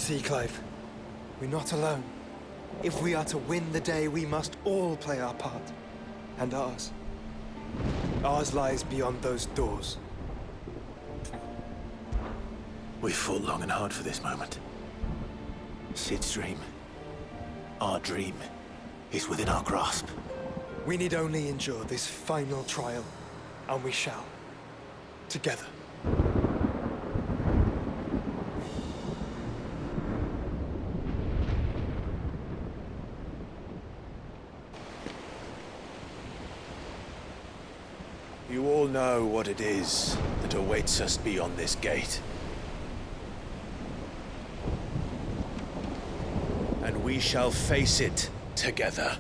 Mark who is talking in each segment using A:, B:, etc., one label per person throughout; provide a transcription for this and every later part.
A: see, Clive, we're not alone. If we are to win the day, we must all play our part. And ours. Ours lies beyond those doors.
B: We've fought long and hard for this moment. Sid's dream, our dream, is within our grasp.
A: We need only endure this final trial, and we shall. Together.
B: You all know what it is that awaits us beyond this gate. And we shall face it together.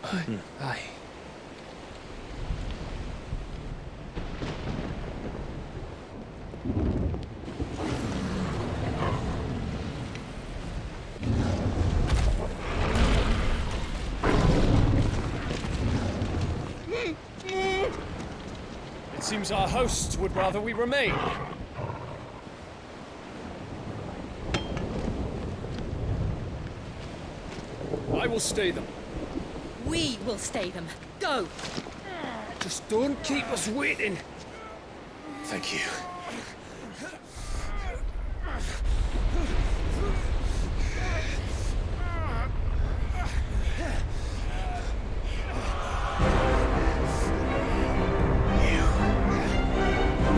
C: Aye.
D: It seems our hosts would rather we remain. I will stay them.
E: We will stay them. Go!
D: Just don't keep us waiting.
B: Thank you.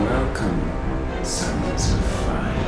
F: Welcome, sons of fire.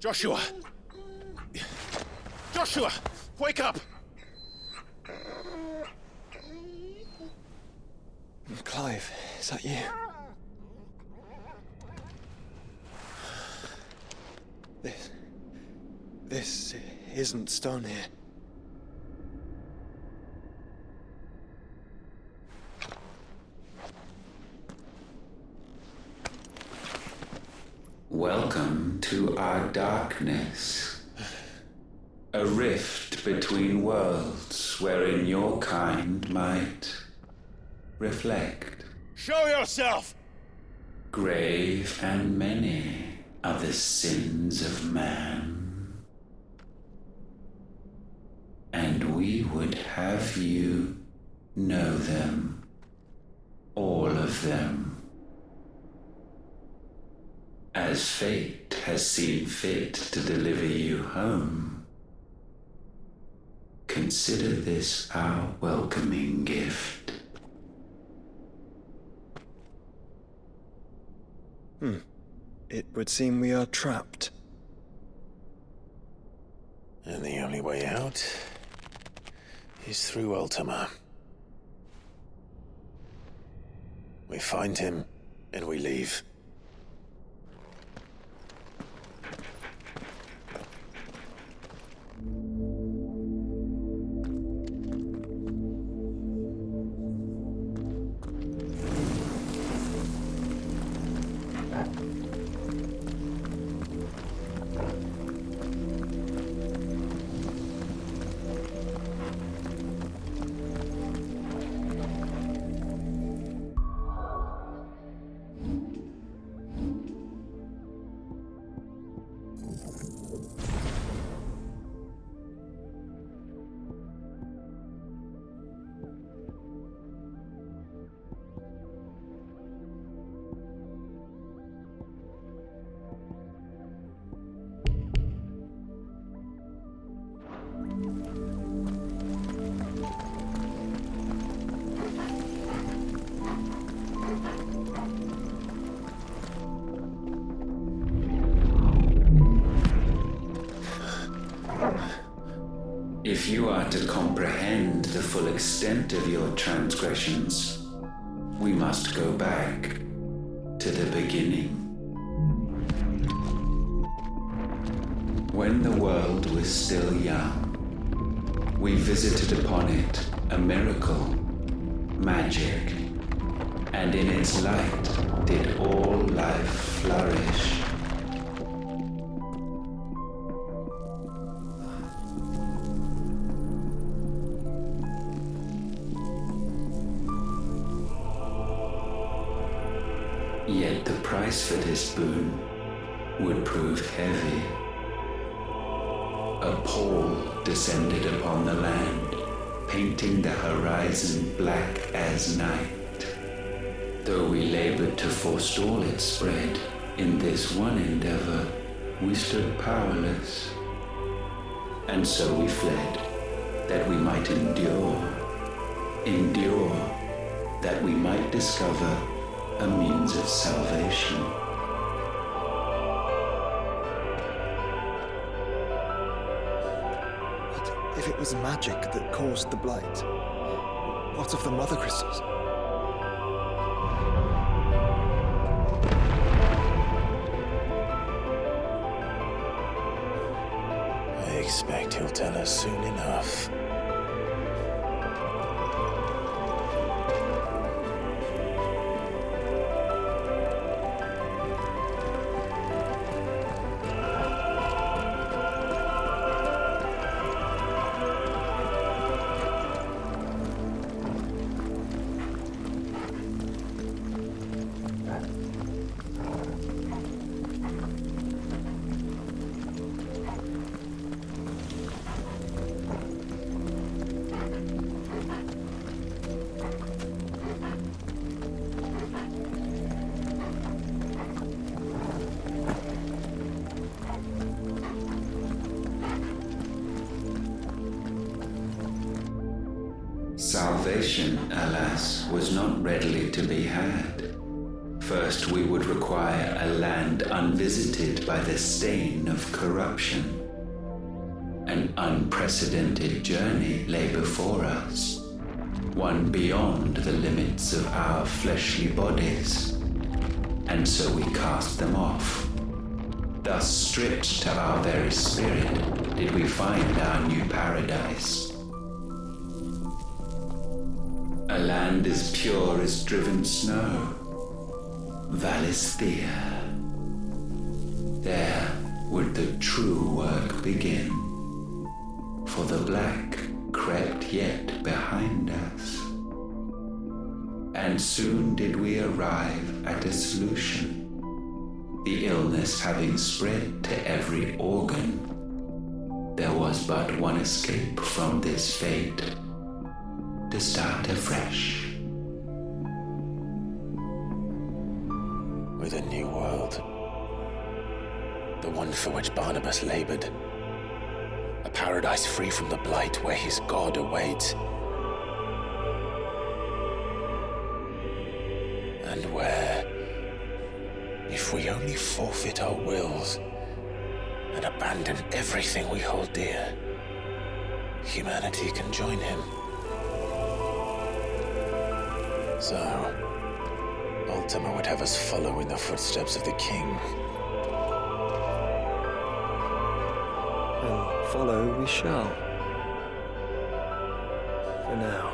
B: Joshua! Joshua! Wake up!
A: Clive, is that you? This isn't stone here.
F: Welcome to our darkness. A rift between worlds wherein your kind might reflect.
B: Show yourself!
F: Grave and many are the sins of man. And we would have you know them. All of them. As fate has seen fit to deliver you home, consider this our welcoming gift.
A: It would seem we are trapped.
B: And the only way out is through Ultima. We find him, and we leave.
F: If you are to comprehend the full extent of your transgressions, we must go back to the beginning. When the world was still young, we visited upon it a miracle, magic, and in its light did all life flourish. Yet the price for this boon would prove heavy. A pall descended upon the land, painting the horizon black as night. Though we labored to forestall its spread, in this one endeavor we stood powerless. And so we fled, that we might endure, that we might discover a means of salvation.
A: But if it was magic that caused the blight, what of the mother crystals?
B: I expect he'll tell us soon enough.
F: Salvation, alas, was not readily to be had. First, we would require a land unvisited by the stain of corruption. An unprecedented journey lay before us, one beyond the limits of our fleshly bodies, and so we cast them off. Thus, stripped to our very spirit, did we find our new paradise. A land as pure as driven snow, Valisthea. There would the true work begin, for the black crept yet behind us. And soon did we arrive at a solution. The illness having spread to every organ, there was but one escape from this fate: to start afresh.
B: With a new world. The one for which Barnabas labored. A paradise free from the blight where his God awaits. And where, if we only forfeit our wills and abandon everything we hold dear, humanity can join him. So, Ultima would have us follow in the footsteps of the king.
A: And follow we shall. For now.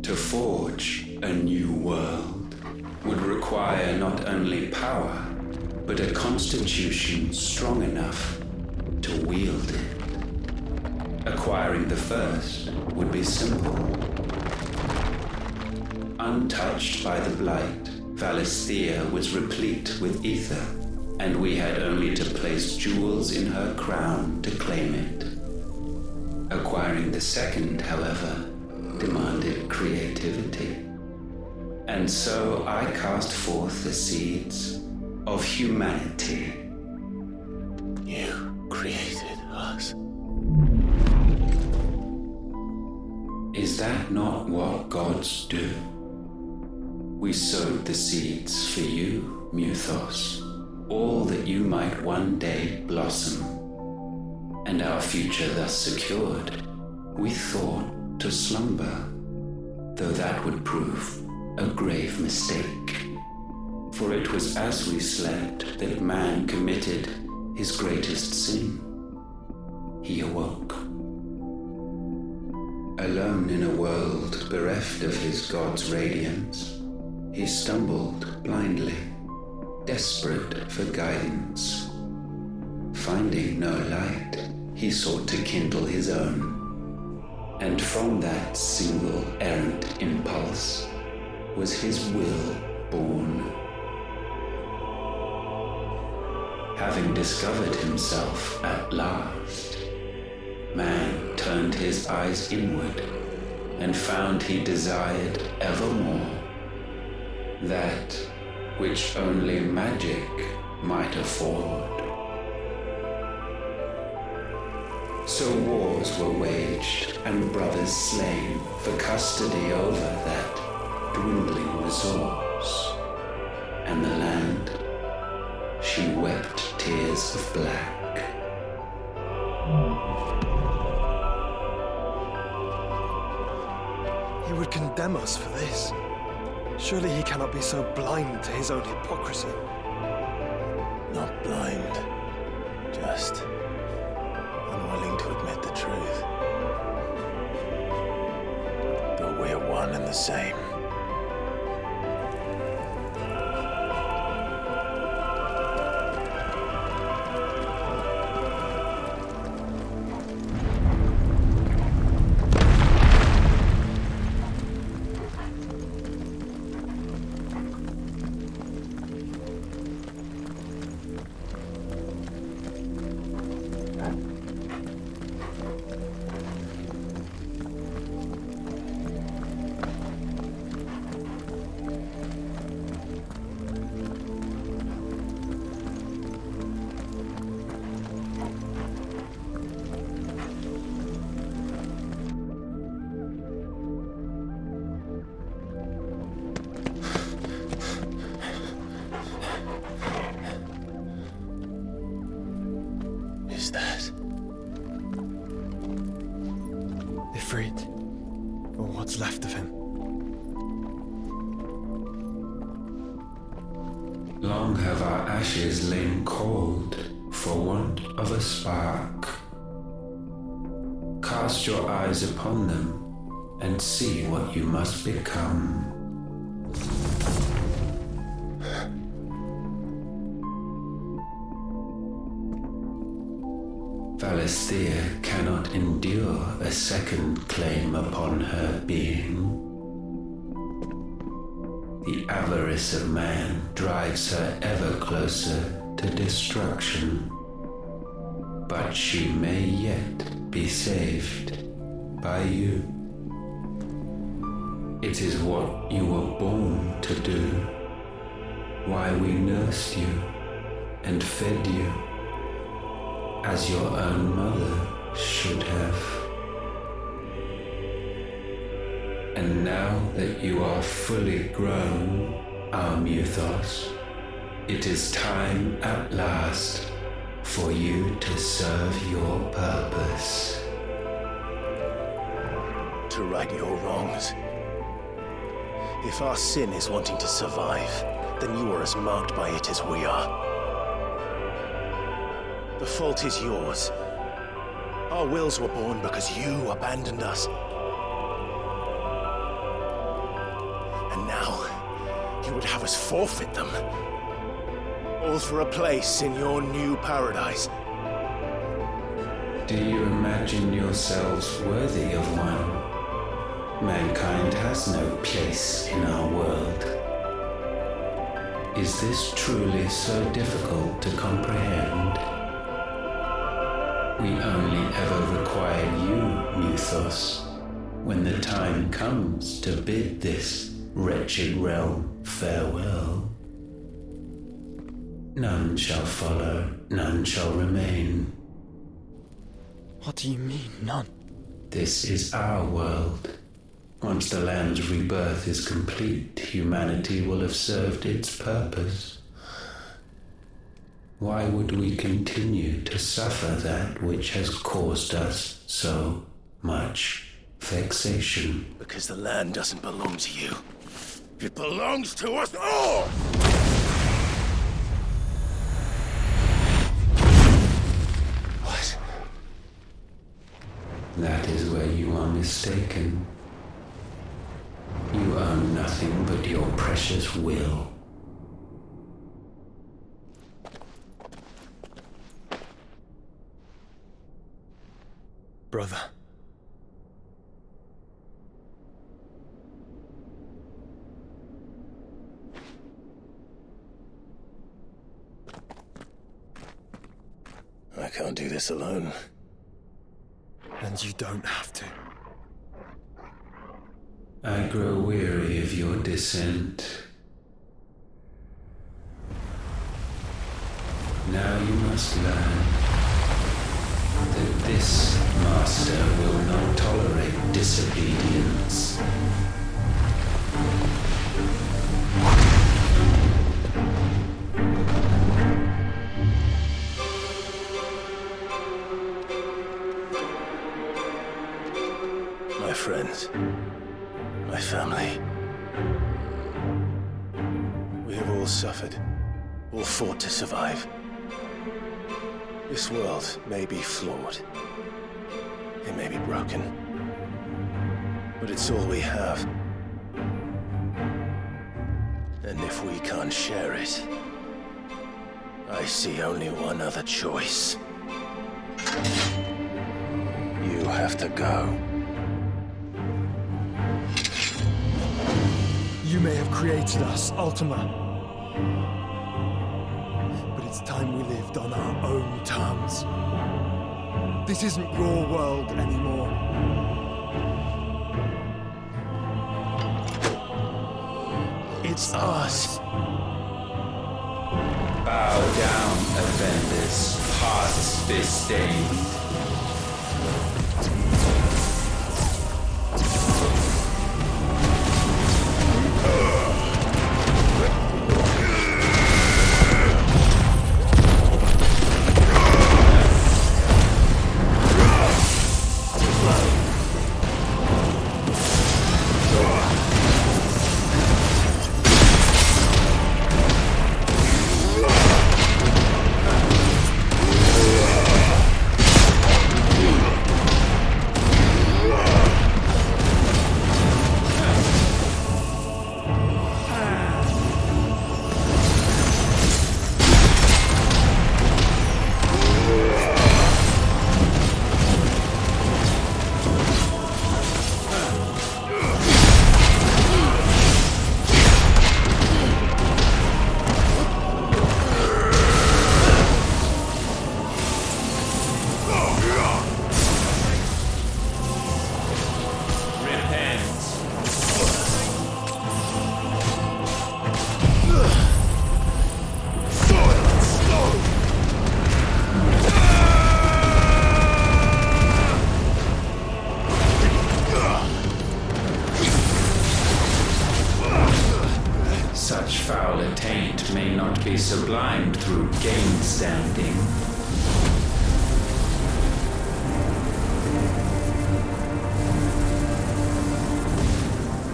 F: To forge a new world would require not only power, but a constitution strong enough to wield it. Acquiring the first would be simple. Untouched by the blight, Valisthea was replete with ether, and we had only to place jewels in her crown to claim it. Acquiring the second, however, demanded creativity. And so I cast forth the seeds of humanity.
B: You created us.
F: Is that not what gods do? We sowed the seeds for you, Muthos, all that you might one day blossom. And our future thus secured, we thought to slumber, though that would prove a grave mistake. For it was as we slept that man committed his greatest sin. He awoke. Alone in a world bereft of his god's radiance, he stumbled blindly, desperate for guidance. Finding no light, he sought to kindle his own. And from that single errant impulse was his will born. Having discovered himself at last, man turned his eyes inward and found he desired evermore that which only magic might afford. So wars were waged and brothers slain for custody over that dwindling resource, and the land, she wept tears of black.
A: He would condemn us for this. Surely he cannot be so blind to his own hypocrisy.
B: Not blind, just unwilling to admit the truth. Though we're one and the same.
A: Ifrit, or what's left of him.
F: Long have our ashes lain cold for want of a spark. Cast your eyes upon them and see what you must become. Valisthea cannot endure a second claim upon her being. The avarice of man drives her ever closer to destruction. But she may yet be saved by you. It is what you were born to do, why we nursed you and fed you, as your own mother should have. And now that you are fully grown, our Muthos, it is time at last for you to serve your purpose.
B: To right your wrongs. If our sin is wanting to survive, then you are as marked by it as we are. The fault is yours. Our wills were born because you abandoned us. And now, you would have us forfeit them. All for a place in your new paradise.
F: Do you imagine yourselves worthy of one? Mankind has no place in our world. Is this truly so difficult to comprehend? We only ever require you, Muthos, when the time comes to bid this wretched realm farewell. None shall follow, none shall remain.
A: What do you mean, none?
F: This is our world. Once the land's rebirth is complete, humanity will have served its purpose. Why would we continue to suffer that which has caused us so much vexation?
B: Because the land doesn't belong to you. It belongs to us all! What?
F: That is where you are mistaken. You own nothing but your precious will.
A: Brother.
B: I can't do this alone.
A: And you don't have to.
F: I grow weary of your dissent. Now you must learn that this master will not tolerate disobedience.
B: My friends, my family. We have all suffered, all fought to survive. This world may be flawed. It may be broken. But it's all we have. And if we can't share it, I see only one other choice. You have to go.
A: You may have created us, Ultima. But it's time we lived on our own terms. This isn't your world anymore. It's ours.
F: Bow down, offenders, hearts disdained. Such foul attaint may not be sublimed through gain-standing.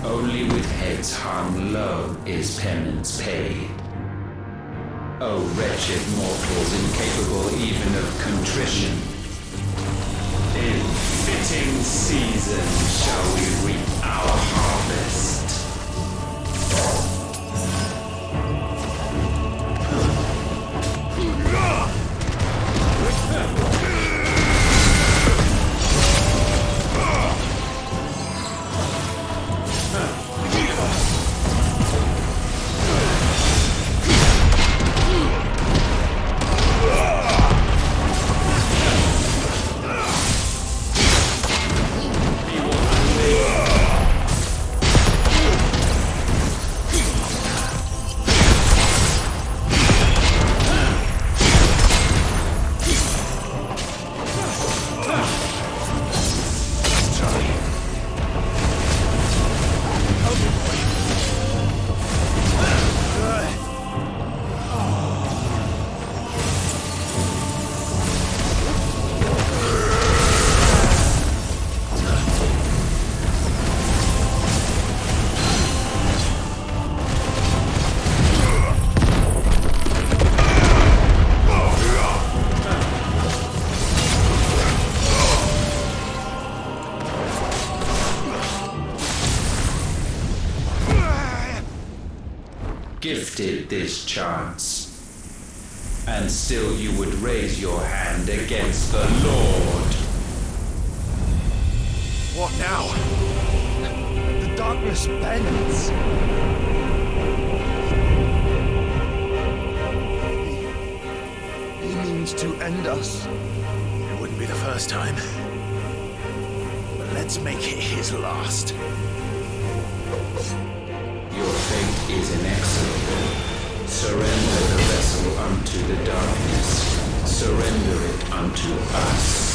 F: Only with heads hung low is penance paid. O wretched mortals incapable even of contrition, in fitting season shall we reap our harvest. chance. And still you would raise your hand against the Lord.
B: What now?
A: The darkness bends. He means to end us.
B: It wouldn't be the first time. But let's make it his last.
F: Your fate is inexorable. Surrender the vessel unto the darkness. Surrender it unto us.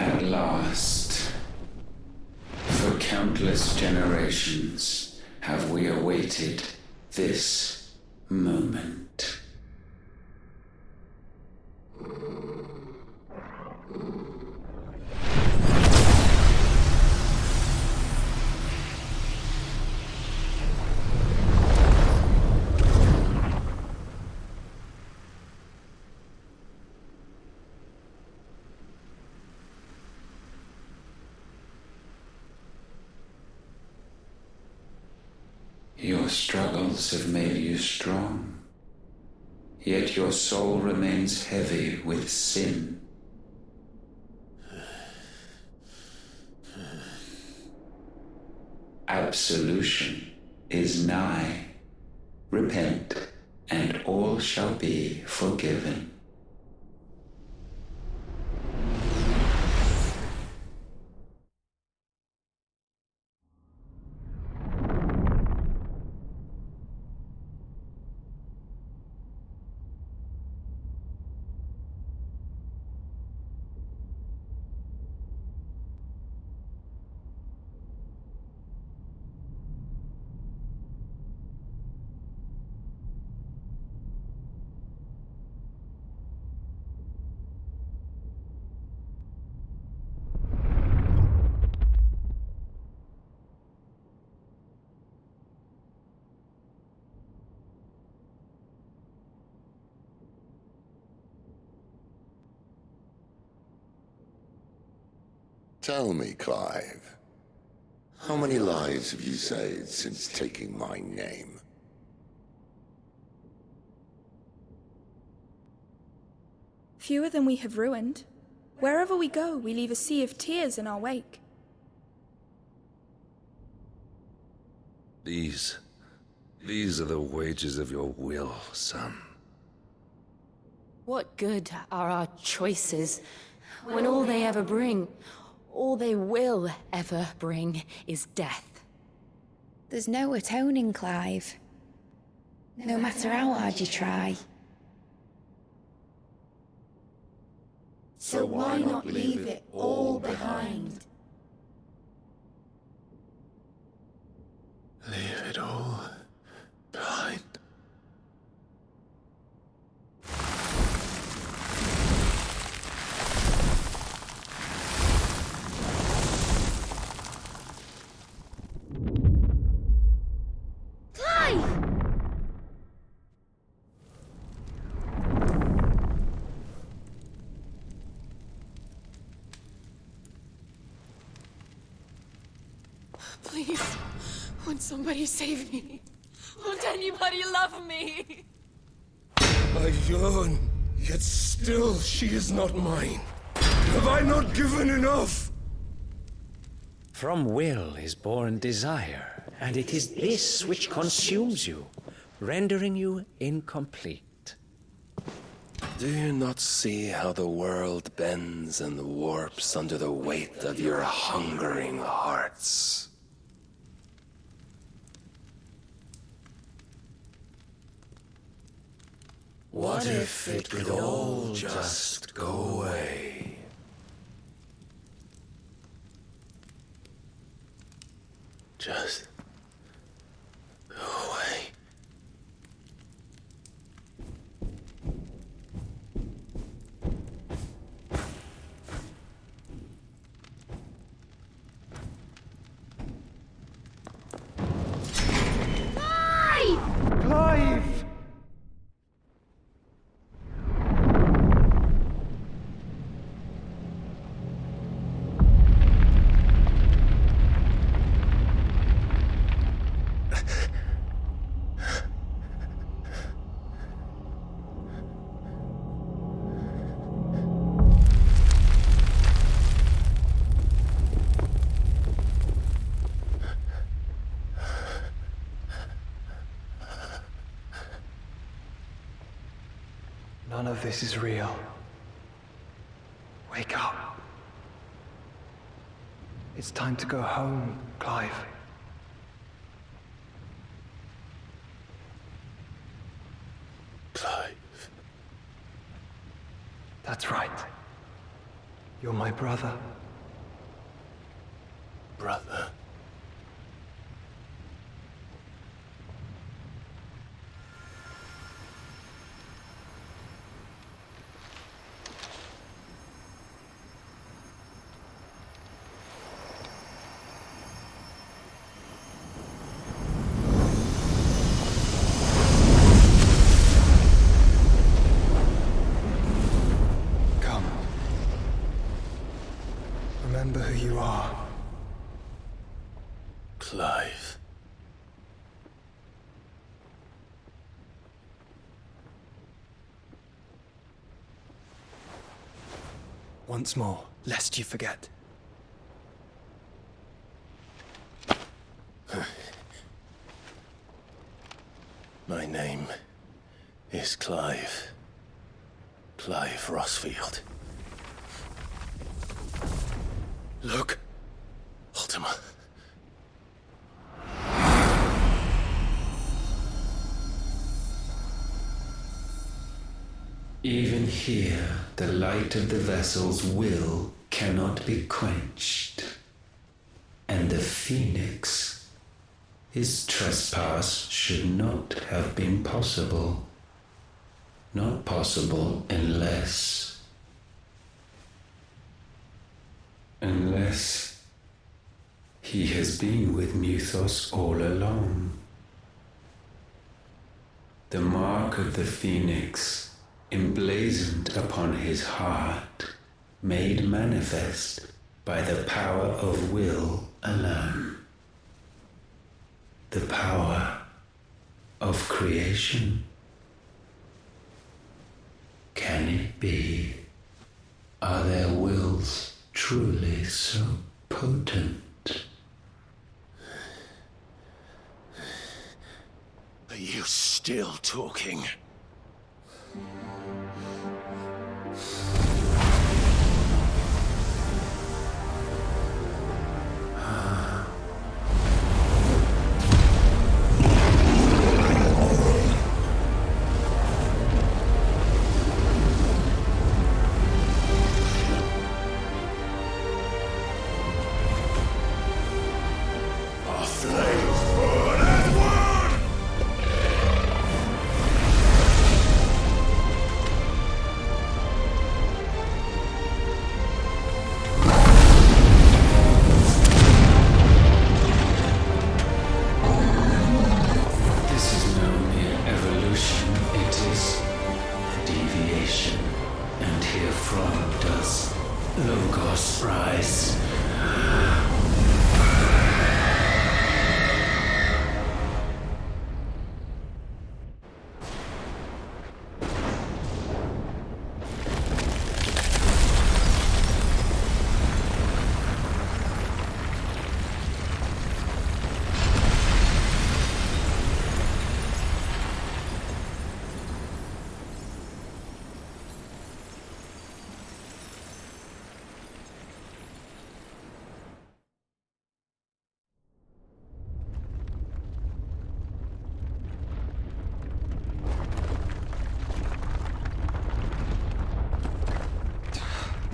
F: At last, for countless generations have we awaited this moment. Your struggles have made you strong, yet your soul remains heavy with sin. Absolution is nigh. Repent, and all shall be forgiven.
C: Tell me, Clive, how many lives have you saved since taking my name?
G: Fewer than we have ruined. Wherever we go, we leave a sea of tears in our wake.
H: These These are the wages of your will, son.
E: What good are our choices when all they ever bring, all they will ever bring, is death?
G: There's no atoning, Clive. No matter how hard you try. So why not leave it all behind?
B: Leave it all behind.
E: Please, won't somebody save me? Won't anybody love me?
B: I yearn, yet still she is not mine. Have I not given enough?
I: From will is born desire, and it is this which consumes you, rendering you incomplete.
B: Do you not see how the world bends and warps under the weight of your hungering hearts? What if it could all just go away? Just go away.
A: Clive! None of this is real. Wake up. It's time to go home, Clive.
B: Clive.
A: That's right. You're my brother.
B: Brother.
A: Remember who you are.
B: Clive.
A: Once more, lest you forget.
B: My name is Clive. Clive Rossfield. Look, Ultima.
F: Even here, the light of the vessel's will cannot be quenched. And the Phoenix, his trespass should not have been possible. Not possible unless he has been with Muthos all along. The mark of the Phoenix, emblazoned upon his heart, made manifest by the power of will alone. The power of creation. Can it be? Are their wills truly so potent?
B: you still talking?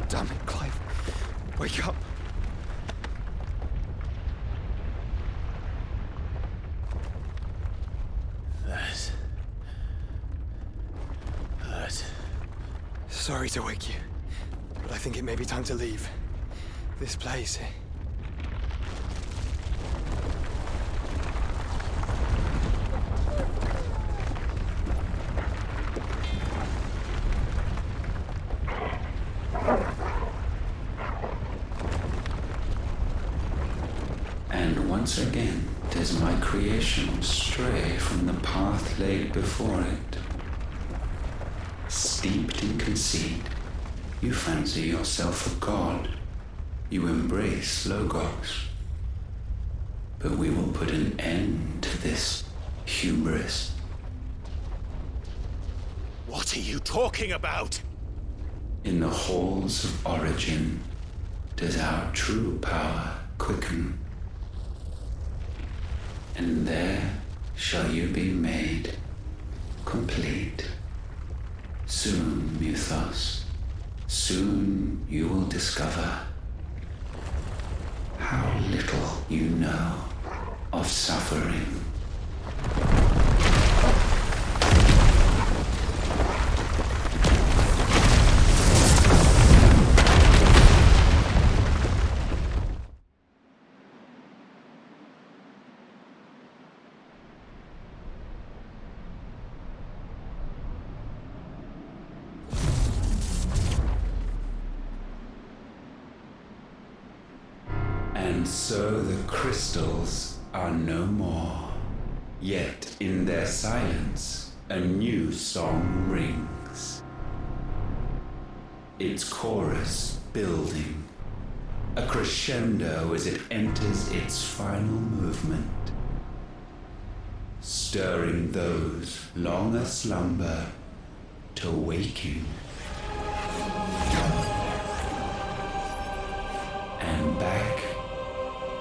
A: Damn it, Clive. Wake up.
B: That hurt.
A: Sorry to wake you, but I think it may be time to leave. This place.
F: And once again does my creation stray from the path laid before it. Steeped in conceit, you fancy yourself a god. You embrace Logos. But we will put an end to this hubris.
B: What are you talking about?
F: In the halls of origin does our true power quicken. And there shall you be made complete. Soon, Mythos, soon you will discover how little you know of suffering. And so the crystals are no more. Yet in their silence, a new song rings. Its chorus building, a crescendo as it enters its final movement, stirring those long aslumber to waking. And back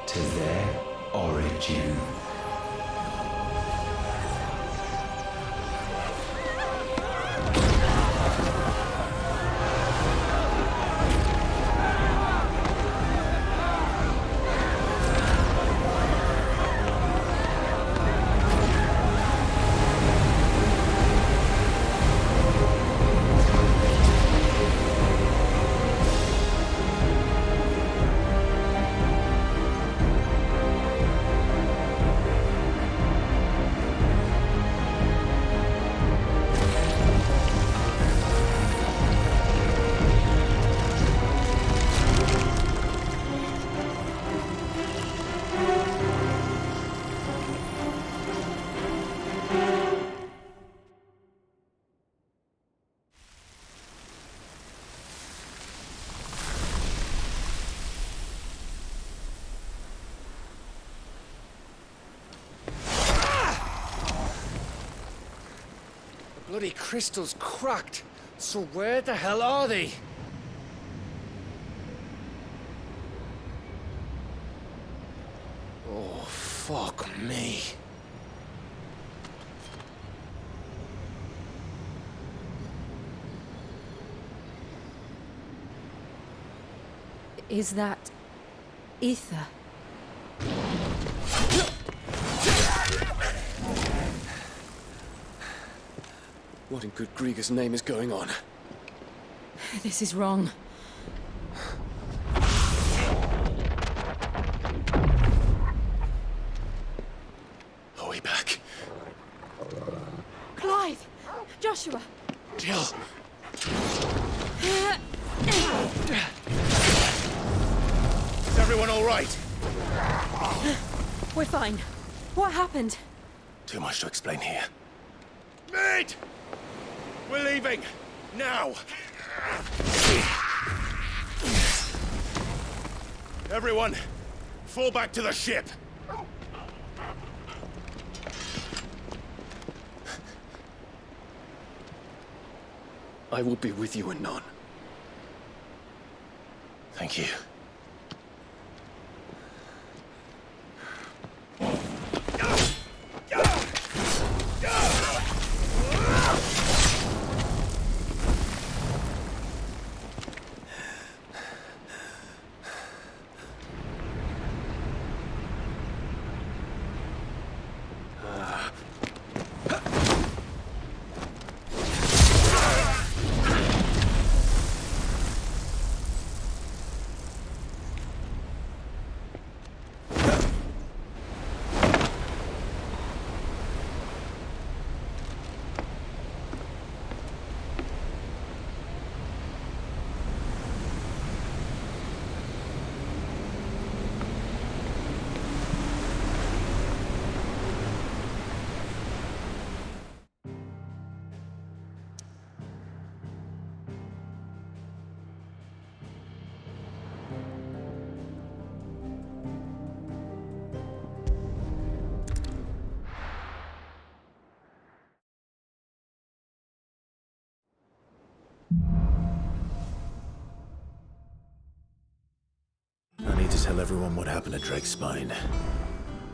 F: to their origin.
D: Bloody crystal's cracked. So where the hell are they? Oh, fuck me.
E: Is that ether?
D: What in good Grieger's name is going on?
E: This is wrong.
B: Are we back?
E: Clive! Joshua!
B: Jill!
D: Is everyone all right?
E: We're fine. What happened?
B: Too much to explain here.
D: Mate! We're leaving! Now! Everyone, fall back to the ship! I will be with you anon.
B: Thank you. I need to tell everyone what happened at Drake's Spine,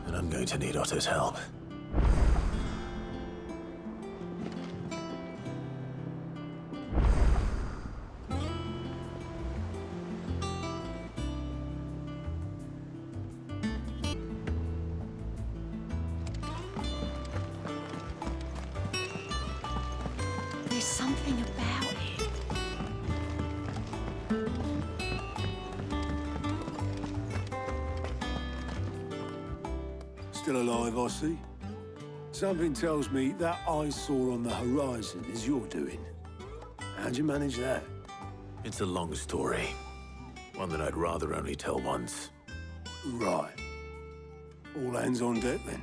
B: and I'm going to need Otto's help.
E: There's something about it.
J: Still alive, I see. Something tells me that eyesore on the horizon is your doing. How'd you manage that?
B: It's a long story. One that I'd rather only tell once.
J: Right. All hands on deck, then.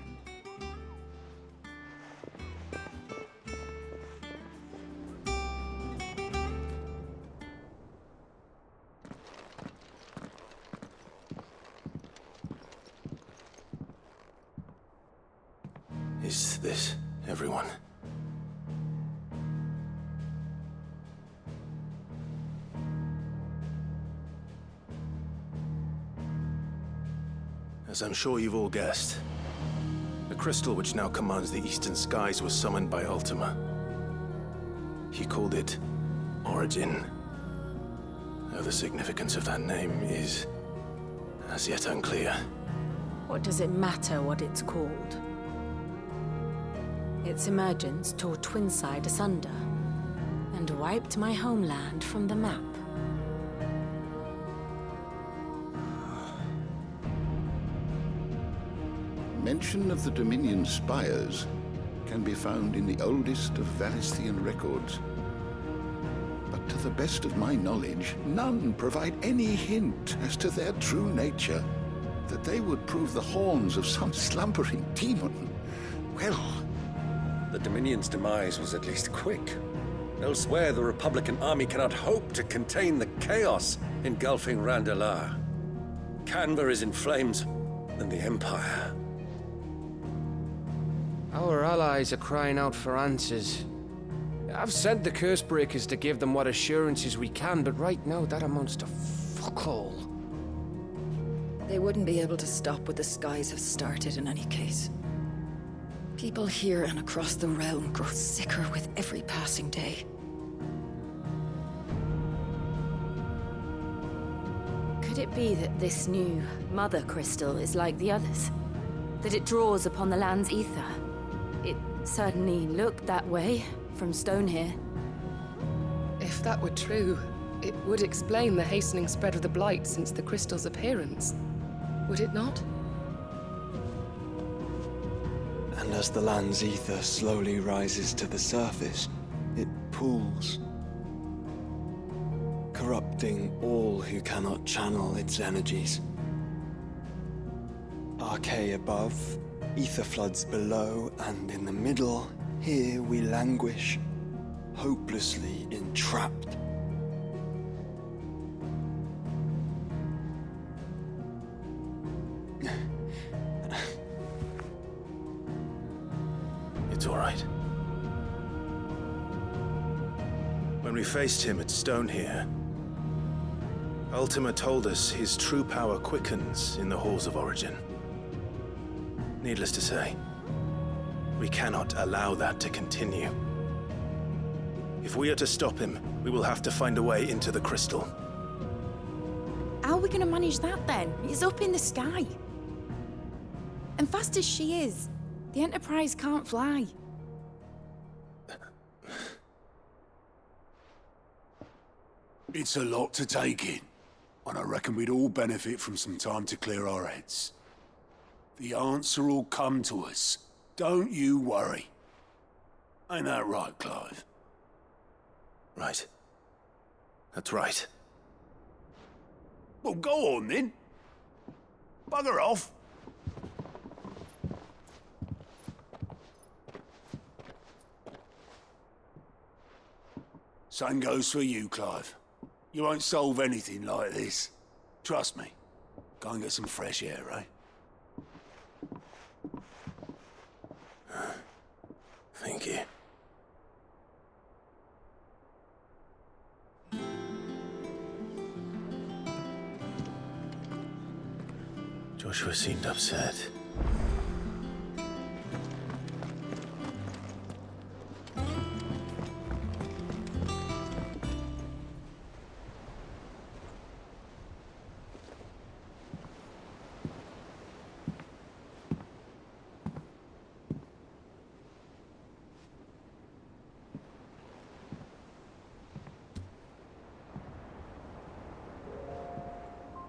B: Is this everyone? As I'm sure you've all guessed, the crystal which now commands the eastern skies was summoned by Ultima. He called it Origin. Though the significance of that name is as yet unclear.
E: What does it matter what it's called? Its emergence tore Twinside asunder and wiped my homeland from the map.
C: Mention of the Dominion spires can be found in the oldest of Valisthian records. But to the best of my knowledge, none provide any hint as to their true nature. That they would prove the horns of some slumbering demon. Well...
H: The Dominion's demise was at least quick. Elsewhere, the Republican army cannot hope to contain the chaos engulfing Randalar. Canva is in flames, and the Empire.
K: Our allies are crying out for answers. I've sent the curse breakers to give them what assurances we can, but right now that amounts to fuck all.
L: They wouldn't be able to stop what the skies have started in any case. People here and across the realm grow sicker with every passing day.
E: Could it be that this new mother crystal is like the others? That it draws upon the land's ether? It certainly looked that way from stone here.
M: If that were true, it would explain the hastening spread of the blight since the crystal's appearance. Would it not?
A: And as the land's ether slowly rises to the surface, it pools, corrupting all who cannot channel its energies. Archay above, ether floods below, and in the middle, here we languish, hopelessly entrapped.
B: It's all right. When we faced him at Stone here, Ultima told us his true power quickens in the Halls of Origin. Needless to say, we cannot allow that to continue. If we are to stop him, we will have to find a way into the crystal.
G: How are we going to manage that then? It's up in the sky. And fast as she is, the Enterprise can't fly.
J: It's a lot to take in, and I reckon we'd all benefit from some time to clear our heads. The answer will come to us. Don't you worry. Ain't that right, Clive?
B: Right. That's right.
J: Well, go on then. Bugger off. Same goes for you, Clive. You won't solve anything like this. Trust me. Go and get some fresh air, eh?
B: Thank you. Joshua seemed upset.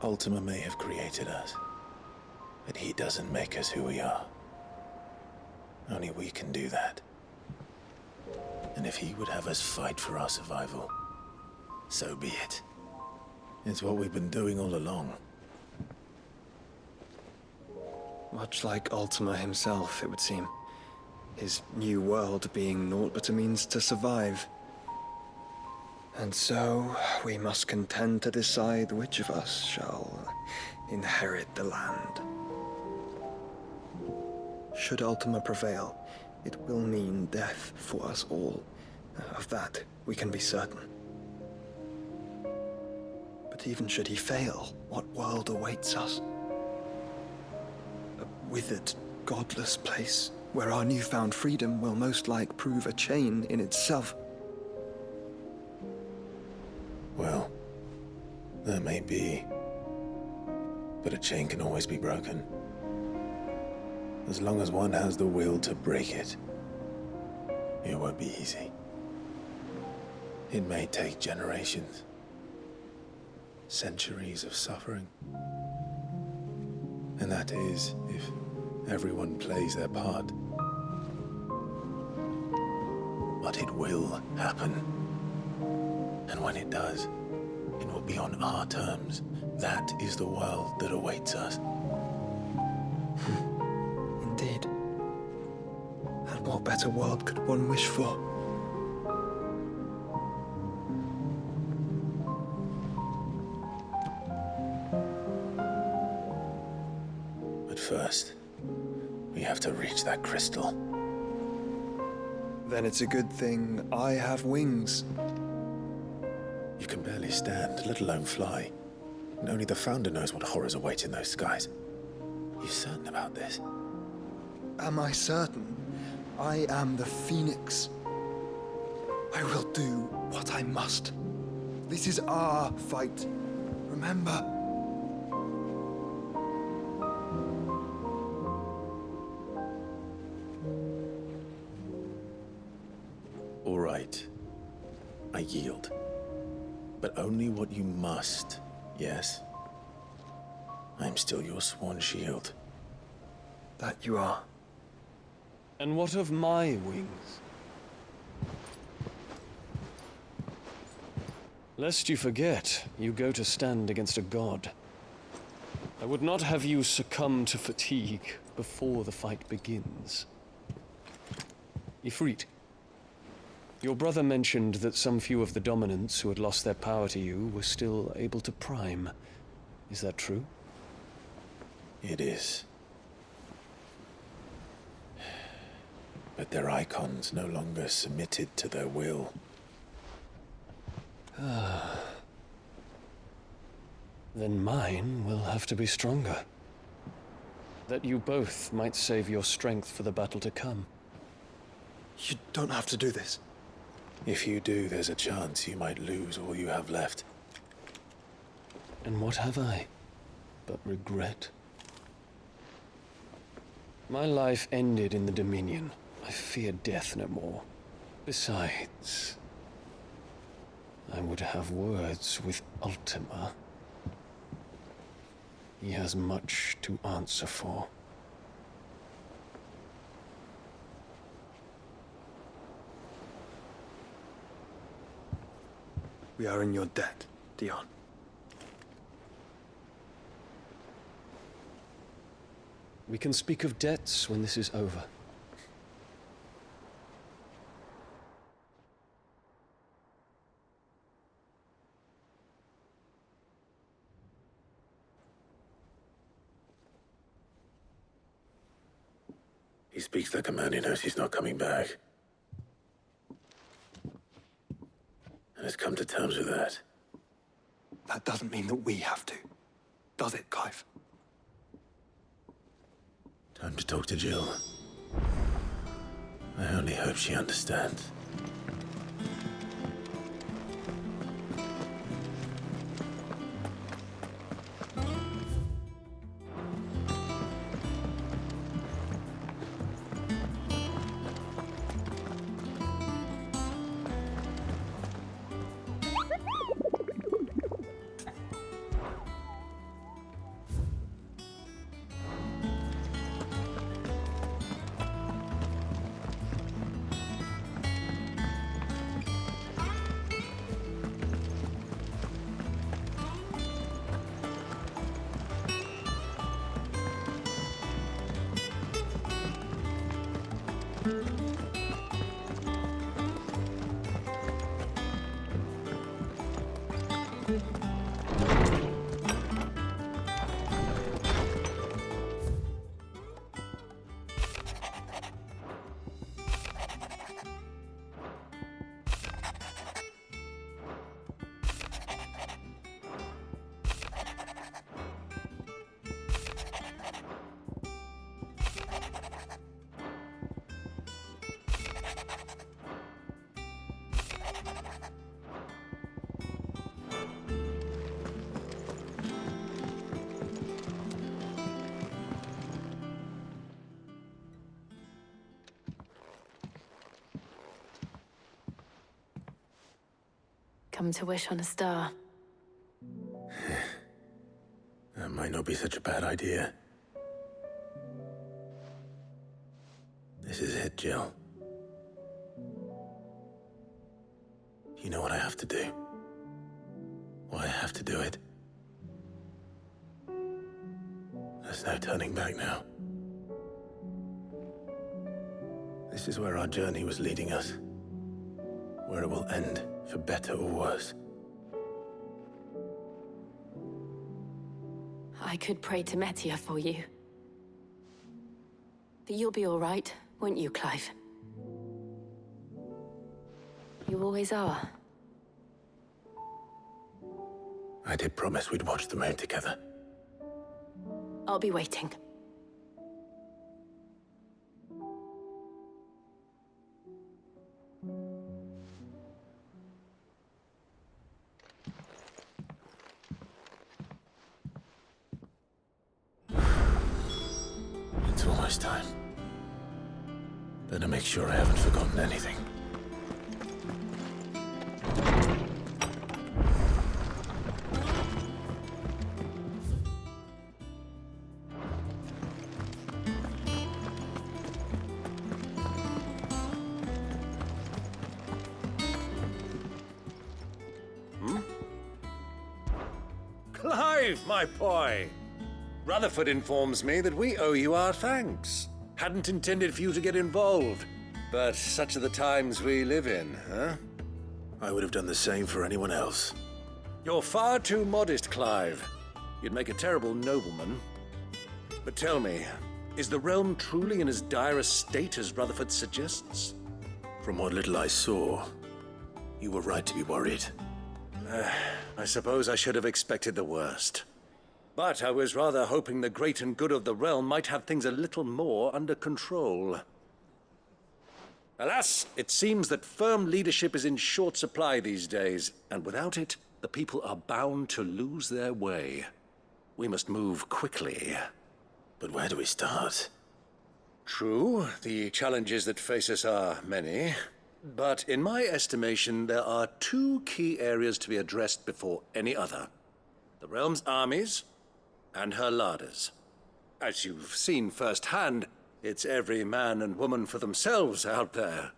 B: Ultima may have created us, but he doesn't make us who we are. Only we can do that. And if he would have us fight for our survival, so be it. It's what we've been doing all along.
A: Much like Ultima himself, it would seem. His new world being naught but a means to survive. And so, we must contend to decide which of us shall inherit the land. Should Ultima prevail, it will mean death for us all. Of that, we can be certain. But even should he fail, what world awaits us? A withered, godless place, where our newfound freedom will most like prove a chain in itself.
B: Well, that may be, but a chain can always be broken. As long as one has the will to break it, it won't be easy. It may take generations, centuries of suffering. And that is if everyone plays their part. But it will happen. And when it does, it will be on our terms. That is the world that awaits us.
A: Indeed. And what better world could one wish for?
B: But first, we have to reach that crystal.
A: Then it's a good thing I have wings.
B: You can barely stand, let alone fly. And only the Founder knows what horrors await in those skies. You certain about this?
A: Am I certain? I am the Phoenix. I will do what I must. This is our fight. Remember?
B: All right. I yield. But only what you must, yes? I'm still your sworn shield.
A: That you are.
K: And what of my wings? Lest you forget, you go to stand against a god. I would not have you succumb to fatigue before the fight begins. Ifrit, your brother mentioned that some few of the dominants who had lost their power to you were still able to prime. Is that true?
B: It is. But their icons no longer submitted to their will.
K: Then mine will have to be stronger. That you both might save your strength for the battle to come.
A: You don't have to do this.
B: If you do, there's a chance you might lose all you have left.
K: And what have I but regret? My life ended in the Dominion. I fear death no more. Besides, I would have words with Ultima. He has much to answer for.
A: We are in your debt, Dion.
K: We can speak of debts when this is over.
B: He speaks like a man who knows he's not coming back. And has come to terms with that.
A: That doesn't mean that we have to, does it, Clive?
B: Time to talk to Jill. I only hope she understands.
E: Come to wish on a star.
B: That might not be such a bad idea. This is it, Jill. You know what I have to do. Why I have to do it. There's no turning back now. This is where our journey was leading us. Where it will end, for better or worse.
E: I could pray to Metia for you. But you'll be all right, won't you, Clive? You always are.
B: I did promise we'd watch the moon together.
E: I'll be waiting.
B: It's almost time. Better make sure I haven't forgotten anything.
H: Clive, my boy! Rutherford informs me that we owe you our thanks. Hadn't intended for you to get involved, but such are the times we live in, huh?
B: I would have done the same for anyone else.
H: You're far too modest, Clive. You'd make a terrible nobleman. But tell me, is the realm truly in as dire a state as Rutherford suggests?
B: From what little I saw, you were right to be worried.
H: I suppose I should have expected the worst. But I was rather hoping the great and good of the realm might have things a little more under control. Alas, it seems that firm leadership is in short supply these days, and without it, the people are bound to lose their way. We must move quickly.
B: But where do we start?
H: True, the challenges that face us are many. But in my estimation, there are two key areas to be addressed before any other. The realm's armies and her larders. As you've seen firsthand, it's every man and woman for themselves out there.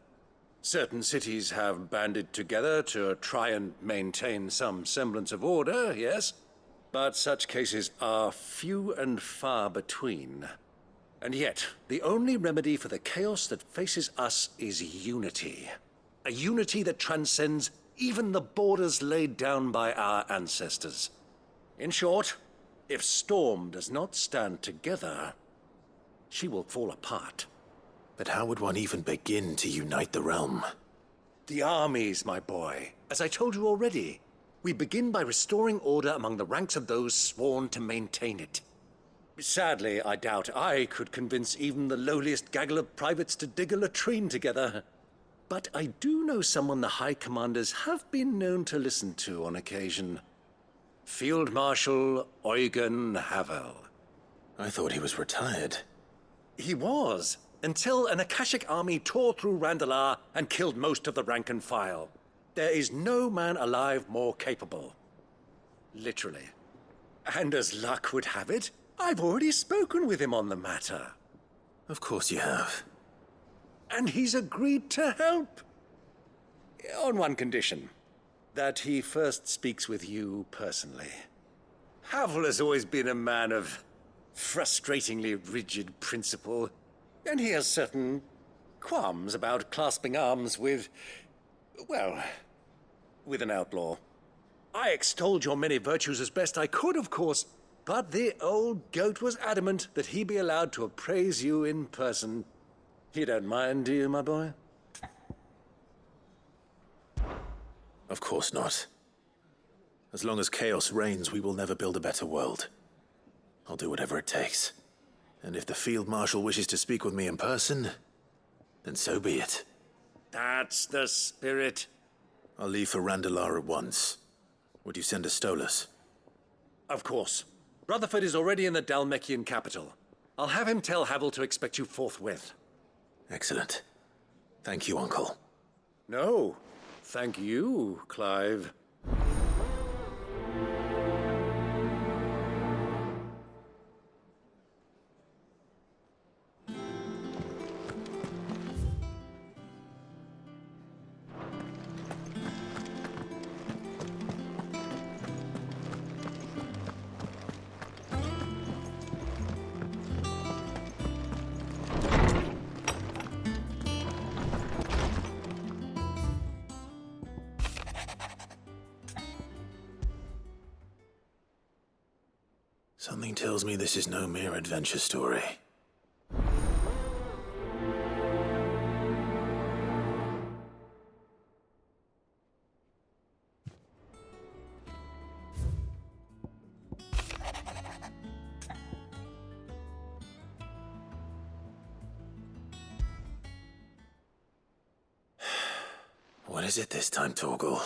H: Certain cities have banded together to try and maintain some semblance of order, yes? But such cases are few and far between. And yet, the only remedy for the chaos that faces us is unity. A unity that transcends even the borders laid down by our ancestors. In short, if Storm does not stand together, she will fall apart.
B: But how would one even begin to unite the realm?
H: The armies, my boy. As I told you already, we begin by restoring order among the ranks of those sworn to maintain it. Sadly, I doubt I could convince even the lowliest gaggle of privates to dig a latrine together. But I do know someone the High Commanders have been known to listen to on occasion. Field Marshal Eugen Havel.
B: I thought he was retired.
H: He was, until an Akashic army tore through Randalar and killed most of the rank and file. There is no man alive more capable. Literally. And as luck would have it, I've already spoken with him on the matter.
B: Of course you have.
H: And he's agreed to help. On one condition. That he first speaks with you personally. Havel has always been a man of frustratingly rigid principle, and he has certain qualms about clasping arms with, well, with an outlaw. I extolled your many virtues as best I could, of course, but the old goat was adamant that he be allowed to appraise you in person. You don't mind, do you, my boy?
B: Of course not. As long as chaos reigns, we will never build a better world. I'll do whatever it takes. And if the Field Marshal wishes to speak with me in person, then so be it.
H: That's the spirit.
B: I'll leave for Randalar at once. Would you send a Stolas?
H: Of course. Rutherford is already in the Dalmekian capital. I'll have him tell Havel to expect you forthwith.
B: Excellent. Thank you, Uncle.
H: No. Thank you, Clive.
B: Something tells me this is no mere adventure story. is it this time, Torgal?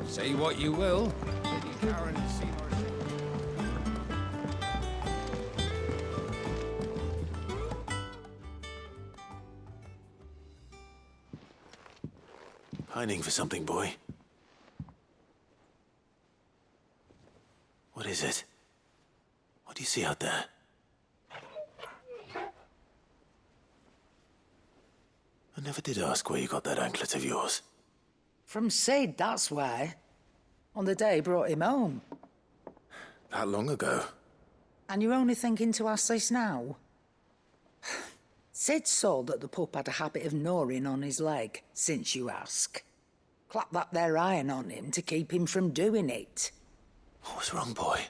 N: Say what you will, Lady Karen has seen our ship.
B: Pining for something, boy. What is it? What do you see out there? I never did ask where you got that anklet of yours.
O: From Sid, that's why. On the day he brought him home.
B: That long ago?
O: And you're only thinking to ask this now? Sid saw that the pup had a habit of gnawing on his leg, since you ask. Clap that there iron on him to keep him from doing it.
B: What was wrong, boy?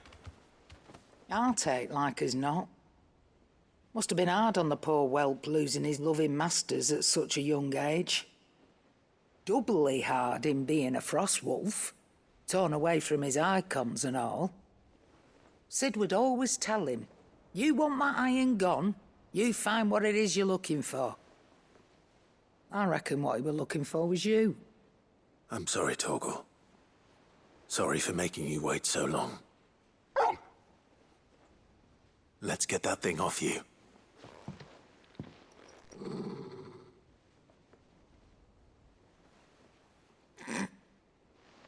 O: I'll take like as not. Must have been hard on the poor whelp losing his loving masters at such a young age. Doubly hard in being a frost wolf, torn away from his icons and all. Sid would always tell him, you want that iron gone, you find what it is you're looking for. I reckon what he were looking for was you.
B: I'm sorry, Torgal. Sorry for making you wait so long. Let's get that thing off you.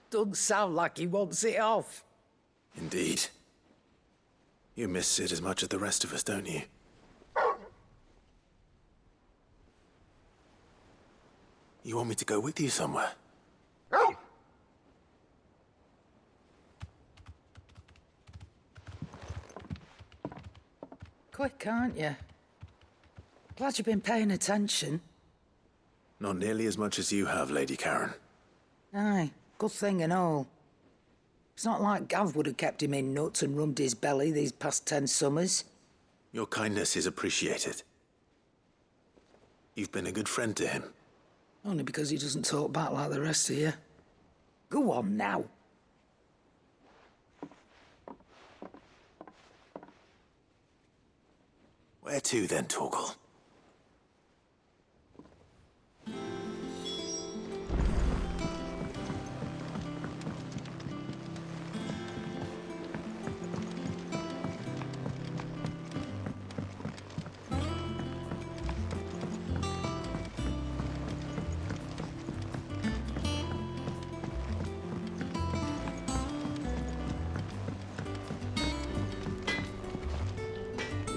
O: Doesn't sound like he wants it off.
B: Indeed. You miss Sid as much as the rest of us, don't you? You want me to go with you somewhere?
O: Quick, aren't you? Glad you've been paying attention.
B: Not nearly as much as you have, Lady Karen.
O: Aye, good thing and all. It's not like Gav would have kept him in nuts and rubbed his belly these past 10 summers.
B: Your kindness is appreciated. You've been a good friend to him.
O: Only because he doesn't talk back like the rest of you. Go on now.
B: Where to then, Torgal?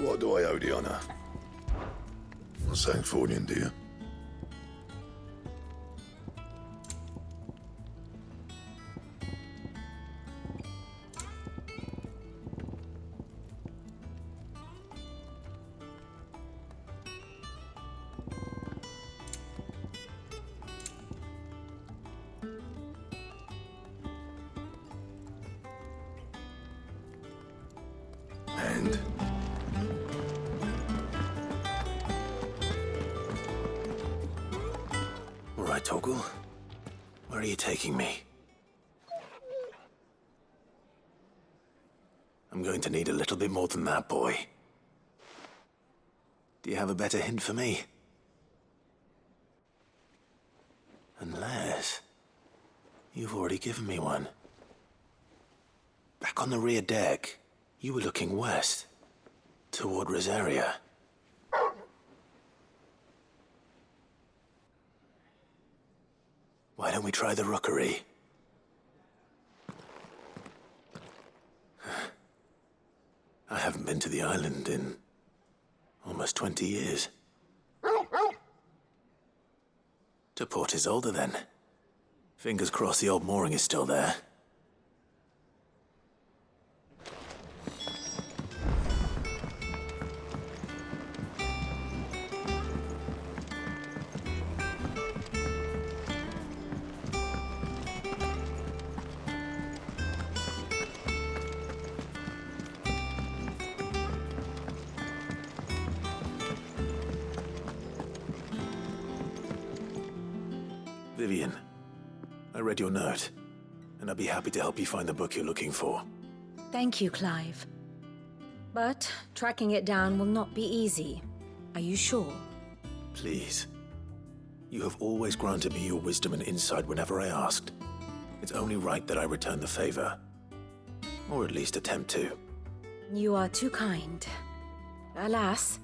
C: What do I owe the honor? Not saying fortune, do you? And?
B: All right, Torgal. Where are you taking me? I'm going to need a little bit more than that, boy. Do you have a better hint for me? Unless... you've already given me one. Back on the rear deck, you were looking west, toward Rosaria. Why don't we try the rookery? I haven't been to the island in almost 20 years. To Port Isolde, then. Fingers crossed the old mooring is still there. Vivian, I read your note, and I'd be happy to help you find the book you're looking for.
E: Thank you, Clive. But tracking it down will not be easy. Are you sure?
B: Please. You have always granted me your wisdom and insight whenever I asked. It's only right that I return the favor. Or at least attempt to.
E: You are too kind. Alas,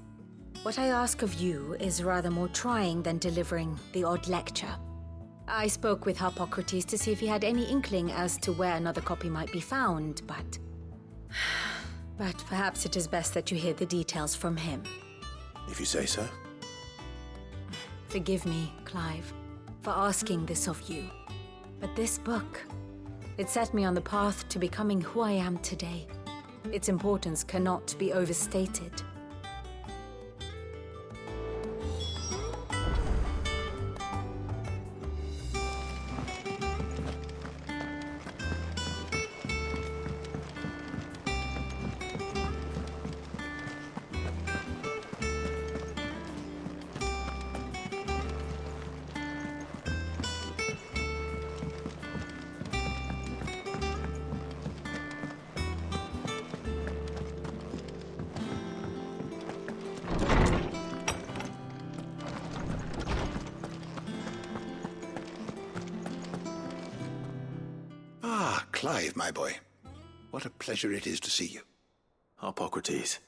E: what I ask of you is rather more trying than delivering the odd lecture. I spoke with Harpocrates to see if he had any inkling as to where another copy might be found, but perhaps it is best that you hear the details from him.
B: If you say so.
E: Forgive me, Clive, for asking this of you. But this book, it set me on the path to becoming who I am today. Its importance cannot be overstated.
C: Clive, my boy. What a pleasure it is to see you.
B: Harpocrates.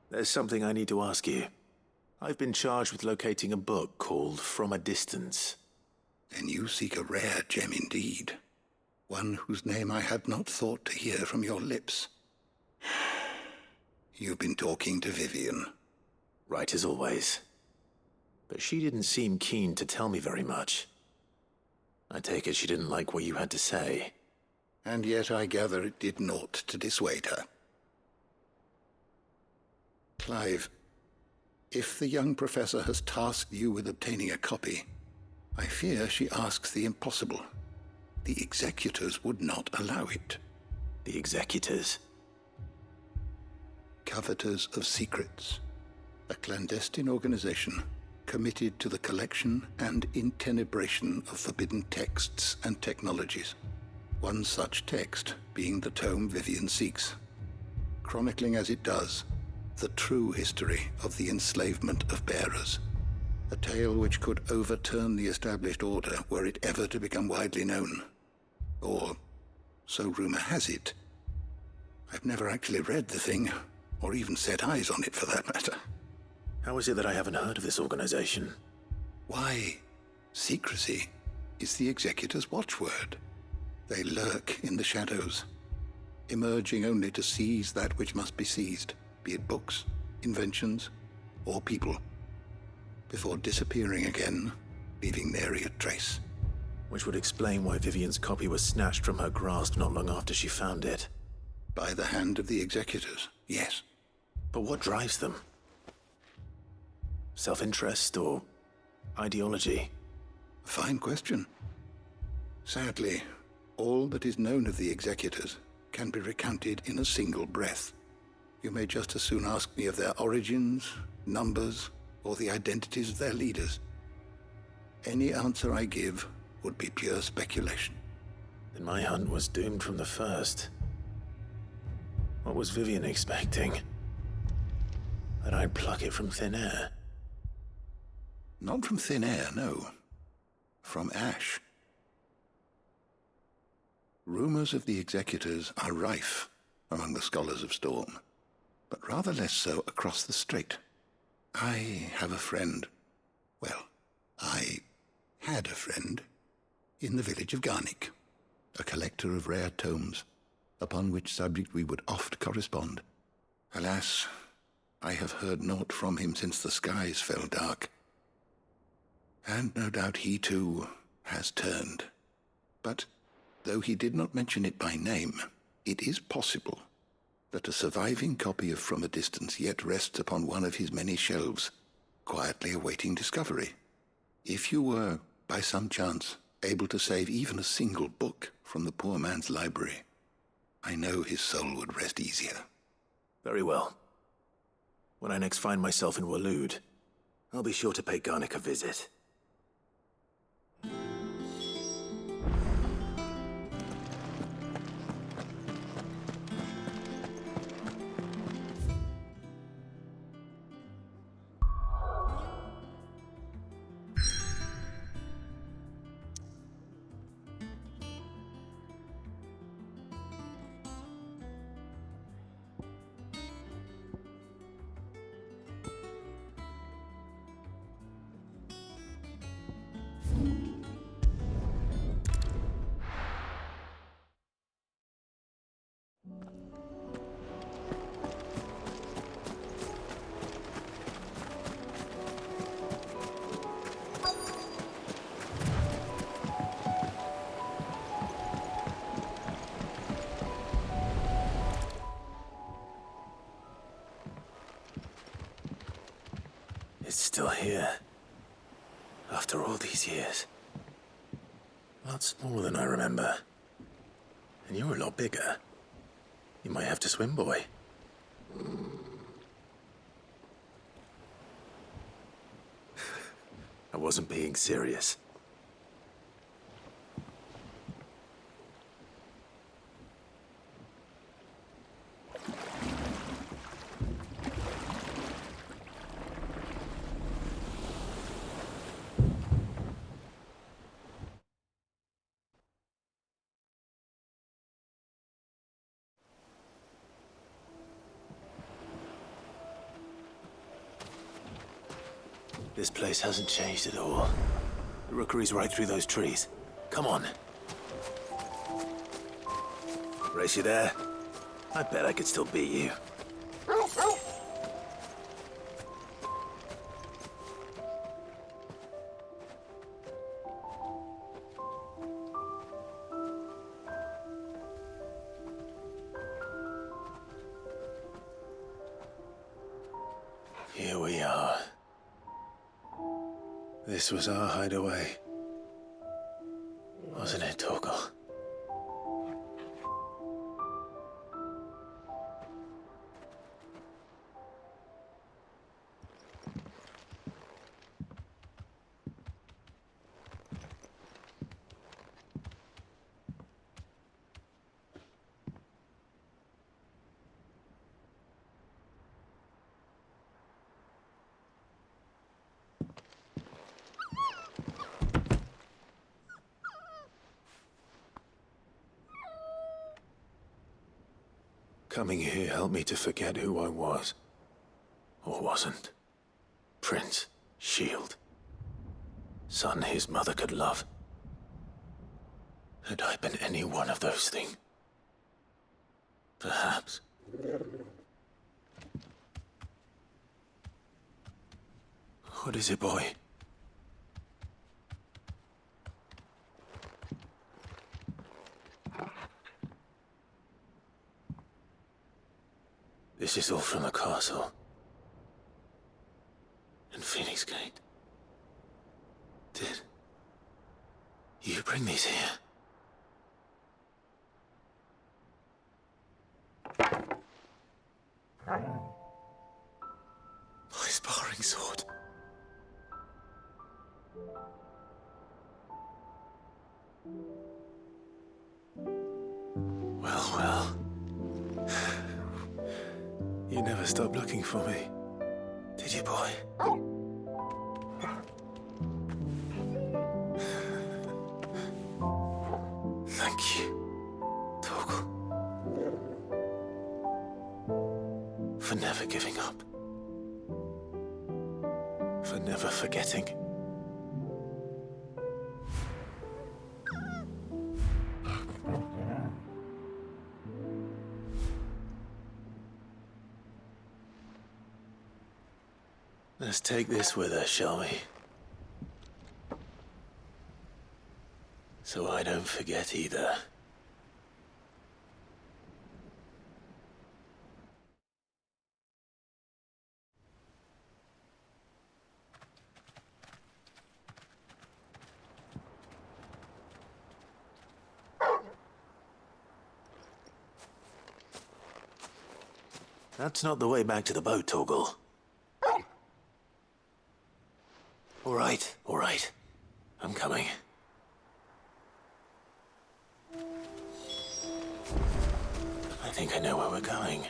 B: There's something I need to ask you. I've been charged with locating a book called From a Distance.
C: Then you seek a rare gem indeed. One whose name I had not thought to hear from your lips. You've been talking to Vivian.
B: Right as always. But she didn't seem keen to tell me very much. I take it she didn't like what you had to say.
C: And yet I gather it did naught to dissuade her. Clive, if the young professor has tasked you with obtaining a copy, I fear she asks the impossible. The executors would not allow it.
B: The executors?
C: Coveters of Secrets, a clandestine organization committed to the collection and intenebration of forbidden texts and technologies. One such text being the tome Vivian seeks, chronicling as it does the true history of the enslavement of bearers, a tale which could overturn the established order were it ever to become widely known. Or, so rumor has it. I've never actually read the thing, or even set eyes on it for that matter.
B: How is it that I haven't heard of this organization?
C: Why, secrecy is the executor's watchword. They lurk in the shadows, emerging only to seize that which must be seized, be it books, inventions, or people, before disappearing again, leaving nary a trace.
B: Which would explain why Vivian's copy was snatched from her grasp not long after she found it.
C: By the hand of the executors, yes.
B: But what drives them? Self-interest or ideology?
C: A fine question. Sadly, all that is known of the executors can be recounted in a single breath. You may just as soon ask me of their origins, numbers, or the identities of their leaders. Any answer I give would be pure speculation.
B: Then my hunt was doomed from the first. What was Vivian expecting? That I'd pluck it from thin air?
C: Not from thin air, no. From ash. Rumors of the executors are rife among the scholars of Storm, but rather less so across the strait. I have a friend. Well, I had a friend in the village of Garnick, a collector of rare tomes, upon which subject we would oft correspond. Alas, I have heard naught from him since the skies fell dark. And no doubt he too has turned. But though he did not mention it by name, it is possible that a surviving copy of From a Distance yet rests upon one of his many shelves, quietly awaiting discovery. If you were, by some chance, able to save even a single book from the poor man's library, I know his soul would rest easier.
B: Very well. When I next find myself in Waloed, I'll be sure to pay Garnick a visit. It's still here. After all these years. A lot smaller than I remember. And you're a lot bigger. You might have to swim, boy. I wasn't being serious. This place hasn't changed at all. The rookery's right through those trees. Come on. Race you there? I bet I could still beat you. Here we are. This was our hideaway. Wasn't it, Torgal? Coming here helped me to forget who I was. Or wasn't. Prince, Shield. Son his mother could love. Had I been any one of those things? Perhaps. What is it, boy? This is all from the castle. And Phoenix Gate. Did you bring these here? My sparring sword. Well, well. You never stopped looking for me, did you, boy? Thank you, Torgal. For never giving up. For never forgetting. Let's take this with us, shall we? So I don't forget either. That's not the way back to the boat, Torgal. All right. I'm coming. I think I know where we're going.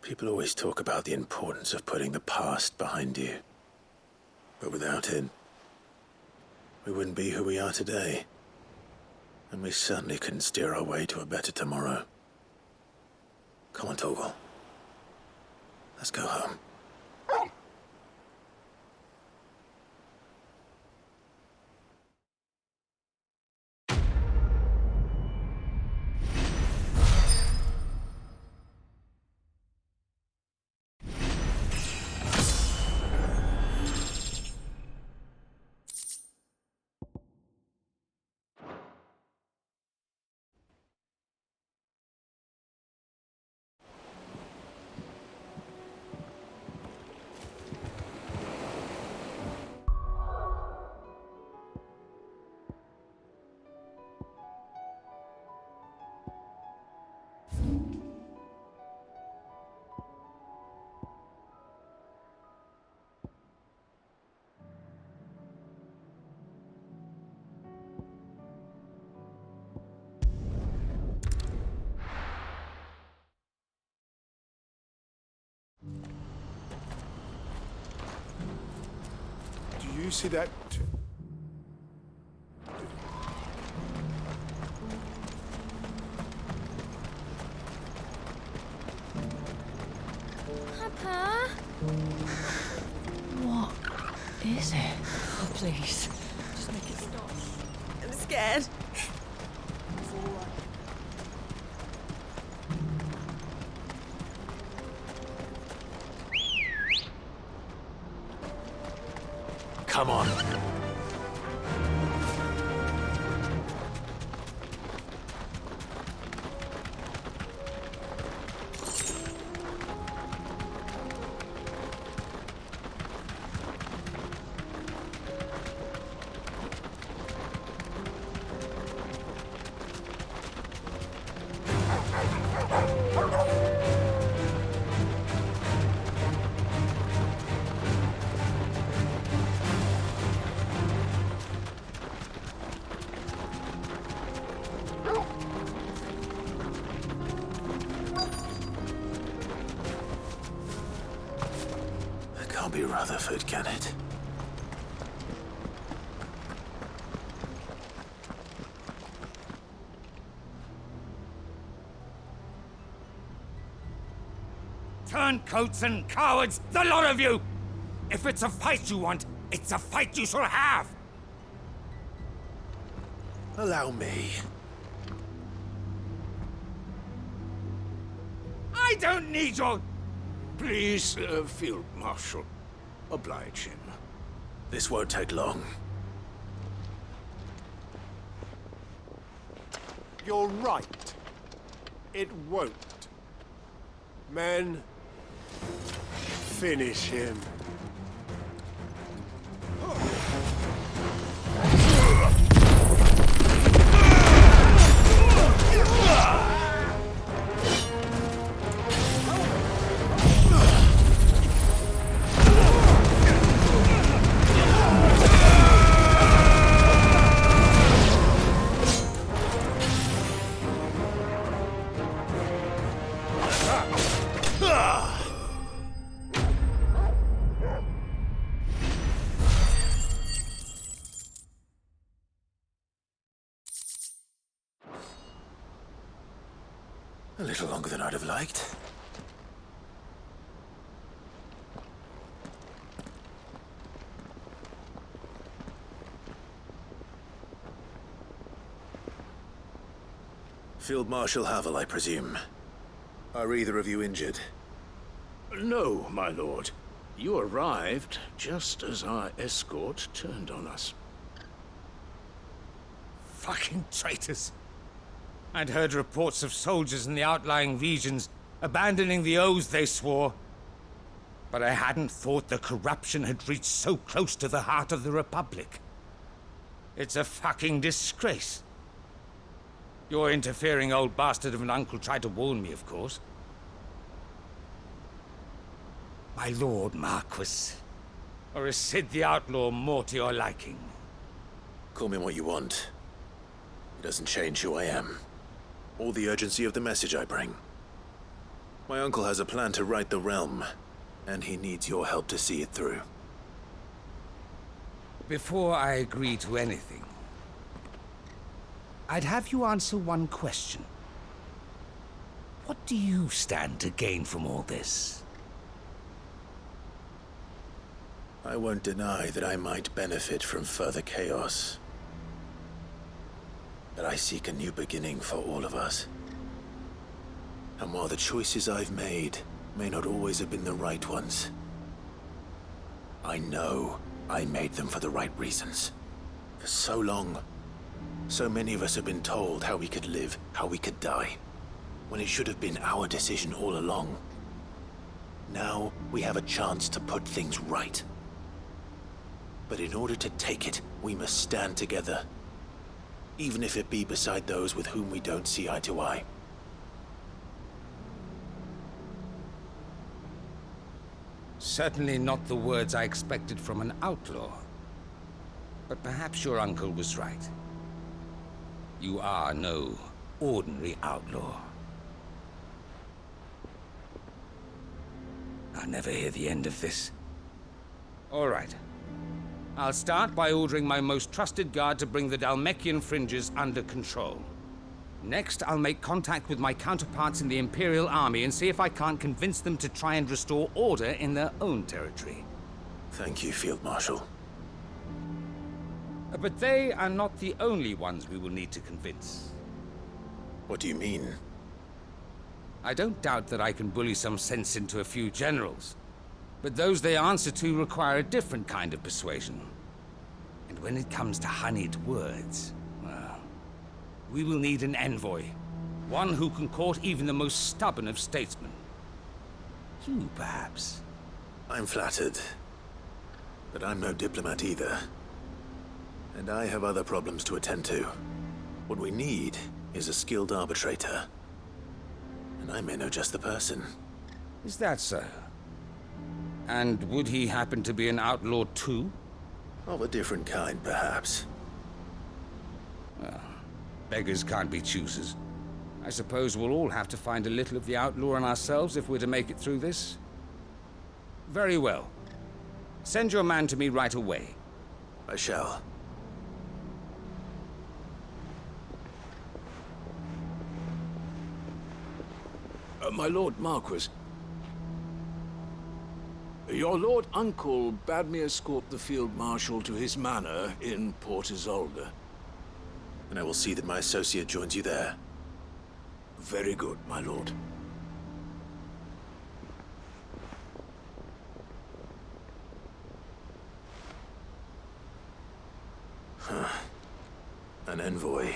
B: People always talk about the importance of putting the past behind you. But without it, we wouldn't be who we are today. And we certainly couldn't steer our way to a better tomorrow. Come on, Torgal. Let's go home.
J: Do you see that?
P: Papa?
L: What is it? Oh, please. Just make it stop.
P: I'm scared.
B: Come on. Can't be Rutherford, can it?
N: Turncoats and cowards, the lot of you! If it's a fight you want, it's a fight you shall have!
B: Allow me.
N: I don't need your...
C: Please, Field Marshal. Oblige him.
B: This won't take long.
J: You're right. It won't. Men, finish him.
B: A little longer than I'd have liked. Field Marshal Havel, I presume. Are either of you injured?
C: No, my lord. You arrived just as our escort turned on us.
N: Fucking traitors. I'd heard reports of soldiers in the outlying regions abandoning the oaths they swore. But I hadn't thought the corruption had reached so close to the heart of the Republic. It's a fucking disgrace. Your interfering old bastard of an uncle tried to warn me, of course. My lord Marquis. Or is Sid the Outlaw more to your liking?
B: Call me what you want. It doesn't change who I am. Or the urgency of the message I bring. My uncle has a plan to right the realm, and he needs your help to see it through.
N: Before I agree to anything, I'd have you answer one question. What do you stand to gain from all this?
B: I won't deny that I might benefit from further chaos. But I seek a new beginning for all of us. And while the choices I've made may not always have been the right ones, I know I made them for the right reasons. For so long, so many of us have been told how we could live, how we could die, when it should have been our decision all along. Now we have a chance to put things right. But in order to take it, we must stand together, even if it be beside those with whom we don't see eye to eye.
N: Certainly not the words I expected from an outlaw. But perhaps your uncle was right. You are no ordinary outlaw. I'll never hear the end of this. All right. I'll start by ordering my most trusted guard to bring the Dhalmekian fringes under control. Next, I'll make contact with my counterparts in the Imperial Army and see if I can't convince them to try and restore order in their own territory.
B: Thank you, Field Marshal.
N: But they are not the only ones we will need to convince.
B: What do you mean?
N: I don't doubt that I can bully some sense into a few generals, but those they answer to require a different kind of persuasion. And when it comes to honeyed words, well, we will need an envoy. One who can court even the most stubborn of statesmen. You, perhaps.
B: I'm flattered. But I'm no diplomat either. And I have other problems to attend to. What we need is a skilled arbitrator. And I may know just the person.
N: Is that so? And would he happen to be an outlaw too?
B: Of a different kind, perhaps.
N: Well, beggars can't be choosers. I suppose we'll all have to find a little of the outlaw in ourselves if we're to make it through this. Very well. Send your man to me right away.
B: I shall.
J: My Lord Marquis. Your Lord Uncle bade me escort the Field Marshal to his manor in Port Isolde.
B: And I will see that my associate joins you there.
J: Very good, my lord.
B: An envoy.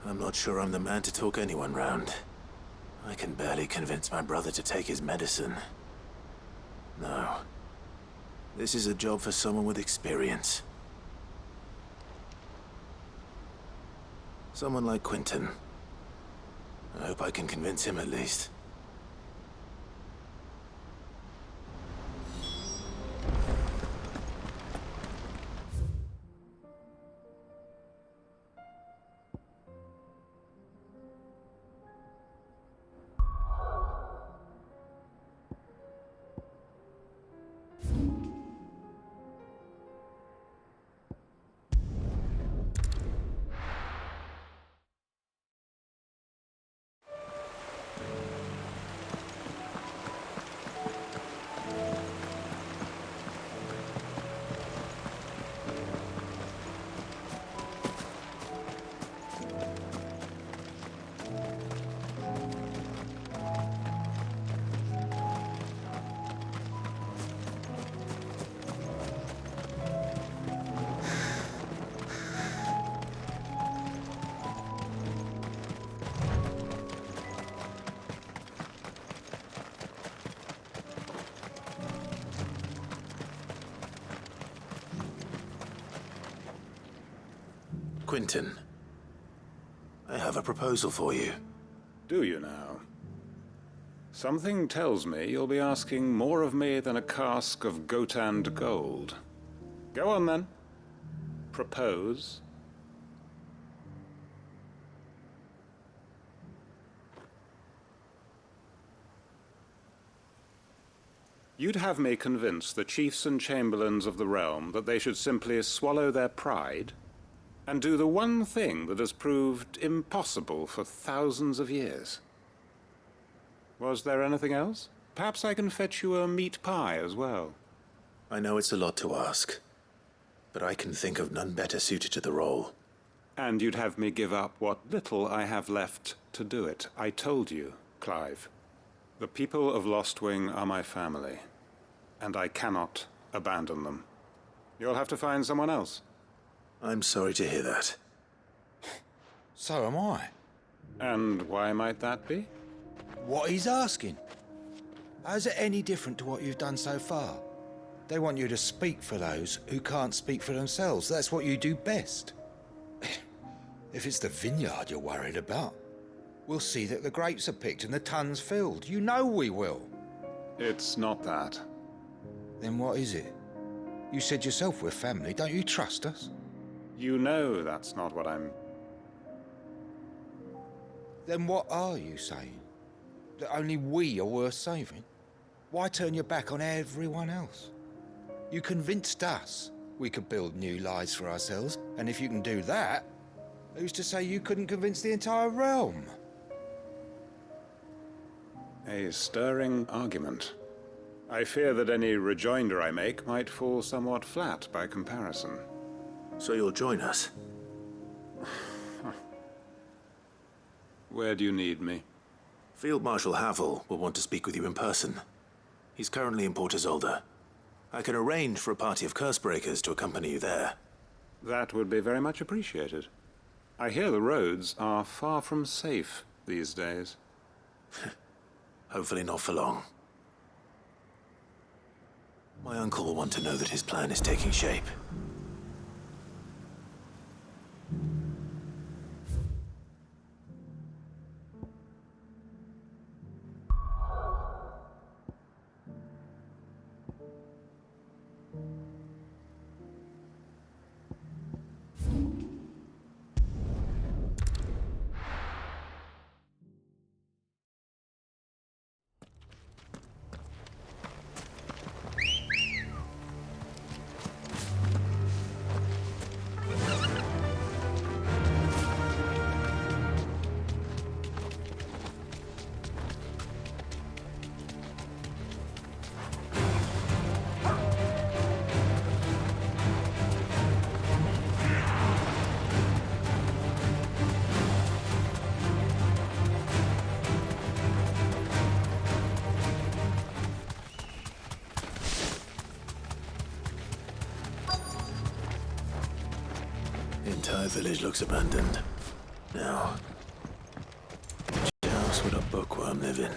B: I'm not sure I'm the man to talk anyone round. I can barely convince my brother to take his medicine. No. This is a job for someone with experience. Someone like Quentin. I hope I can convince him at least. Quentin, I have a proposal for you.
Q: Do you now? Something tells me you'll be asking more of me than a cask of Gotand gold. Go on then. Propose. You'd have me convince the chiefs and chamberlains of the realm that they should simply swallow their pride and do the one thing that has proved impossible for thousands of years. Was there anything else? Perhaps I can fetch you a meat pie as well.
B: I know it's a lot to ask, but I can think of none better suited to the role.
Q: And you'd have me give up what little I have left to do it. I told you, Clive. The people of Lost Wing are my family, and I cannot abandon them. You'll have to find someone else.
B: I'm sorry to hear that.
R: So am I.
Q: And why might that be?
R: What he's asking. How's it any different to what you've done so far? They want you to speak for those who can't speak for themselves. That's what you do best. If it's the vineyard you're worried about, we'll see that the grapes are picked and the tons filled. You know we will.
Q: It's not that.
R: Then what is it? You said yourself we're family. Don't you trust us?
Q: You know that's not what I'm...
R: Then what are you saying? That only we are worth saving? Why turn your back on everyone else? You convinced us we could build new lives for ourselves, and if you can do that, who's to say you couldn't convince the entire realm?
Q: A stirring argument. I fear that any rejoinder I make might fall somewhat flat by comparison.
B: So you'll join us?
Q: Where do you need me?
B: Field Marshal Havel will want to speak with you in person. He's currently in Port Isolde. I can arrange for a party of Cursebreakers to accompany you there.
Q: That would be very much appreciated. I hear the roads are far from safe these days.
B: Hopefully not for long. My uncle will want to know that his plan is taking shape. The entire village looks abandoned. Now, which house would a bookworm live in?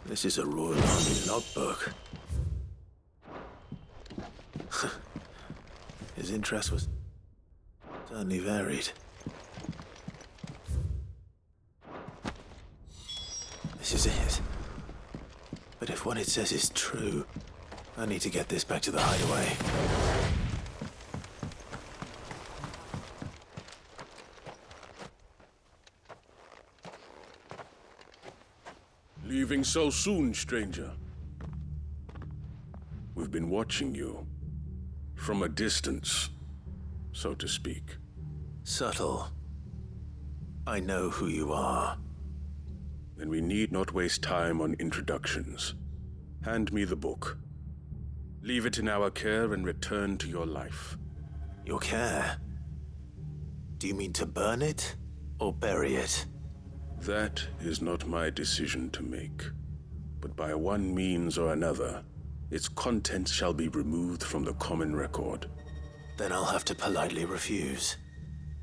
B: This is a Royal Army logbook. His interest was certainly varied. This is it. But if what it says is true, I need to get this back to the hideaway.
S: Leaving so soon, stranger? We've been watching you. From a distance, so to speak.
B: Subtle. I know who you are.
S: Then we need not waste time on introductions. Hand me the book. Leave it in our care and return to your life.
B: Your care? Do you mean to burn it or bury it?
S: That is not my decision to make. But by one means or another, its contents shall be removed from the common record.
B: Then I'll have to politely refuse.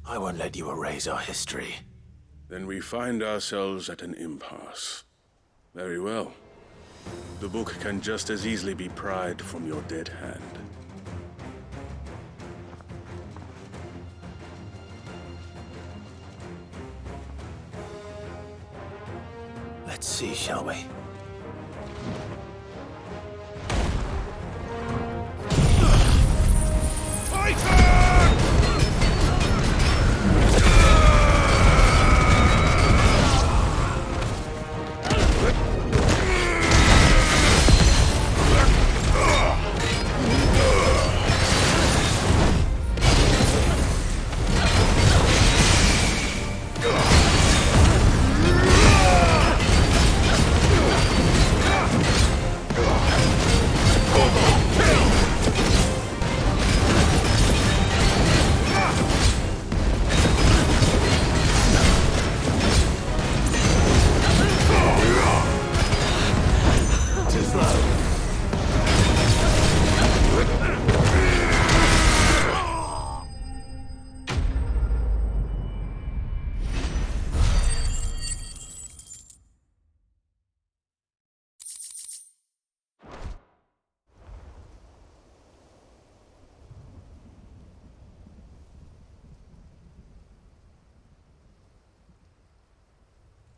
B: I won't let you erase our history.
S: Then we find ourselves at an impasse. Very well. The book can just as easily be pried from your dead hand.
B: Let's see, shall we?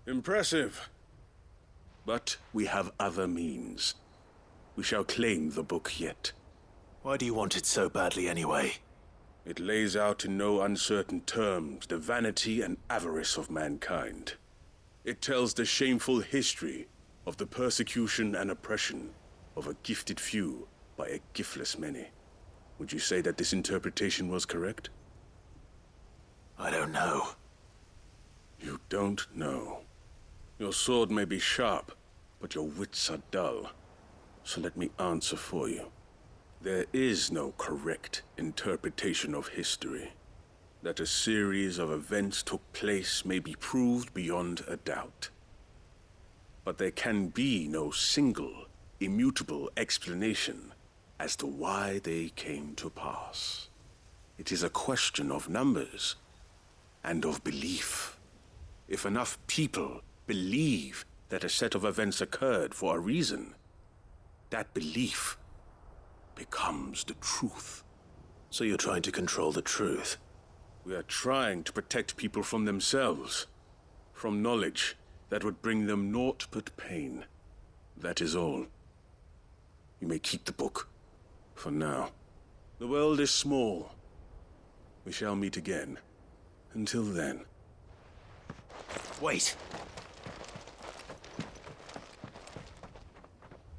S: Impressive. But we have other means. We shall claim the book yet.
B: Why do you want it so badly anyway?
S: It lays out in no uncertain terms the vanity and avarice of mankind. It tells the shameful history of the persecution and oppression of a gifted few by a giftless many. Would you say that this interpretation was correct?
B: I don't know.
S: You don't know. Your sword may be sharp, but your wits are dull. So let me answer for you. There is no correct interpretation of history. That a series of events took place may be proved beyond a doubt. But there can be no single, immutable explanation as to why they came to pass. It is a question of numbers and of belief. If enough people believe that a set of events occurred for a reason, that belief becomes the truth.
B: So you're trying to control the truth?
S: We are trying to protect people from themselves, from knowledge that would bring them naught but pain. That is all. You may keep the book, for now. The world is small. We shall meet again. Until then.
B: Wait!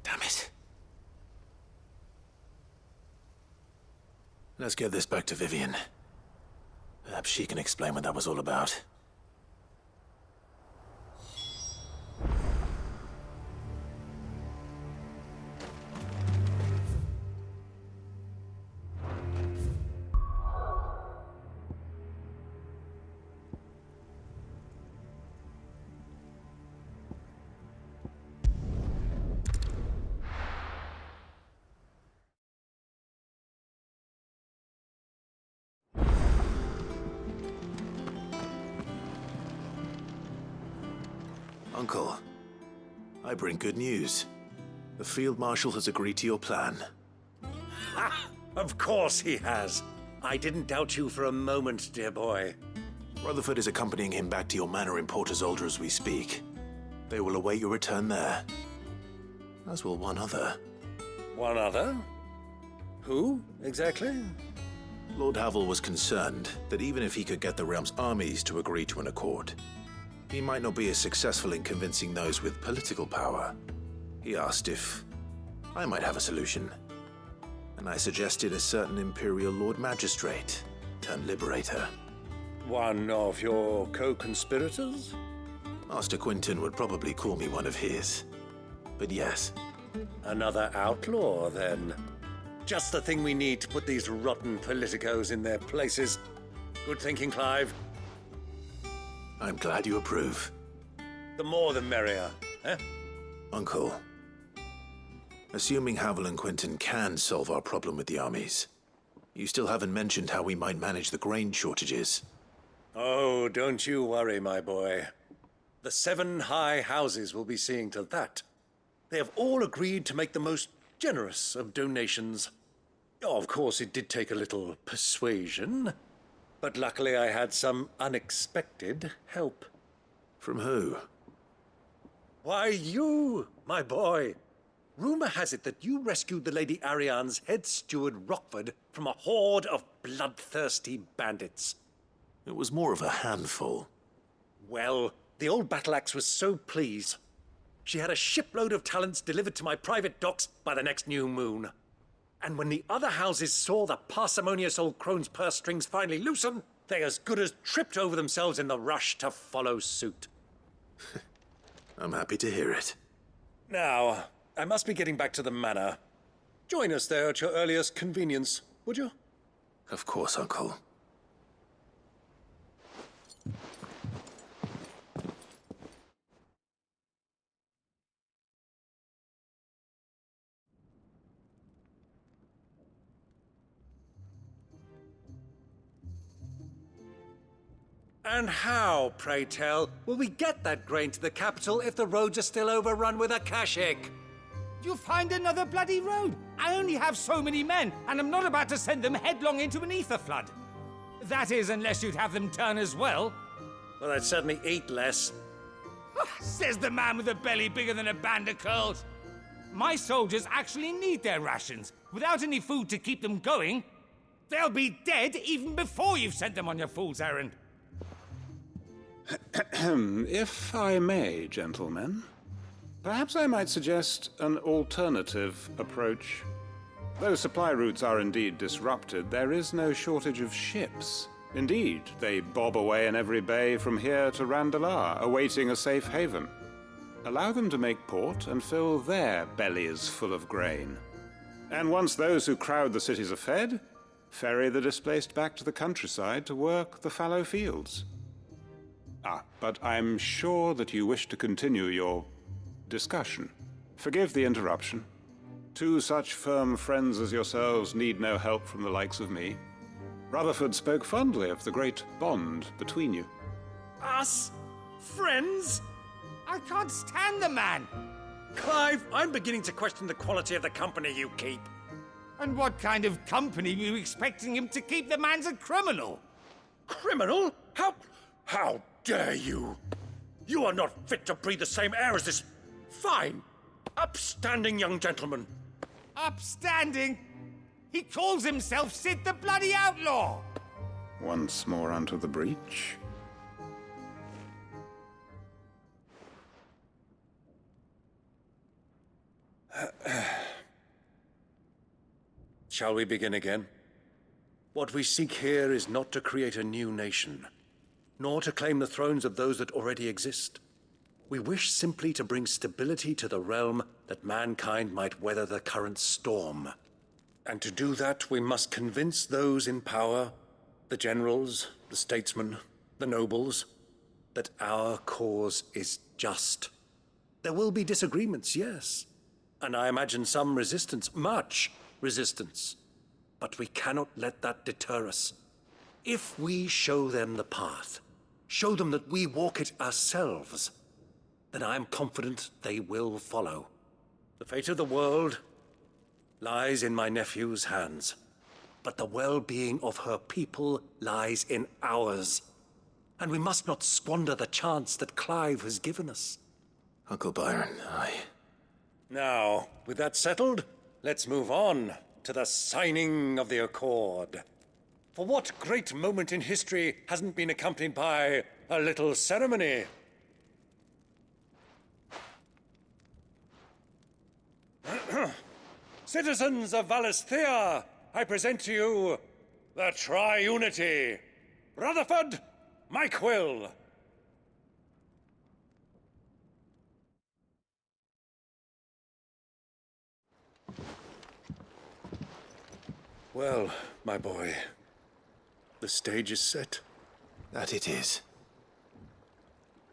B: Damn it. Let's get this back to Vivian. Perhaps she can explain what that was all about. Uncle, I bring good news. The Field Marshal has agreed to your plan.
H: Ha! Of course he has. I didn't doubt you for a moment, dear boy.
B: Rutherford is accompanying him back to your manor in Port Isolde as we speak. They will await your return there. As will one other.
H: One other? Who, exactly?
B: Lord Havel was concerned that even if he could get the realm's armies to agree to an accord, he might not be as successful in convincing those with political power. He asked if I might have a solution, and I suggested a certain Imperial Lord Magistrate turned Liberator.
H: One of your co-conspirators?
B: Master Quinton would probably call me one of his, but yes.
H: Another outlaw, then. Just the thing we need to put these rotten politicos in their places. Good thinking, Clive.
B: I'm glad you approve.
H: The more the merrier, eh?
B: Uncle, assuming Havel and Quinton can solve our problem with the armies, you still haven't mentioned how we might manage the grain shortages.
H: Oh, don't you worry, my boy. The 7 high houses will be seeing to that. They have all agreed to make the most generous of donations. Oh, of course, it did take a little persuasion. But luckily I had some unexpected help.
B: From who?
H: Why, you, my boy. Rumor has it that you rescued the Lady Ariane's head steward Rockford from a horde of bloodthirsty bandits.
B: It was more of a handful.
H: Well, the old battle axe was so pleased. She had a shipload of talents delivered to my private docks by the next new moon. And when the other houses saw the parsimonious old crone's purse strings finally loosen, they as good as tripped over themselves in the rush to follow suit.
B: I'm happy to hear it.
H: Now, I must be getting back to the manor. Join us there at your earliest convenience, would you?
B: Of course, Uncle.
H: And how, pray tell, will we get that grain to the capital if the roads are still overrun with Akashic?
N: You find another bloody road. I only have so many men, and I'm not about to send them headlong into an ether flood. That is, unless you'd have them turn as well.
H: Well, I'd certainly eat less.
N: Says the man with a belly bigger than a band of curls. My soldiers actually need their rations. Without any food to keep them going, they'll be dead even before you've sent them on your fool's errand.
Q: If I may, gentlemen, perhaps I might suggest an alternative approach. Though supply routes are indeed disrupted, there is no shortage of ships. Indeed, they bob away in every bay from here to Randalar, awaiting a safe haven. Allow them to make port and fill their bellies full of grain. And once those who crowd the cities are fed, ferry the displaced back to the countryside to work the fallow fields. But I'm sure that you wish to continue your discussion. Forgive the interruption. Two such firm friends as yourselves need no help from the likes of me. Rutherford spoke fondly of the great bond between you.
H: Us? Friends?
N: I can't stand the man!
H: Clive, I'm beginning to question the quality of the company you keep.
N: And what kind of company were you expecting him to keep? The man's a criminal!
H: Criminal? How dare you? You are not fit to breathe the same air as this fine, upstanding young gentleman.
N: Upstanding? He calls himself Sid the Bloody Outlaw!
Q: Once more onto the breach.
H: Shall we begin again? What we seek here is not to create a new nation, nor to claim the thrones of those that already exist. We wish simply to bring stability to the realm that mankind might weather the current storm. And to do that, we must convince those in power, the generals, the statesmen, the nobles, that our cause is just. There will be disagreements, yes, and I imagine some resistance, much resistance. But we cannot let that deter us. If we show them the path, show them that we walk it ourselves, then I am confident they will follow. The fate of the world lies in my nephew's hands, but the well-being of her people lies in ours. And we must not squander the chance that Clive has given us.
B: Uncle Byron,
H: Now, with that settled, let's move on to the signing of the Accord. For what great moment in history hasn't been accompanied by a little ceremony? Citizens of Valisthea, I present to you the Tri-Unity. Rutherford, Mike Will. Well, my boy, the stage is set.
B: That it is.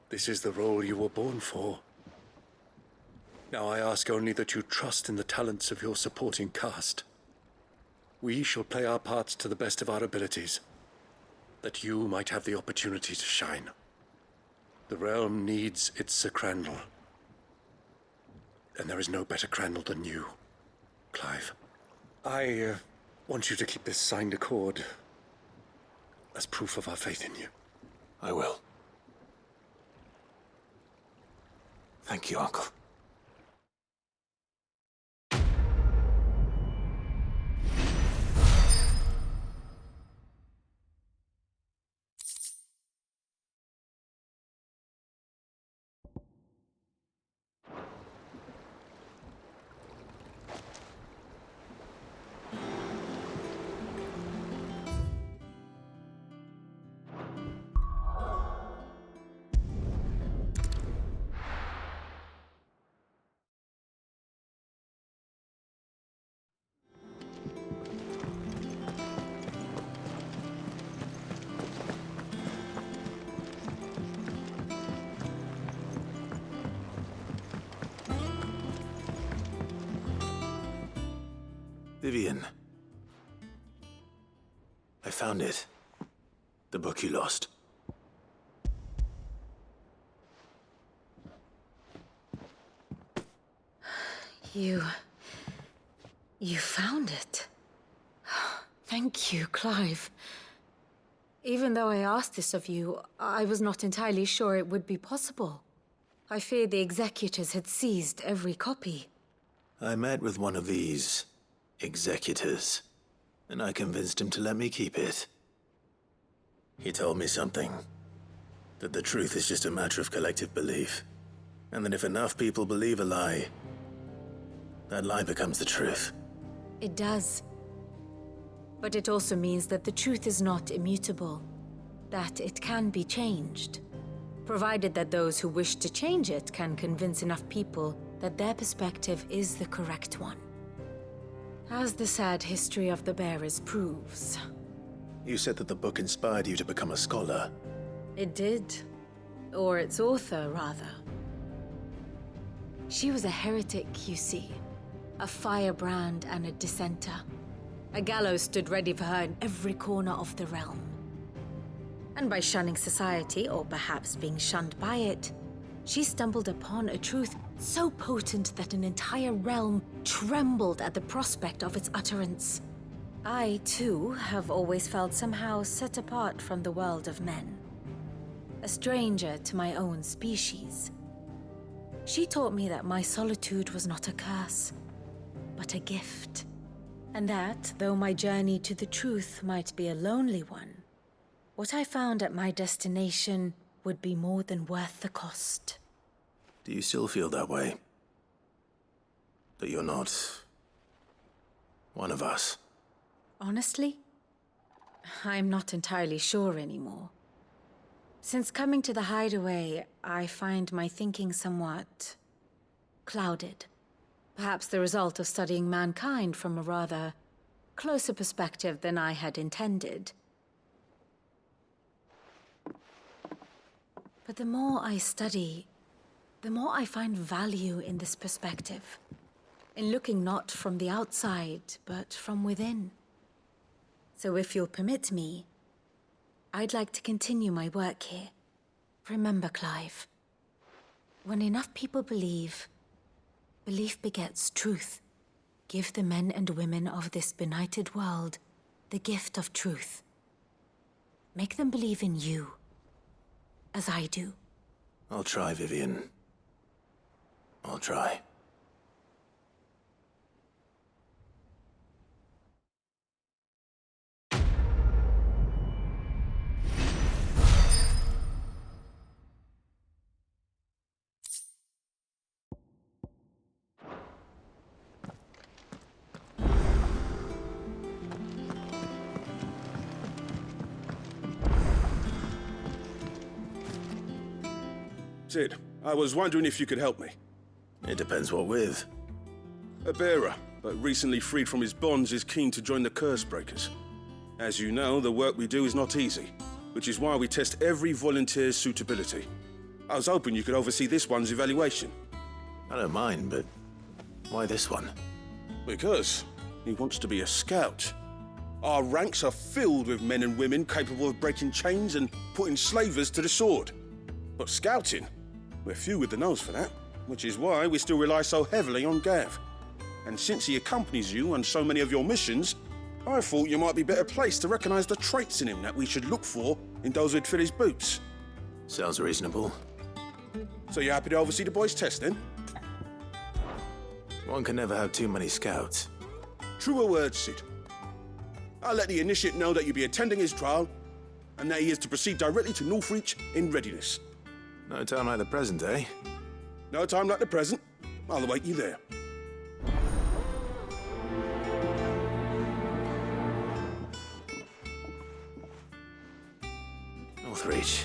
H: This is the role you were born for. Now I ask only that you trust in the talents of your supporting cast. We shall play our parts to the best of our abilities, that you might have the opportunity to shine. The realm needs its Sir Crandall. And there is no better Crandall than you, Clive. I want you to keep this signed accord as proof of our faith in you.
B: I will. Thank you, Uncle. Vivian. I found it. The book you lost.
E: You found it. Thank you, Clive. Even though I asked this of you, I was not entirely sure it would be possible. I feared the executors had seized every copy.
B: I met with one of these executors, and I convinced him to let me keep it. He told me something. That the truth is just a matter of collective belief. And that if enough people believe a lie, that lie becomes the truth.
E: It does. But it also means that the truth is not immutable. That it can be changed. Provided that those who wish to change it can convince enough people that their perspective is the correct one. As the sad history of the Bearers proves.
B: You said that the book inspired you to become a scholar.
E: It did. Or its author, rather. She was a heretic, you see. A firebrand and a dissenter. A gallows stood ready for her in every corner of the realm. And by shunning society, or perhaps being shunned by it, she stumbled upon a truth so potent that an entire realm trembled at the prospect of its utterance. I, too, have always felt somehow set apart from the world of men. A stranger to my own species. She taught me that my solitude was not a curse, but a gift. And that, though my journey to the truth might be a lonely one, what I found at my destination would be more than worth the cost.
B: Do you still feel that way? That you're not one of us?
E: Honestly, I'm not entirely sure anymore. Since coming to the hideaway, I find my thinking somewhat clouded. Perhaps the result of studying mankind from a rather closer perspective than I had intended. But the more I study, the more I find value in this perspective. In looking not from the outside, but from within. So if you'll permit me, I'd like to continue my work here. Remember, Clive, when enough people believe, belief begets truth. Give the men and women of this benighted world the gift of truth. Make them believe in you, as I do.
B: I'll try, Vivian. I'll try.
S: Sid, I was wondering if you could help me.
B: It depends what with.
S: A bearer, but recently freed from his bonds, is keen to join the Curse Breakers. As you know, the work we do is not easy, which is why we test every volunteer's suitability. I was hoping you could oversee this one's evaluation.
B: I don't mind, but why this one?
S: Because he wants to be a scout. Our ranks are filled with men and women capable of breaking chains and putting slavers to the sword. But scouting? We're few with the nose for that, which is why we still rely so heavily on Gav. And since he accompanies you on so many of your missions, I thought you might be better placed to recognize the traits in him that we should look for in those who'd fill his boots.
B: Sounds reasonable.
S: So you're happy to oversee the boys' test, then?
B: One can never have too many scouts.
S: Truer words, Sid. I'll let the initiate know that you'll be attending his trial, and that he is to proceed directly to Northreach in readiness.
B: No time like the present, eh?
S: No time like the present. I'll await you there.
B: Northreach.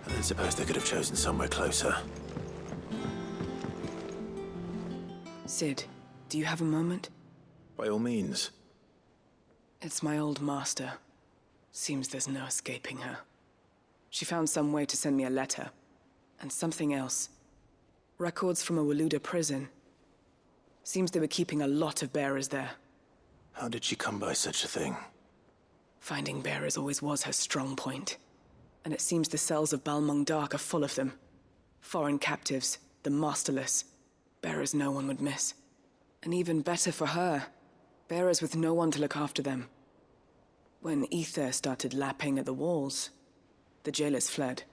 B: I don't suppose they could have chosen somewhere closer.
T: Sid, do you have a moment?
B: By all means.
T: It's my old master. Seems there's no escaping her. She found some way to send me a letter. And something else. Records from a Waluda prison. Seems they were keeping a lot of bearers there.
B: How did she come by such a thing?
T: Finding bearers always was her strong point. And it seems the cells of Balmung Dark are full of them. Foreign captives, the masterless. Bearers no one would miss. And even better for her, bearers with no one to look after them. When ether started lapping at the walls, the jailers fled.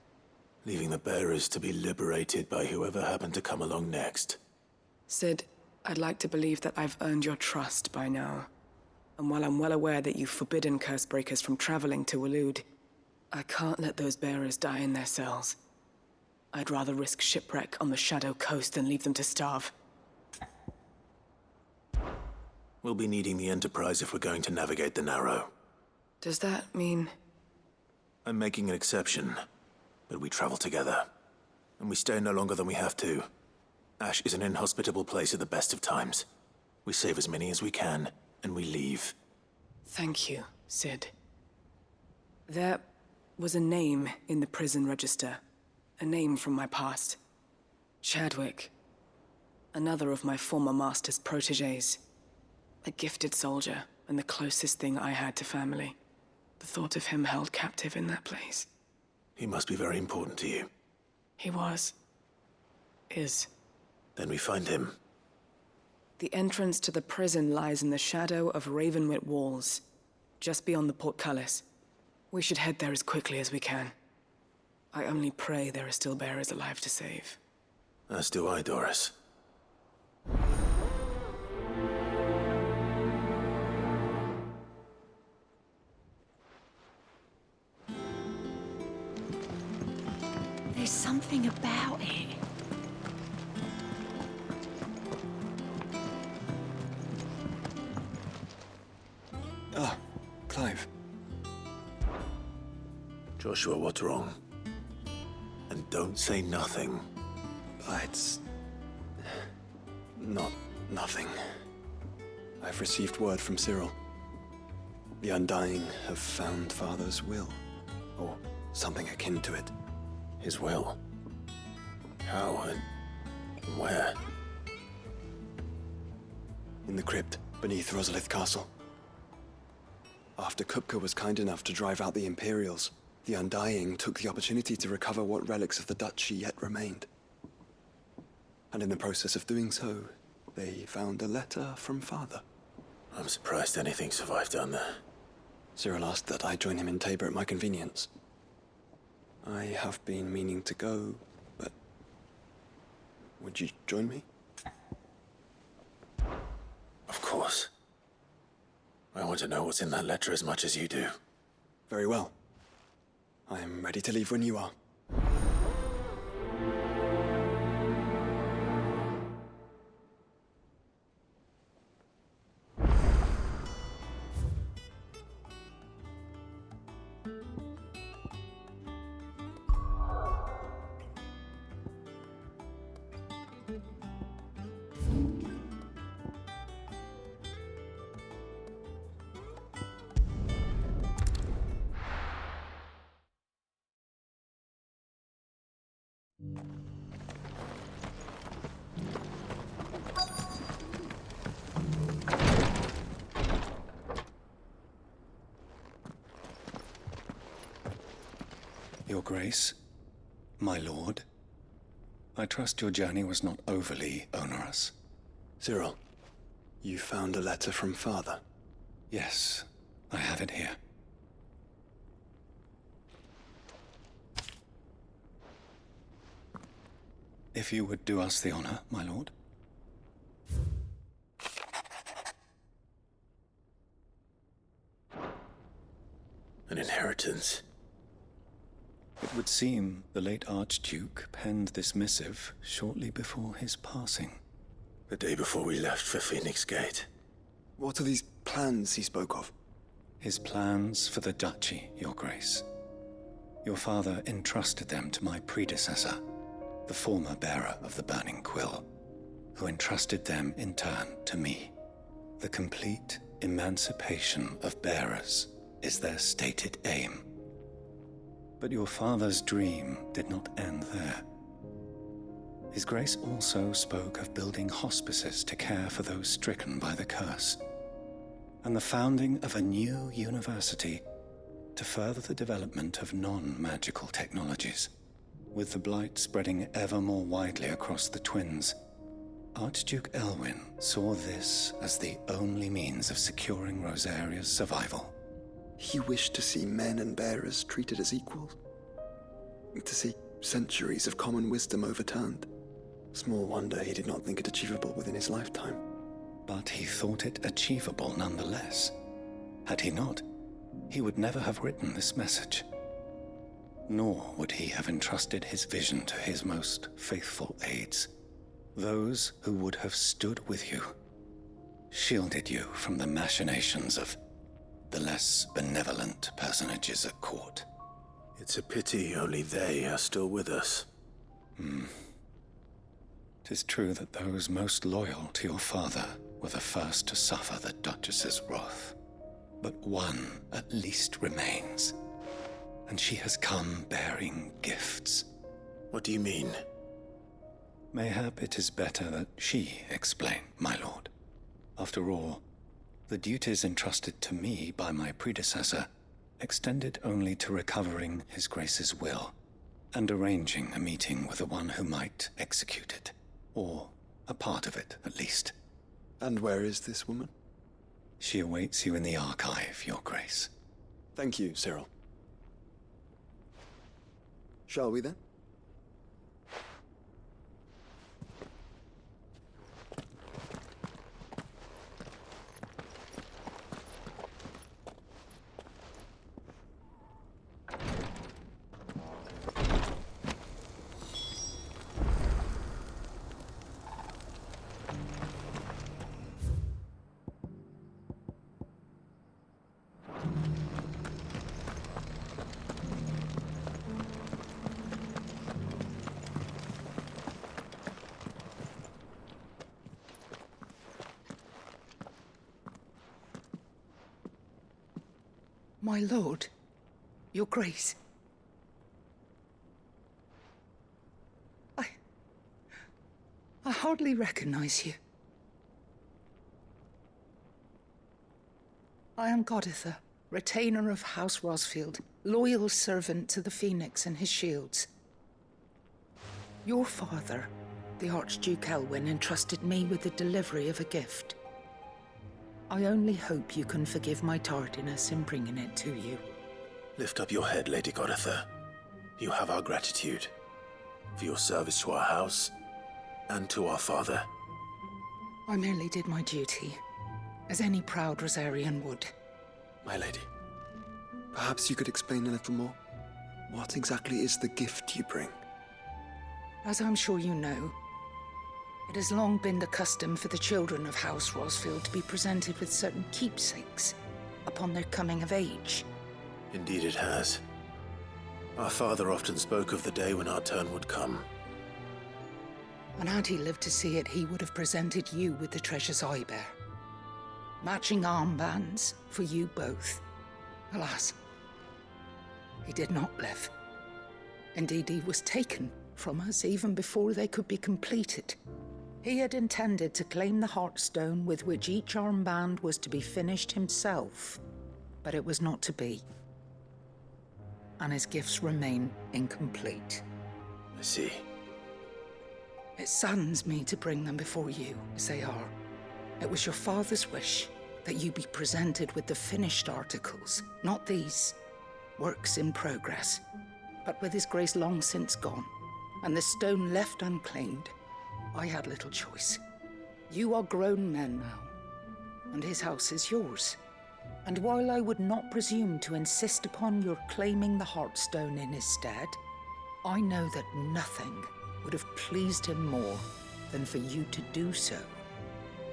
B: leaving the bearers to be liberated by whoever happened to come along next.
T: Sid, I'd like to believe that I've earned your trust by now. And while I'm well aware that you've forbidden Cursebreakers from traveling to Waloed, I can't let those bearers die in their cells. I'd rather risk shipwreck on the Shadow Coast than leave them to starve.
B: We'll be needing the Enterprise if we're going to navigate the Narrow.
T: Does that mean...
B: I'm making an exception, but we travel together. And we stay no longer than we have to. Ash is an inhospitable place at the best of times. We save as many as we can, and we leave.
T: Thank you, Sid. There was a name in the prison register. A name from my past. Chadwick. Another of my former master's protégés. A gifted soldier, and the closest thing I had to family. The thought of him held captive in that place.
B: He must be very important to you.
T: He was. Is.
B: Then we find him.
T: The entrance to the prison lies in the shadow of Ravenwit Walls, just beyond the portcullis. We should head there as quickly as we can. I only pray there are still bearers alive to save.
B: As do I, Doris.
E: There's something about it.
A: Ah, Clive.
B: Joshua, what's wrong? And don't say nothing.
A: It's... not nothing. I've received word from Cyril. The Undying have found Father's will, or something akin to it.
B: His will? How and where?
A: In the crypt beneath Rosalith Castle. After Kupka was kind enough to drive out the Imperials, the Undying took the opportunity to recover what relics of the Duchy yet remained. And in the process of doing so, they found a letter from Father.
B: I'm surprised anything survived down there.
A: Cyril asked that I join him in Tabor at my convenience. I have been meaning to go, but... would you join me?
B: Of course. I want to know what's in that letter as much as you do.
A: Very well. I am ready to leave when you are.
K: Your Grace, my lord, I trust your journey was not overly onerous.
A: Cyril, you found a letter from Father?
K: Yes, I have it here. If you would do us the honor, my lord.
B: An inheritance.
K: It would seem the late Archduke penned this missive shortly before his passing.
B: The day before we left for Phoenix Gate.
A: What are these plans he spoke of?
K: His plans for the Duchy, Your Grace. Your father entrusted them to my predecessor, the former bearer of the Burning Quill, who entrusted them in turn to me. The complete emancipation of bearers is their stated aim. But your father's dream did not end there. His Grace also spoke of building hospices to care for those stricken by the curse, and the founding of a new university to further the development of non-magical technologies. With the blight spreading ever more widely across the Twins, Archduke Elwyn saw this as the only means of securing Rosaria's survival.
A: He wished to see men and bearers treated as equals. To see centuries of common wisdom overturned. Small wonder he did not think it achievable within his lifetime.
K: But he thought it achievable nonetheless. Had he not, he would never have written this message. Nor would he have entrusted his vision to his most faithful aides, those who would have stood with you, shielded you from the machinations of the less benevolent personages at court.
B: It's a pity only they are still with us.
K: 'Tis true that those most loyal to your father were the first to suffer the Duchess's wrath. But one at least remains, and she has come bearing gifts.
B: What do you mean?
K: Mayhap it is better that she explain, my lord. After all, the duties entrusted to me by my predecessor extended only to recovering His Grace's will and arranging a meeting with the one who might execute it, or a part of it at least.
A: And where is this woman?
K: She awaits you in the archive, Your Grace.
A: Thank you, Cyril. Shall we then?
O: My lord, Your Grace. I hardly recognize you. I am Goditha, retainer of House Rosfield, loyal servant to the Phoenix and his shields. Your father, the Archduke Elwyn, entrusted me with the delivery of a gift. I only hope you can forgive my tardiness in bringing it to you.
B: Lift up your head, Lady Goditha. You have our gratitude for your service to our house and to our father.
O: I merely did my duty, as any proud Rosarian would.
A: My lady, perhaps you could explain a little more? What exactly is the gift you bring?
O: As I'm sure you know, it has long been the custom for the children of House Rosfield to be presented with certain keepsakes upon their coming of age.
B: Indeed it has. Our father often spoke of the day when our turn would come.
O: And had he lived to see it, he would have presented you with the treasures I bear. Matching armbands for you both. Alas, he did not live. Indeed, he was taken from us even before they could be completed. He had intended to claim the Heartstone with which each armband was to be finished himself, but it was not to be. And his gifts remain incomplete.
B: I see.
O: It saddens me to bring them before you, as they are. It was your father's wish that you be presented with the finished articles, not these, works in progress. But with his grace long since gone, and the stone left unclaimed, I had little choice. You are grown men now, and his house is yours. And while I would not presume to insist upon your claiming the Heartstone in his stead, I know that nothing would have pleased him more than for you to do so.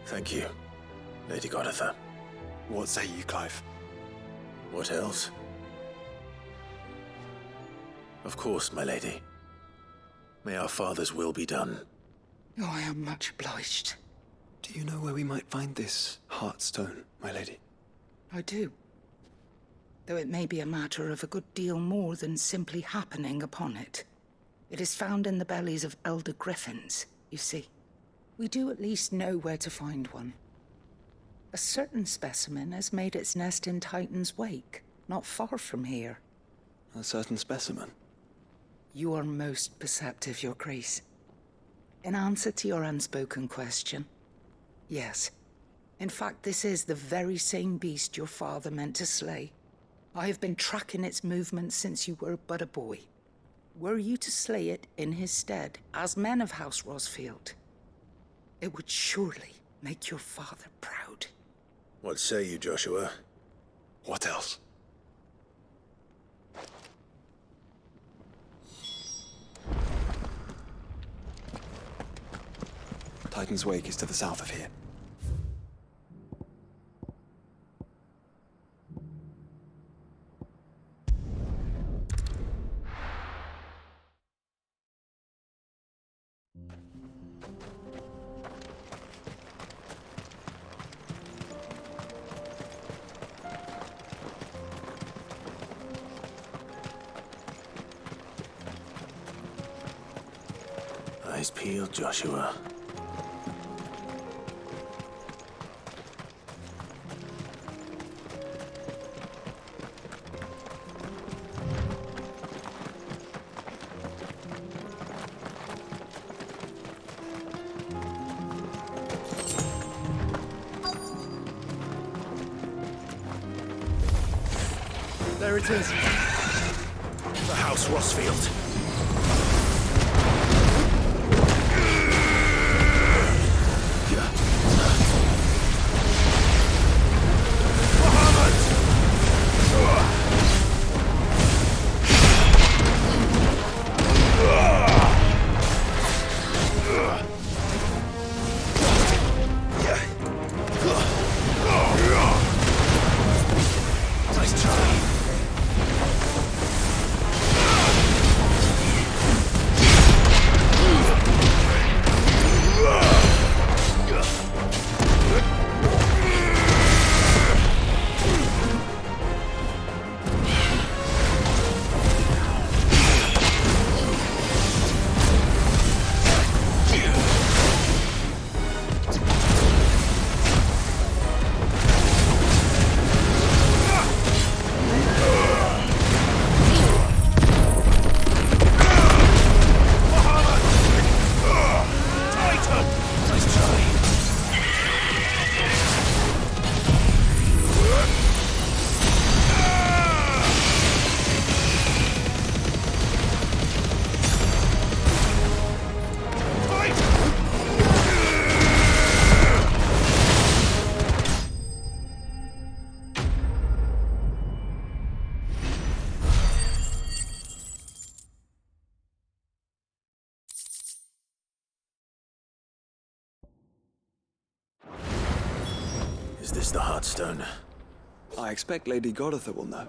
B: Thank you, Lady Goditha.
A: What say you, Clive?
B: What else? Of course, my lady. May our father's will be done.
O: Oh, I am much obliged.
A: Do you know where we might find this Heartstone, my lady?
O: I do. Though it may be a matter of a good deal more than simply happening upon it. It is found in the bellies of elder griffins, you see. We do at least know where to find one. A certain specimen has made its nest in Titan's Wake, not far from here.
A: A certain specimen?
O: You are most perceptive, Your Grace. In answer to your unspoken question, yes. In fact, this is the very same beast your father meant to slay. I have been tracking its movements since you were but a boy. were you to slay it in his stead, as men of House Rosfield, it would surely make your father proud.
B: What say you, Joshua? What else?
A: Titan's Wake is to the south of here.
B: Eyes peeled, Joshua.
J: There it is.
B: The House Rosfield.
J: Nice try.
B: Is this the Heartstone?
A: I expect Lady Goditha will know.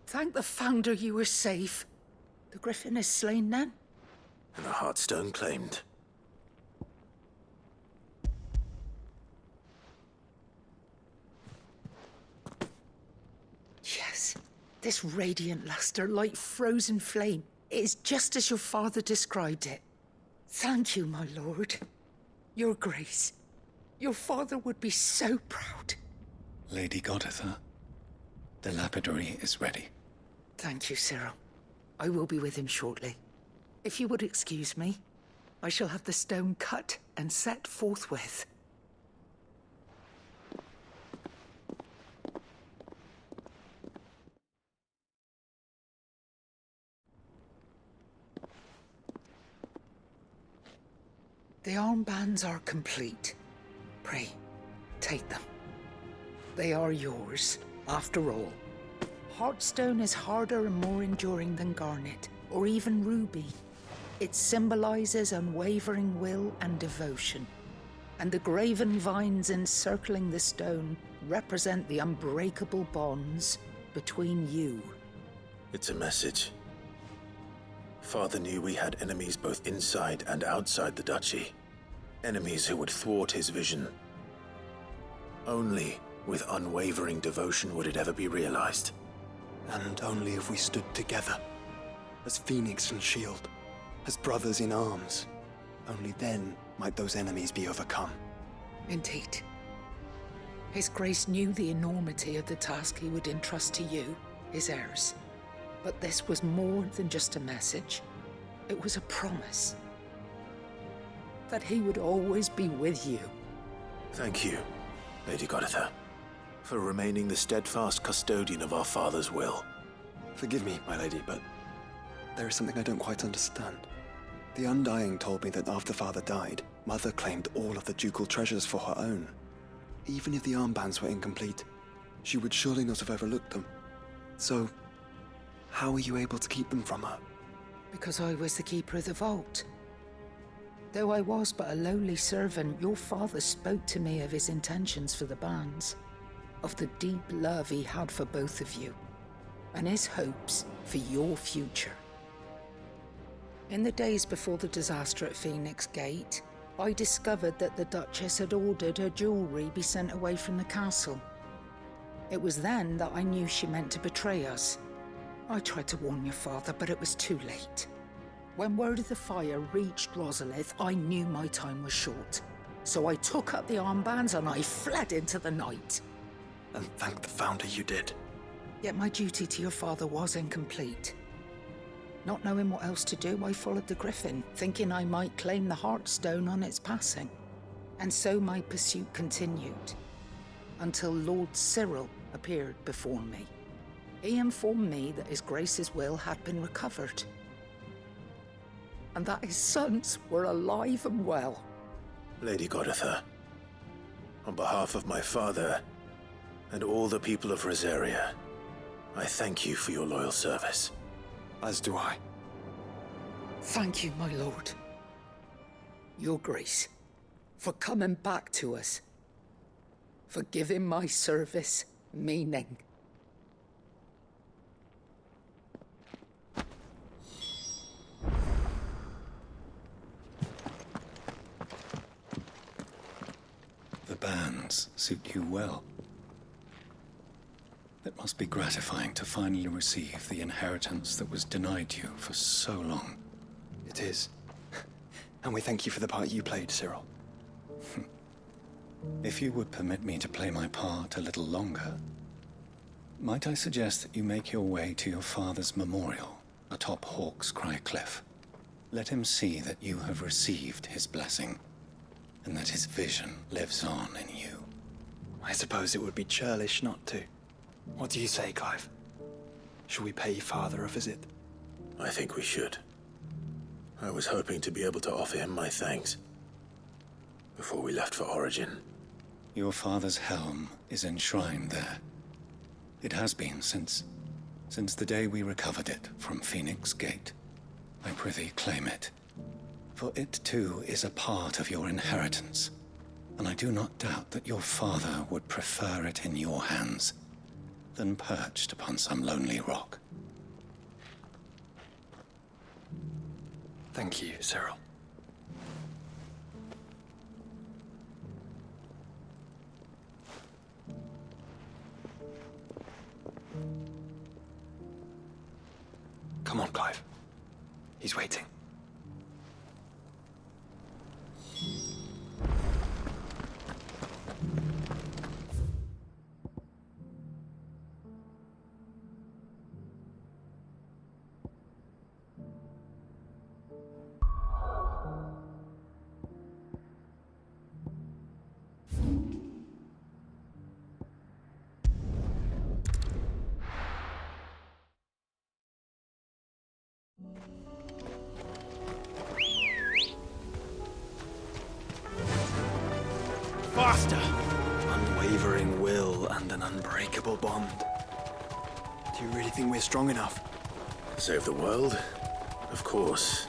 O: Thank the Founder you were safe. The Griffin is slain then?
B: And the Heartstone claimed.
O: Yes. This radiant luster, like frozen flame, it is just as your father described it. Thank you, my lord. Your Grace. Your father would be so proud.
K: Lady Goditha, the lapidary is ready.
O: Thank you, Cyril. I will be with him shortly. If you would excuse me, I shall have the stone cut and set forthwith. The armbands are complete. Pray, take them. They are yours, after all. Heartstone is harder and more enduring than garnet, or even ruby. It symbolizes unwavering will and devotion. And the graven vines encircling the stone represent the unbreakable bonds between you.
B: It's a message. Father knew we had enemies both inside and outside the duchy. Enemies who would thwart his vision. Only with unwavering devotion would it ever be realized.
A: And only if we stood together, as Phoenix and Shield, as brothers in arms. Only then might those enemies be overcome.
O: Indeed. His Grace knew the enormity of the task he would entrust to you, his heirs. But this was more than just a message. It was a promise. That he would always be with you.
B: Thank you, Lady Goditha, for remaining the steadfast custodian of our father's will.
A: Forgive me, my lady, but there is something I don't quite understand. The Undying told me that after Father died, Mother claimed all of the ducal treasures for her own. Even if the armbands were incomplete, she would surely not have overlooked them. So, how were you able to keep them from her?
O: Because I was the keeper of the vault. Though I was but a lowly servant, your father spoke to me of his intentions for the bands, of the deep love he had for both of you, and his hopes for your future. In the days before the disaster at Phoenix Gate, I discovered that the Duchess had ordered her jewelry be sent away from the castle. It was then that I knew she meant to betray us. I tried to warn your father, but it was too late. When word of the fire reached Rosalith, I knew my time was short. So I took up the armbands and I fled into the night.
A: And thank the Founder you did.
O: Yet my duty to your father was incomplete. Not knowing what else to do, I followed the Griffin, thinking I might claim the Heartstone on its passing. And so my pursuit continued, until Lord Cyril appeared before me. He informed me that His Grace's will had been recovered, and that his sons were alive and well.
B: Lady Goditha, on behalf of my father and all the people of Rosaria, I thank you for your loyal service.
A: As do I.
O: Thank you, my lord. Your Grace, for coming back to us. For giving my service meaning.
K: The bands suit you well. It must be gratifying to finally receive the inheritance that was denied you for so long.
A: It is. And we thank you for the part you played, Cyril.
K: If you would permit me to play my part a little longer, might I suggest that you make your way to your father's memorial atop Hawk's Cry Cliff? Let him see that you have received his blessing, and that his vision lives on in you.
A: I suppose it would be churlish not to. What do you say, Clive? Should we pay Father a visit?
B: I think we should. I was hoping to be able to offer him my thanks before we left for Origin.
K: Your father's helm is enshrined there. It has been since the day we recovered it from Phoenix Gate. I prithee claim it, for it too is a part of your inheritance, and I do not doubt that your father would prefer it in your hands than perched upon some lonely rock.
A: Thank you, Cyril. Come on, Clive. He's waiting.
N: Faster!
A: Unwavering will and an unbreakable bond. Do you really think we're strong enough?
B: Save the world? Of course.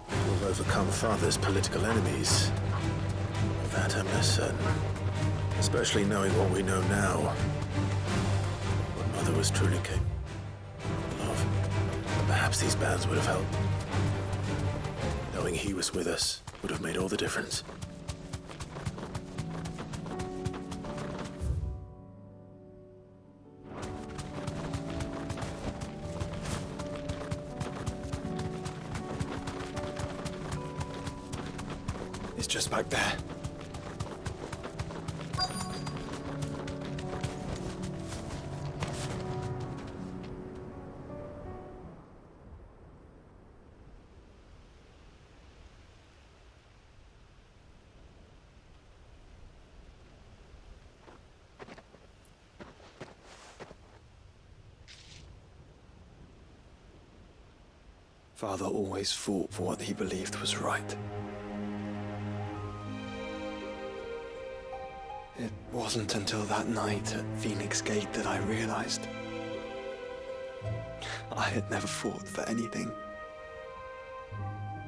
B: We'll overcome Father's political enemies. Of that I'm less certain. Especially knowing what we know now. What Mother was truly capable of. And perhaps these bands would have helped. Knowing he was with us would have made all the difference.
A: He's just back there. Father always fought for what he believed was right. It wasn't until that night at Phoenix Gate that I realized I had never fought for anything.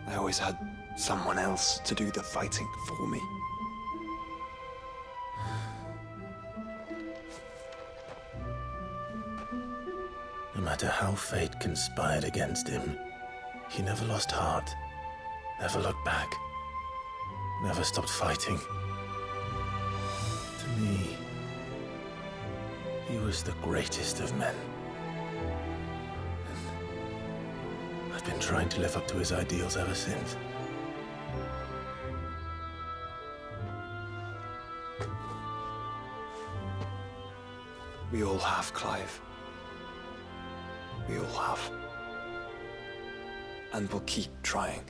A: I always had someone else to do the fighting for me.
B: No matter how fate conspired against him, he never lost heart, never looked back, never stopped fighting. To me, he was the greatest of men. And I've been trying to live up to his ideals ever since.
A: We all have, Clive. We all have. And we'll keep trying.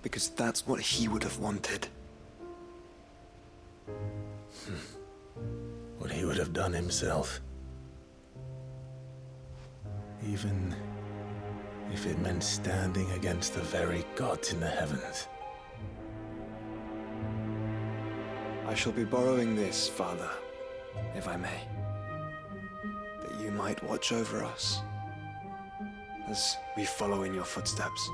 A: Because that's what he would have wanted.
B: What he would have done himself. Even if it meant standing against the very gods in the heavens.
A: I shall be borrowing this, Father, if I may. That you might watch over us as we follow in your footsteps.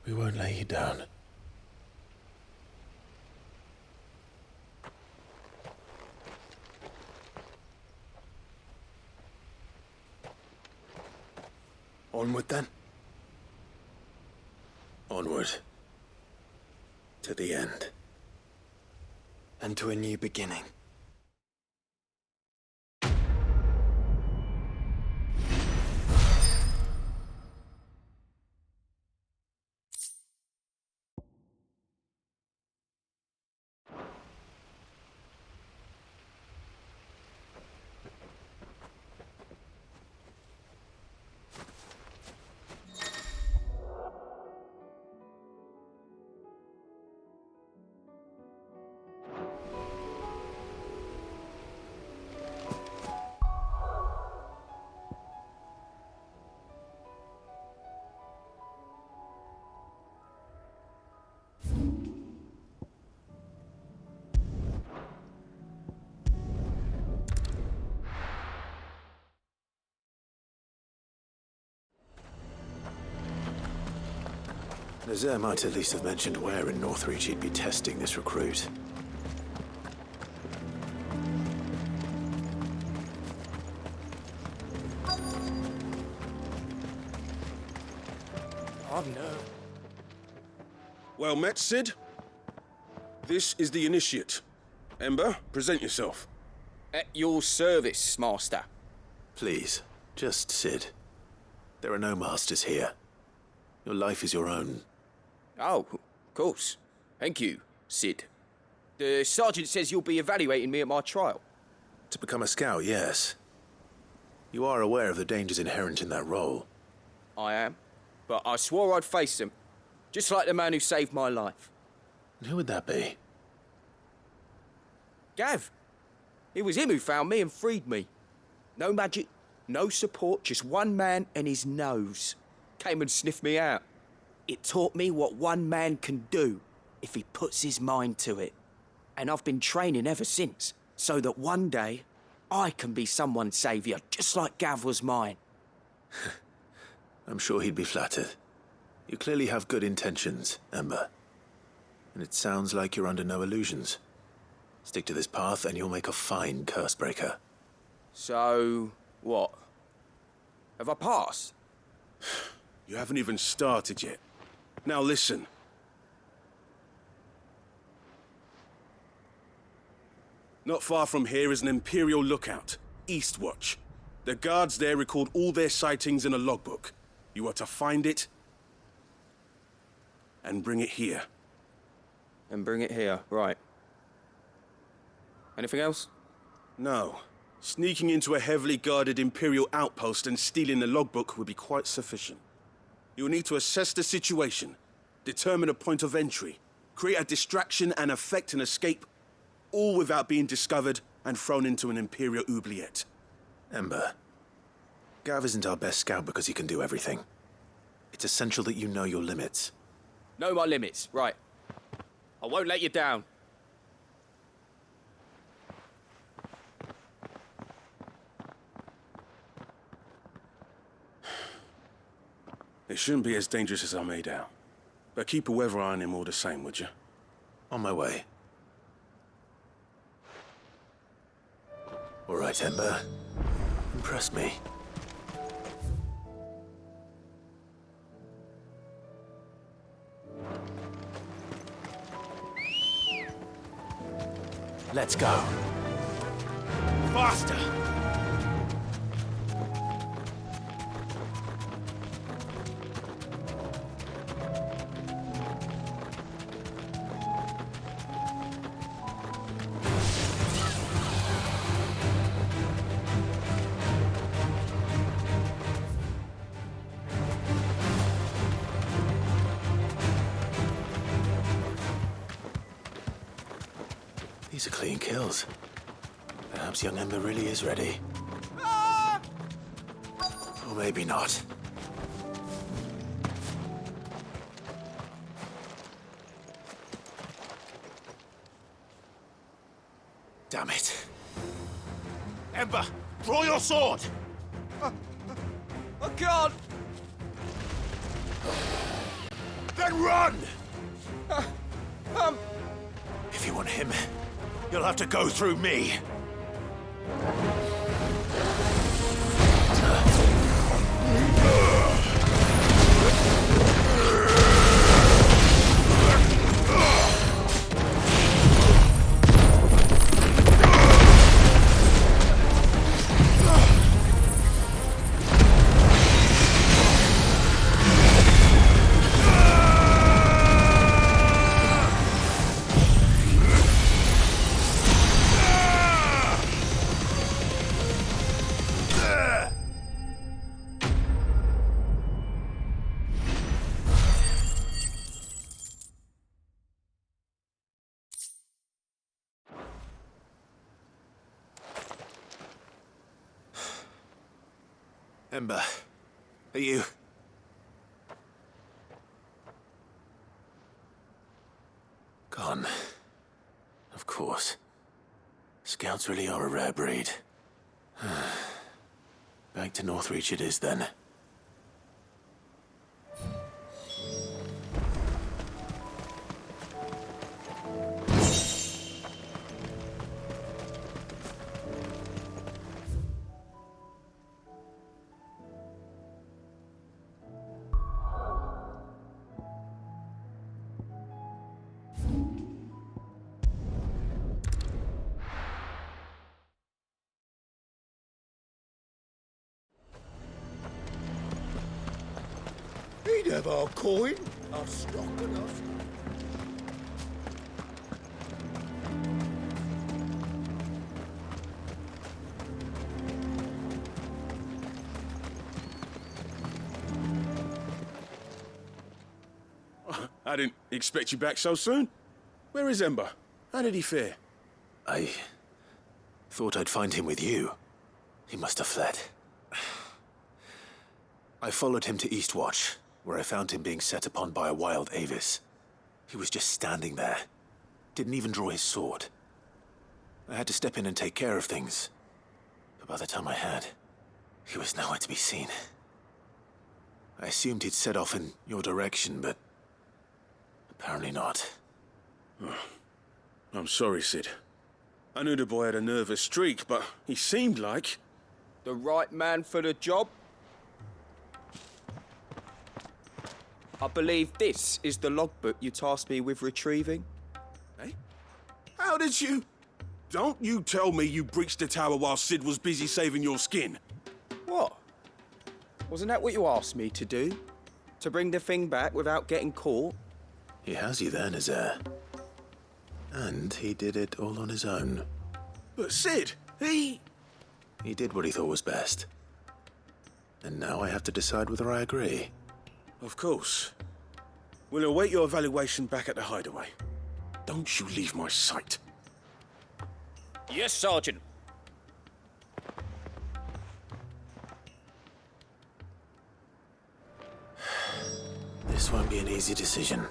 B: We won't lay you down.
A: Onward then.
B: Onward. To the end.
A: And to a new beginning.
B: Nazir might at least have mentioned where in Northreach he'd be testing this recruit.
H: Oh no. Well met, Sid. This is the Initiate. Ember, present yourself.
U: At your service, Master.
B: Please, just Sid. There are no masters here. Your life is your own.
U: Oh, of course. Thank you, Sid. The Sergeant says you'll be evaluating me at my trial.
B: To become a scout, yes. You are aware of the dangers inherent in that role.
U: I am. But I swore I'd face them. Just like the man who saved my life.
B: And who would that be?
U: Gav. It was him who found me and freed me. No magic, no support, just one man and his nose. Came and sniffed me out. It taught me what one man can do if he puts his mind to it. And I've been training ever since, so that one day I can be someone's saviour, just like Gav was mine.
B: I'm sure he'd be flattered. You clearly have good intentions, Ember. And it sounds like you're under no illusions. Stick to this path and you'll make a fine Cursebreaker.
U: So, what? Have I passed?
S: You haven't even started yet. Now listen. Not far from here is an Imperial lookout, Eastwatch. The guards there record all their sightings in a logbook. You are to find it and bring it here.
U: And bring it here, right. Anything else?
S: No. Sneaking into a heavily guarded Imperial outpost and stealing the logbook would be quite sufficient. You'll need to assess the situation, determine a point of entry, create a distraction and effect an escape, all without being discovered and thrown into an Imperial oubliette.
B: Ember, Gav isn't our best scout because he can do everything. It's essential that you know your limits.
U: Know my limits, right. I won't let you down.
S: It shouldn't be as dangerous as I made out. But keep a weather eye on him all the same, would you?
B: On my way. All right, Ember. Impress me. Let's go.
S: Faster!
B: These are clean kills. Perhaps young Ember really is ready. Or maybe not. Damn it.
S: Ember, draw your sword!
U: I can't!
B: Then run! If you want him, you'll have to go through me. Ember, are you... Gone. Of course. Scouts really are a rare breed. Back to Northreach it is then.
R: He'd have our coin. Our stock enough.
S: I didn't expect you back so soon. Where is Ember? How did he fare?
B: I thought I'd find him with you. He must have fled. I followed him to Eastwatch, where I found him being set upon by a wild Avis. He was just standing there. Didn't even draw his sword. I had to step in and take care of things. But by the time I had, he was nowhere to be seen. I assumed he'd set off in your direction, but apparently not.
S: I'm sorry, Sid. I knew the boy had a nervous streak, but he seemed like...
U: The right man for the job? I believe this is the logbook you tasked me with retrieving.
S: Eh? How did you... Don't you tell me you breached the tower while Sid was busy saving your skin.
U: What? Wasn't that what you asked me to do? To bring the thing back without getting caught?
B: He has you there, Nazaire. And he did it all on his own.
S: But Sid, he
B: did what he thought was best. And now I have to decide whether I agree.
S: Of course. We'll await your evaluation back at the hideaway. Don't you leave my sight.
U: Yes, Sergeant.
B: This won't be an easy decision.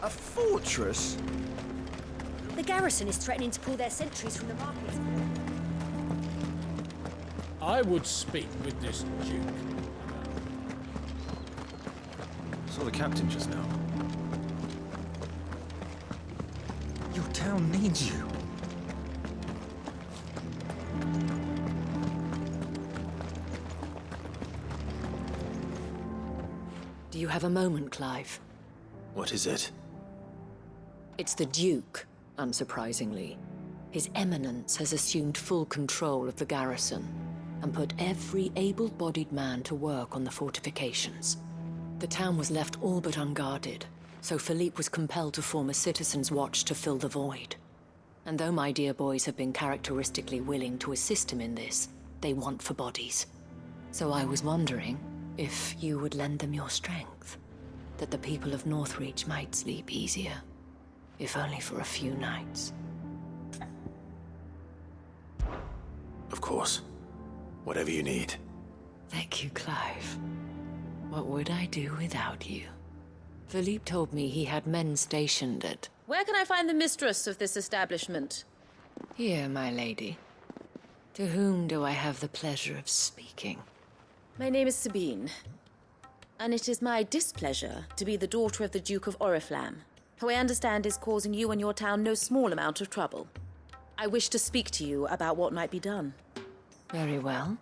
U: A fortress?
I: The garrison is threatening to pull their sentries from the market.
V: I would speak with this Duke.
A: Saw the captain just now.
W: Your town needs you.
L: Do you have a moment, Clive?
B: What is it?
L: It's the Duke, unsurprisingly. His Eminence has assumed full control of the garrison and put every able-bodied man to work on the fortifications. The town was left all but unguarded, so Philippe was compelled to form a citizens' watch to fill the void. And though my dear boys have been characteristically willing to assist him in this, they want for bodies. So I was wondering if you would lend them your strength, that the people of Northreach might sleep easier, if only for a few nights.
B: Of course. Whatever you need.
L: Thank you, Clive. What would I do without you? Philippe told me he had men stationed at...
X: Where can I find the mistress of this establishment?
L: Here, my lady. To whom do I have the pleasure of speaking?
X: My name is Sabine, and it is my displeasure to be the daughter of the Duke of Oriflamme, who I understand is causing you and your town no small amount of trouble. I wish to speak to you about what might be done.
L: Very well.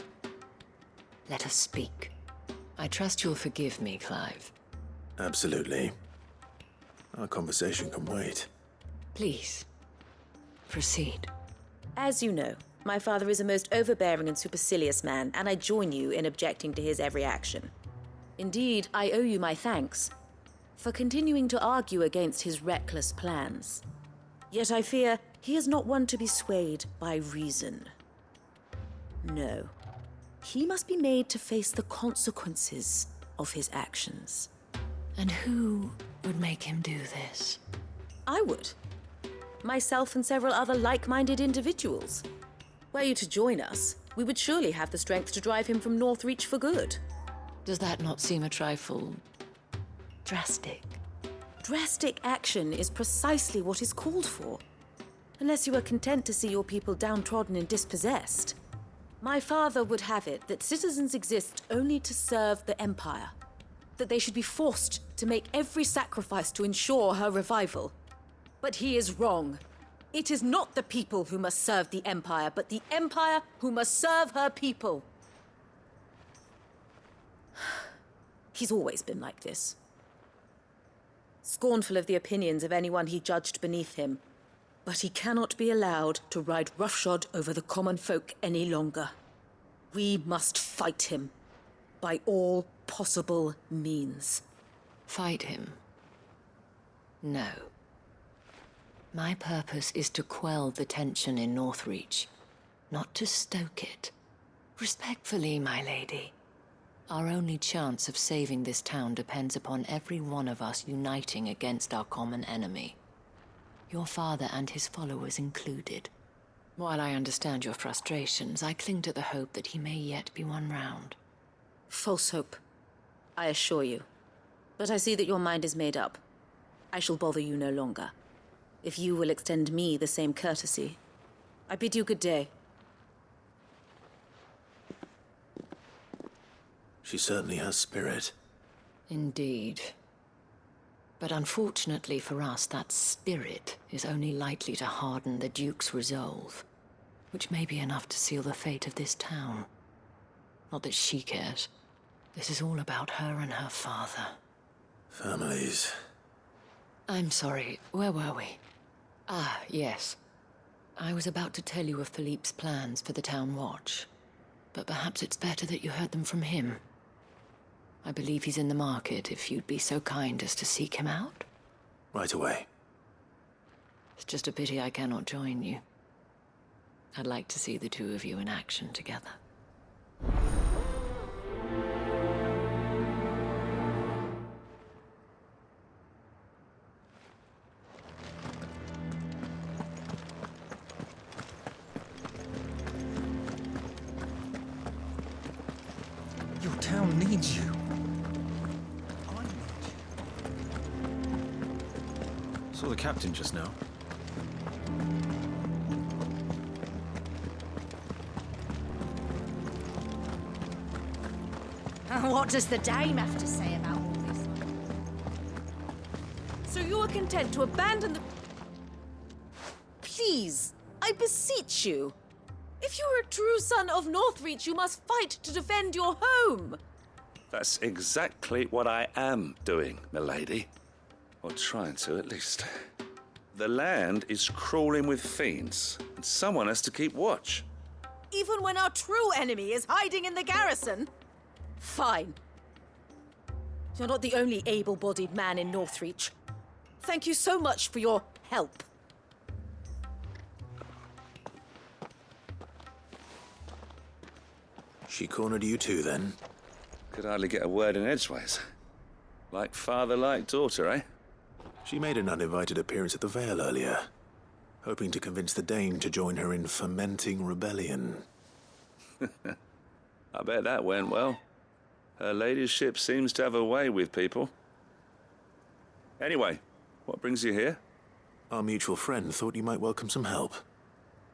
L: Let us speak. I trust you'll forgive me, Clive.
B: Absolutely. Our conversation can wait.
L: Please, proceed.
X: As you know, my father is a most overbearing and supercilious man, and I join you in objecting to his every action. Indeed, I owe you my thanks for continuing to argue against his reckless plans. Yet I fear he is not one to be swayed by reason. No. He must be made to face the consequences of his actions.
L: And who would make him do this?
X: I would. Myself and several other like-minded individuals. Were you to join us, we would surely have the strength to drive him from Northreach for good.
L: Does that not seem a trifle... drastic?
X: Drastic action is precisely what is called for. Unless you are content to see your people downtrodden and dispossessed. My father would have it that citizens exist only to serve the Empire. That they should be forced to make every sacrifice to ensure her revival. But he is wrong. It is not the people who must serve the Empire, but the Empire who must serve her people. He's always been like this. Scornful of the opinions of anyone he judged beneath him. But he cannot be allowed to ride roughshod over the common folk any longer. We must fight him. By all possible means.
L: Fight him? No. My purpose is to quell the tension in Northreach, not to stoke it. Respectfully, my lady. Our only chance of saving this town depends upon every one of us uniting against our common enemy. Your father and his followers included. While I understand your frustrations, I cling to the hope that he may yet be won round.
X: False hope, I assure you. But I see that your mind is made up. I shall bother you no longer. If you will extend me the same courtesy, I bid you good day.
B: She certainly has spirit.
L: Indeed. But unfortunately for us, that spirit is only likely to harden the Duke's resolve, which may be enough to seal the fate of this town. Not that she cares. This is all about her and her father.
B: Families.
L: I'm sorry, where were we? Ah, yes. I was about to tell you of Philippe's plans for the town watch, but perhaps it's better that you heard them from him. I believe he's in the market, if you'd be so kind as to seek him out.
B: Right away.
L: It's just a pity I cannot join you. I'd like to see the two of you in action together.
W: Your town needs you.
D: Saw the captain just now.
P: What does the dame have to say about all this?
X: So you are content to abandon the... Please, I beseech you. If you are a true son of Northreach, you must fight to defend your home.
H: That's exactly what I am doing, milady. Or trying to, at least. The land is crawling with fiends, and someone has to keep watch.
X: Even when our true enemy is hiding in the garrison? Fine. You're not the only able-bodied man in Northreach. Thank you so much for your help.
B: She cornered you too, then?
H: Could hardly get a word in edgeways. Like father, like daughter, eh?
B: She made an uninvited appearance at the Vale earlier, hoping to convince the Dame to join her in fomenting rebellion.
H: I bet that went well. Her ladyship seems to have a way with people. Anyway, what brings you here?
B: Our mutual friend thought you might welcome some help.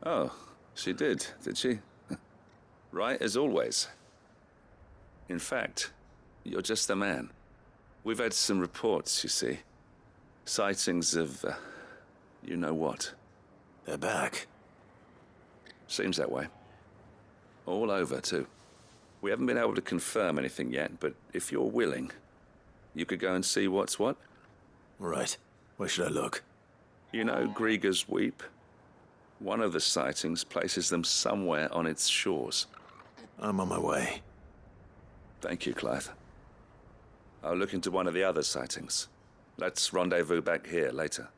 H: Oh, she did she? Right as always. In fact, you're just the man. We've had some reports, you see. Sightings of, you know what.
B: They're back.
H: Seems that way. All over, too. We haven't been able to confirm anything yet, but if you're willing, you could go and see what's what.
B: Right. Where should I look?
H: You know Grieger's Weep? One of the sightings places them somewhere on its shores.
B: I'm on my way.
H: Thank you, Clive. I'll look into one of the other sightings. Let's rendezvous back here later.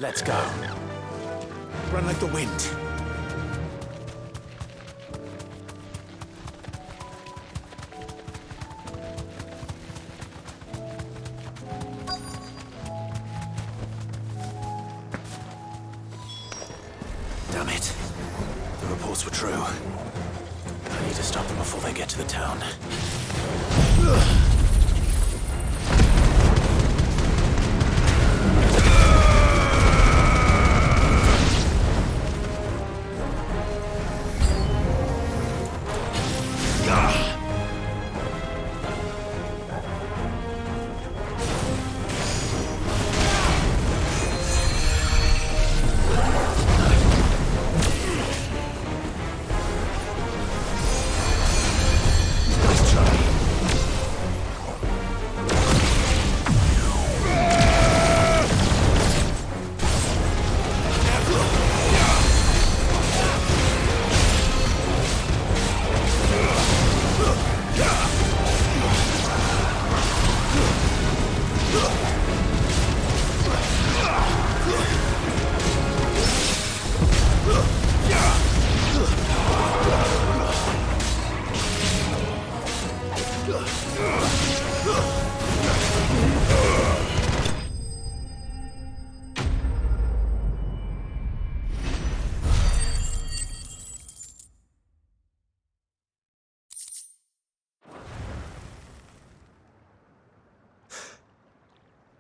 B: Let's go. Run like the wind. Damn it. The reports were true. I need to stop them before they get to the town.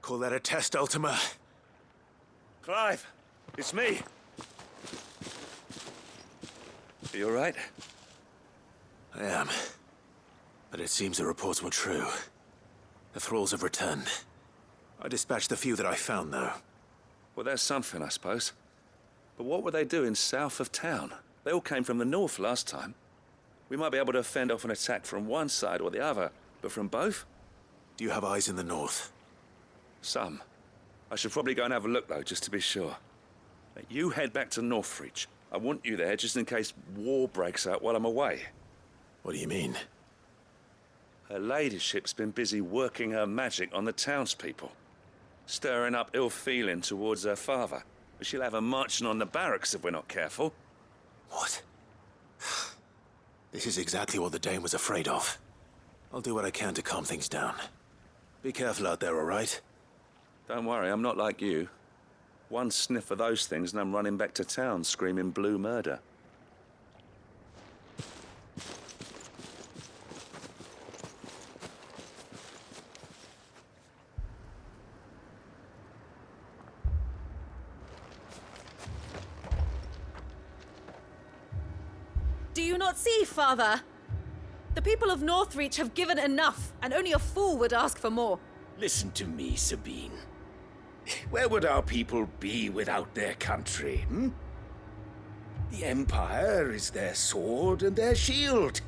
B: Call that a test, Ultima?
H: Clive, it's me. Are you all right?
B: I am. But it seems the reports were true. The thralls have returned. I dispatched the few that I found, though.
H: Well, that's something, I suppose. But what were they doing south of town? They all came from the north last time. We might be able to fend off an attack from one side or the other, but from both?
B: Do you have eyes in the north?
H: Some. I should probably go and have a look, though, just to be sure. You head back to Northreach. I want you there just in case war breaks out while I'm away.
B: What do you mean?
H: Her ladyship's been busy working her magic on the townspeople, stirring up ill feeling towards her father. She'll have her marching on the barracks if we're not careful.
B: What? This is exactly what the Dame was afraid of. I'll do what I can to calm things down. Be careful out there, all right?
H: Don't worry, I'm not like you. One sniff of those things and I'm running back to town screaming blue murder.
X: Do you not see, Father? The people of Northreach have given enough, and only a fool would ask for more.
C: Listen to me, Sabine. Where would our people be without their country, hmm? The Empire is their sword and their shield.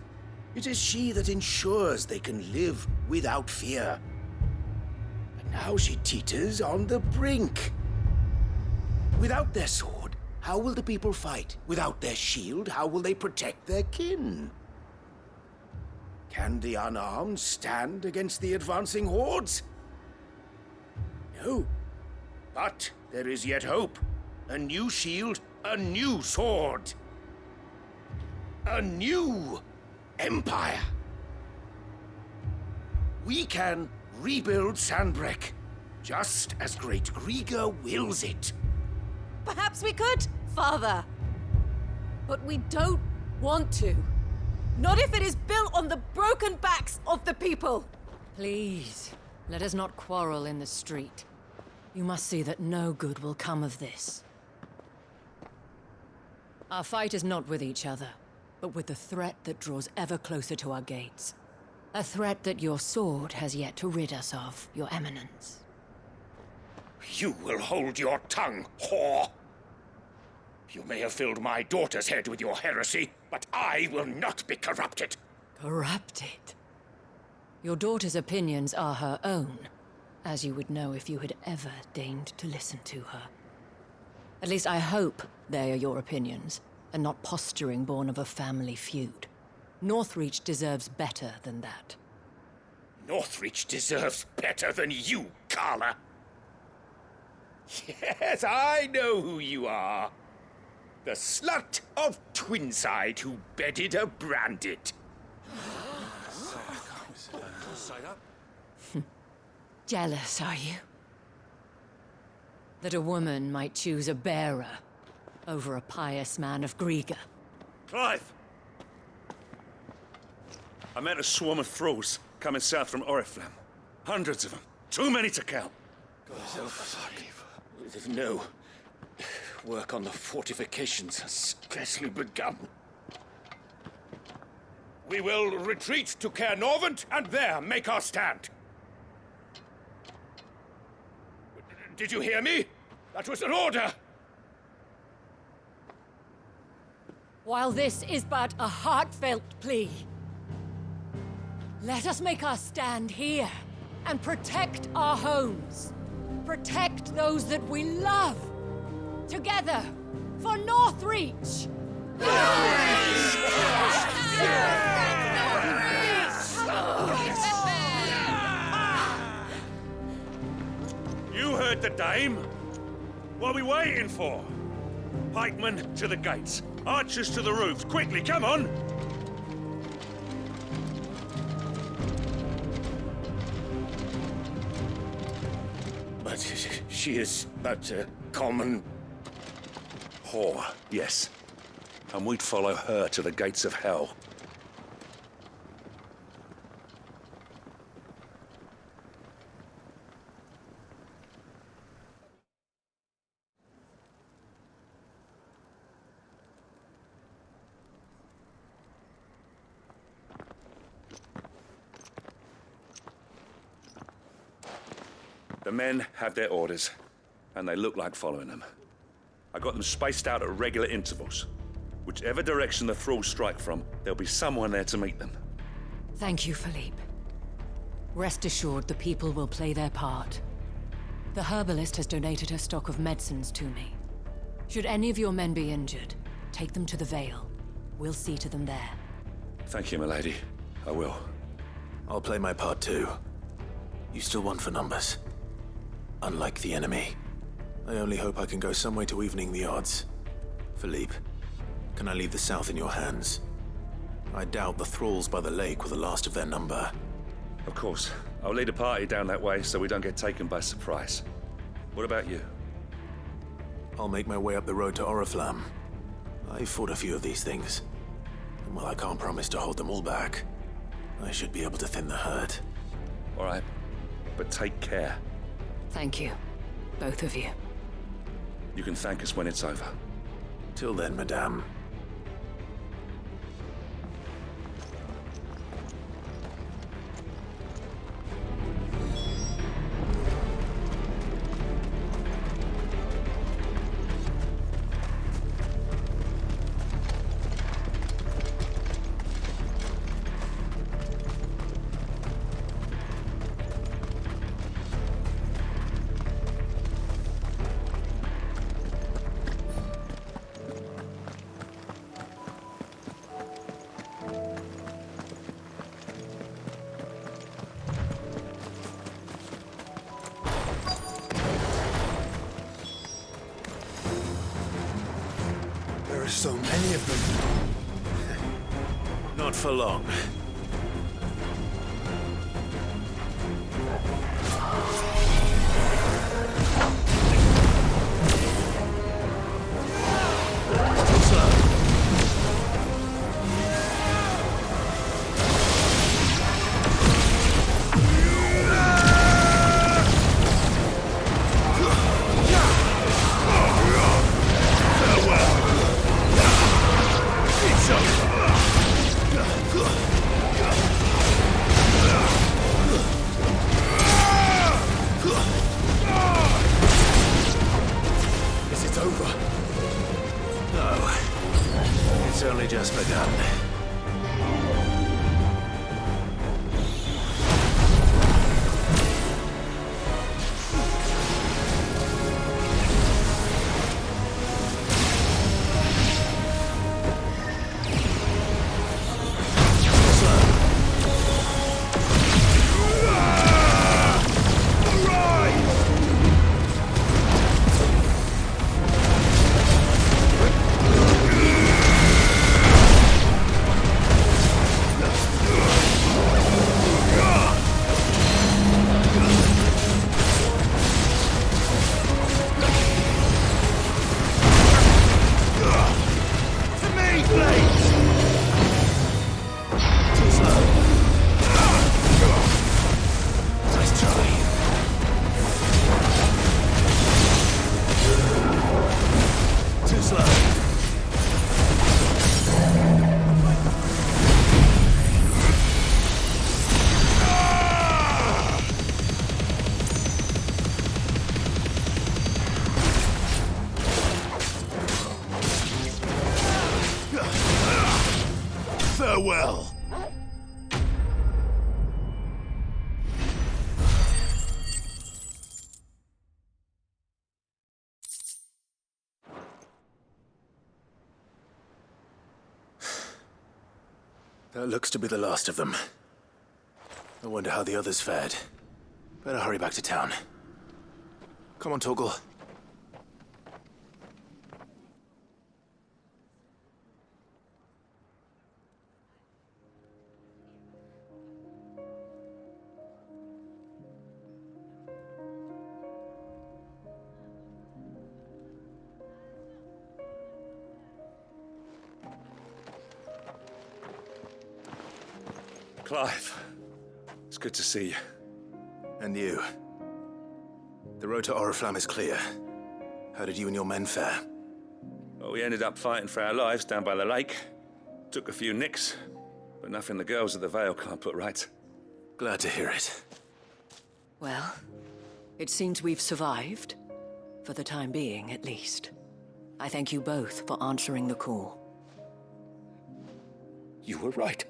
C: It is she that ensures they can live without fear. But now she teeters on the brink. Without their sword, how will the people fight? Without their shield, how will they protect their kin? Can the unarmed stand against the advancing hordes? No. But there is yet hope. A new shield, a new sword. A new empire. We can rebuild Sandbreck, just as Great Griga wills it.
X: Perhaps we could, Father. But we don't want to. Not if it is built on the broken backs of the people.
L: Please, let us not quarrel in the street. You must see that no good will come of this. Our fight is not with each other, but with the threat that draws ever closer to our gates. A threat that your sword has yet to rid us of, Your Eminence.
C: You will hold your tongue, whore! You may have filled my daughter's head with your heresy, but I will not be corrupted.
L: Corrupted? Your daughter's opinions are her own, as you would know if you had ever deigned to listen to her. At least I hope they are your opinions, and not posturing born of a family feud. Northreach deserves better than that.
C: Northreach deserves better than you, Carla. Yes, I know who you are. The slut of Twinside who bedded a Branded.
L: Jealous, are you? That a woman might choose a bearer over a pious man of Griga.
H: Clive! I met a swarm of thralls coming south from Oriflamme. Hundreds of them. Too many to count.
C: Oh, fuck. No. Work on the fortifications has scarcely begun. We will retreat to Caer Norvent and there make our stand. Did you hear me? That was an order!
L: While this is but a heartfelt plea, let us make our stand here and protect our homes. Protect those that we love. Together, for Northreach!
H: You heard the Dame. What are we waiting for? Pikemen to the gates. Archers to the roofs. Quickly, come on!
C: But she is but a common
H: whore, yes. And we'd follow her to the gates of hell.
C: The men have their orders, and they look like following them. I got them spaced out at regular intervals. Whichever direction the thralls strike from, there'll be someone there to meet them.
L: Thank you, Philippe. Rest assured the people will play their part. The herbalist has donated her stock of medicines to me. Should any of your men be injured, take them to the Vale. We'll see to them there.
C: Thank you, milady. I will.
B: I'll play my part too. You still want for numbers. Unlike the enemy. I only hope I can go some way to evening the odds. Philippe, can I leave the south in your hands? I doubt the thralls by the lake were the last of their number.
C: Of course. I'll lead a party down that way so we don't get taken by surprise. What about you?
B: I'll make my way up the road to Oriflamme. I've fought a few of these things. And while I can't promise to hold them all back, I should be able to thin the herd.
C: All right. But take care.
L: Thank you. Both of you.
C: You can thank us when it's over.
B: Till then, madame.
J: So many of them.
B: Not for long. Just begun. Farewell. That looks to be the last of them. I wonder how the others fared. Better hurry back to town. Come on, Torgal.
C: Clive, it's good to see you.
B: And you. The road to Oriflamme is clear. How did you and your men fare?
C: Well, we ended up fighting for our lives down by the lake. Took a few nicks, but nothing the girls of the Vale can't put right.
B: Glad to hear it.
L: Well, It seems we've survived. For the time being, at least. I thank you both for answering the call.
C: You were right.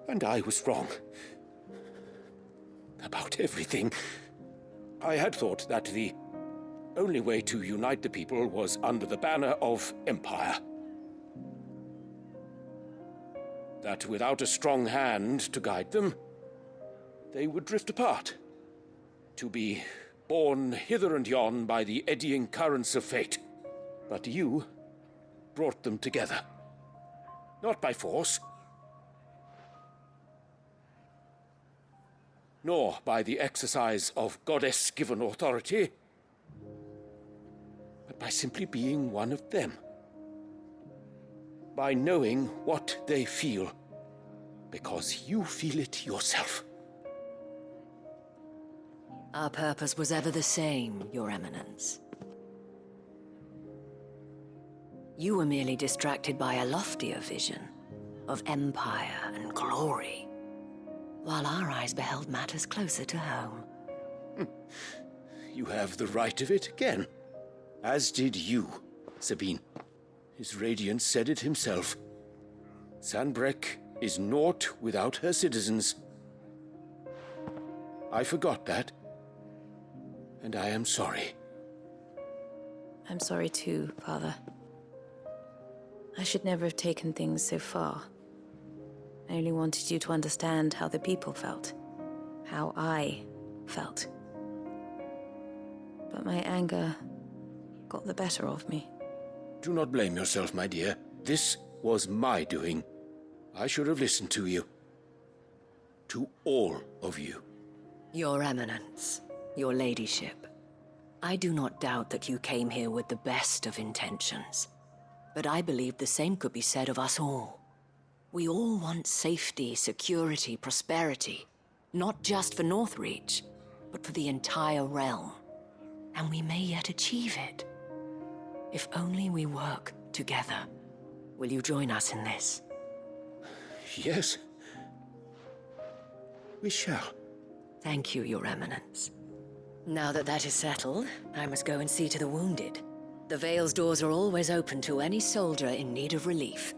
C: And I was wrong. About everything. I had thought that the only way to unite the people was under the banner of Empire. That without a strong hand to guide them, they would drift apart. To be borne hither and yon by the eddying currents of fate. But you brought them together. Not by force, nor by the exercise of goddess-given authority, but by simply being one of them. By knowing what they feel, because you feel it yourself.
L: Our purpose was ever the same, Your Eminence. You were merely distracted by a loftier vision of empire and glory, while our eyes beheld matters closer to home.
C: You have the right of it again. As did you, Sabine. His Radiance said it himself. Sanbreque is naught without her citizens. I forgot that. And I am sorry.
X: I'm sorry too, Father. I should never have taken things so far. I only wanted you to understand how the people felt. How I felt. But my anger got the better of me.
C: Do not blame yourself, my dear. This was my doing. I should have listened to you. To all of you.
L: Your Eminence, your Ladyship, I do not doubt that you came here with the best of intentions. But I believe the same could be said of us all. We all want safety, security, prosperity. Not just for Northreach, but for the entire realm. And we may yet achieve it. If only we work together. Will you join us in this?
C: Yes. We shall.
L: Thank you, Your Eminence. Now that that is settled, I must go and see to the wounded. The Vale's doors are always open to any soldier in need of relief.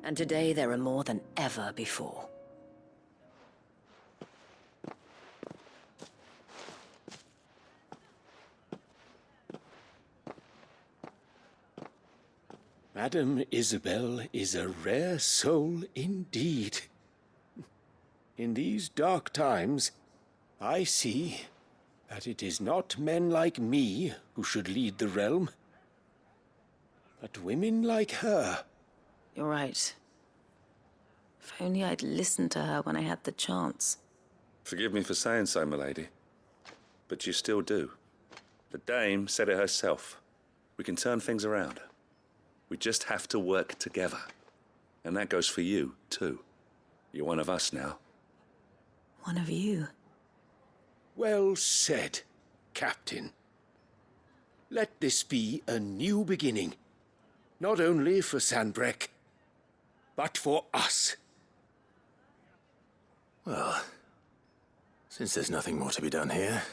L: And today there are more than ever before.
C: Madame Isabel is a rare soul indeed. In these dark times, I see that it is not men like me who should lead the realm, but women like her.
X: You're right. If only I'd listened to her when I had the chance.
F: Forgive me for saying so, milady, but you still do. The Dame said it herself. We can turn things around. We just have to work together. And that goes for you, too. You're one of us now.
X: One of you?
C: Well said, Captain. Let this be a new beginning. Not only for Sanbreque, but for us.
B: Well, since there's nothing more to be done here,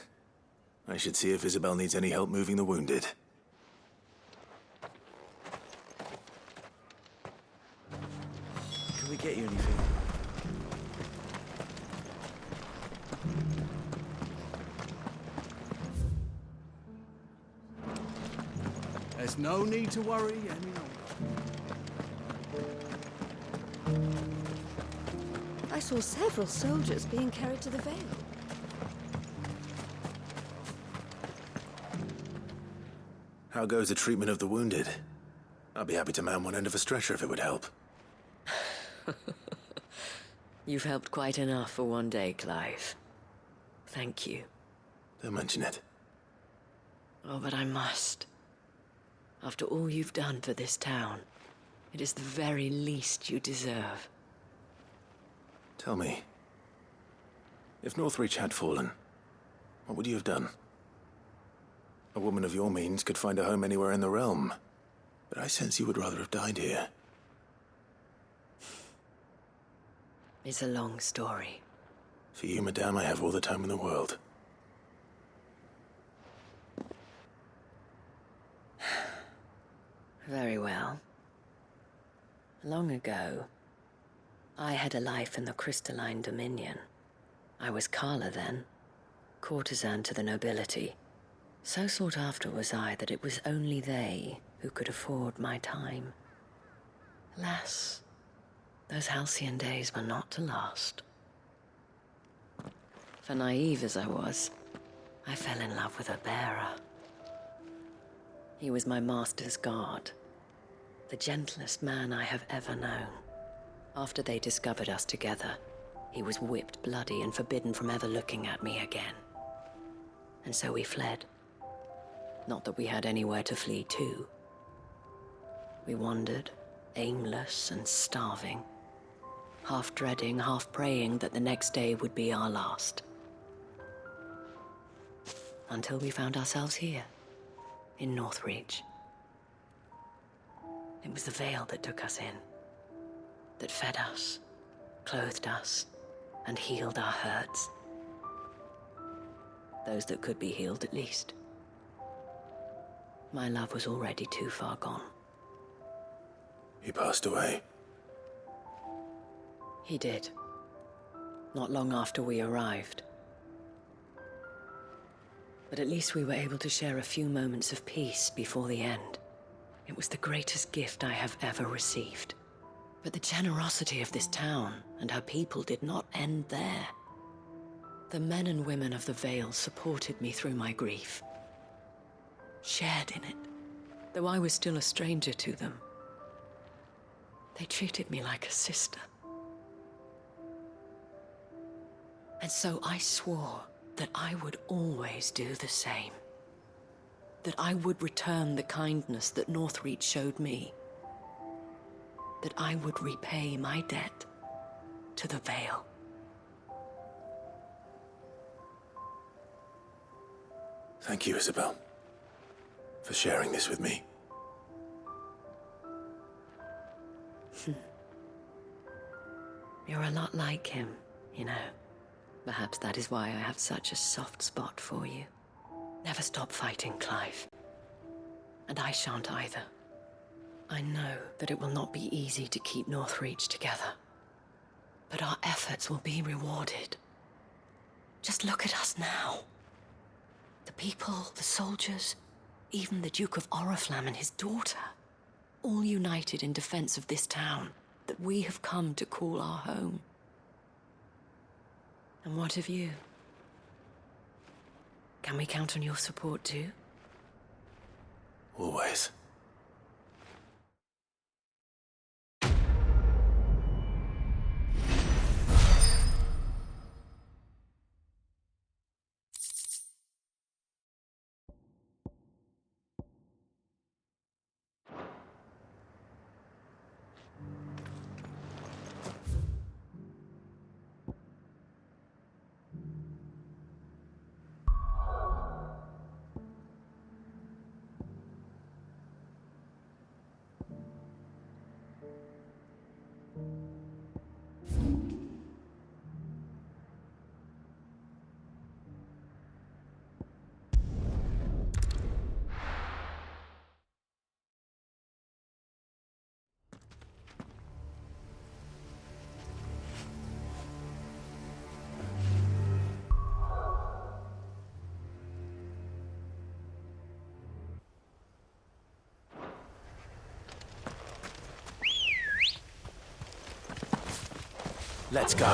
B: I should see if Isabel needs any help moving the wounded.
D: Can we get you anything?
V: There's no need to worry any longer.
P: I saw several soldiers being carried to the Vale.
B: How goes the treatment of the wounded? I'd be happy to man one end of a stretcher if it would help.
L: You've helped quite enough for one day, Clive. Thank you.
B: Don't mention it.
L: Oh, but I must. After all you've done for this town, it is the very least you deserve.
B: Tell me, if Northreach had fallen, what would you have done? A woman of your means could find a home anywhere in the realm, but I sense you would rather have died here.
L: It's a long story.
B: For you, madame, I have all the time in the world.
L: Very well. Long ago, I had a life in the crystalline dominion. I was Carla then, courtesan to the nobility. So sought after was I that it was only they who could afford my time. Alas, those halcyon days were not to last. For naive as I was, I fell in love with a bearer. He was my master's guard, the gentlest man I have ever known. After they discovered us together, he was whipped bloody and forbidden from ever looking at me again. And so we fled. Not that we had anywhere to flee to. We wandered, aimless and starving, half dreading, half praying that the next day would be our last. Until we found ourselves here, in Northreach. It was the veil that took us in, that fed us, clothed us, and healed our hurts. Those that could be healed, at least. My love was already too far gone.
B: He passed away.
L: He did. Not long after we arrived. But at least we were able to share a few moments of peace before the end. It was the greatest gift I have ever received. But the generosity of this town and her people did not end there. The men and women of the Vale supported me through my grief, shared in it, though I was still a stranger to them. They treated me like a sister. And so I swore that I would always do the same. That I would return the kindness that Northreach showed me. That I would repay my debt to the Vale.
B: Thank you, Isabel, for sharing this with me.
L: You're a lot like him, you know. Perhaps that is why I have such a soft spot for you. Never stop fighting, Clive. And I shan't either. I know that it will not be easy to keep Northreach together. But our efforts will be rewarded. Just look at us now. The people, the soldiers, even the Duke of Oriflamme and his daughter, all united in defense of this town that we have come to call our home. And what of you? Can we count on your support too?
B: Always. Let's go.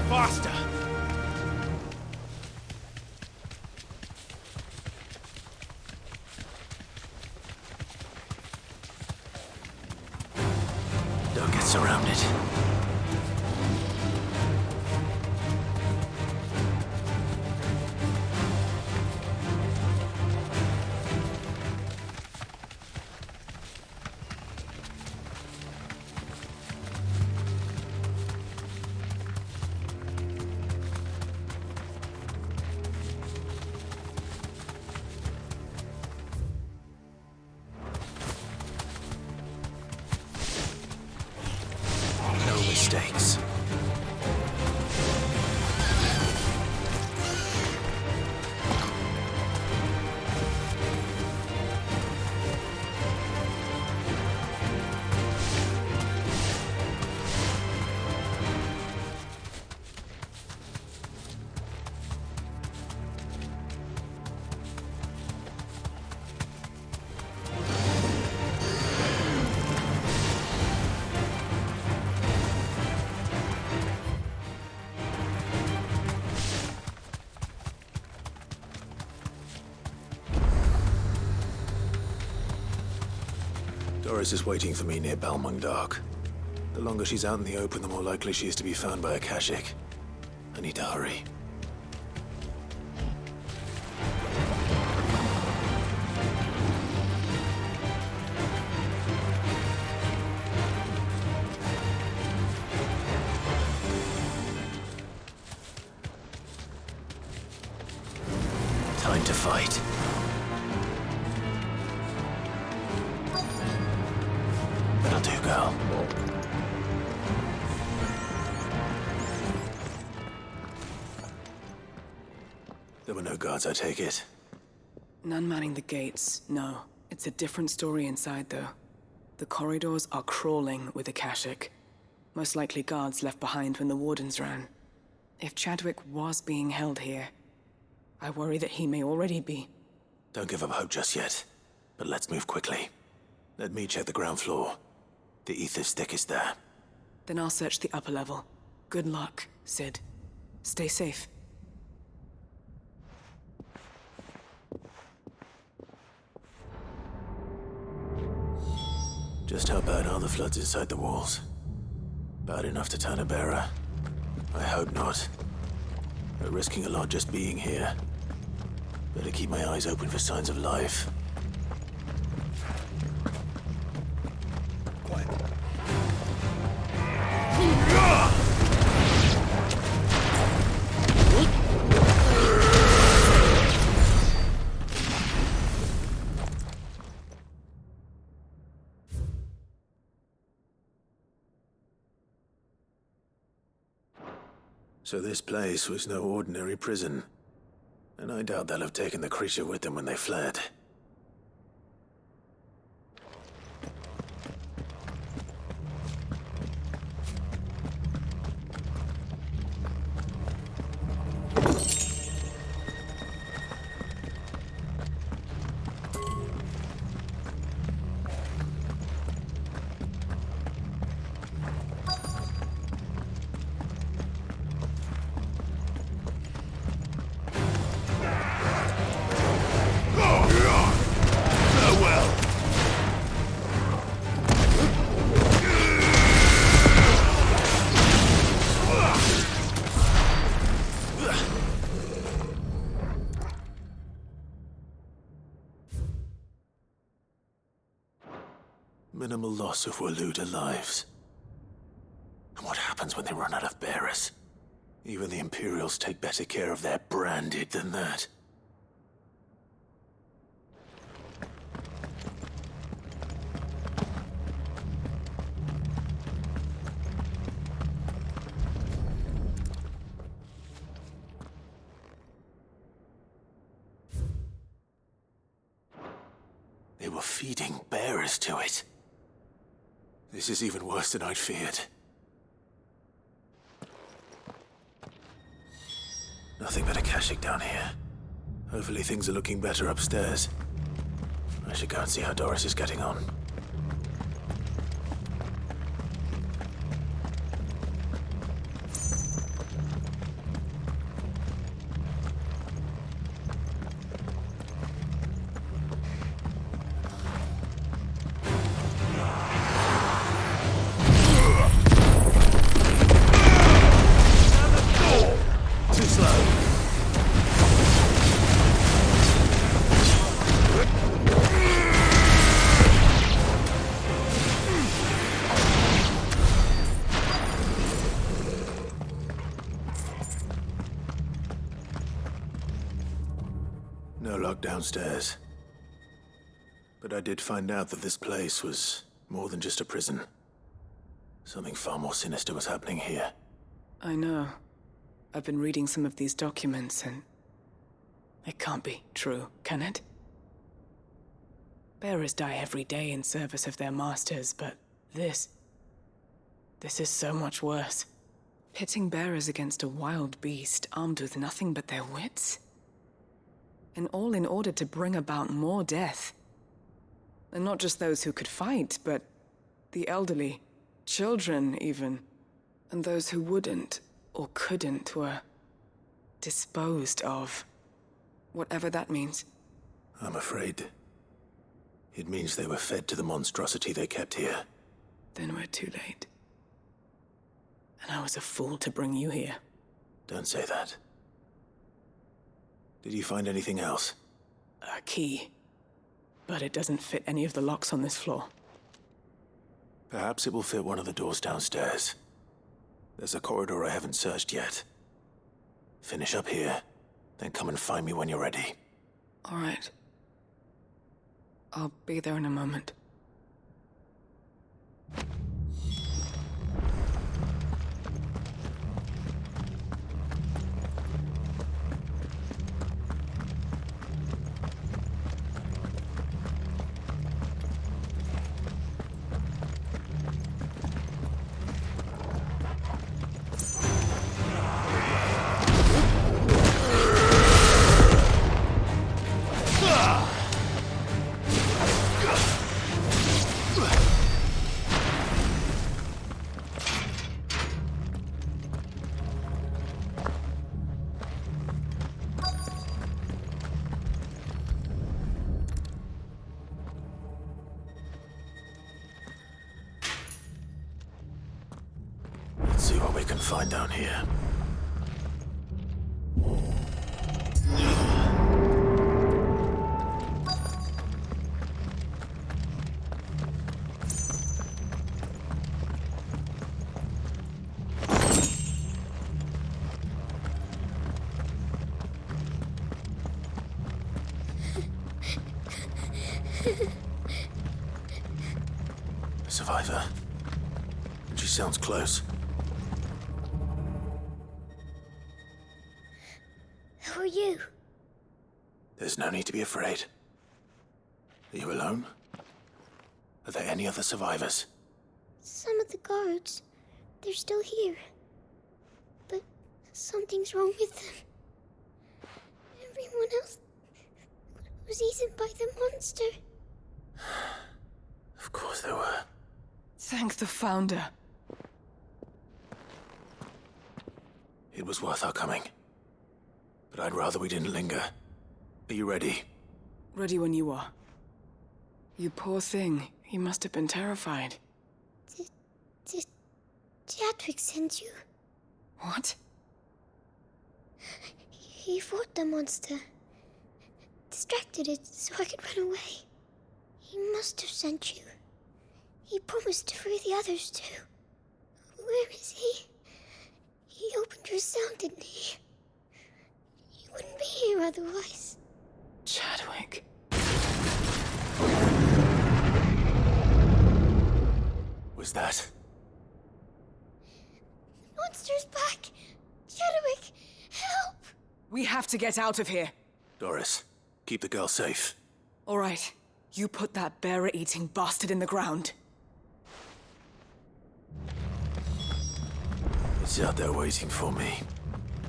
V: Faster!
B: Don't get surrounded. No mistakes. Doris is waiting for me near Balmung Dark. The longer she's out in the open, the more likely she is to be found by a Kashik. I need to hurry. Time to fight. That'll do, girl. There were no guards, I take it.
G: None manning the gates, no. It's a different story inside, though. The corridors are crawling with Akashic. Most likely guards left behind when the wardens ran. If Chadwick was being held here, I worry that he may already be.
B: Don't give up hope just yet, but let's move quickly. Let me check the ground floor. The ether stick is there.
G: Then I'll search the upper level. Good luck, Sid. Stay safe.
B: Just how bad are the floods inside the walls? Bad enough to turn a bearer? I hope not. We're risking a lot just being here. Better keep my eyes open for signs of life.
J: Quiet.
B: So this place was no ordinary prison. And I doubt they'll have taken the creature with them when they fled. Minimal loss of Waluda lives. And what happens when they run out of bearers? Even the Imperials take better care of their branded than that. They were feeding bearers to it. This is even worse than I'd feared. Nothing but Akashic down here. Hopefully things are looking better upstairs. I should go and see how Doris is getting on. No lock downstairs. But I did find out that this place was more than just a prison. Something far more sinister was happening here.
G: I know. I've been reading some of these documents and... it can't be true, can it? Bearers die every day in service of their masters, but this is so much worse. Pitting bearers against a wild beast armed with nothing but their wits? And all in order to bring about more death. And not just those who could fight, but the elderly, children even. And those who wouldn't or couldn't were disposed of. Whatever that means.
B: I'm afraid It means they were fed to the monstrosity they kept here.
G: Then we're too late. And I was a fool to bring you here.
B: Don't say that. Did you find anything else?
G: A key. But it doesn't fit any of the locks on this floor.
B: Perhaps it will fit one of the doors downstairs. There's a corridor I haven't searched yet. Finish up here, then come and find me when you're ready.
G: All right. I'll be there in a moment.
B: Let's see what we can find down here. A survivor. She sounds close.
I: Who are you?
B: There's no need to be afraid. Are you alone? Are there any other survivors?
I: Some of the guards. They're still here. But something's wrong with them. Everyone else was eaten by the monster.
B: Of course there were.
G: Thank the Founder.
B: It was worth our coming. But I'd rather we didn't linger. Are you ready?
G: Ready when you are. You poor thing. He must have been terrified.
I: Did Chadwick send you?
G: What?
I: He fought the monster. Distracted it so I could run away. He must have sent you. He promised to free the others too. Where is he? He opened your cell, didn't he? He wouldn't be here otherwise.
G: Chadwick.
B: Was that?
I: Monster's back! Chadwick, help!
G: We have to get out of here.
B: Doris, keep the girl safe.
G: All right. You put that bearer-eating bastard in the ground.
B: It's out there waiting for me.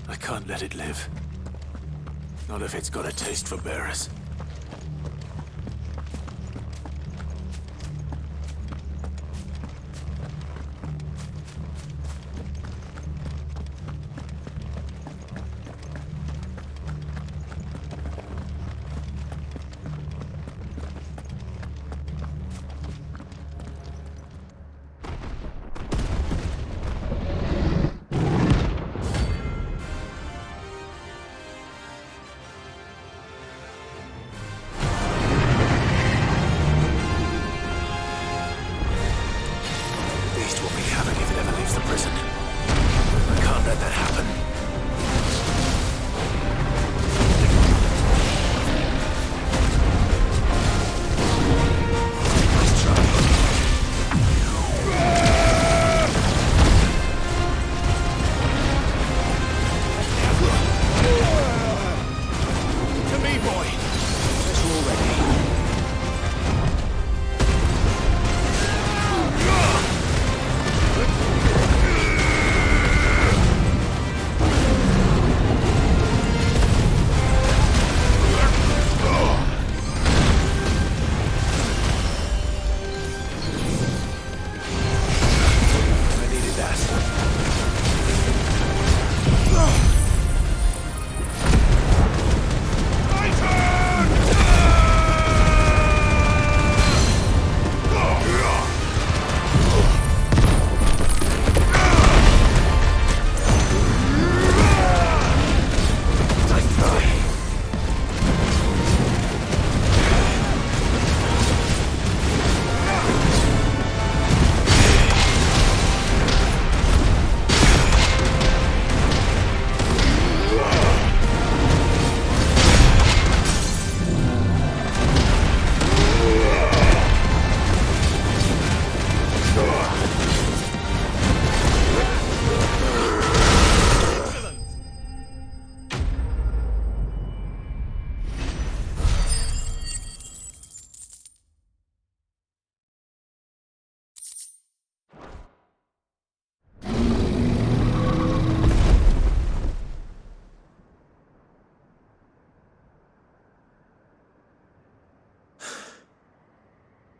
B: I can't let it live. Not if it's got a taste for bearers.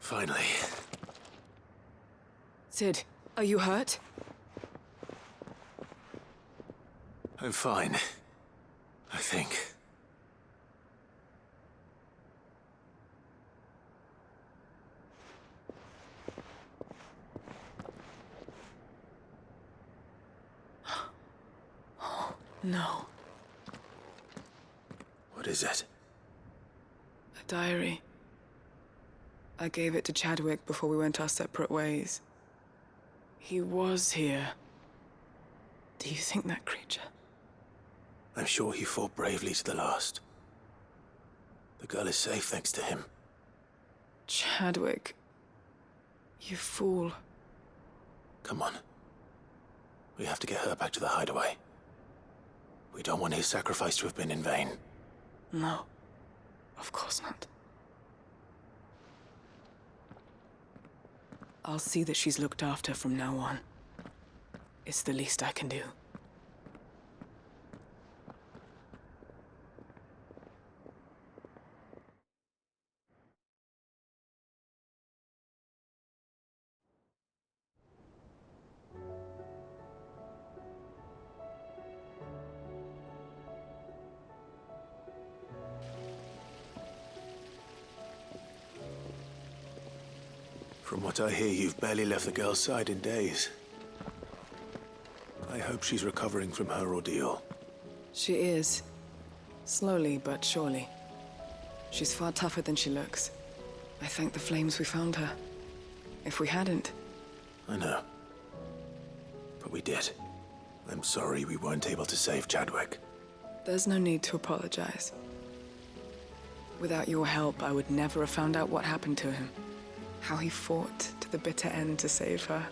B: Finally.
G: Sid, are you hurt?
B: I'm fine. I think.
G: No.
B: What is it?
G: A diary. I gave it to Chadwick before we went our separate ways. He was here. Do you think that creature?
B: I'm sure he fought bravely to the last. The girl is safe thanks to him.
G: Chadwick. You fool.
B: Come on. We have to get her back to the hideaway. We don't want his sacrifice to have been in vain.
G: No. Of course not. I'll see that she's looked after from now on. It's the least I can do.
B: From what I hear, you've barely left the girl's side in days. I hope she's recovering from her ordeal.
G: She is. Slowly but surely. She's far tougher than she looks. I thank the flames we found her. If we hadn't...
B: I know. But we did. I'm sorry we weren't able to save Chadwick.
G: There's no need to apologize. Without your help, I would never have found out what happened to him. How he fought to the bitter end to save her.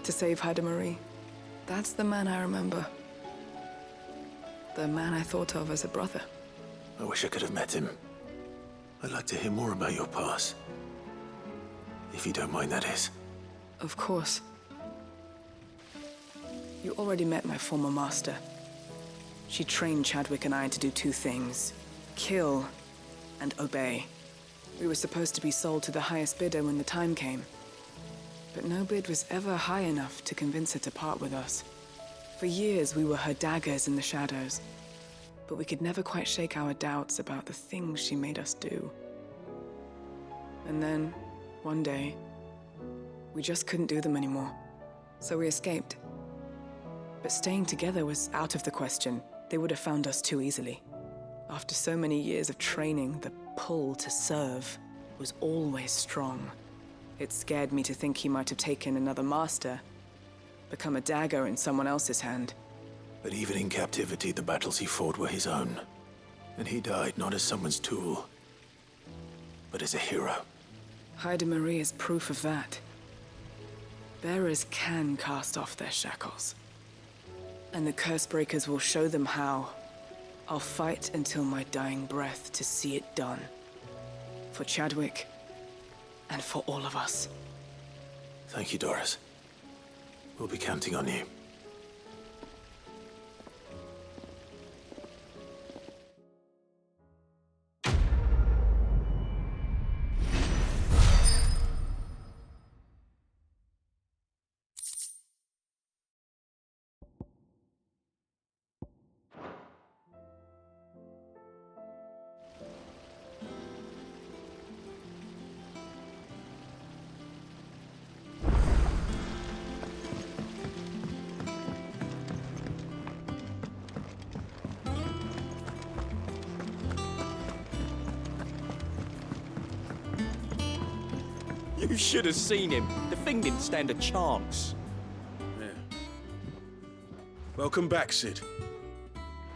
G: To save Haida Marie. That's the man I remember. The man I thought of as a brother.
B: I wish I could have met him. I'd like to hear more about your past. If you don't mind, that is.
G: Of course. You already met my former master. She trained Chadwick and I to do two things. Kill and obey. We were supposed to be sold to the highest bidder when the time came. But no bid was ever high enough to convince her to part with us. For years, we were her daggers in the shadows. But we could never quite shake our doubts about the things she made us do. And then, one day, we just couldn't do them anymore. So we escaped. But staying together was out of the question. They would have found us too easily. After so many years of training, the pull to serve was always strong. It scared me to think he might have taken another master, become a dagger in someone else's hand.
B: But even in captivity, the battles he fought were his own. And he died not as someone's tool, but as a hero.
G: Haida Marie is proof of that. Bearers can cast off their shackles. And the Cursebreakers will show them how. I'll fight until my dying breath to see it done. For Chadwick, and for all of us.
B: Thank you, Doris. We'll be counting on you.
U: You should have seen him. The thing didn't stand a chance.
S: Yeah. Welcome back, Sid.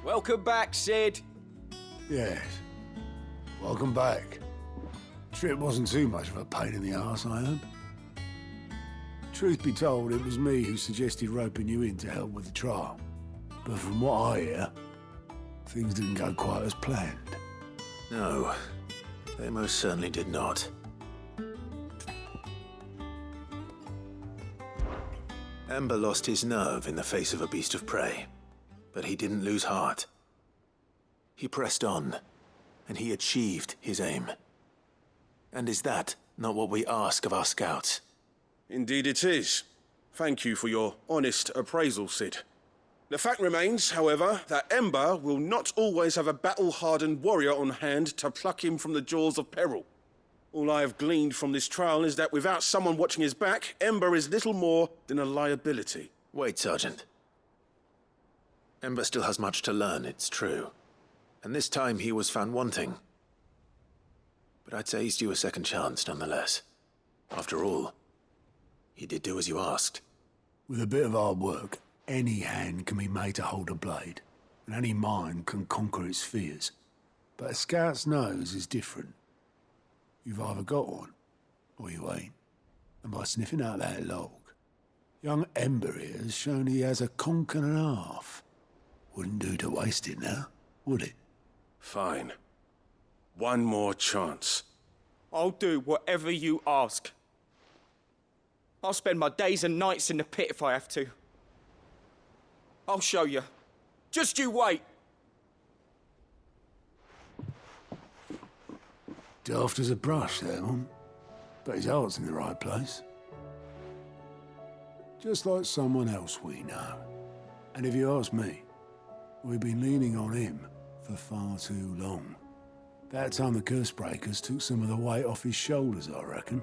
U: Welcome back, Sid.
J: Yes. Welcome back. Trip wasn't too much of a pain in the arse, I hope. Truth be told, it was me who suggested roping you in to help with the trial. But from what I hear, things didn't go quite as planned.
B: No, they most certainly did not. Amber lost his nerve in the face of a beast of prey, but he didn't lose heart. He pressed on, and he achieved his aim. And is that not what we ask of our scouts.
S: Indeed it is. Thank you for your honest appraisal, Sid. The fact remains, however, that Ember will not always have a battle-hardened warrior on hand to pluck him from the jaws of peril. All I have gleaned from this trial is that without someone watching his back, Ember is little more than a liability.
B: Wait, Sergeant. Ember still has much to learn, it's true. And this time he was found wanting. But I'd say he's due a second chance, nonetheless. After all, he did do as you asked.
J: With a bit of hard work, any hand can be made to hold a blade, and any mind can conquer its fears. But a scout's nose is different. You've either got one, or you ain't. And by sniffing out that log, young Ember here has shown he has a conk and a half. Wouldn't do to waste it now, would it?
S: Fine. One more chance.
U: I'll do whatever you ask. I'll spend my days and nights in the pit if I have to. I'll show you. Just you wait.
J: Daft as a brush, that one. But his heart's in the right place. Just like someone else we know. And if you ask me, we've been leaning on him for far too long. That time the curse breakers took some of the weight off his shoulders, I reckon.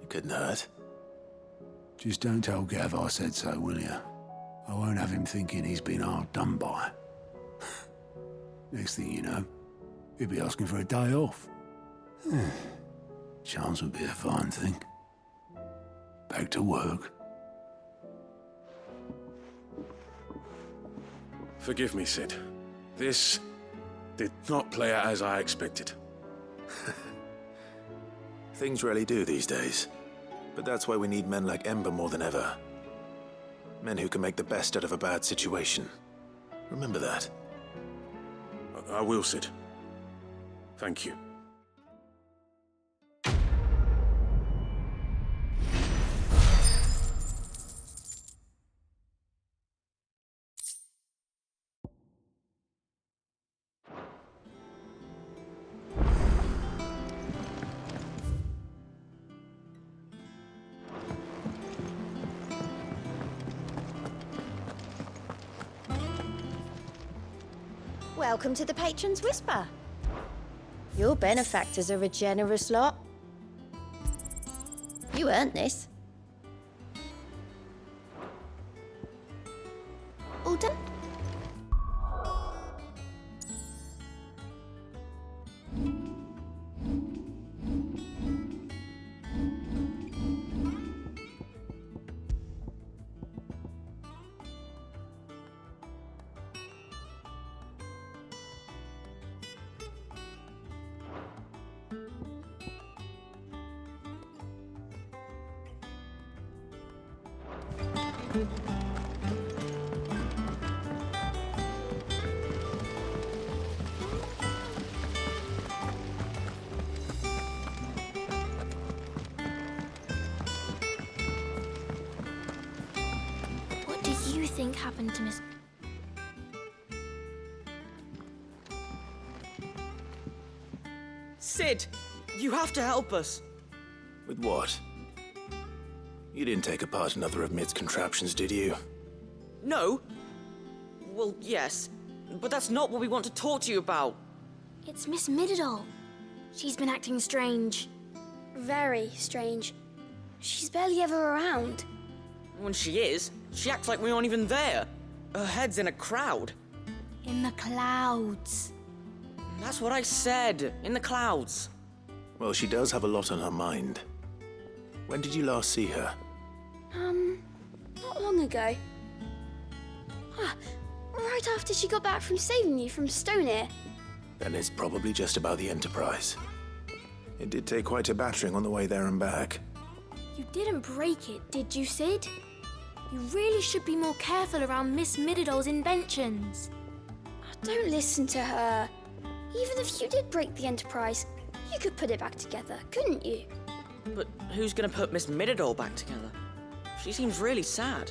B: It couldn't hurt.
J: Just don't tell Gav I said so, will you? I won't have him thinking he's been hard done by. Next thing you know, he'll be asking for a day off. Chance would be a fine thing. Back to work.
S: Forgive me, Sid. This did not play out as I expected.
B: Things really do these days. But that's why we need men like Ember more than ever. Men who can make the best out of a bad situation. Remember that.
S: I will, Sid. Thank you.
E: Welcome to the Patron's Whisper. Your benefactors are a generous lot. You earned this. All done?
I: What do you think happened to Miss...
U: Sid, you have to help us.
B: With what? You didn't take apart another of Mid's contraptions, did you?
U: No. Well, yes. But that's not what we want to talk to you about.
I: It's Miss Mididol. She's been acting strange. Very strange. She's barely ever around.
U: When she is, she acts like we aren't even there. Her head's in a crowd.
I: In the clouds.
U: That's what I said. In the clouds.
B: Well, she does have a lot on her mind. When did you last see her?
I: Not long ago. Right after she got back from saving you from Stoneir.
B: Then it's probably just about the Enterprise. It did take quite a battering on the way there and back.
I: You didn't break it, did you, Sid? You really should be more careful around Miss Mididol's inventions. Don't listen to her. Even if you did break the Enterprise, you could put it back together, couldn't you?
U: But who's gonna put Miss Mididol back together? She seems really sad.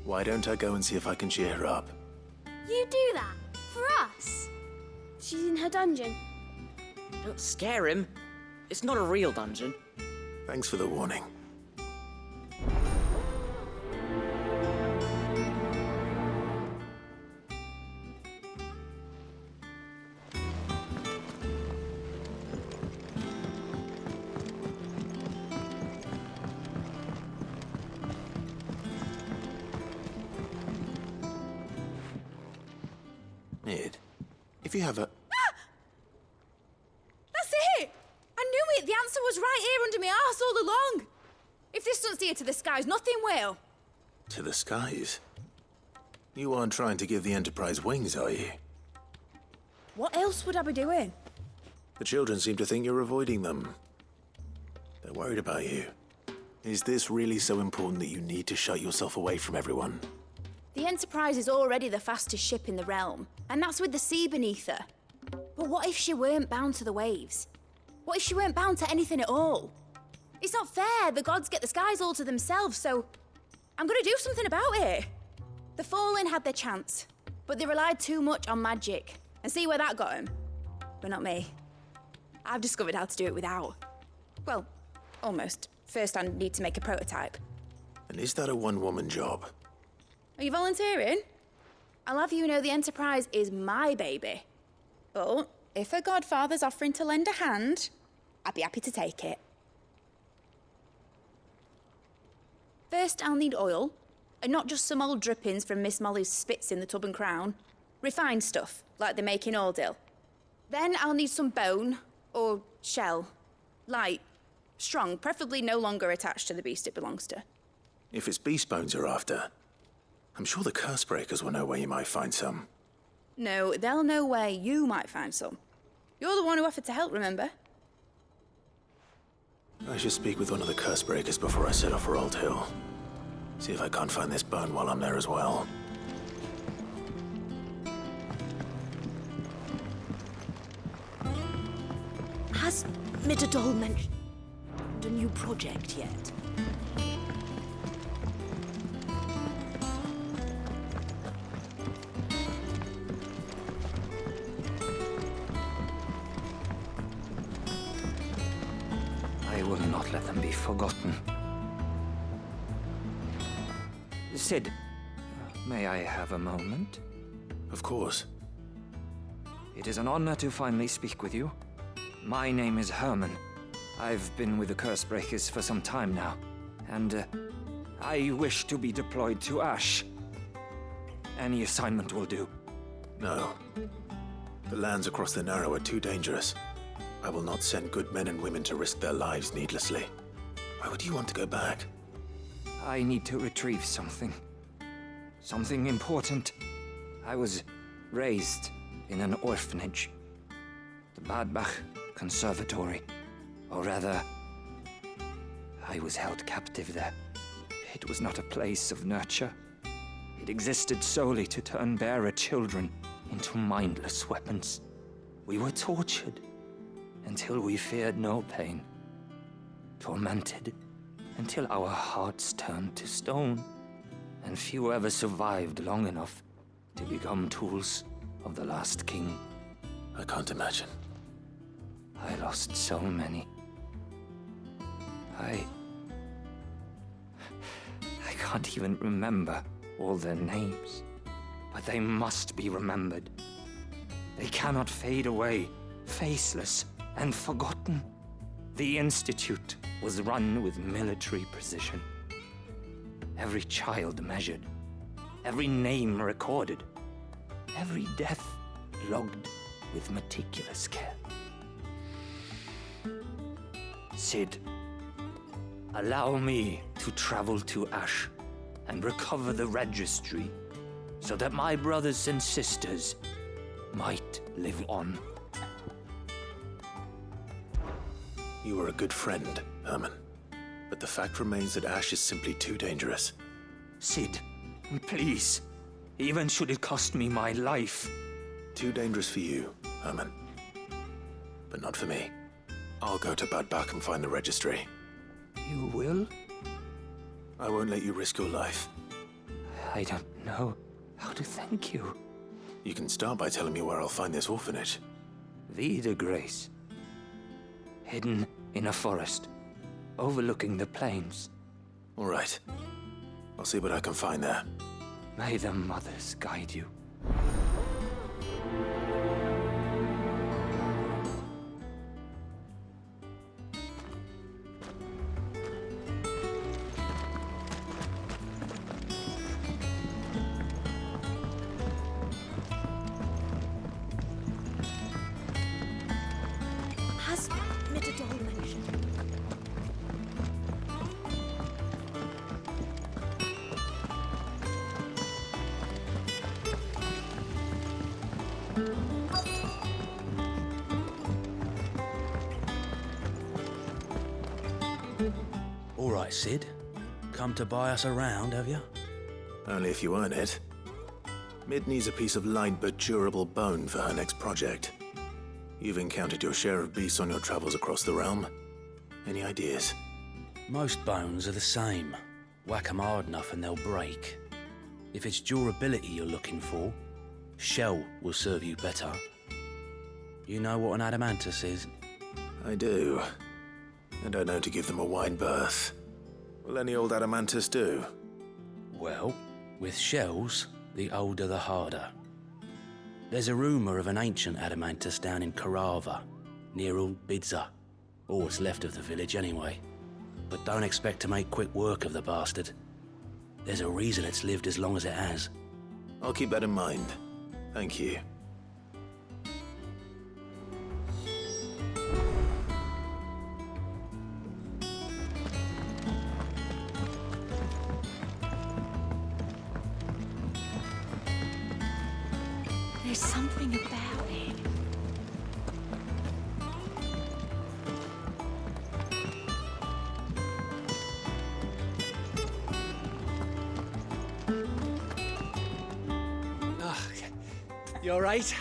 B: Why don't I go and see if I can cheer her up?
I: You do that? For us? She's in her dungeon.
U: Don't scare him. It's not a real dungeon.
B: Thanks for the warning. Ned, if you have a...
X: That's it! I knew it! The answer was right here under my arse all along! If this doesn't steer to the skies, nothing will!
B: To the skies? You aren't trying to give the Enterprise wings, are you?
X: What else would I be doing?
B: The children seem to think you're avoiding them. They're worried about you. Is this really so important that you need to shut yourself away from everyone?
X: The Enterprise is already the fastest ship in the realm, and that's with the sea beneath her. But what if she weren't bound to the waves? What if she weren't bound to anything at all? It's not fair. The gods get the skies all to themselves, so I'm gonna do something about it. The Fallen had their chance, but they relied too much on magic. And see where that got them? But not me. I've discovered how to do it without. Well, almost. First, I need to make a prototype.
B: And is that a one-woman job?
X: Are you volunteering? I'll have you know the Enterprise is my baby. But if a godfather's offering to lend a hand, I'd be happy to take it. First, I'll need oil, and not just some old drippings from Miss Molly's spits in the Tub and Crown. Refined stuff, like they make in Ordil. Then I'll need some bone, or shell. Light, strong, preferably no longer attached to the beast it belongs to.
B: If it's beast bones you're after, I'm sure the curse breakers will know where you might find some.
X: No, they'll know where you might find some. You're the one who offered to help, remember?
B: I should speak with one of the curse breakers before I set off for Old Hill. See if I can't find this bone while I'm there as well.
X: Has Midadol mentioned a new project yet?
M: I will not let them be forgotten. Sid, may I have a moment?
B: Of course.
M: It is an honor to finally speak with you. My name is Herman. I've been with the Cursebreakers for some time now, and I wish to be deployed to Ash. Any assignment will do.
B: No. The lands across the Narrow are too dangerous. I will not send good men and women to risk their lives needlessly. Why would you want to go back?
M: I need to retrieve something. Something important. I was raised in an orphanage. The Badbach Conservatory. Or rather, I was held captive there. It was not a place of nurture. It existed solely to turn bearer children into mindless weapons. We were tortured until we feared no pain. Tormented until our hearts turned to stone. And few ever survived long enough to become tools of the last king.
B: I can't imagine.
M: I lost so many. I can't even remember all their names. But they must be remembered. They cannot fade away, faceless and forgotten. The Institute was run with military precision. Every child measured, every name recorded, every death logged with meticulous care. Sid, allow me to travel to Ash and recover the registry so that my brothers and sisters might live on.
B: You were a good friend, Herman. But the fact remains that Ash is simply too dangerous.
M: Sid, please. Even should it cost me my life.
B: Too dangerous for you, Herman. But not for me. I'll go to Badbach and find the registry.
M: You will?
B: I won't let you risk your life.
M: I don't know how to thank you.
B: You can start by telling me where I'll find this orphanage.
M: Vida Grace. hidden in a forest, overlooking the plains.
B: All right. I'll see what I can find there.
M: May the mothers guide you.
P: Has Mitadol mentioned?
K: All right, Sid. Come to buy us around, have you?
B: Only if you earn it. Mid needs a piece of light but durable bone for her next project. You've encountered your share of beasts on your travels across the realm. Any ideas?
K: Most bones are the same. Whack 'em hard enough and they'll break. If it's durability you're looking for, shell will serve you better. You know what an adamantus is?
B: I do. And I know to give them a wide berth. Will any old adamantus do?
K: Well, with shells, the older the harder. There's a rumour of an ancient adamantus down in Karava, near Old Bidza. Or what's left of the village anyway. But don't expect to make quick work of the bastard. There's a reason it's lived as long as it has.
B: I'll keep that in mind. Thank you.
X: There's something about it.
O: You alright?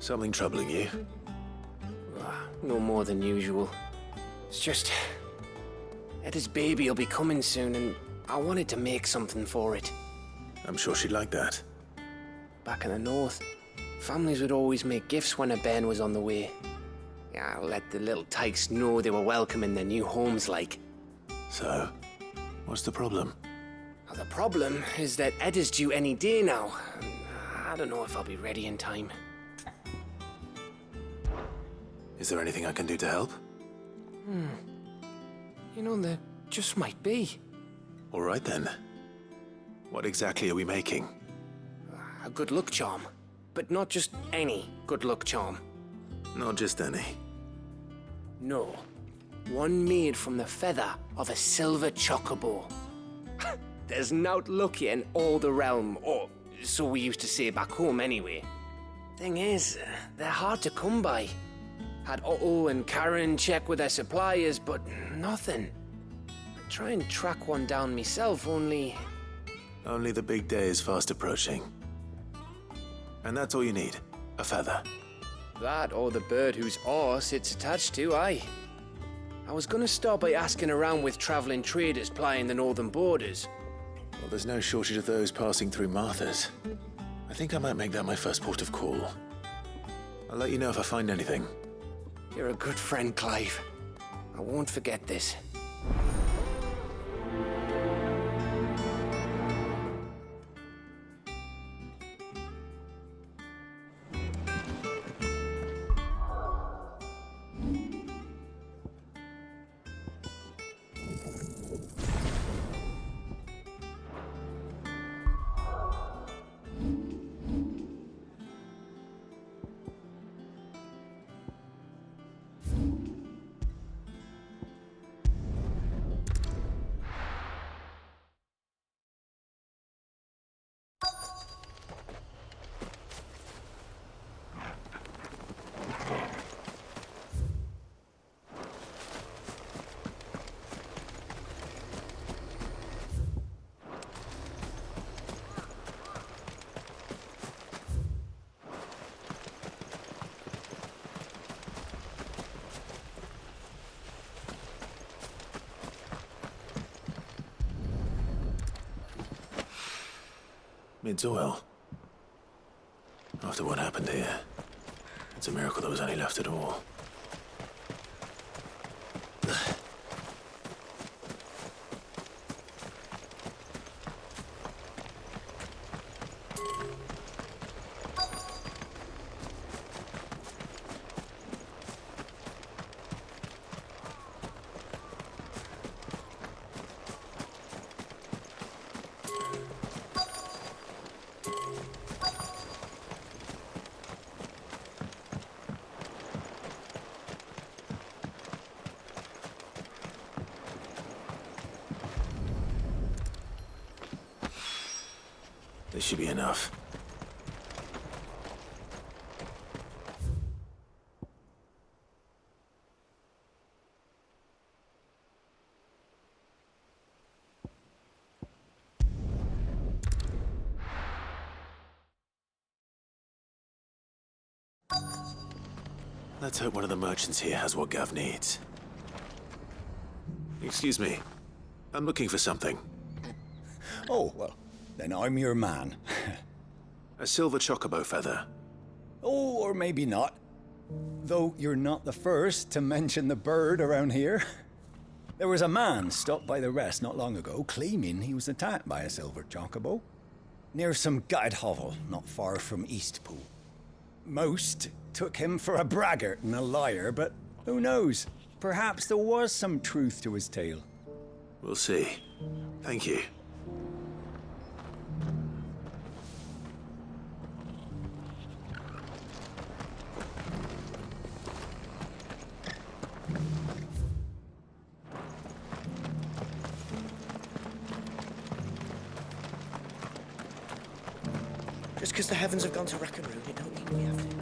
B: Something troubling you?
O: No more than usual. It's just... Eda's baby will be coming soon and I wanted to make something for it.
B: I'm sure she'd like that.
O: Back in the north, families would always make gifts when a bairn was on the way. Yeah, let the little tykes know they were welcome in their new homes like.
B: So, what's the problem?
O: Well, the problem is that Eda's due any day now. I don't know if I'll be ready in time.
B: Is there anything I can do to help?
O: You know, there just might be.
B: All right then. What exactly are we making?
O: A good luck charm. But not just any good luck charm.
B: Not just any.
O: No. One made from the feather of a silver chocobo. There's nowt luckier in all the realm, or so we used to say back home anyway. Thing is, they're hard to come by. Had Otto and Karen check with their suppliers, but nothing. I try and track one down myself, only...
B: Only the big day is fast approaching. And that's all you need, a feather.
O: That or the bird whose arse it's attached to, aye. I was gonna start by asking around with traveling traders plying the northern borders.
B: Well, there's no shortage of those passing through Martha's. I think I might make that my first port of call. I'll let you know if I find anything.
O: You're a good friend, Clive. I won't forget this.
B: Mid's oil. After what happened here, it's a miracle there was any left at all. This should be enough. Let's hope one of the merchants here has what Gav needs. Excuse me. I'm looking for something.
N: Oh, well, then I'm your man.
B: A silver chocobo feather.
N: Oh, or maybe not. Though you're not the first to mention the bird around here. There was a man stopped by the rest not long ago claiming he was attacked by a silver chocobo. Near some gutted hovel not far from Eastpool. Most took him for a braggart and a liar, but who knows? Perhaps there was some truth to his tale.
B: We'll see. Thank you.
O: Just because the heavens have gone to rack and ruin, it don't mean we have to.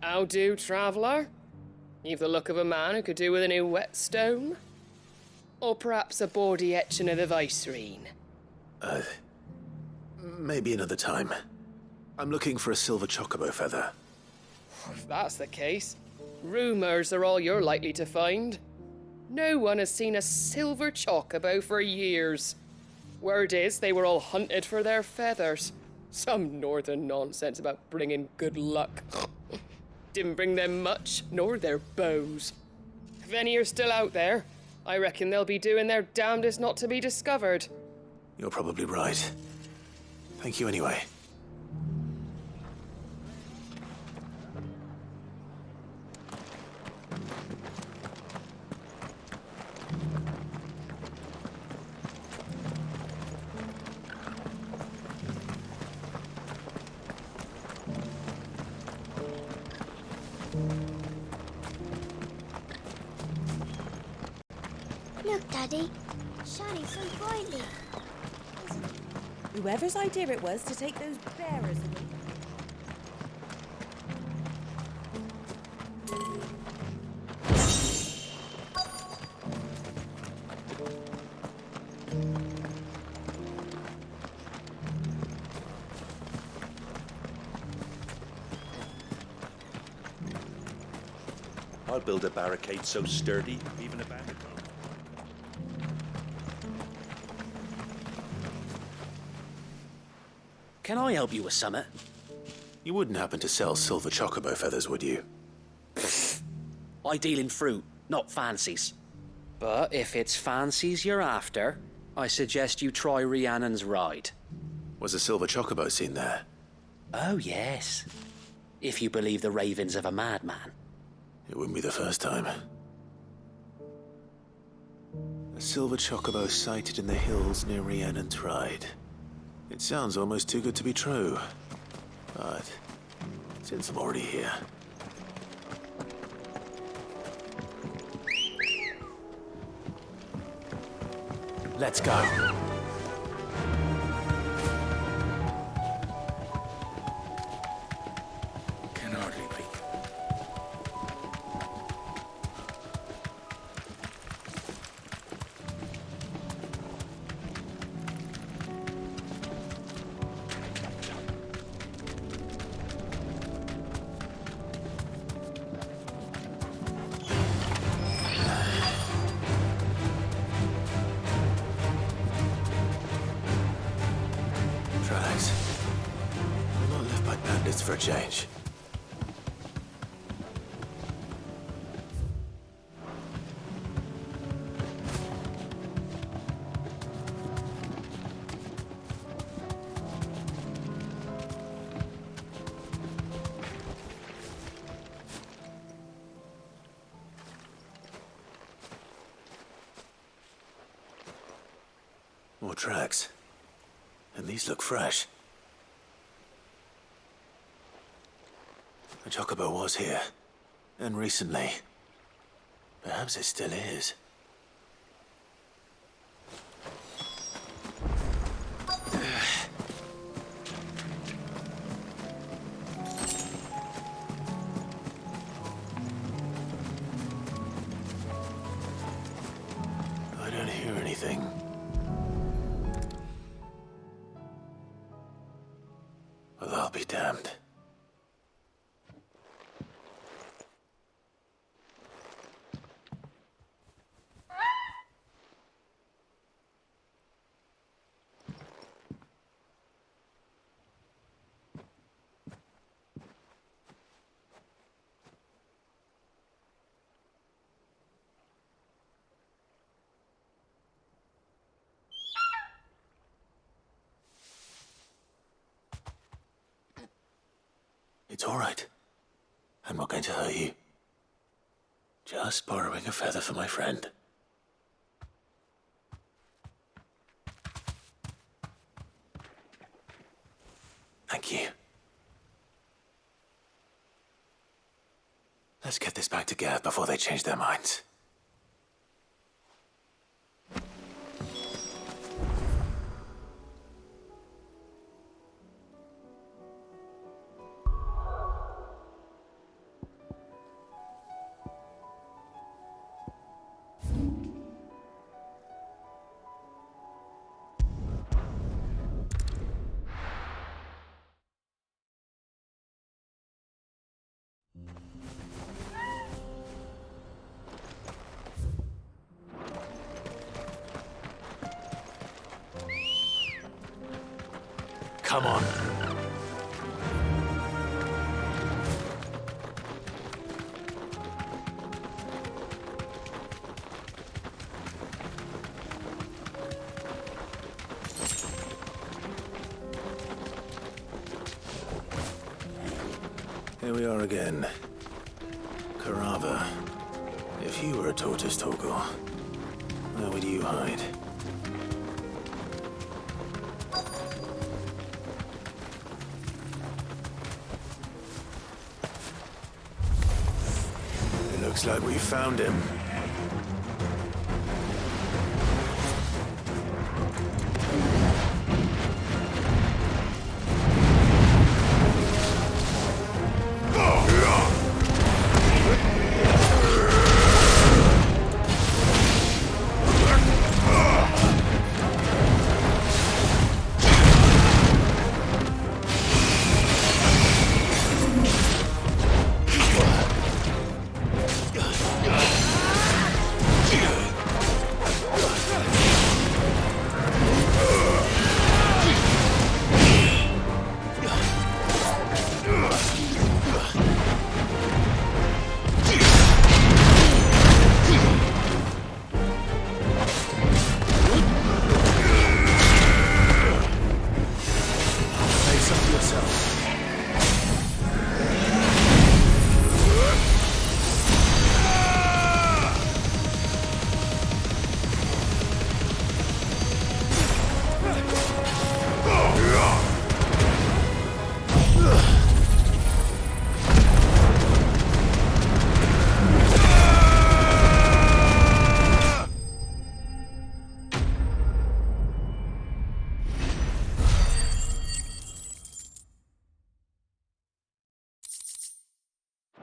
Q: How do, traveller? You've the look of a man who could do with a new whetstone. Or perhaps a bawdy etching of the Vicerine.
B: Maybe another time. I'm looking for a silver chocobo feather.
Q: If that's the case, rumours are all you're likely to find. No one has seen a silver chocobo for years. Word is they were all hunted for their feathers. Some northern nonsense about bringing good luck. Didn't bring them much, nor their bows. If any are still out there, I reckon they'll be doing their damnedest not to be discovered.
B: You're probably right. Thank you anyway.
I: Look, Daddy. Shining so brightly.
X: Whoever's idea it was to take those bearers away.
F: I'll build a barricade so sturdy, even a bandit can't.
K: Can I help you with something?
B: You wouldn't happen to sell silver chocobo feathers, would you?
K: I deal in fruit, not fancies. But if it's fancies you're after, I suggest you try Rhiannon's ride.
B: Was a silver chocobo seen there?
K: Oh, yes. If you believe the ravings of a madman.
B: It wouldn't be the first time. A silver chocobo sighted in the hills near Rhiannon's ride. It sounds almost too good to be true. But since I'm already here... Let's go.
C: Can hardly wait.
B: Tracks. Not left by bandits for a change. More tracks. And these look fresh. A chocobo was here. And recently. Perhaps it still is. I'll be damned. It's all right. I'm not going to hurt you. Just borrowing a feather for my friend. Thank you. Let's get this back to Gad before they change their minds. Come on. Here we are again. Carava. If you were a tortoise, Torgor, where would you hide? Looks like we found him.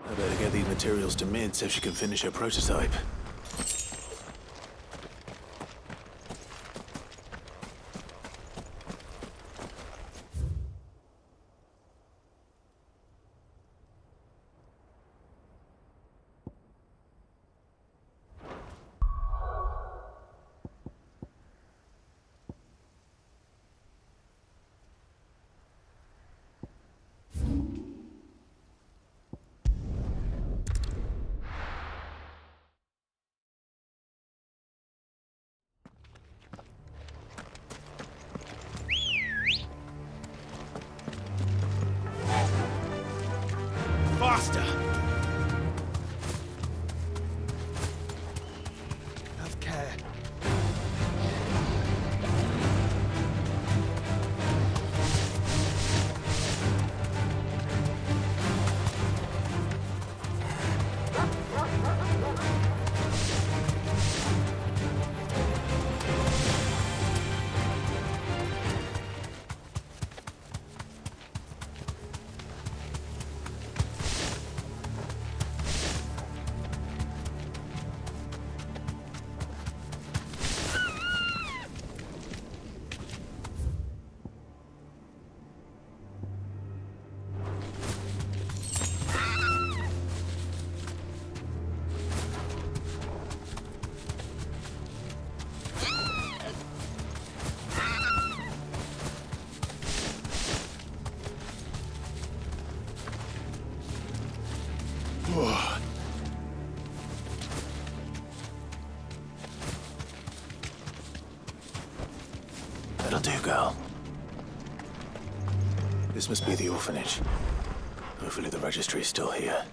B: I better get these materials to Mid so she can finish her prototype. Faster! Have care. This must be the orphanage. Hopefully the registry is still here.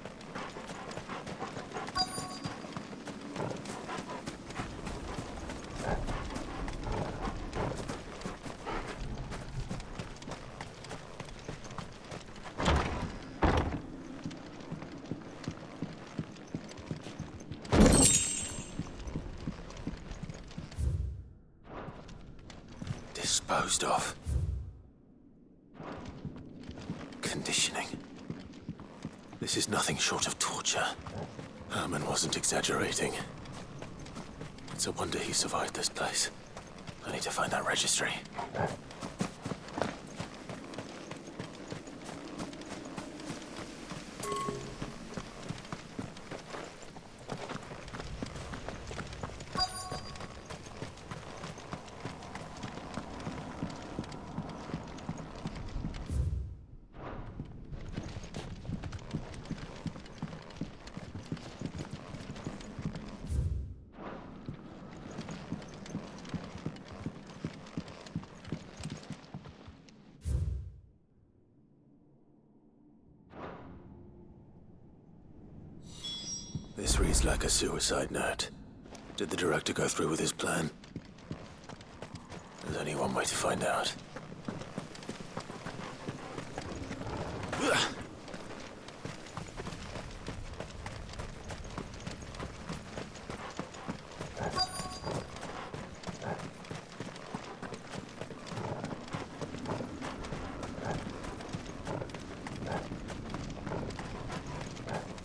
B: Disposed of. Conditioning. This is nothing short of torture. Herman wasn't exaggerating. It's a wonder he survived this place. I need to find that registry. This reads like a suicide note. Did the director go through with his plan? There's only one way to find out.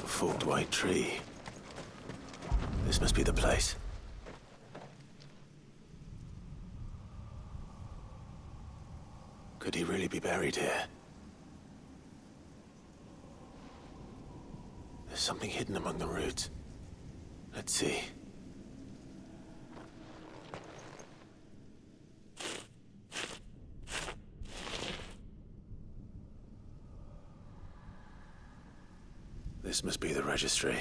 B: A forked white tree. This must be the place. Could he really be buried here? There's something hidden among the roots. Let's see. This must be the registry.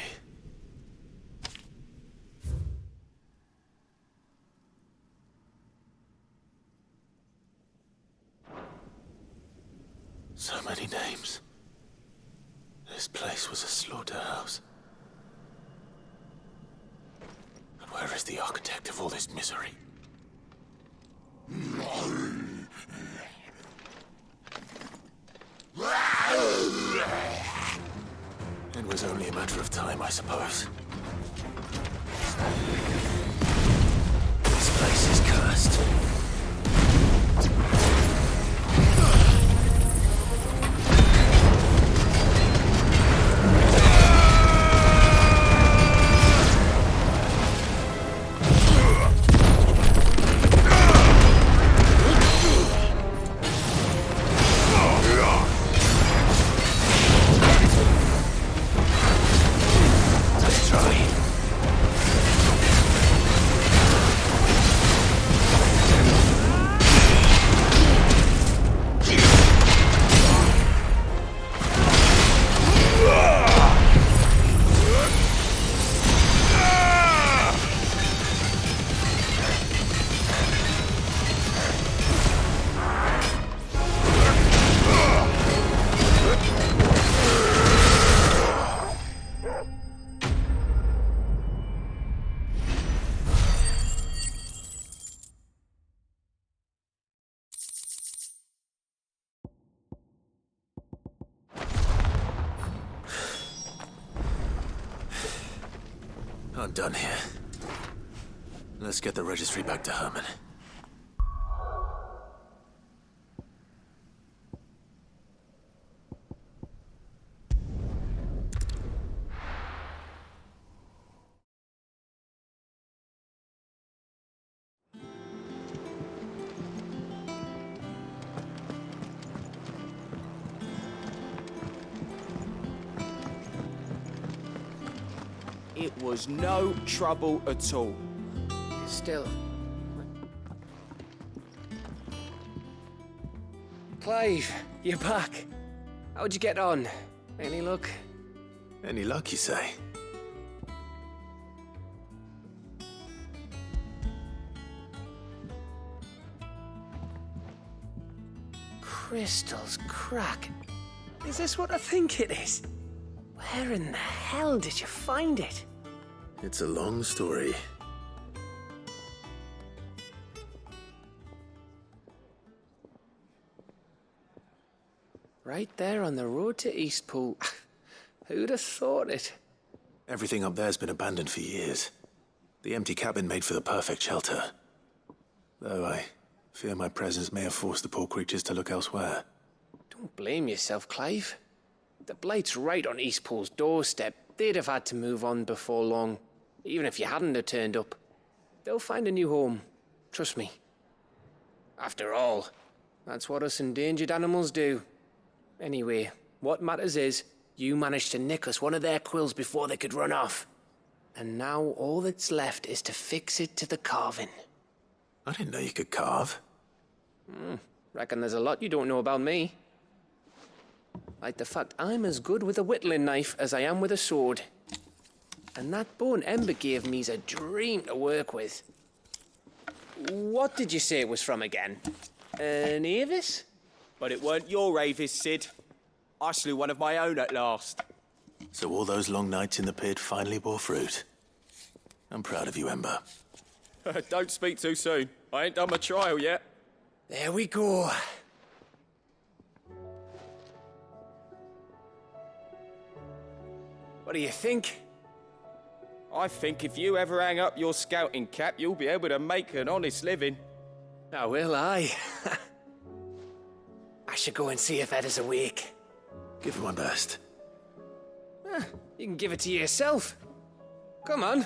B: So many names. This place was a slaughterhouse. And where is the architect of all this misery? It was only a matter of time, I suppose. This place is cursed. I'm done here. Let's get the registry back to Herman.
U: It was no trouble at all.
O: Still. Clive, you're back. How'd you get on? Any luck?
B: Any luck, you say?
O: Crystals crack. Is this what I think it is? Where in the hell did you find it?
B: It's a long story.
O: Right there on the road to Eastpool. Who'd have thought it?
B: Everything up there's been abandoned for years. The empty cabin made for the perfect shelter. Though I fear my presence may have forced the poor creatures to look elsewhere.
O: Don't blame yourself, Clive. The Blight's right on Eastpool's doorstep. They'd have had to move on before long, even if you hadn't have turned up. They'll find a new home. Trust me. After all, that's what us endangered animals do. Anyway, what matters is, you managed to nick us one of their quills before they could run off. And now all that's left is to fix it to the carving.
B: I didn't know you could carve.
O: Reckon there's a lot you don't know about me. Like the fact I'm as good with a whittling knife as I am with a sword. And that bone Ember gave me's a dream to work with. What did you say it was from again? An Avis?
U: But it weren't your Avis, Sid. I slew one of my own at last.
B: So all those long nights in the pit finally bore fruit. I'm proud of you, Ember.
U: Don't speak too soon. I ain't done my trial yet.
O: There we go. What do you think?
U: I think if you ever hang up your scouting cap, you'll be able to make an honest living.
O: Now will I? I should go and see if Ed is awake.
B: Give it my best.
O: You can give it to yourself. Come on.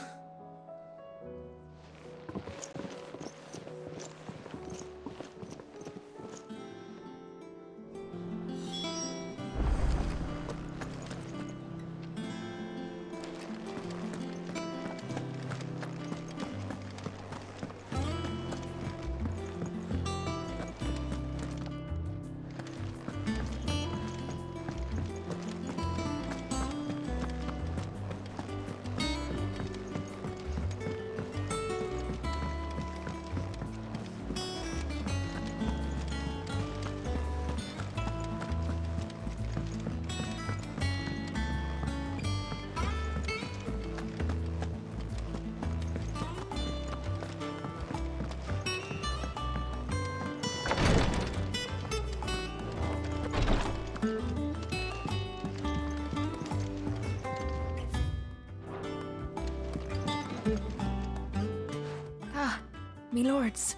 A: Me lords.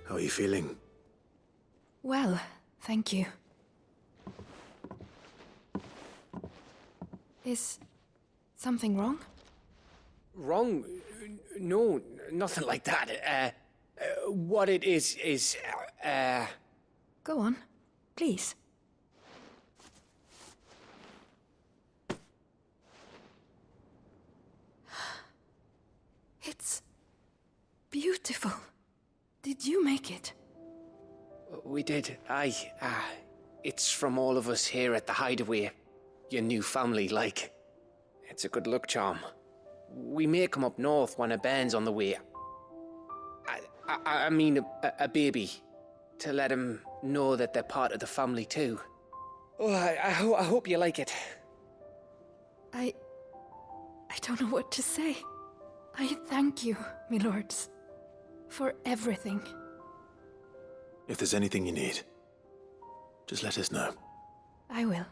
B: How are you feeling?
A: Well, thank you. Is something wrong?
O: Wrong? No, nothing like that. What it is...
A: Go on, please. It's beautiful. Did you make it?
O: We did, aye. It's from all of us here at the Hideaway. Your new family, like. It's a good luck charm. We may come up north when a band's on the way. I mean a baby. To let him know that they're part of the family too. Oh, I hope you like it.
A: I don't know what to say. I thank you, me lords, for everything.
B: If there's anything you need, just let us know.
A: I will.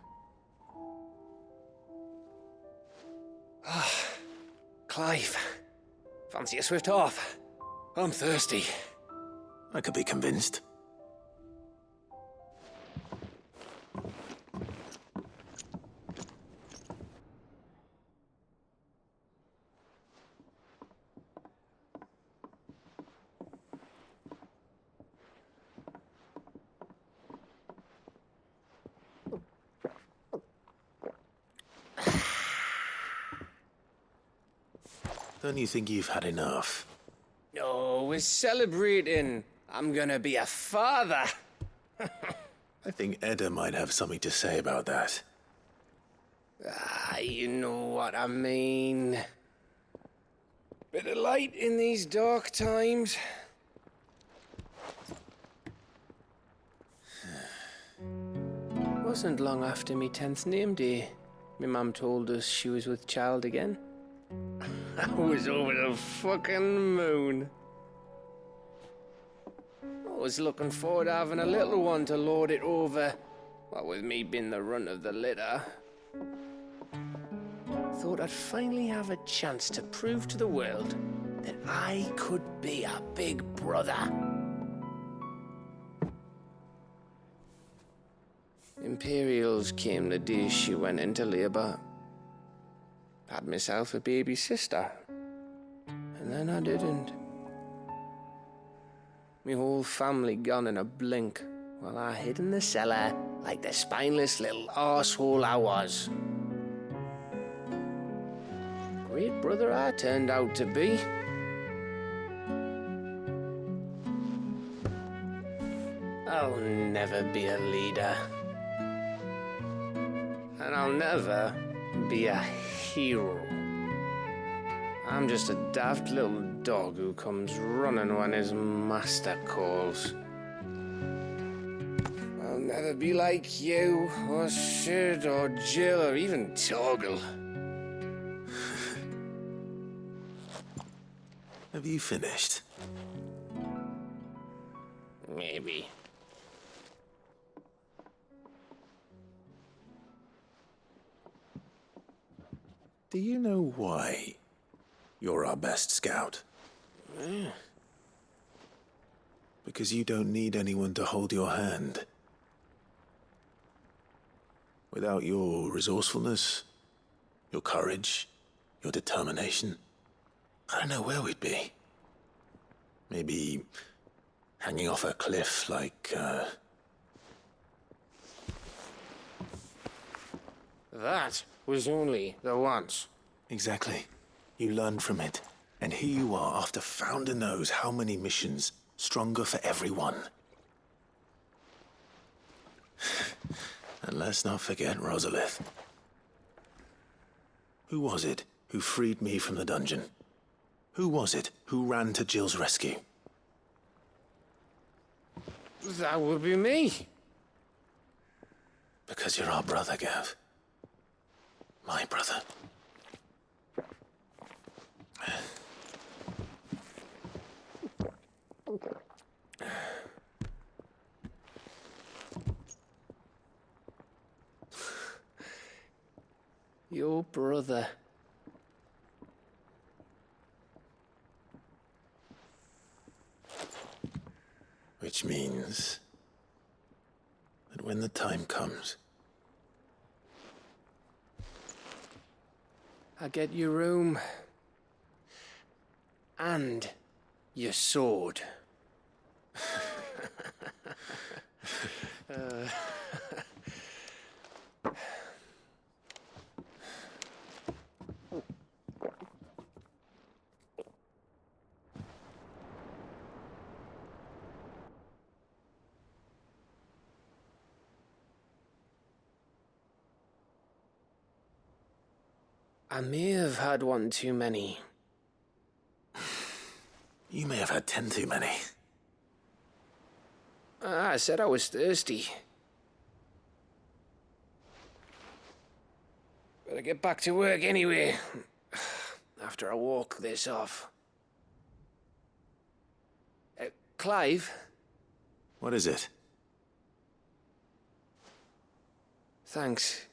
O: Clive, fancy a swift off? I'm thirsty.
B: I could be convinced. Don't you think you've had enough?
O: No, we're celebrating. I'm gonna be a father.
B: I think Edda might have something to say about that.
O: You know what I mean. Bit of light in these dark times. wasn't long after me 10th name day. My mum told us she was with child again. I was over the fucking moon. I was looking forward to having a little one to lord it over, what with me being the runt of the litter. Thought I'd finally have a chance to prove to the world that I could be a big brother. Imperials came the day she went into labour. Had myself a baby sister, and then I didn't. Me whole family gone in a blink, while I hid in the cellar like the spineless little arsehole I was. Great brother I turned out to be. I'll never be a leader. And I'll never be a hero. I'm just a daft little dog who comes running when his master calls. I'll never be like you, or Sid, or Jill, or even Torgal.
B: Have you finished?
O: Maybe.
B: Do you know why you're our best scout?
O: Yeah.
B: Because you don't need anyone to hold your hand. Without your resourcefulness, your courage, your determination, I don't know where we'd be. Maybe hanging off a cliff like,
O: That was only the once.
B: Exactly. You learned from it. And here you are after Founder knows how many missions, stronger for everyone. And let's not forget Rosalith. Who was it who freed me from the dungeon? Who was it who ran to Jill's rescue?
O: That would be me.
B: Because you're our brother, Gav. My brother.
O: Your brother.
B: Which means that when the time comes,
O: I get your room. And your sword. I may have had one too many.
B: You may have had 10 too many.
O: I said I was thirsty. Better get back to work anyway, after I walk this off. Clive?
B: What is it?
O: Thanks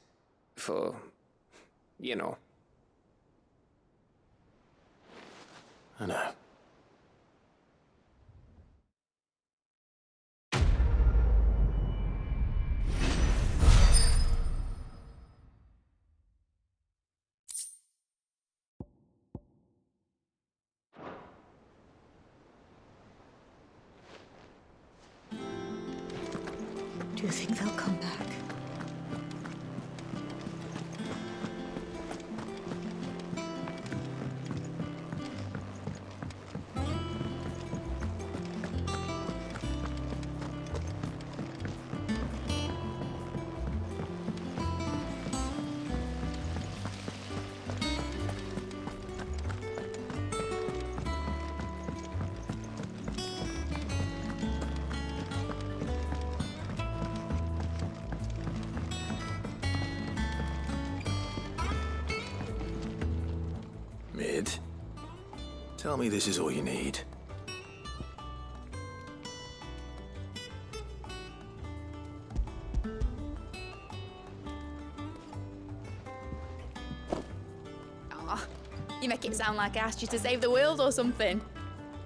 O: for, you know.
B: I know.
A: Do you think they'll come back?
B: Tell me this is all you need.
H: Aw, you make it sound like I asked you to save the world or something.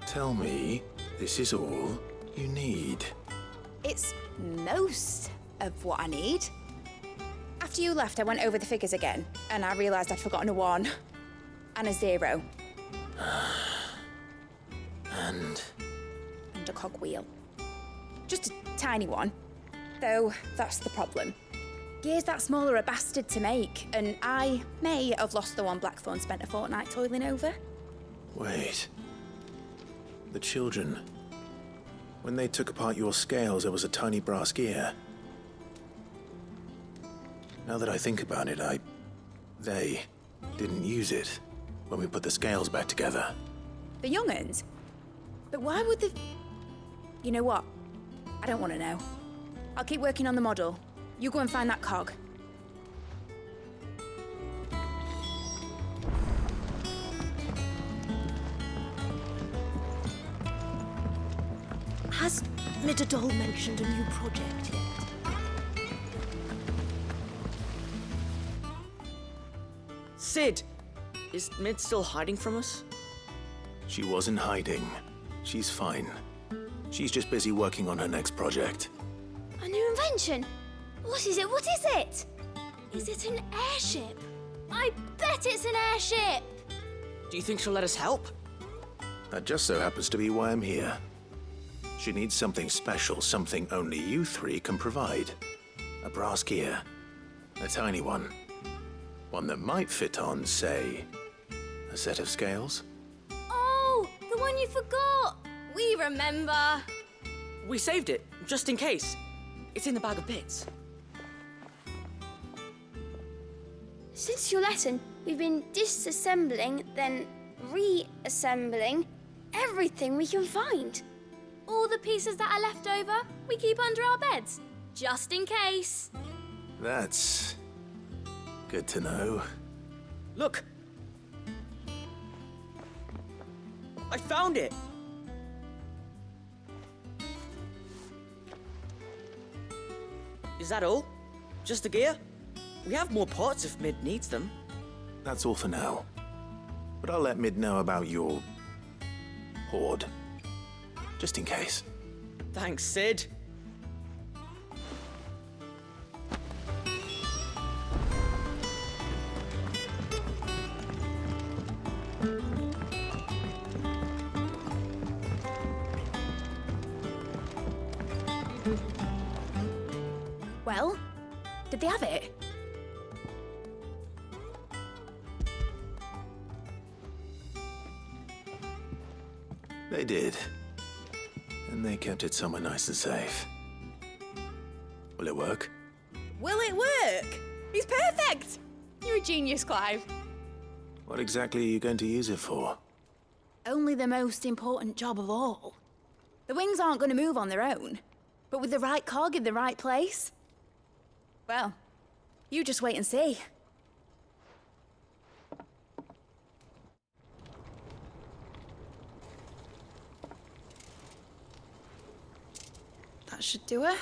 B: Tell me this is all you need.
H: It's most of what I need. After you left, I went over the figures again, and I realised I'd forgotten a 1 and a 0.
B: And
H: a cogwheel. Just a tiny one. Though, that's the problem. Gears that small are a bastard to make, and I may have lost the one Blackthorn spent a fortnight toiling over.
B: wait. The children. When they took apart your scales, there was a tiny brass gear. Now that I think about it, they didn't use it when we put the scales back together.
H: The young'uns? But why would the... You know what? I don't want to know. I'll keep working on the model. You go and find that cog.
P: Has Midadol mentioned a new project yet?
K: Sid! Is Mid still hiding from us?
B: She wasn't hiding. She's fine. She's just busy working on her next project.
I: A new invention? What is it? What is it? Is it an airship? I bet it's an airship!
K: Do you think she'll let us help?
B: That just so happens to be why I'm here. She needs something special, something only you three can provide. A brass gear. A tiny one. One that might fit on, say, a set of scales.
I: Oh, the one you forgot! We remember!
K: We saved it, just in case. It's in the bag of bits.
I: Since your lesson, we've been disassembling, then reassembling everything we can find. All the pieces that are left over, we keep under our beds, just in case.
B: That's good to know.
K: Look! I found it! Is that all? Just the gear? We have more parts if Mid needs them.
B: That's all for now. But I'll let Mid know about your hoard. Just in case.
K: Thanks, Sid.
H: Well, did they have it?
B: They did. And they kept it somewhere nice and safe. Will it work?
H: Will it work? He's perfect! You're a genius, Clive.
B: What exactly are you going to use it for?
H: Only the most important job of all. The wings aren't going to move on their own. But with the right cog in the right place... Well, you just wait and see. That should do it.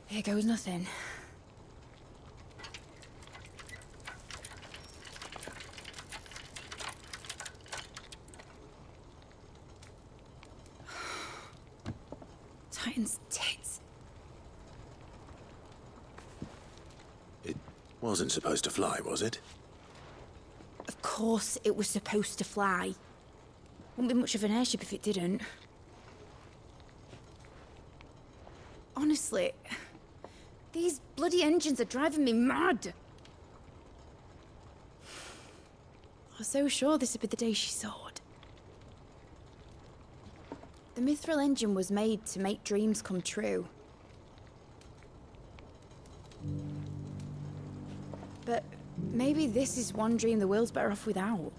H: Here goes nothing. Titan's tits.
B: It wasn't supposed to fly, was it?
H: Of course it was supposed to fly. Wouldn't be much of an airship if it didn't. Honestly, these bloody engines are driving me mad. I was so sure this would be the day she soared. The Mithril engine was made to make dreams come true. But maybe this is one dream the world's better off without.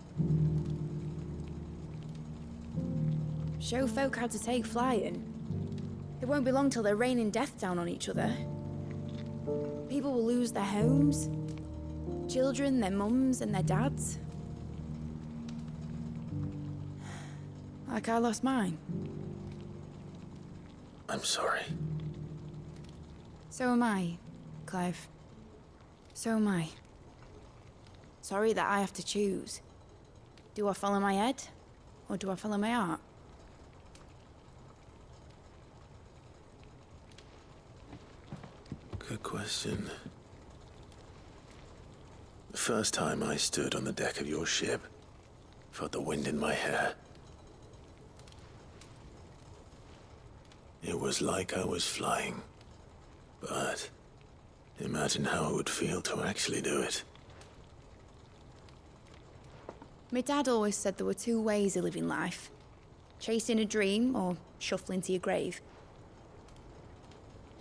H: Show folk how to take flying. It won't be long till they're raining death down on each other. People will lose their homes. Children, their mums and their dads. Like I lost mine.
B: I'm sorry.
H: So am I, Clive. So am I. Sorry that I have to choose. Do I follow my head, or do I follow my heart?
B: Good question. The first time I stood on the deck of your ship, felt the wind in my hair. It was like I was flying. But imagine how it would feel to actually do it.
H: My dad always said there were two ways of living life. Chasing a dream or shuffling to your grave.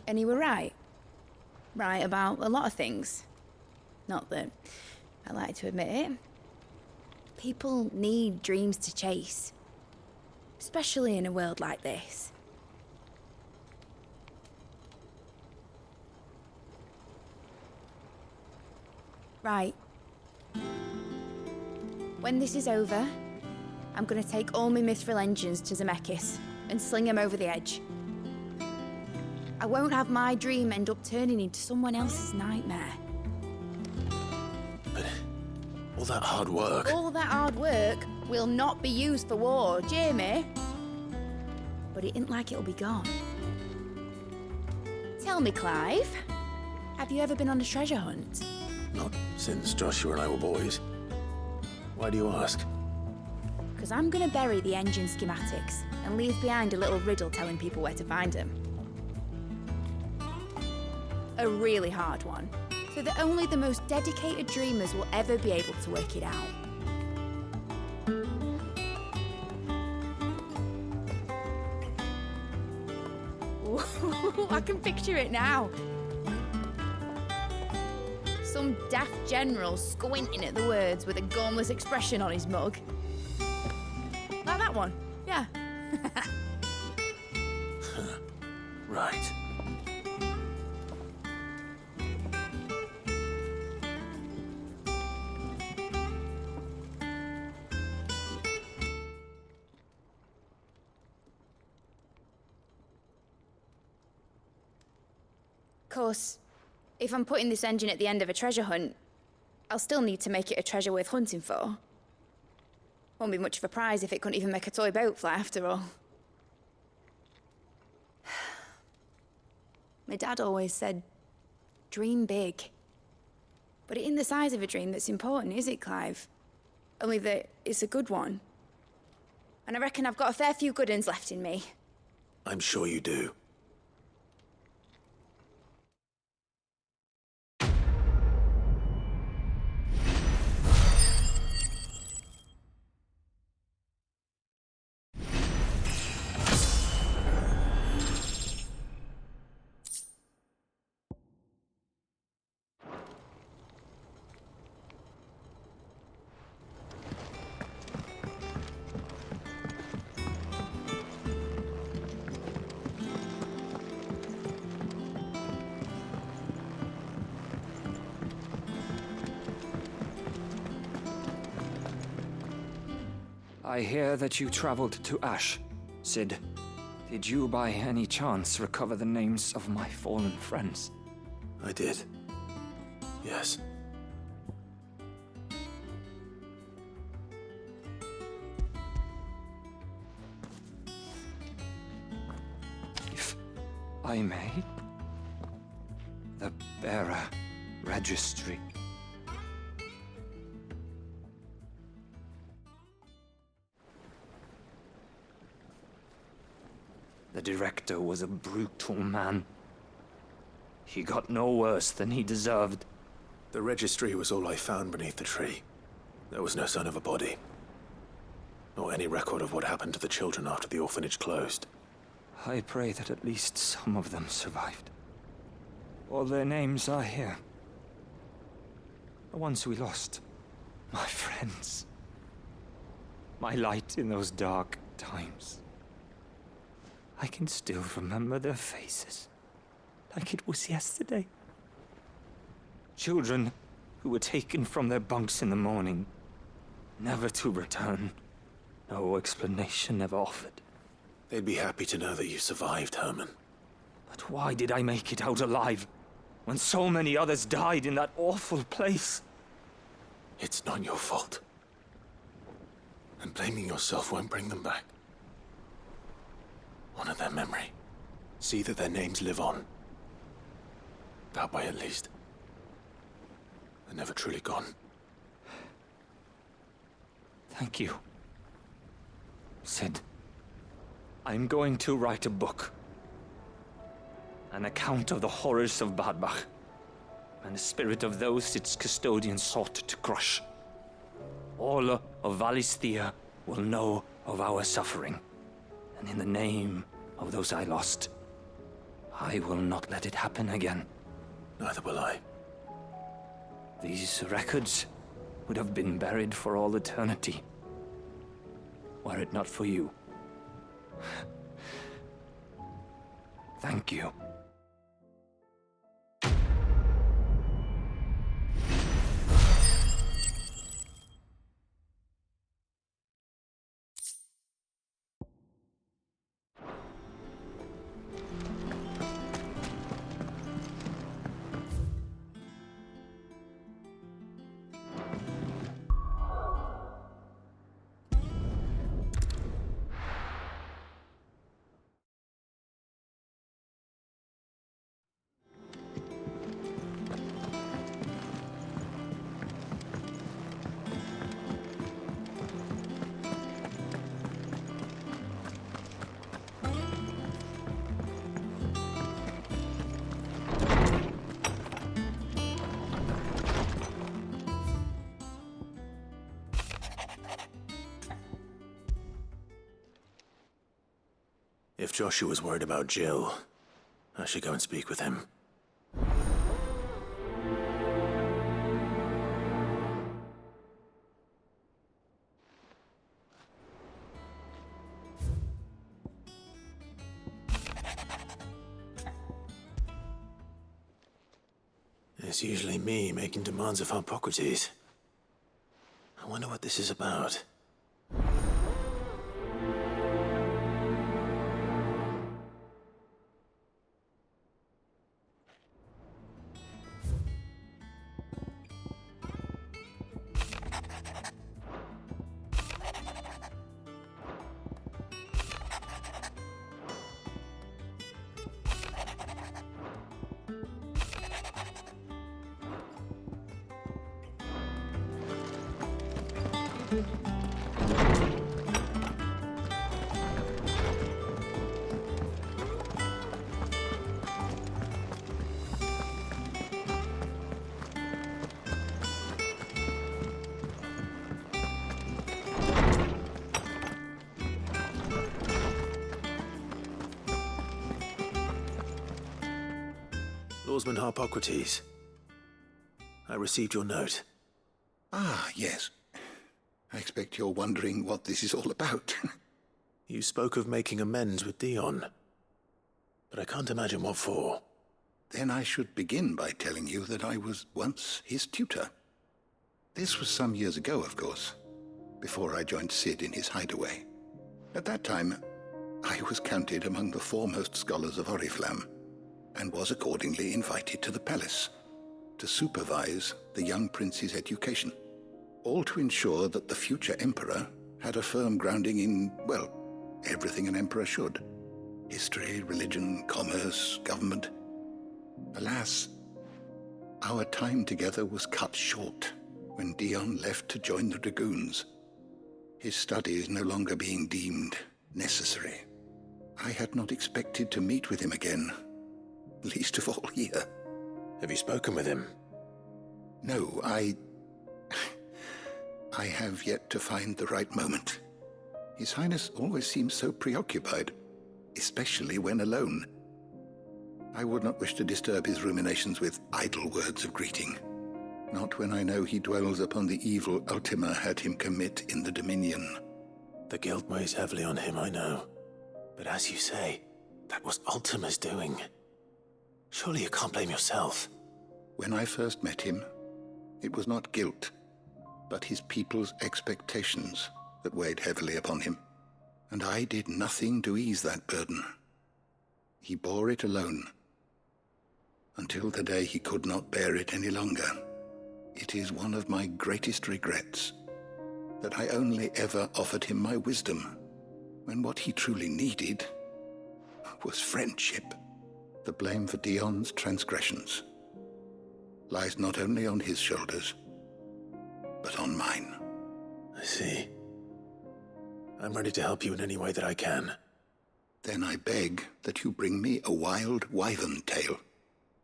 H: And he were right. Right about a lot of things. Not that I like to admit it. People need dreams to chase. Especially in a world like this. Right. When this is over, I'm gonna take all my mithril engines to Zemeckis and sling them over the edge. I won't have my dream end up turning into someone else's nightmare.
B: But all that hard work...
H: All that hard work will not be used for war, Jamie. But it ain't like it'll be gone. Tell me, Clive, have you ever been on a treasure hunt?
B: Not since Joshua and I were boys. Why do you ask?
H: Because I'm gonna bury the engine schematics and leave behind a little riddle telling people where to find them. A really hard one, so that only the most dedicated dreamers will ever be able to work it out. Ooh, I can picture it now. Some daft general squinting at the words with a gormless expression on his mug. Like that one, yeah.
B: Right.
H: Of course, if I'm putting this engine at the end of a treasure hunt, I'll still need to make it a treasure worth hunting for. Won't be much of a prize if it couldn't even make a toy boat fly after all. My dad always said, dream big. But it ain't the size of a dream that's important, is it, Clive? Only that it's a good one. And I reckon I've got a fair few good uns left in me.
B: I'm sure you do.
M: I hear that you traveled to Ash, Sid. Did you by any chance recover the names of my fallen friends?
B: I did. Yes.
M: If I may, the bearer registry. The director was a brutal man. He got no worse than he deserved.
B: The registry was all I found beneath the tree. There was no sign of a body. Nor any record of what happened to the children after the orphanage closed.
M: I pray that at least some of them survived. All their names are here. The ones we lost. My friends. My light in those dark times. I can still remember their faces, like it was yesterday. Children who were taken from their bunks in the morning, never to return. No explanation ever offered.
B: They'd be happy to know that you survived, Herman.
M: But why did I make it out alive, when so many others died in that awful place?
B: It's not your fault. And blaming yourself won't bring them back. Honor their memory. See that their names live on. That way, at least. They're never truly gone.
M: Thank you. Sid, I'm going to write a book. An account of the horrors of Bad Bach, and the spirit of those its custodians sought to crush. All of Valisthea will know of our suffering, and in the name of those I lost, I will not let it happen again.
B: Neither will I.
M: These records would have been buried for all eternity, were it not for you. Thank you.
B: If Joshua's worried about Jill, I should go and speak with him. It's usually me making demands of Hippocrates. I wonder what this is about. Lawsman Hippocrates. I received your note.
D: Ah, yes. I expect you're wondering what this is all about.
B: You spoke of making amends with Dion, but I can't imagine what for.
D: Then I should begin by telling you that I was once his tutor. This was some years ago, of course, before I joined Sid in his hideaway. At that time, I was counted among the foremost scholars of Oriflamme, and was accordingly invited to the palace to supervise the young prince's education, all to ensure that the future emperor had a firm grounding in, well, everything an emperor should. History, religion, commerce, government. Alas, our time together was cut short when Dion left to join the Dragoons, his studies no longer being deemed necessary. I had not expected to meet with him again, least of all here.
B: Have you spoken with him?
D: No, I have yet to find the right moment. His Highness always seems so preoccupied, especially when alone. I would not wish to disturb his ruminations with idle words of greeting, not when I know he dwells upon the evil Ultima had him commit in the Dominion.
B: The guilt weighs heavily on him, I know. But as you say, that was Ultima's doing. Surely you can't blame yourself.
D: When I first met him, it was not guilt, but his people's expectations that weighed heavily upon him, and I did nothing to ease that burden. He bore it alone, until the day he could not bear it any longer. It is one of my greatest regrets that I only ever offered him my wisdom, when what he truly needed was friendship. The blame for Dion's transgressions lies not only on his shoulders, but on mine.
B: I see. I'm ready to help you in any way that I can.
D: Then I beg that you bring me a wild wyvern tail.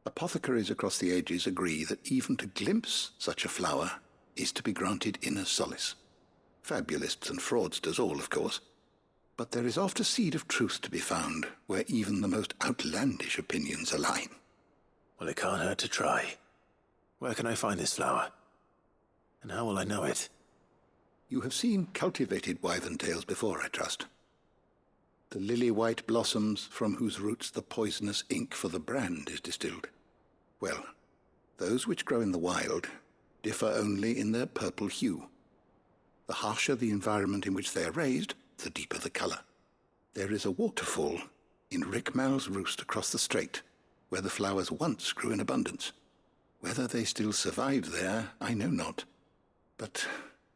D: Apothecaries across the ages agree that even to glimpse such a flower is to be granted inner solace. Fabulists and fraudsters all, of course. But there is oft a seed of truth to be found where even the most outlandish opinions align.
B: Well, it can't hurt to try. Where can I find this flower? And how will I know it?
D: You have seen cultivated wyvern tails before, I trust. The lily-white blossoms from whose roots the poisonous ink for the brand is distilled. Well, those which grow in the wild differ only in their purple hue. The harsher the environment in which they are raised, the deeper the color. There is a waterfall in Rickmal's roost across the strait, where the flowers once grew in abundance. Whether they still survive there, I know not. But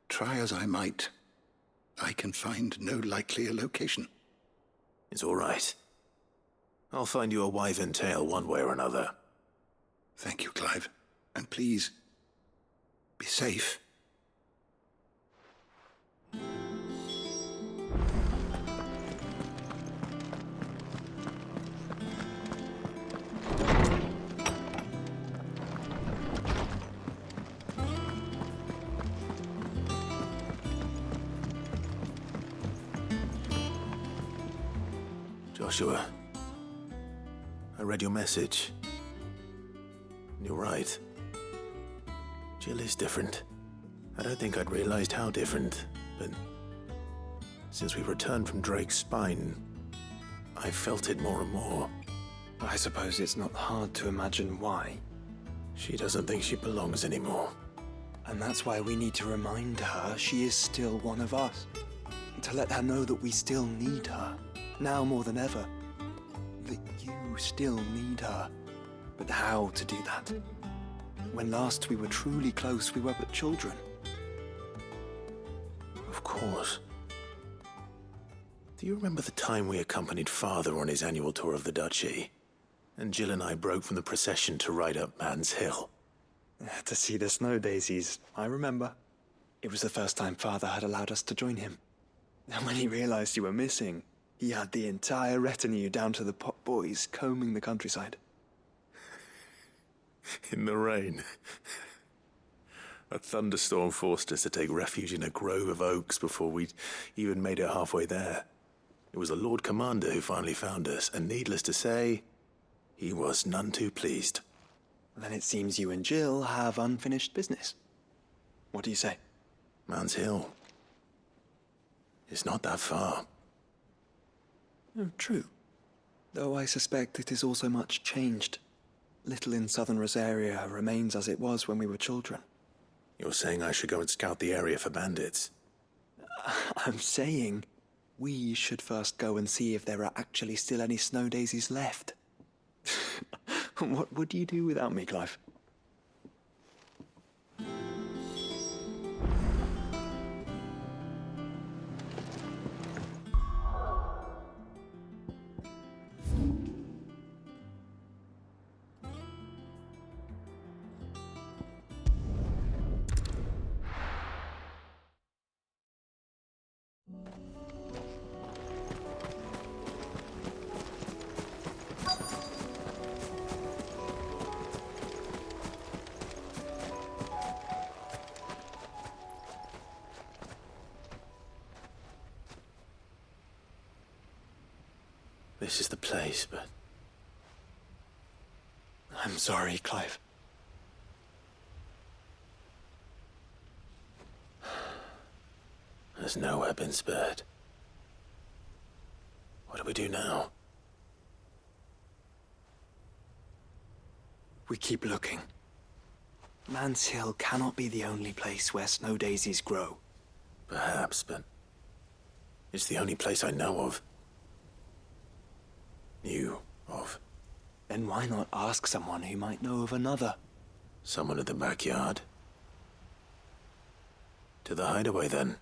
D: try as I might, I can find no likelier location.
B: It's all right. I'll find you a wyvern tail one way or another.
D: Thank you, Clive. And please, be safe.
B: Joshua, I read your message. You're right. Jill is different. I don't think I'd realized how different, but since we returned from Drake's spine, I felt it more and more.
L: I suppose it's not hard to imagine why.
B: She doesn't think she belongs anymore.
L: And that's why we need to remind her she is still one of us. To let her know that we still need her. Now more than ever, that you still need her. But how to do that? When last we were truly close, we were but children.
B: Of course. Do you remember the time we accompanied Father on his annual tour of the Duchy? And Jill and I broke from the procession to ride up Man's Hill.
L: To see the snow daisies, I remember. It was the first time Father had allowed us to join him. And when he realized you were missing, he had the entire retinue down to the pot boys combing the countryside.
B: In the rain. A thunderstorm forced us to take refuge in a grove of oaks before we'd even made it halfway there. It was the Lord Commander who finally found us, and needless to say, he was none too pleased.
L: Then it seems you and Jill have unfinished business. What do you say?
B: Man's Hill. It's not that far.
L: Oh, true. Though I suspect it is also much changed. Little in southern Rosaria remains as it was when we were children.
B: You're saying I should go and scout the area for bandits?
L: I'm saying we should first go and see if there are actually still any snow daisies left. What would you do without me, Clive?
B: This is the place, but...
L: I'm sorry, Clive.
B: There's nowhere been spared. What do we do now?
L: We keep looking. Man's Hill cannot be the only place where snow daisies grow.
B: Perhaps, but it's the only place I know of. Knew of.
L: Then why not ask someone who might know of another?
B: Someone in the backyard. To the hideaway, then.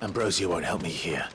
B: Ambrosia won't help me here.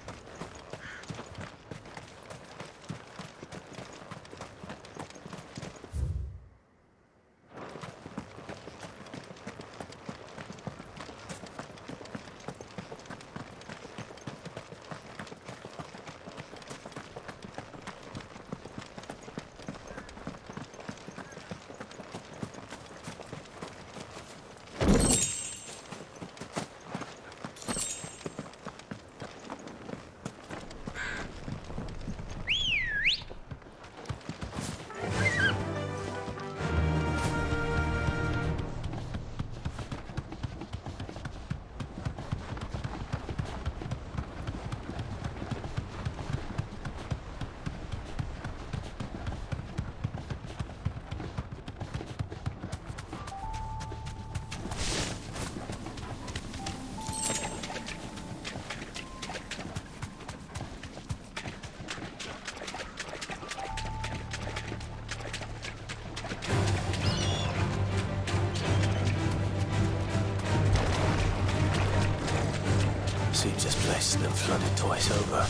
B: Seems this place has been flooded twice over.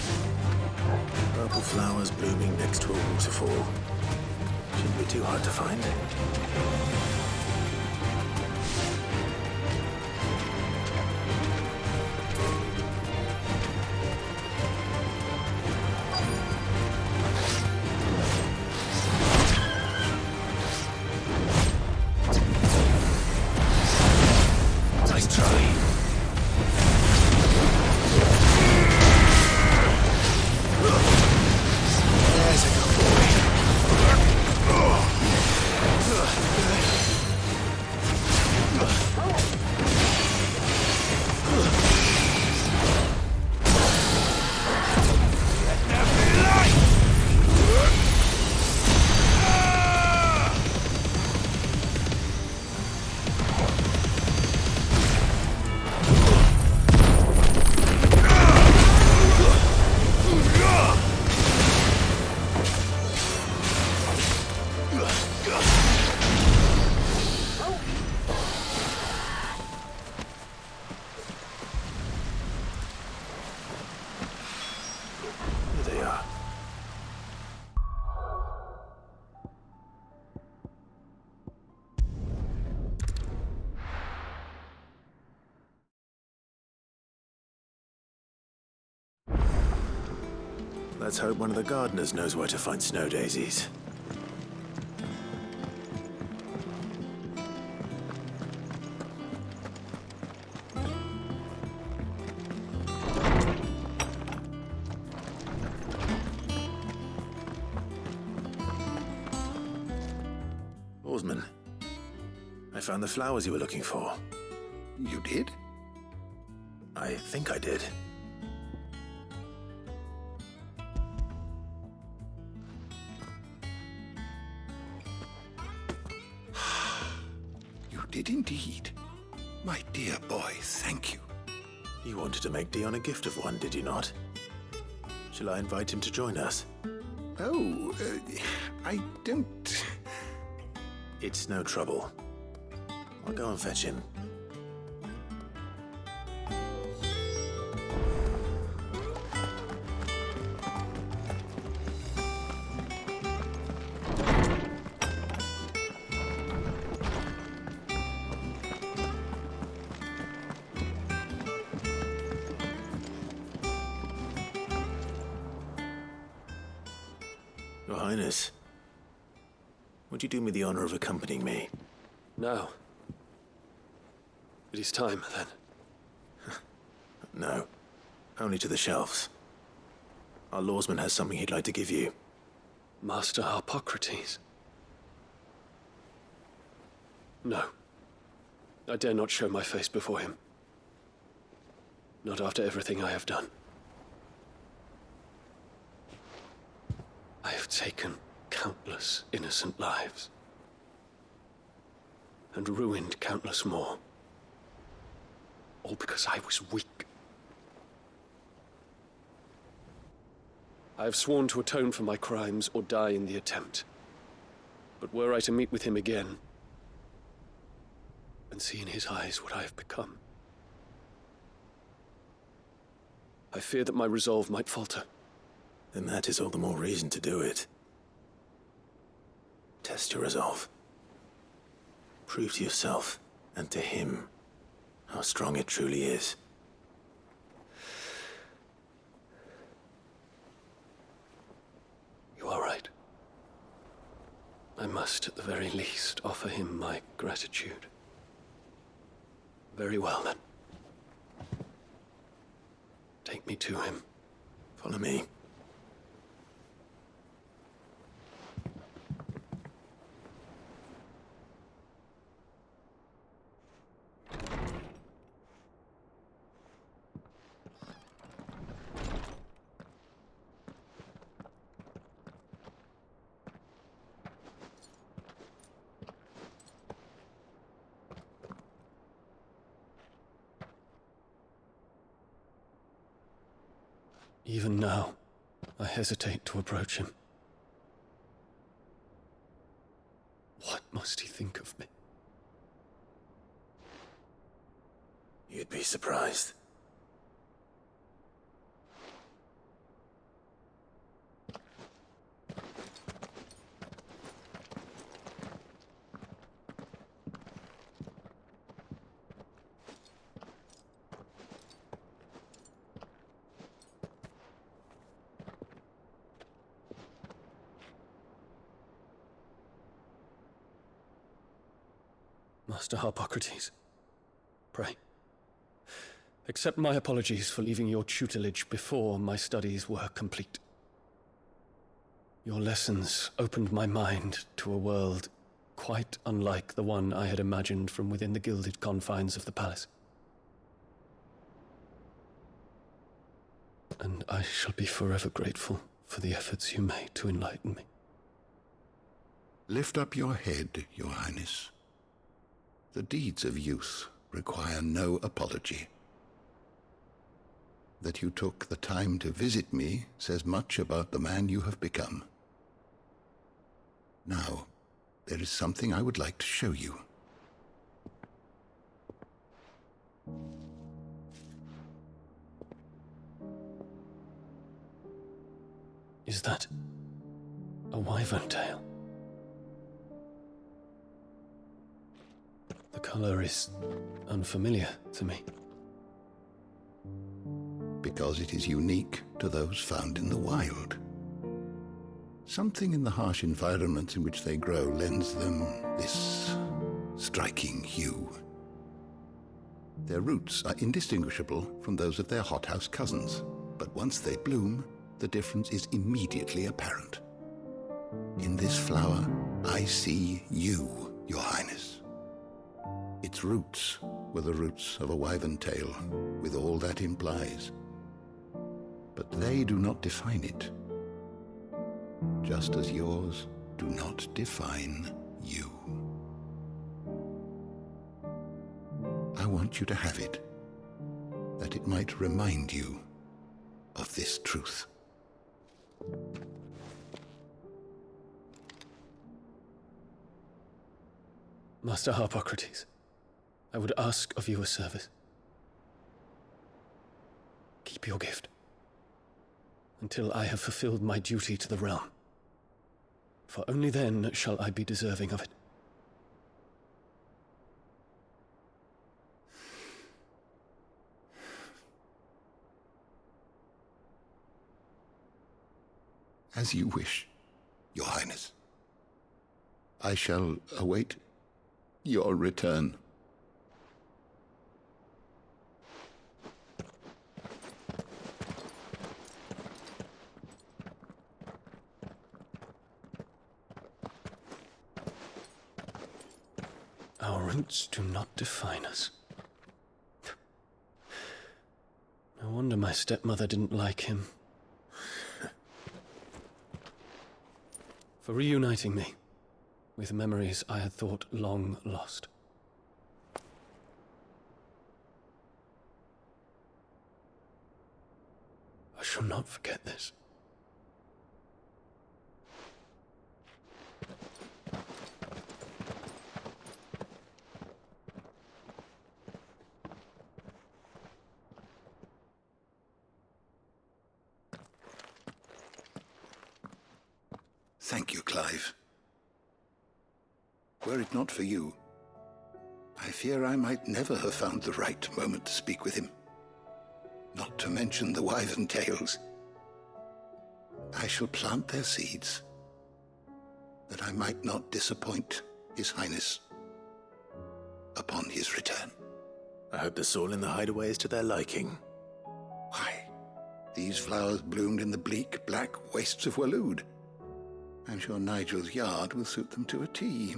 B: Purple flowers blooming next to a waterfall. Shouldn't be too hard to find. Nice try. There's a good boy. Here they are. Let's hope one of the gardeners knows where to find snow daisies. Oarsman, I found the flowers you were looking for.
D: You did?
B: I think I did.
D: You did indeed. My dear boy, thank you.
B: You wanted to make Dion a gift of one, did you not? Shall I invite him to join us?
D: Oh, I don't...
B: It's no trouble. I'll go and fetch him. Highness. Would you do me the honor of accompanying me?
R: No. It is time, then.
B: No. Only to the shelves. Our lawsman has something he'd like to give you.
R: Master Harpocrates. No. I dare not show my face before him. Not after everything I have done. I have taken countless innocent lives. And ruined countless more. All because I was weak. I have sworn to atone for my crimes or die in the attempt. But were I to meet with him again, and see in his eyes what I have become, I fear that my resolve might falter.
B: Then that is all the more reason to do it. Test your resolve. Prove to yourself, and to him, how strong it truly is.
R: You are right. I must, at the very least, offer him my gratitude. Very well, then. Take me to him.
B: Follow me.
R: Even now, I hesitate to approach him. What must he think of me?
B: You'd be surprised.
R: Master Harpocrates, pray, accept my apologies for leaving your tutelage before my studies were complete. Your lessons opened my mind to a world quite unlike the one I had imagined from within the gilded confines of the palace. And I shall be forever grateful for the efforts you made to enlighten me.
D: Lift up your head, Your Highness. The deeds of youth require no apology. That you took the time to visit me says much about the man you have become. Now, there is something I would like to show you.
R: Is that a wyvern tail? The color is unfamiliar to me.
D: Because it is unique to those found in the wild. Something in the harsh environments in which they grow lends them this striking hue. Their roots are indistinguishable from those of their hothouse cousins, but once they bloom, the difference is immediately apparent. In this flower, I see you, Your Highness. Its roots were the roots of a wyvern tail, with all that implies. But they do not define it, just as yours do not define you. I want you to have it, that it might remind you of this truth.
R: Master Harpocrates, I would ask of you a service. Keep your gift until I have fulfilled my duty to the realm, for only then shall I be deserving of it.
D: As you wish, Your Highness. I shall await your return.
R: Our roots do not define us. No wonder my stepmother didn't like him. For reuniting me with memories I had thought long lost. I shall not forget this.
D: Thank you, Clive. Were it not for you, I fear I might never have found the right moment to speak with him. Not to mention the Wyvern tales. I shall plant their seeds, that I might not disappoint His Highness upon his return.
B: I hope the soil in the hideaway is to their liking.
D: Why, these flowers bloomed in the bleak, black wastes of Waloed. I'm sure Nigel's yard will suit them to a T.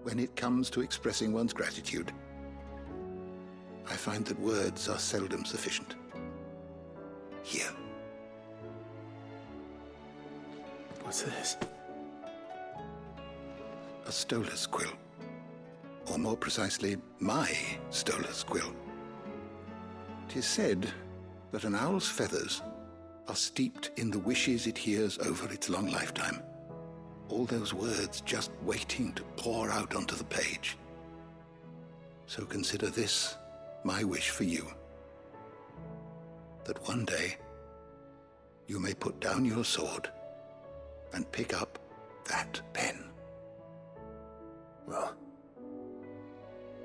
D: When it comes to expressing one's gratitude, I find that words are seldom sufficient. Here.
B: What's this?
D: A stolas quill. Or more precisely, my stolas quill. 'Tis said that an owl's feathers are steeped in the wishes it hears over its long lifetime. All those words just waiting to pour out onto the page. So consider this my wish for you. That one day you may put down your sword and pick up that pen.
B: Well,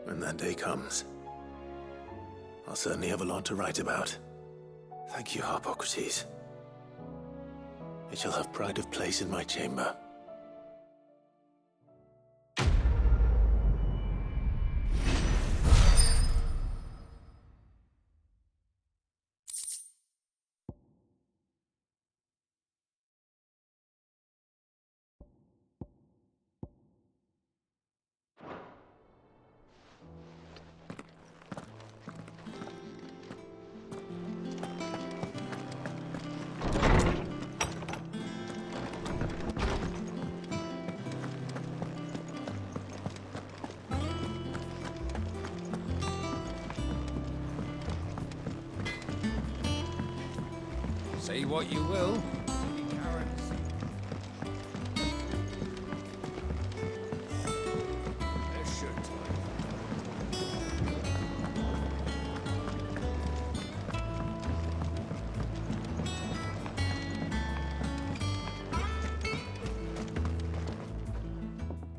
B: when that day comes, I'll certainly have a lot to write about. Thank you, Harpocrates. It shall have pride of place in my chamber.
G: Say what you will.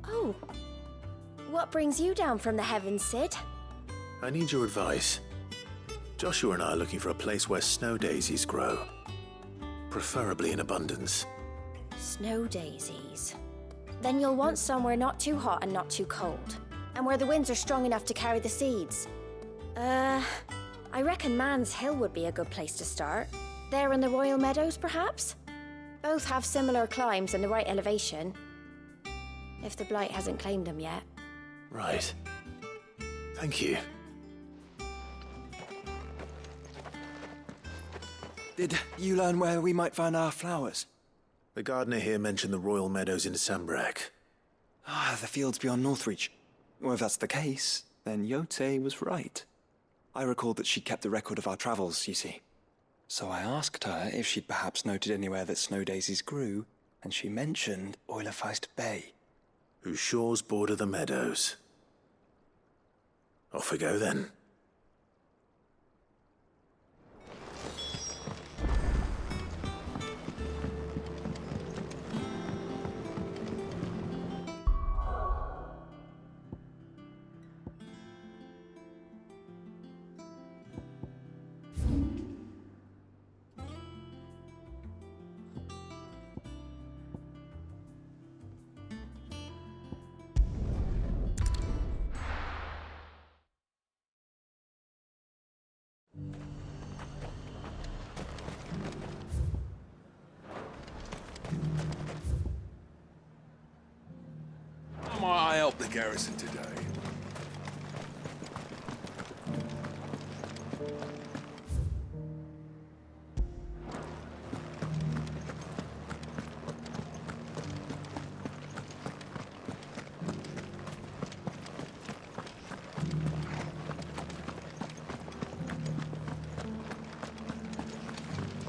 E: Oh. What brings you down from the heavens, Sid?
B: I need your advice. Joshua and I are looking for a place where snow daisies grow. Preferably in abundance.
E: Snow daisies. Then you'll want somewhere not too hot and not too cold. And where the winds are strong enough to carry the seeds. I reckon Man's Hill would be a good place to start. There in the Royal Meadows, perhaps? Both have similar climbs and the right elevation. If the Blight hasn't claimed them yet.
B: Right. Thank you.
L: Did you learn where we might find our flowers?
B: The gardener here mentioned the Royal Meadows in Sambrak.
L: Ah, the fields beyond Northreach. Well, if that's the case, then Yote was right. I recalled that she kept a record of our travels, you see. So I asked her if she'd perhaps noted anywhere that snow daisies grew, and she mentioned Oilerfeist Bay.
B: Whose shores border the meadows. Off we go then.
S: help the garrison today.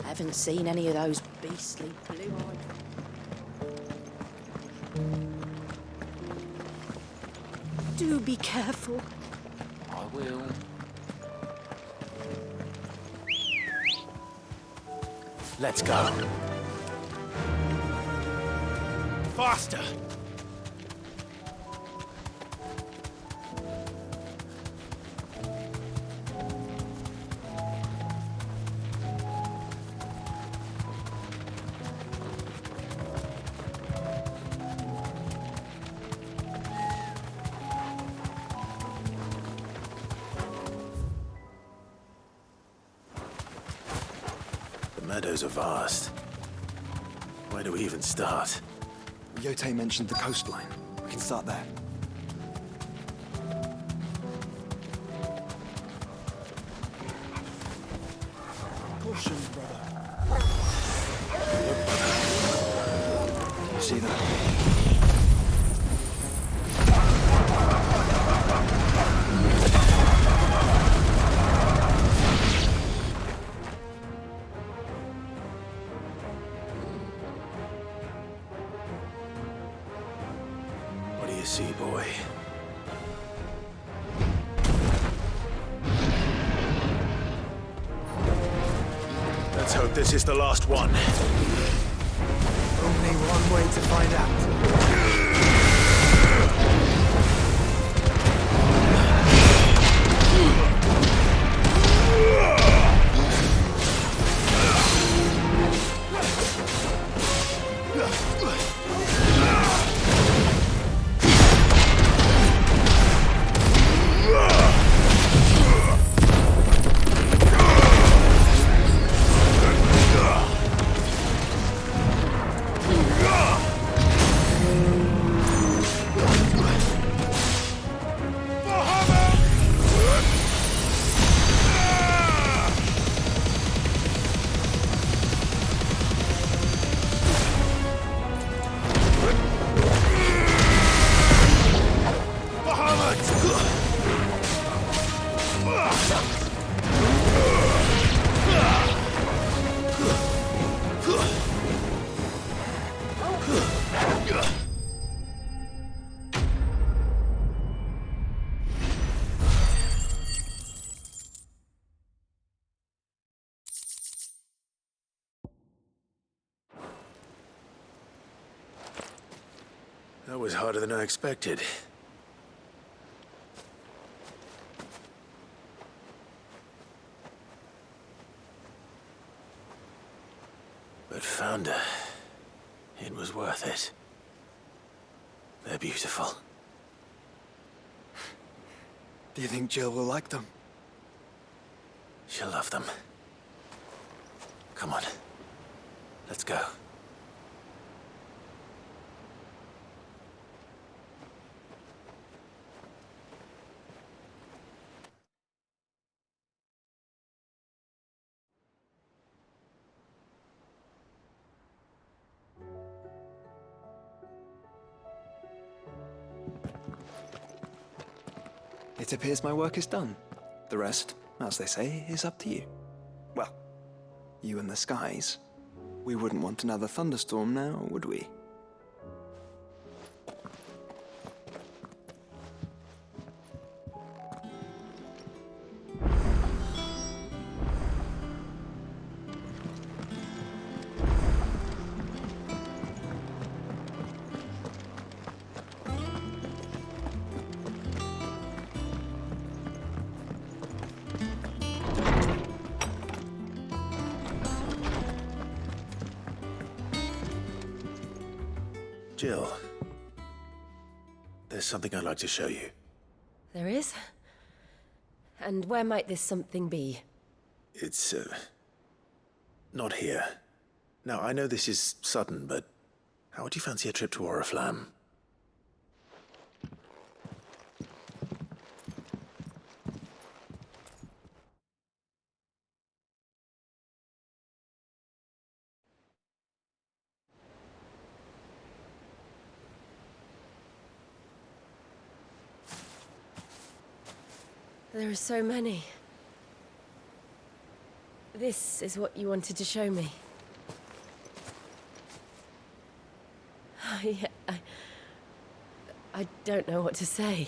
X: I haven't seen any of those beastly blue-eyed... Do be careful.
O: I will.
B: Let's go. Faster! The meadows are vast. Where do we even start?
L: Yote mentioned the coastline. We can start there. Caution, brother. Do you see that?
B: See, boy. Let's hope this is the last one.
L: Only one way to find out.
B: That was harder than I expected. But found her. It was worth it. They're beautiful.
L: Do you think Jill will like them?
B: She'll love them. Come on. Let's go.
L: It appears my work is done. The rest, as they say, is up to you. Well, you and the skies. We wouldn't want another thunderstorm now, would we?
B: Jill, there's something I'd like to show you.
P: There is? And where might this something be?
B: It's, not here. Now, I know this is sudden, but how would you fancy a trip to Oriflamme?
P: There are so many. This is what you wanted to show me. I don't know what to say.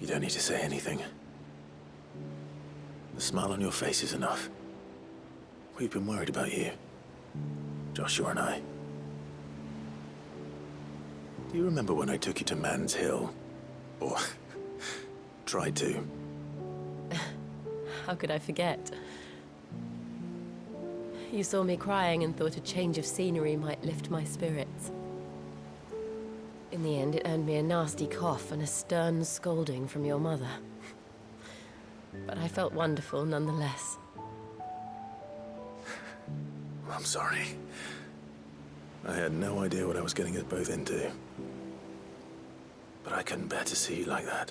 B: You don't need to say anything. The smile on your face is enough. We've been worried about you, Joshua and I. Do you remember when I took you to Man's Hill? Or tried to?
P: How could I forget? You saw me crying and thought a change of scenery might lift my spirits. In the end, it earned me a nasty cough and a stern scolding from your mother. But I felt wonderful nonetheless.
B: I'm sorry. I had no idea what I was getting us both into. But I couldn't bear to see you like that.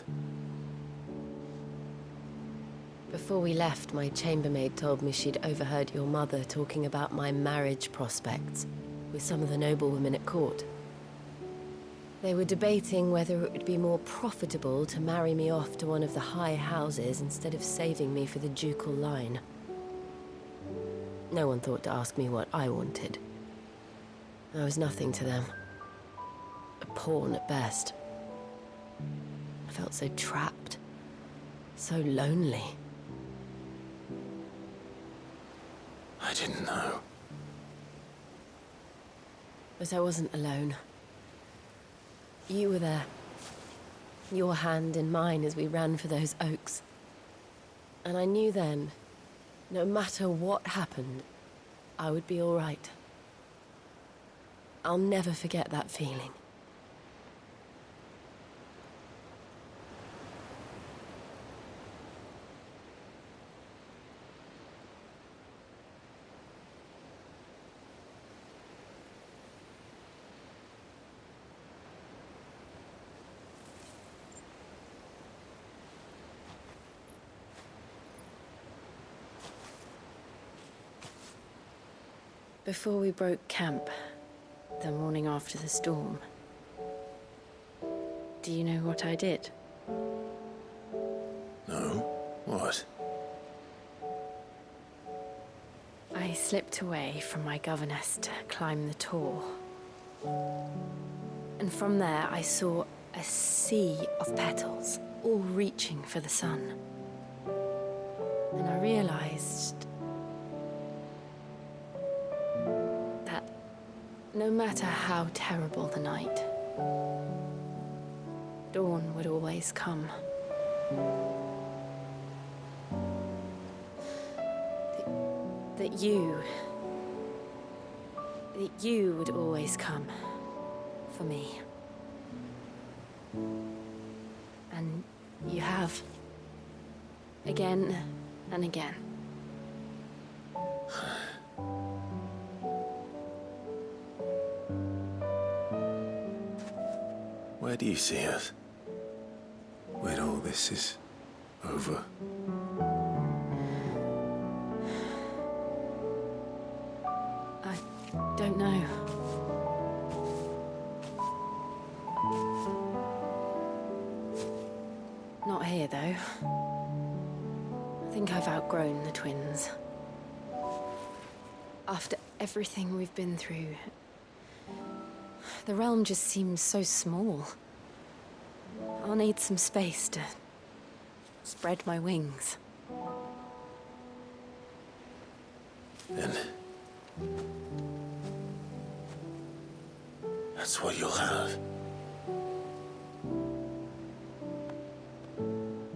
P: Before we left, my chambermaid told me she'd overheard your mother talking about my marriage prospects with some of the noblewomen at court. They were debating whether it would be more profitable to marry me off to one of the high houses instead of saving me for the ducal line. No one thought to ask me what I wanted. I was nothing to them. A pawn at best. I felt so trapped, so lonely.
B: I didn't know.
P: But I wasn't alone. You were there. Your hand in mine as we ran for those oaks. And I knew then, no matter what happened, I would be all right. I'll never forget that feeling. Before we broke camp, the morning after the storm, do you know what I did?
B: No? What?
A: I slipped away from my governess to climb the tor. And from there I saw a sea of petals, all reaching for the sun. And I realized no matter how terrible the night, dawn would always come. That you would always come for me. And you have. Again and again.
B: Where do you see us? When all this is over?
A: I don't know. Not here, though. I think I've outgrown the twins. After everything we've been through, the realm just seems so small. I'll need some space to spread my wings.
B: Then that's what you'll have.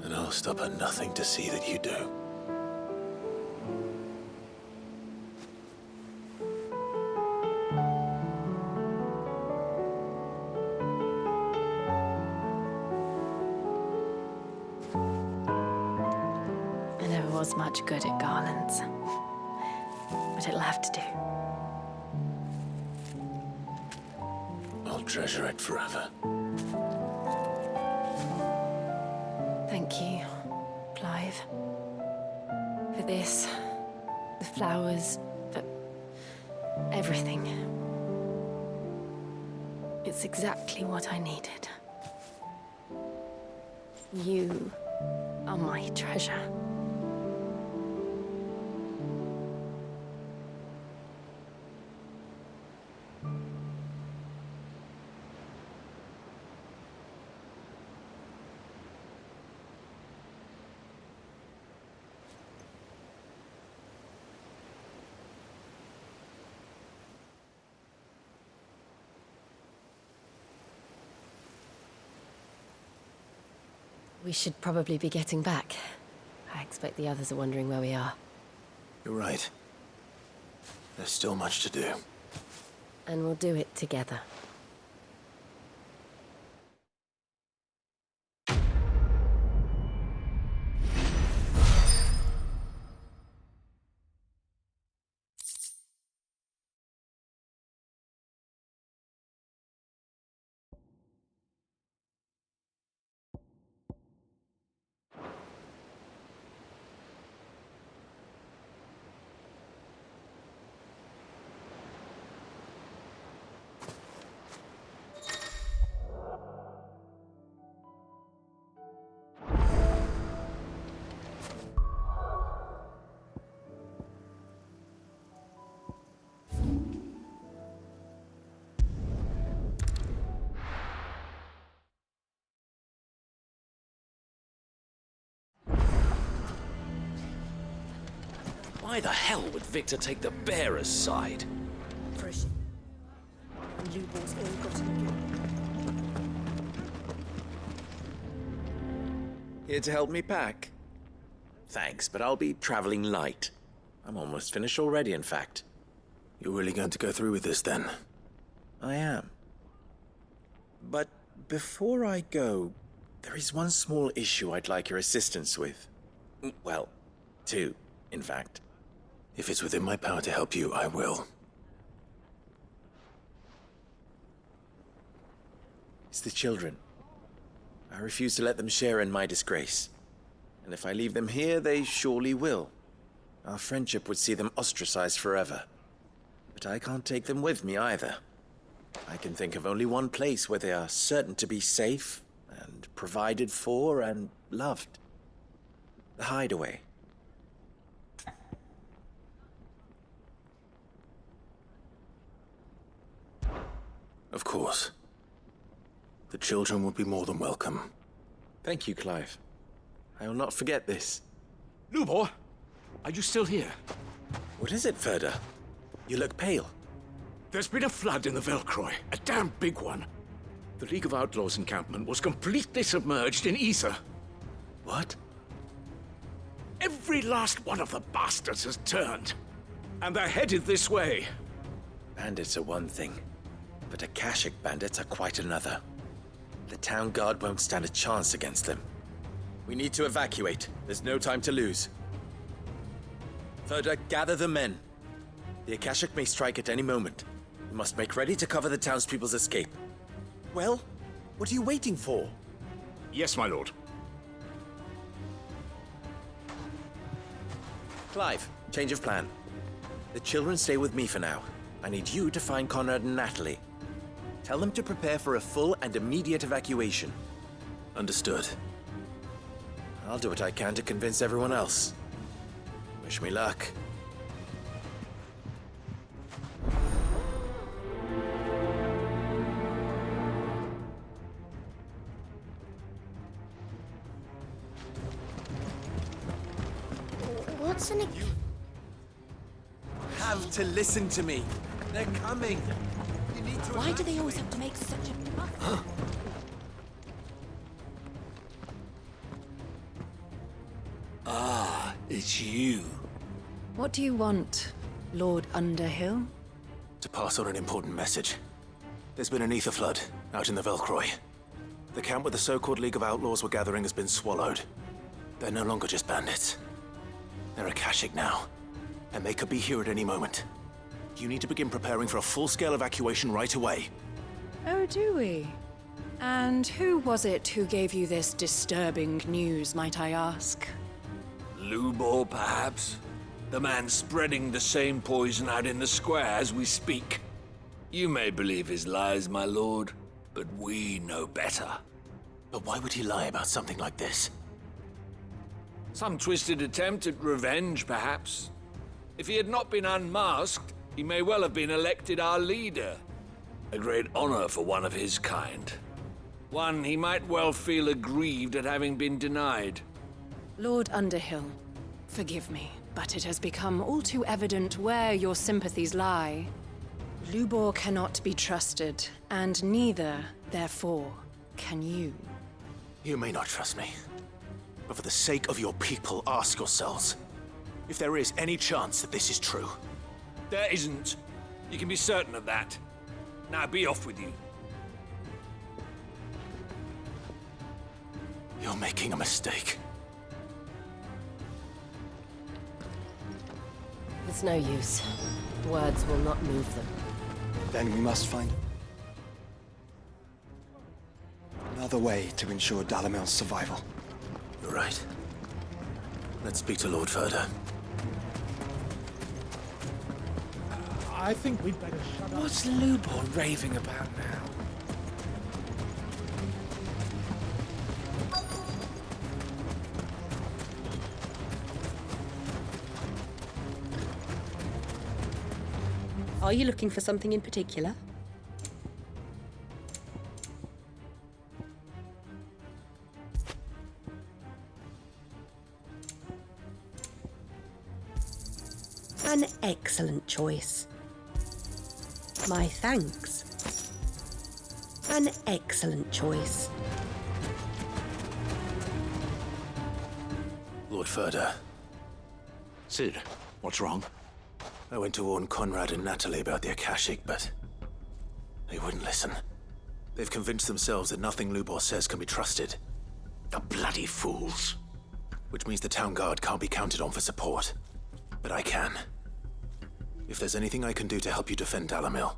B: And I'll stop at nothing to see that you do.
A: Was much good at garlands, but it'll have to do.
B: I'll treasure it forever.
A: Thank you, Clive, for this, the flowers, for everything. It's exactly what I needed. You are my treasure. We should probably be getting back. I expect the others are wondering where we are.
B: You're right. There's still much to do.
P: And we'll do it together.
K: Why the hell would Victor take the bearer's side?
X: Fresh. And Lubor's ill-gotten.
J: Here to help me pack? Thanks, but I'll be traveling light. I'm almost finished already, in fact.
B: You're really going to go through with this, then?
J: I am. But before I go, there is one small issue I'd like your assistance with. Well, two, in fact.
B: If it's within my power to help you, I will.
J: It's the children. I refuse to let them share in my disgrace. And if I leave them here, they surely will. Our friendship would see them ostracized forever. But I can't take them with me either. I can think of only one place where they are certain to be safe, and provided for, and loved. The Hideaway.
B: Of course. The children would be more than welcome.
J: Thank you, Clive. I will not forget this.
K: Lubor, are you still here?
J: What is it, Ferda? You look pale.
K: There's been a flood in the Velcroy, a damn big one. The League of Outlaws encampment was completely submerged in ether.
J: What?
K: Every last one of the bastards has turned. And they're headed this way.
J: Bandits are one thing, but Akashic bandits are quite another. The town guard won't stand a chance against them. We need to evacuate. There's no time to lose. Ferda, gather the men. The Akashic may strike at any moment. We must make ready to cover the townspeople's escape. Well, what are you waiting for?
K: Yes, my lord.
J: Clive, change of plan. The children stay with me for now. I need you to find Conrad and Natalie. Tell them to prepare for a full and immediate evacuation.
B: Understood.
J: I'll do what I can to convince everyone else. Wish me luck.
I: What's in it?
J: You have to listen to me. They're coming. You need to.
X: Why do they always have to make such a fuss?
B: Ah, it's you.
A: What do you want, Lord Underhill?
B: To pass on an important message. There's been an ether flood out in the Velcroy. The camp where the so-called League of Outlaws were gathering has been swallowed. They're no longer just bandits. They're Akashic now, and they could be here at any moment. You need to begin preparing for a full-scale evacuation right away.
A: Oh, do we? And who was it who gave you this disturbing news, might I ask?
K: Lubor, perhaps? The man spreading the same poison out in the square as we speak. You may believe his lies, my lord, but we know better.
B: But why would he lie about something like this?
G: Some twisted attempt at revenge, perhaps. If he had not been unmasked, he may well have been elected our leader. A great honor for one of his kind. One he might well feel aggrieved at having been denied.
A: Lord Underhill, forgive me, but it has become all too evident where your sympathies lie. Lubor cannot be trusted, and neither, therefore, can you.
N: You may not trust me, but for the sake of your people, ask yourselves if there is any chance that this is true.
G: There isn't. You can be certain of that. Now be off with you.
N: You're making a mistake.
P: It's no use. Words will not move them.
L: Then we must find another way to ensure Dalamel's survival.
N: You're right. Let's speak to Lord Furder.
C: I think we'd better shut up.
O: What's Lubor raving about now?
X: Are you looking for something in particular? An excellent choice. My thanks. An excellent choice.
N: Lord Furder. Sid, what's wrong? I went to warn Conrad and Natalie about the Akashic, but they wouldn't listen. They've convinced themselves that nothing Lubor says can be trusted. The bloody fools. Which means the town guard can't be counted on for support. But I can. If there's anything I can do to help you defend Dalamil,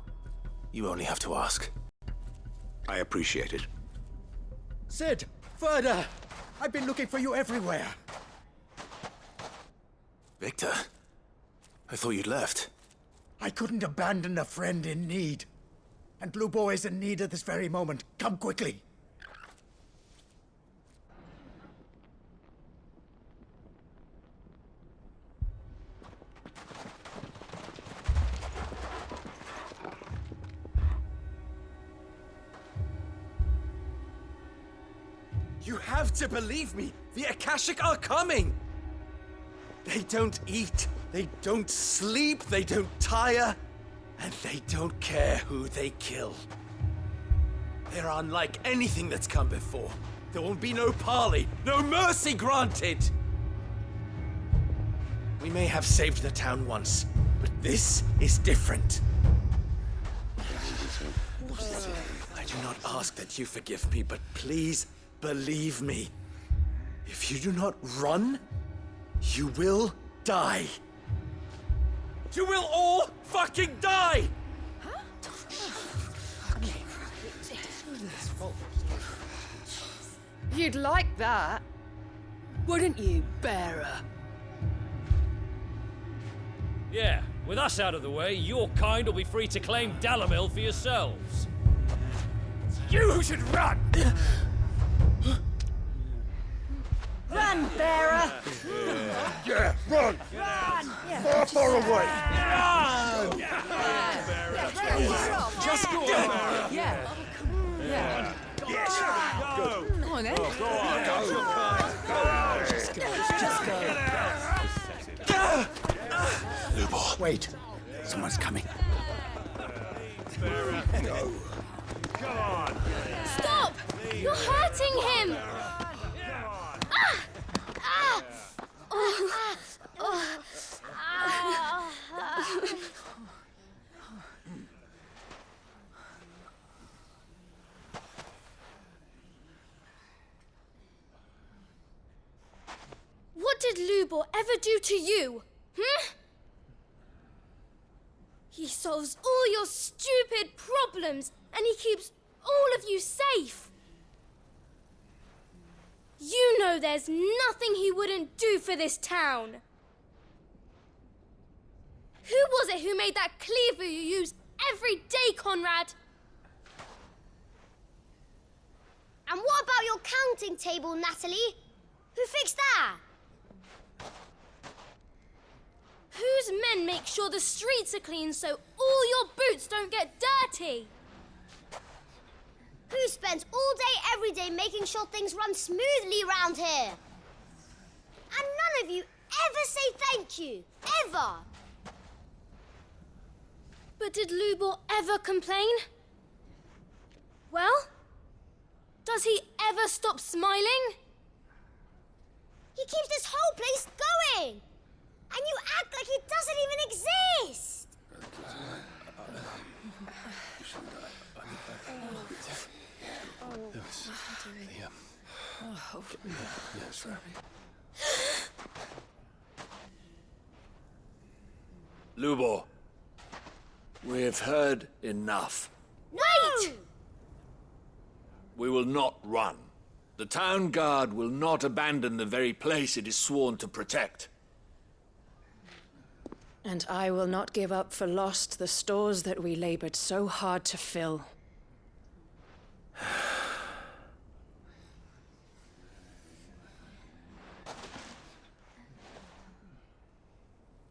N: you only have to ask.
C: I appreciate it.
T: Sid! Further! I've been looking for you everywhere.
N: Victor, I thought you'd left.
T: I couldn't abandon a friend in need. And Lubor is in need at this very moment. Come quickly.
J: You have to believe me! The Akashic are coming! They don't eat, they don't sleep, they don't tire, and they don't care who they kill. They're unlike anything that's come before. There will be no parley, no mercy granted! We may have saved the town once, but this is different. I do not ask that you forgive me, but please believe me. If you do not run, you will die. You will all fucking die!
Q: You'd like that, wouldn't you, bearer?
V: Yeah, with us out of the way, your kind will be free to claim Dalamil for yourselves.
T: You should run!
X: Run, bearer!
T: Yeah, run!
X: Run!
T: Far, far away!
X: Run!
T: Just go!
X: Yeah. Yeah.
T: Yes! Go!
X: Come on, then.
T: Go on! Go!
X: Just go.
T: Lubor, wait. Someone's coming.
C: Go. Come on.
I: Stop! You're hurting him! What did Lubor ever do to you? He solves all your stupid problems, and he keeps all of you safe. You know there's nothing he wouldn't do for this town. Who was it who made that cleaver you use every day, Conrad? And what about your counting table, Natalie? Who fixed that?
F: Whose men make sure the streets are clean so all your boots don't get dirty?
I: Who spends all day every day making sure things run smoothly round here? And none of you ever say thank you. Ever.
F: But did Lubor ever complain? Well, does he ever stop smiling?
I: He keeps this whole place going. And you act like it doesn't even exist.
G: Lubor, we've heard enough.
I: Wait!
G: We will not run. The town guard will not abandon the very place it is sworn to protect.
A: And I will not give up for lost the stores that we labored so hard to fill.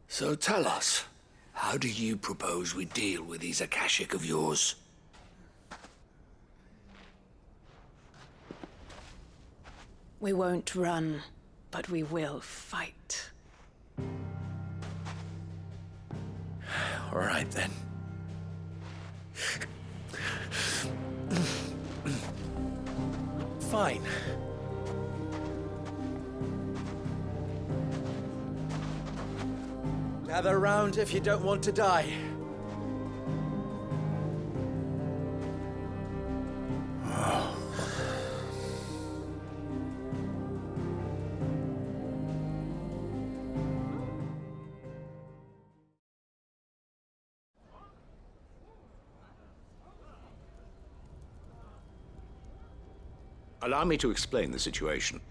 G: So tell us, how do you propose we deal with these Akashic of yours?
A: We won't run, but we will fight.
J: All right, then. Fine. Gather round if you don't want to die.
H: Allow me to explain the situation.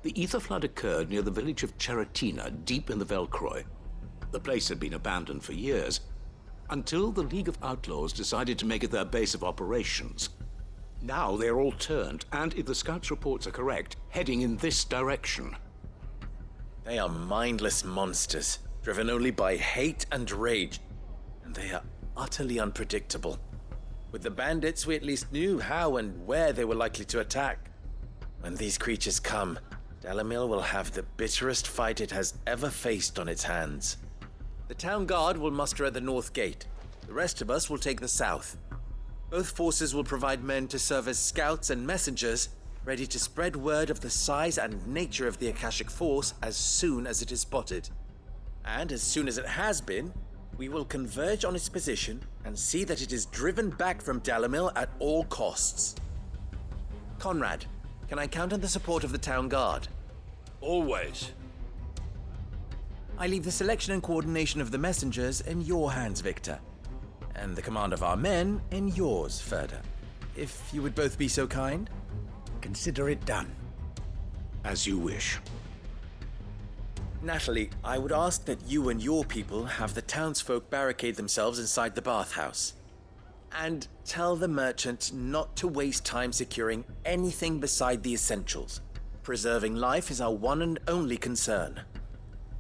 H: The ether flood occurred near the village of Cheratina, deep in the Velcroy. The place had been abandoned for years, until the League of Outlaws decided to make it their base of operations. Now they're all turned, and if the scouts' reports are correct, heading in this direction.
J: They are mindless monsters, driven only by hate and rage, and they are utterly unpredictable. With the bandits, we at least knew how and where they were likely to attack. When these creatures come, Dalamil will have the bitterest fight it has ever faced on its hands. The town guard will muster at the north gate. The rest of us will take the south. Both forces will provide men to serve as scouts and messengers, ready to spread word of the size and nature of the Akashic force as soon as it is spotted. And as soon as it has been, we will converge on its position and see that it is driven back from Dalamil at all costs. Conrad, can I count on the support of the town guard?
G: Always.
J: I leave the selection and coordination of the messengers in your hands, Victor. And the command of our men in yours, Ferda. If you would both be so kind.
T: Consider it done.
H: As you wish.
J: Natalie, I would ask that you and your people have the townsfolk barricade themselves inside the bathhouse. And tell the merchant not to waste time securing anything beside the essentials. Preserving life is our one and only concern.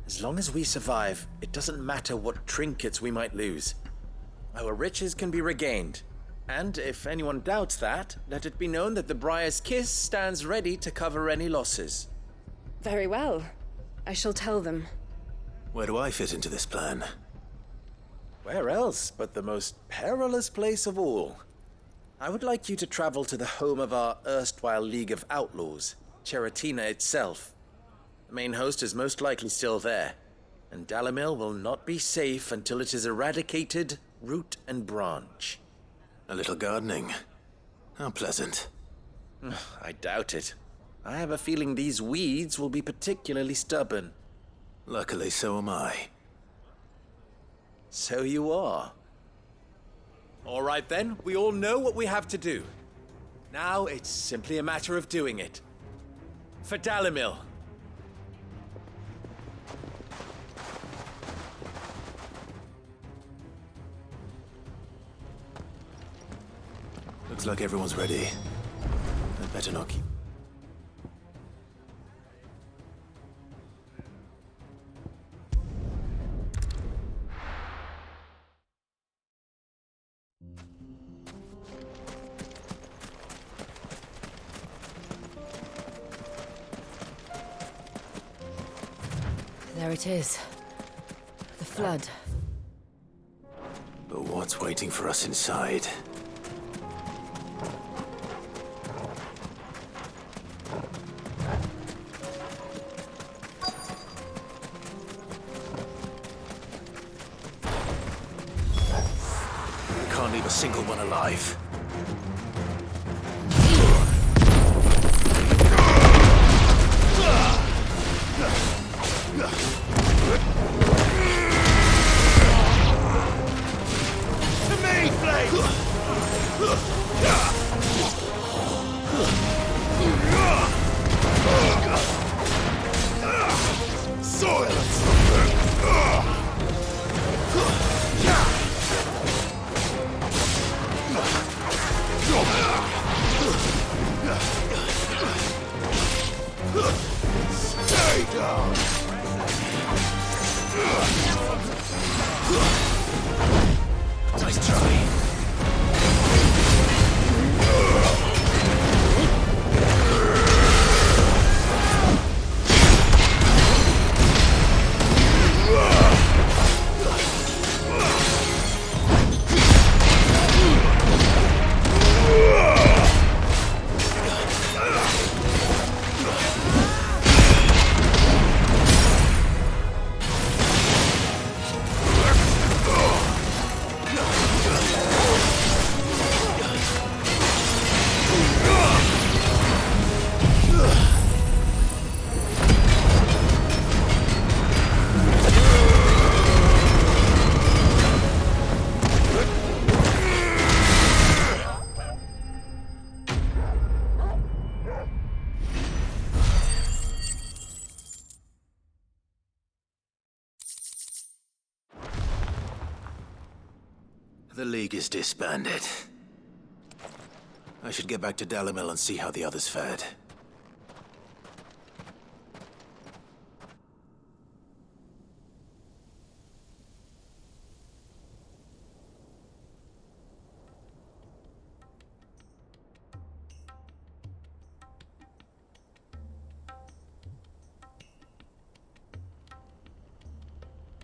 J: As long as we survive, it doesn't matter what trinkets we might lose. Our riches can be regained. And if anyone doubts that, let it be known that the Briar's Kiss stands ready to cover any losses.
A: Very well. I shall tell them.
N: Where do I fit into this plan?
J: Where else but the most perilous place of all? I would like you to travel to the home of our erstwhile League of Outlaws, Cheratina itself. The main host is most likely still there, and Dalamil will not be safe until it is eradicated, root and branch.
N: A little gardening. How pleasant.
J: I doubt it. I have a feeling these weeds will be particularly stubborn.
N: Luckily, so am I.
J: So you are. All right then, we all know what we have to do. Now it's simply a matter of doing it. For Dalamil.
N: Looks like everyone's ready. I'd better not keep...
P: There it is. The flood.
N: But what's waiting for us inside? We can't leave a single one alive. Nice try. The League is disbanded. I should get back to Dalimil and see how the others fared.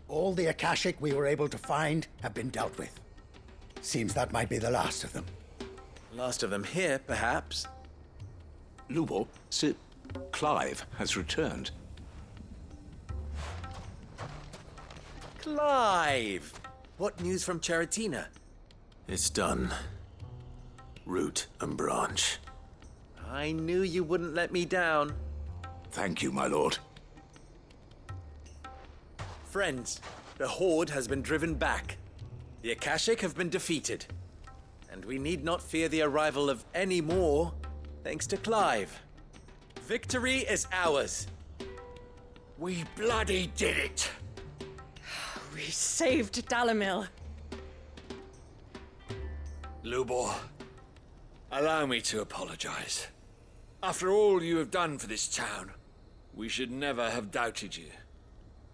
T: All the Akashic we were able to find have been dealt with. Seems that might be the last of them.
J: Last of them here, perhaps.
H: Lubor, Sir Clive has returned.
J: Clive! What news from Charatina?
N: It's done. Root and branch.
J: I knew you wouldn't let me down.
H: Thank you, my lord.
J: Friends, the Horde has been driven back. The Akashic have been defeated. And we need not fear the arrival of any more, thanks to Clive. Victory is ours.
V: We bloody did it!
A: We saved Dalimil.
G: Lubor, allow me to apologize. After all you have done for this town, we should never have doubted you.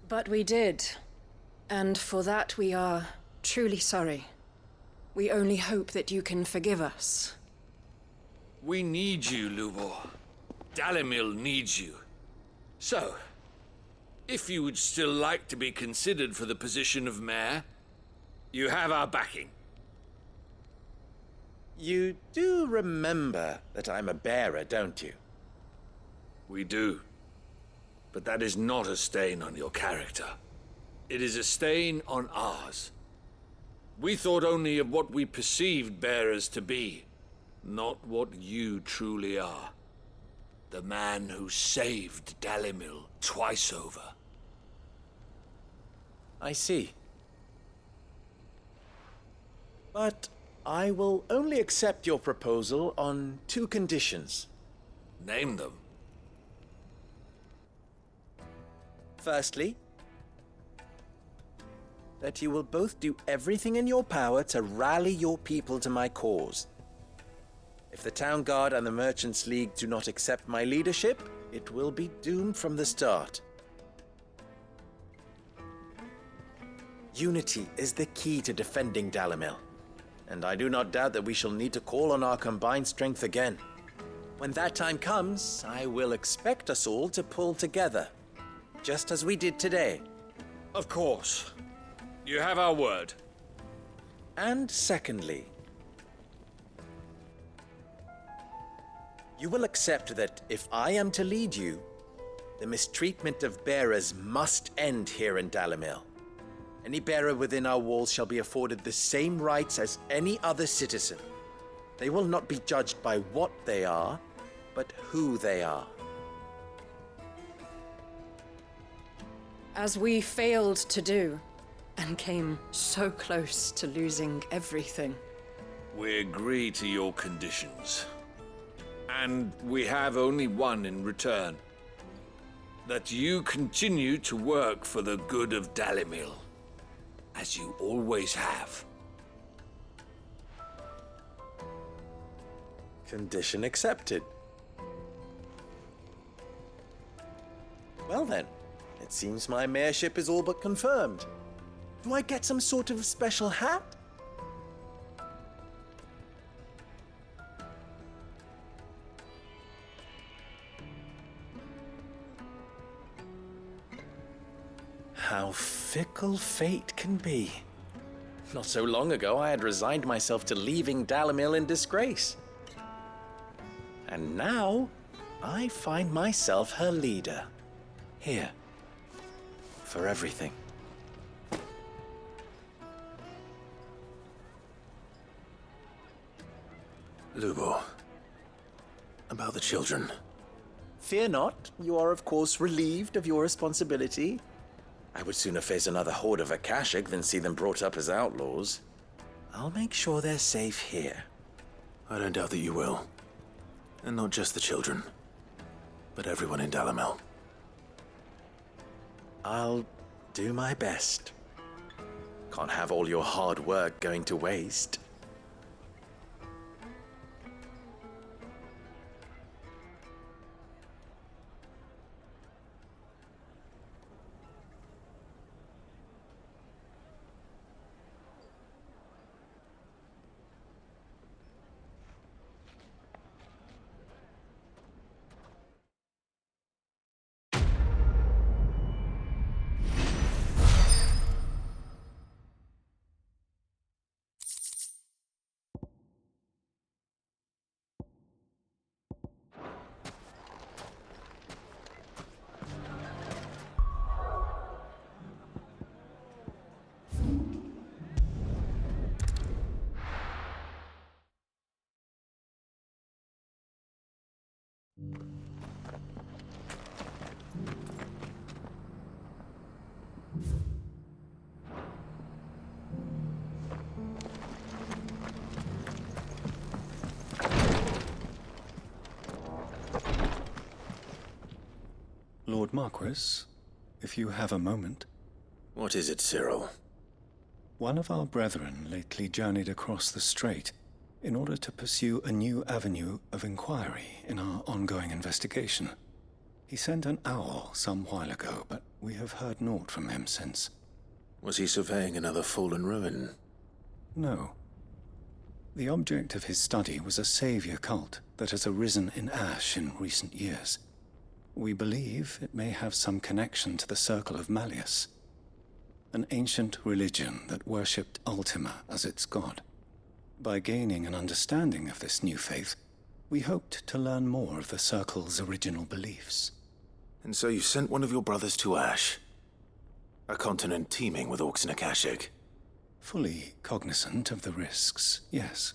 A: But we did. And for that we are truly sorry. We only hope that you can forgive us.
G: We need you, Lubor. Dalimil needs you. So, if you would still like to be considered for the position of mayor, you have our backing.
J: You do remember that I'm a bearer, don't you?
G: We do. But that is not a stain on your character. It is a stain on ours. We thought only of what we perceived bearers to be, not what you truly are. The man who saved Dalimil twice over.
J: I see. But I will only accept your proposal on 2 conditions.
G: Name them.
J: Firstly, that you will both do everything in your power to rally your people to my cause. If the Town Guard and the Merchants League do not accept my leadership, it will be doomed from the start. Unity is the key to defending Dalimil, and I do not doubt that we shall need to call on our combined strength again. When that time comes, I will expect us all to pull together. just as we did today.
G: Of course. You have our word.
J: And secondly, you will accept that if I am to lead you, the mistreatment of bearers must end here in Dalimil. Any bearer within our walls shall be afforded the same rights as any other citizen. They will not be judged by what they are, but who they are.
A: As we failed to do, and came so close to losing everything.
G: We agree to your conditions. And we have only one in return. That you continue to work for the good of Dalimil, as you always have.
J: Condition accepted. Well then, it seems my mayorship is all but confirmed. Do I get some sort of special hat? How fickle fate can be. Not so long ago, I had resigned myself to leaving Dalimil in disgrace. And now, I find myself her leader. Here. For everything.
N: Lubo, about the children.
J: Fear not, you are of course relieved of your responsibility. I would sooner face another horde of Akashic than see them brought up as outlaws. I'll make sure they're safe here.
N: I don't doubt that you will. And not just the children, but everyone in Dalimil.
J: I'll do my best. Can't have all your hard work going to waste.
M: Lord Marquis, if you have a moment.
N: What is it, Cyril?
M: One of our brethren lately journeyed across the strait in order to pursue a new avenue of inquiry in our ongoing investigation. He sent an owl some while ago, but we have heard naught from him since.
N: Was he surveying another fallen ruin?
M: No. The object of his study was a savior cult that has arisen in Ash in recent years. We believe it may have some connection to the Circle of Malleus, an ancient religion that worshipped Ultima as its god. By gaining an understanding of this new faith, we hoped to learn more of the Circle's original beliefs.
N: And so you sent one of your brothers to Ash, a continent teeming with orcs and Akashic.
M: Fully cognizant of the risks, yes.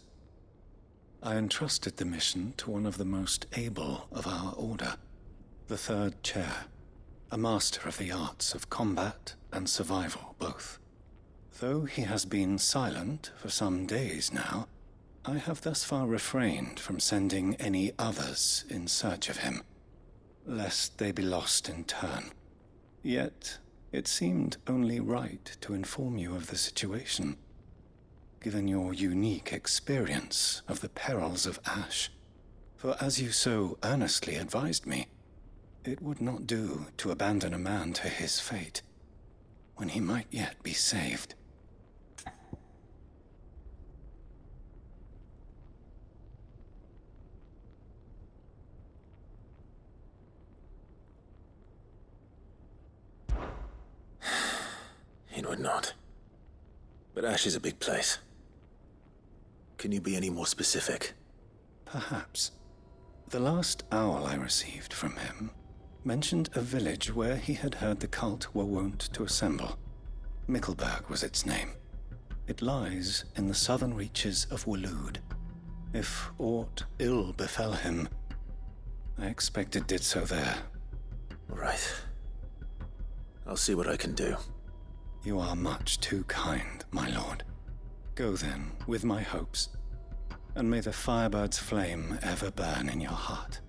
M: I entrusted the mission to one of the most able of our order, the Third Chair, a master of the arts of combat and survival both. Though he has been silent for some days now, I have thus far refrained from sending any others in search of him, lest they be lost in turn. Yet, it seemed only right to inform you of the situation, given your unique experience of the perils of Ash. For as you so earnestly advised me, it would not do to abandon a man to his fate, when he might yet be saved.
B: would not. But Ash is a big place. Can you be any more specific?
M: Perhaps. The last owl I received from him mentioned a village where he had heard the cult were wont to assemble. Mickleburg was its name. It lies in the southern reaches of Waloed. If aught ill befell him, I expect it did so there.
B: Right. I'll see what I can do.
M: You are much too kind, my lord. Go then, with my hopes, and may the Firebird's flame ever burn in your heart.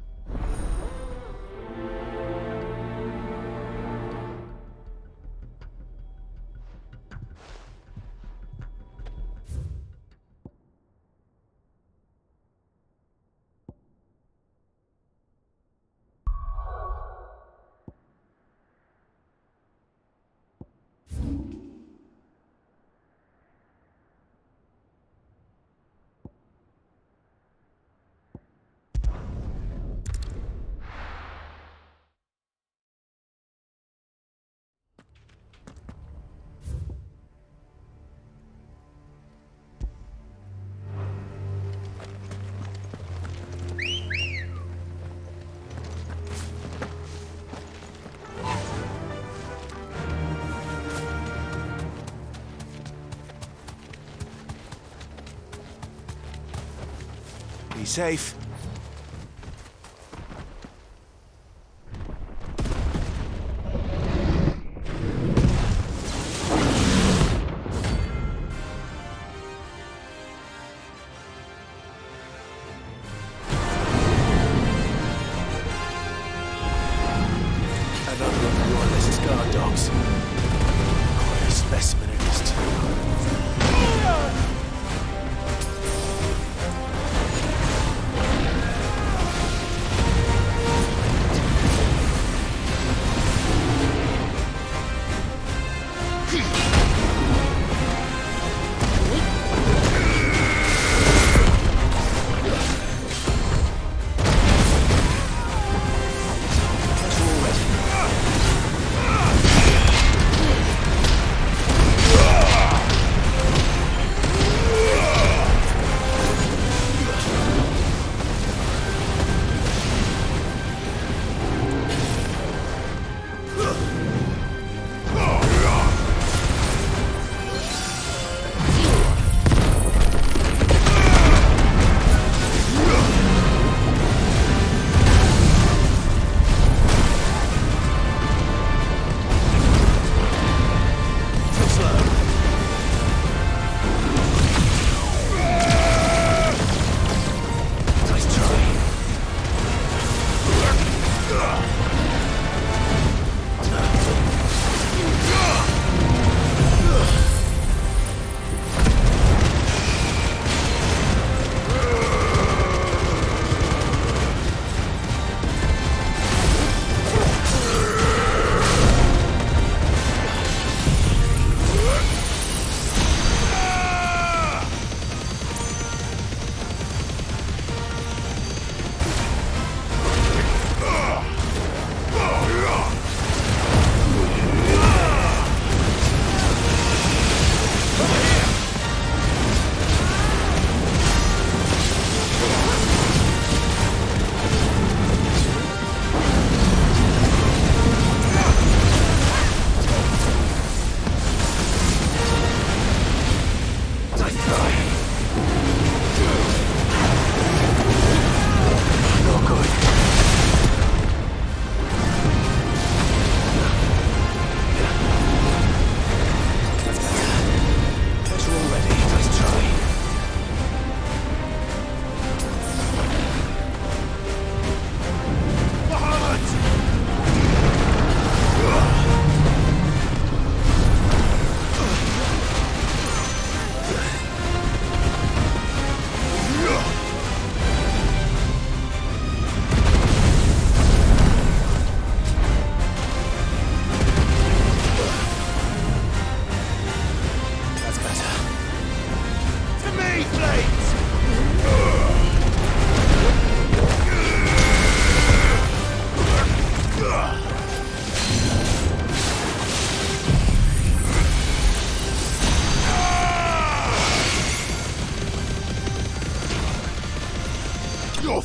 B: Be safe.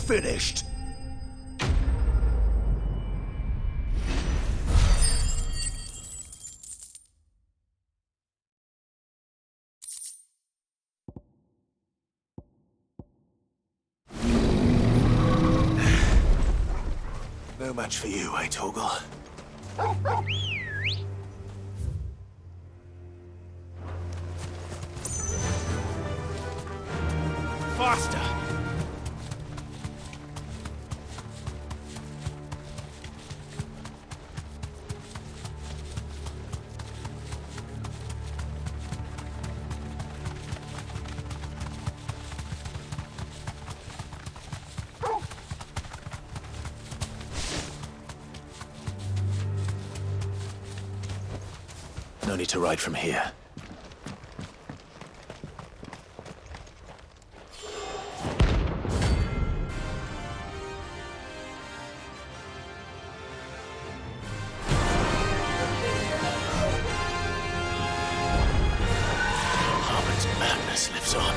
T: finished.
N: No match for you, eh, Torgal?
T: Faster!
N: No need to ride from here. Harmon's madness lives on.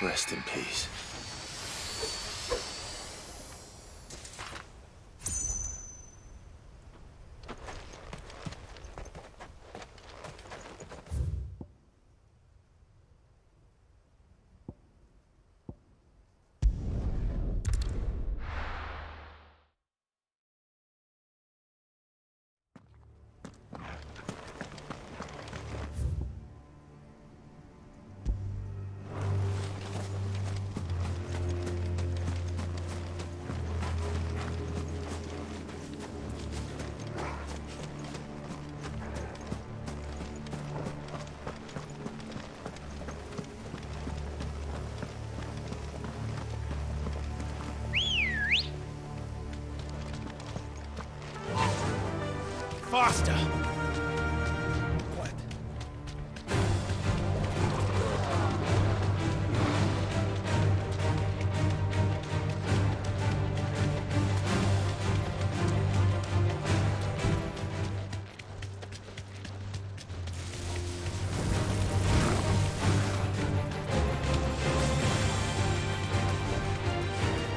N: Rest in peace.
T: Faster!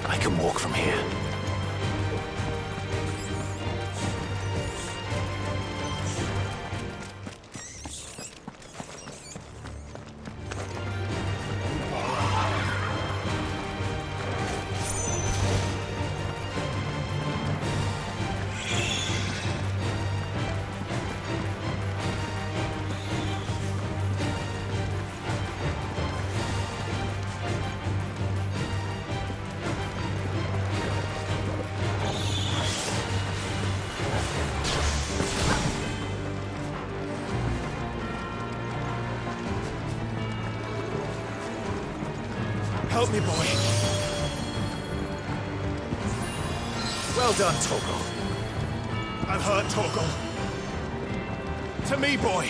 N: I can walk from here.
B: Help me, boy. Well done, Torgal. I've hurt Torgal. To me, boy.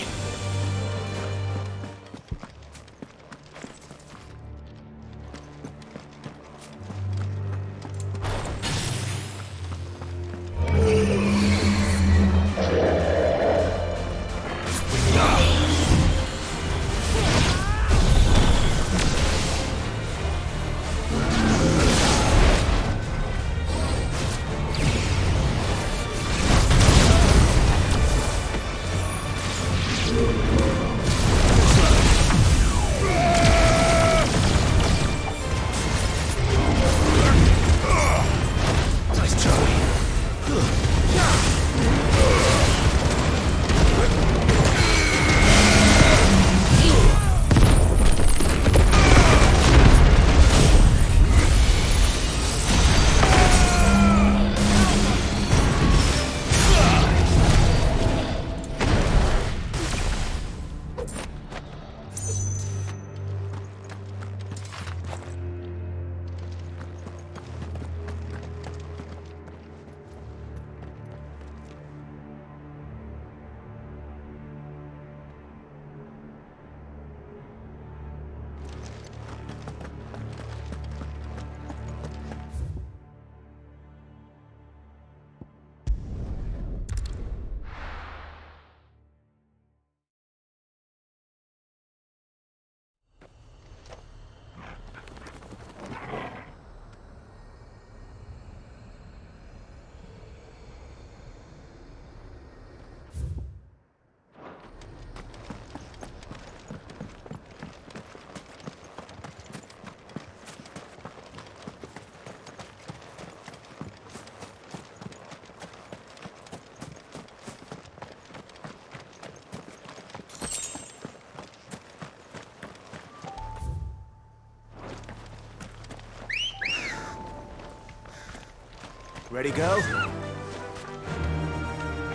B: Ready, go?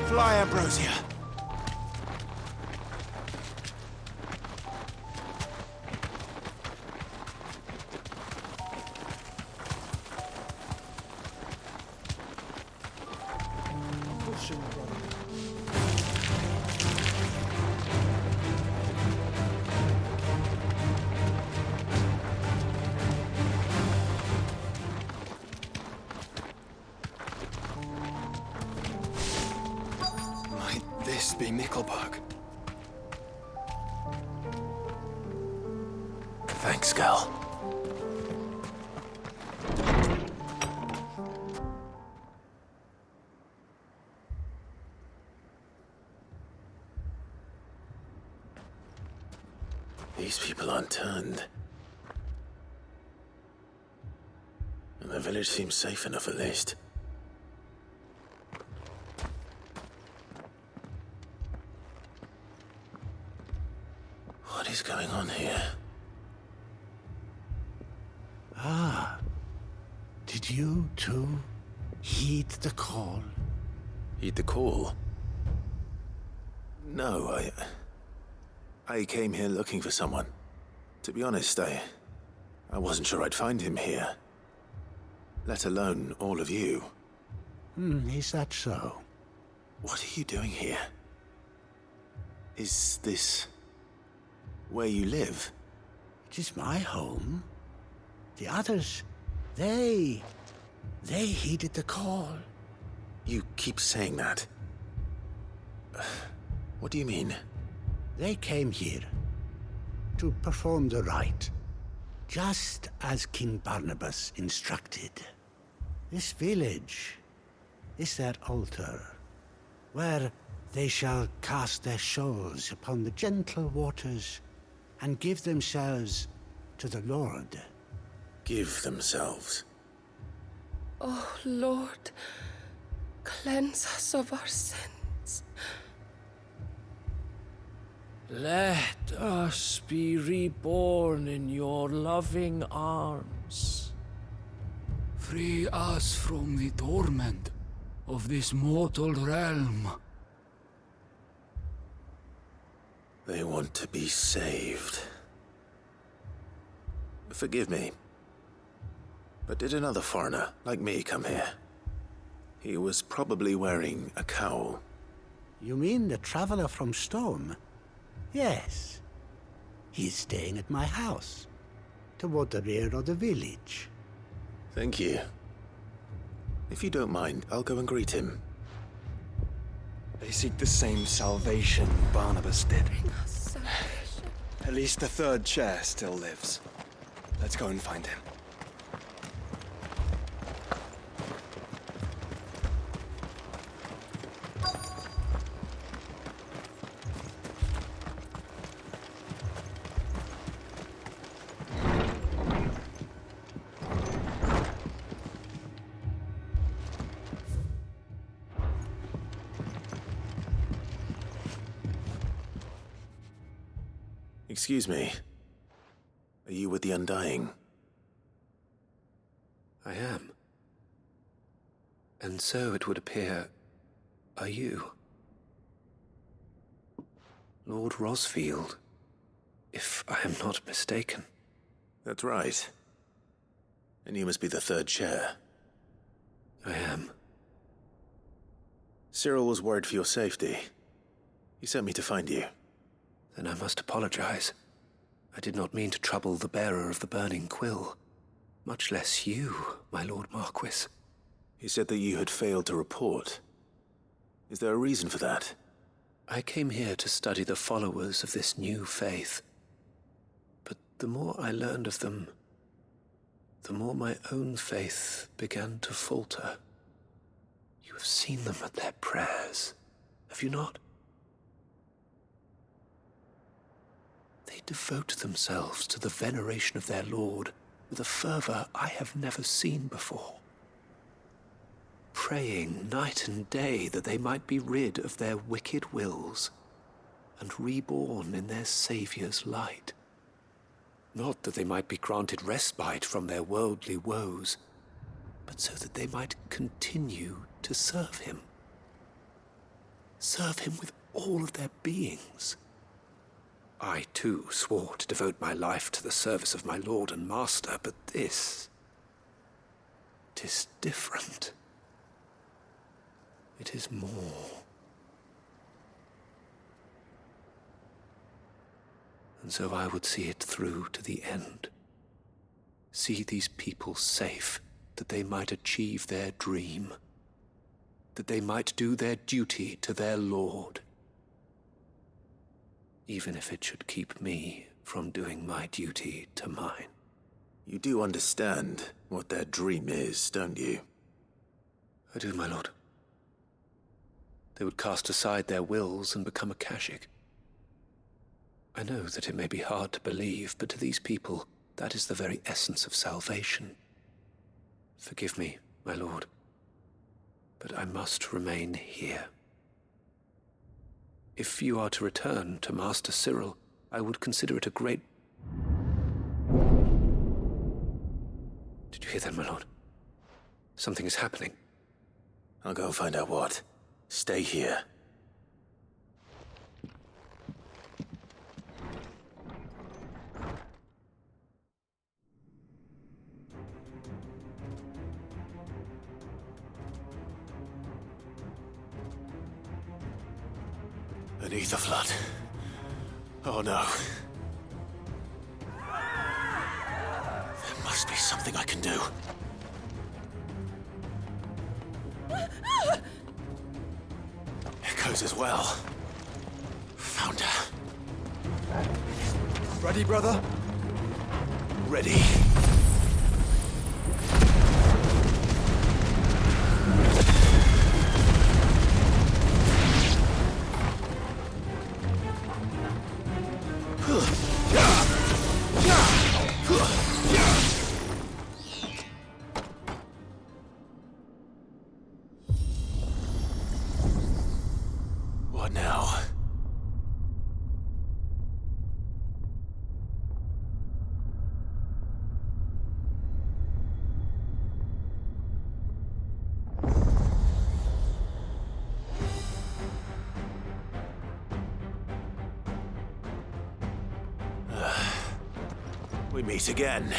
B: Fly, Ambrosia. This be Nickelbug.
N: Thanks, Gal. These people aren't turned. And the village seems safe enough, at least. What is going on here?
D: Ah, did you too heed the call?
N: Heed the call? No, I came here looking for someone. To be honest, I wasn't sure I'd find him here. Let alone all of you.
D: Is that so?
N: What are you doing here? Is this where you live?
D: It is my home. The others, they heeded the call.
N: You keep saying that. What do you mean?
D: They came here to perform the rite, just as King Barnabas instructed. This village is their altar, where they shall cast their shoals upon the gentle waters and give themselves to the Lord.
N: Give themselves?
Q: Oh, Lord, cleanse us of our sins.
G: Let us be reborn in your loving arms.
R: Free us from the torment of this mortal realm.
N: They want to be saved. Forgive me.
B: But did another foreigner, like me, come here? He was probably wearing a cowl.
D: You mean the traveler from Storm? Yes. He's staying at my house, toward the rear of the village.
B: Thank you. If you don't mind, I'll go and greet him.
L: They seek the same salvation Barnabas did. At least the third chair still lives. Let's go and find him.
B: Excuse me. Are you with the Undying?
E: I am. And so it would appear, are you? Lord Rosfield, if I am not mistaken.
B: That's right. And you must be the third chair.
E: I am.
B: Cyril was worried for your safety. He sent me to find you.
E: Then I must apologize. I did not mean to trouble the bearer of the burning quill, much less you, my Lord Marquis.
B: He said that you had failed to report. Is there a reason for that?
E: I came here to study the followers of this new faith. But the more I learned of them, the more my own faith began to falter. You have seen them at their prayers, have you not? They devote themselves to the veneration of their Lord with a fervor I have never seen before. Praying night and day that they might be rid of their wicked wills and reborn in their Saviour's light. Not that they might be granted respite from their worldly woes, but so that they might continue to serve him. Serve him with all of their beings. I, too, swore to devote my life to the service of my Lord and Master, but this... 'tis different. It is more. And so I would see it through to the end. See these people safe, that they might achieve their dream. That they might do their duty to their Lord. Even if it should keep me from doing my duty to mine.
B: You do understand what their dream is, don't you?
E: I do, my lord. They would cast aside their wills and become Akashic. I know that it may be hard to believe, but to these people, that is the very essence of salvation. Forgive me, my lord, but I must remain here. If you are to return to Master Cyril, I would consider it a great... Did you hear that, my lord? Something is happening.
B: I'll go and find out what. Stay here. An ether flood. Oh no. There must be something I can do. Echoes as well. Found her.
L: Ready, brother?
B: Ready. What now? We meet again.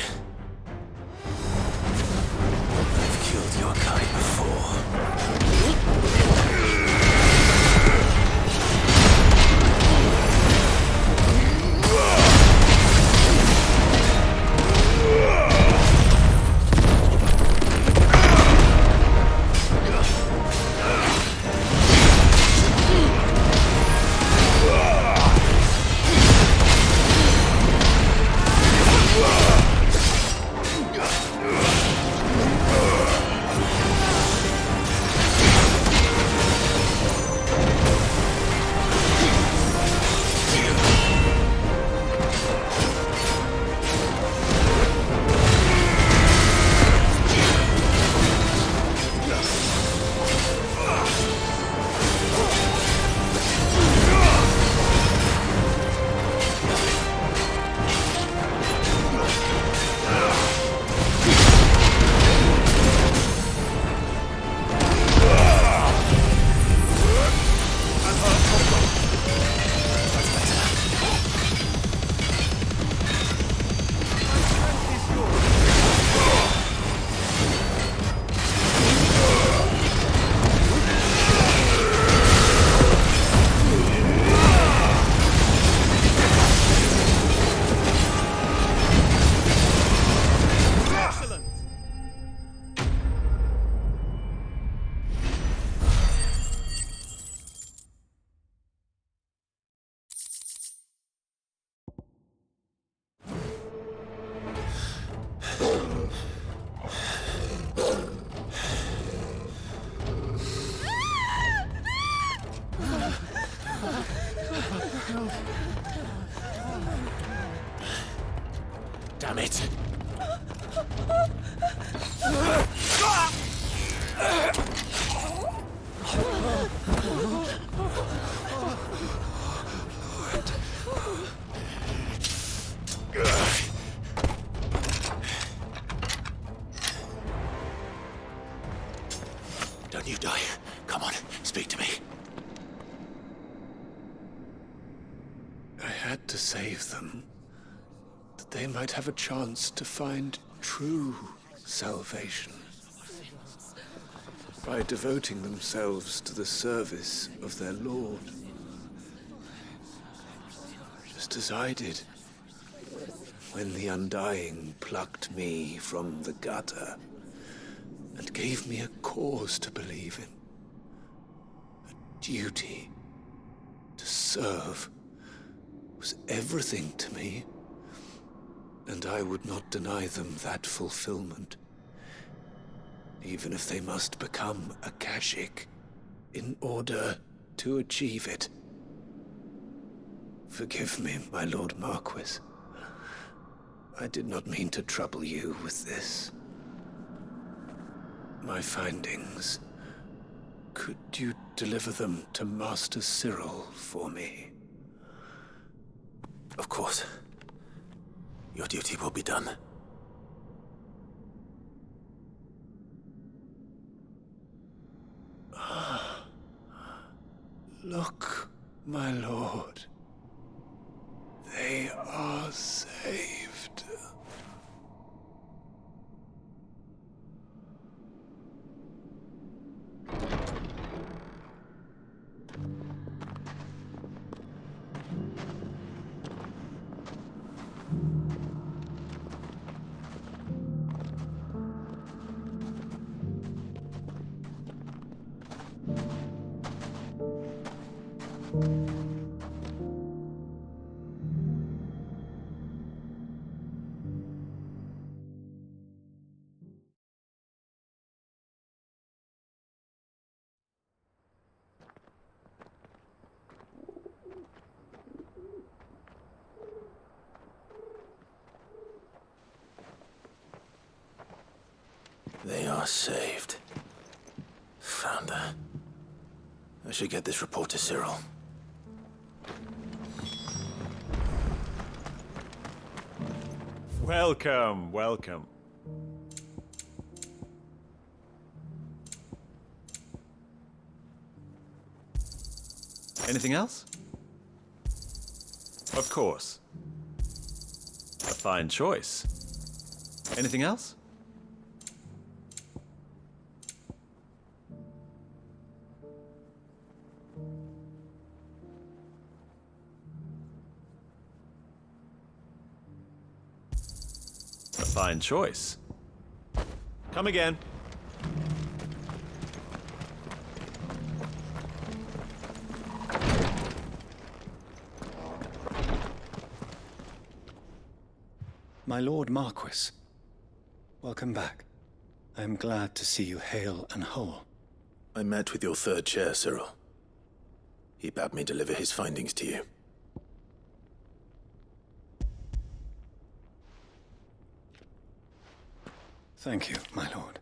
B: Damn it!
N: Don't you die. Come on, speak to me.
E: I had to save them, that they might have a chance to find true salvation. By devoting themselves to the service of their Lord. Just as I did, when the Undying plucked me from the gutter and gave me a cause to believe in. A duty to serve was everything to me, and I would not deny them that fulfillment, even if they must become a Kashik in order to achieve it. Forgive me, my Lord Marquis. I did not mean to trouble you with this. My findings. Could you deliver them to Master Cyril for me?
N: Of course. Your duty will be done.
E: Look, my lord. They are saved.
N: They are saved. Founder. I should get this report to Cyril.
K: Welcome, welcome. Anything else? Of course. A fine choice. Anything else? fine choice. Come again.
M: My Lord Marquis, welcome back. I am glad to see you hale and whole.
N: I met with your third chair, Cyril. He bade me deliver his findings to you.
M: Thank you, my lord.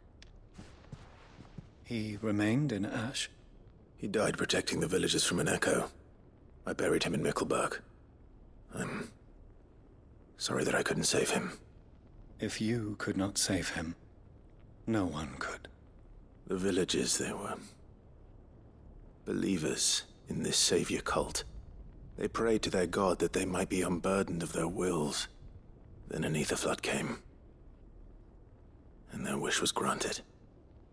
M: He remained in Ash?
N: He died protecting the villagers from an echo. I buried him in Mickelberg. I'm sorry that I couldn't save him.
M: If you could not save him, no one could.
N: The villagers, they were believers in this savior cult. They prayed to their god that they might be unburdened of their wills. Then an ether flood came, and their wish was granted.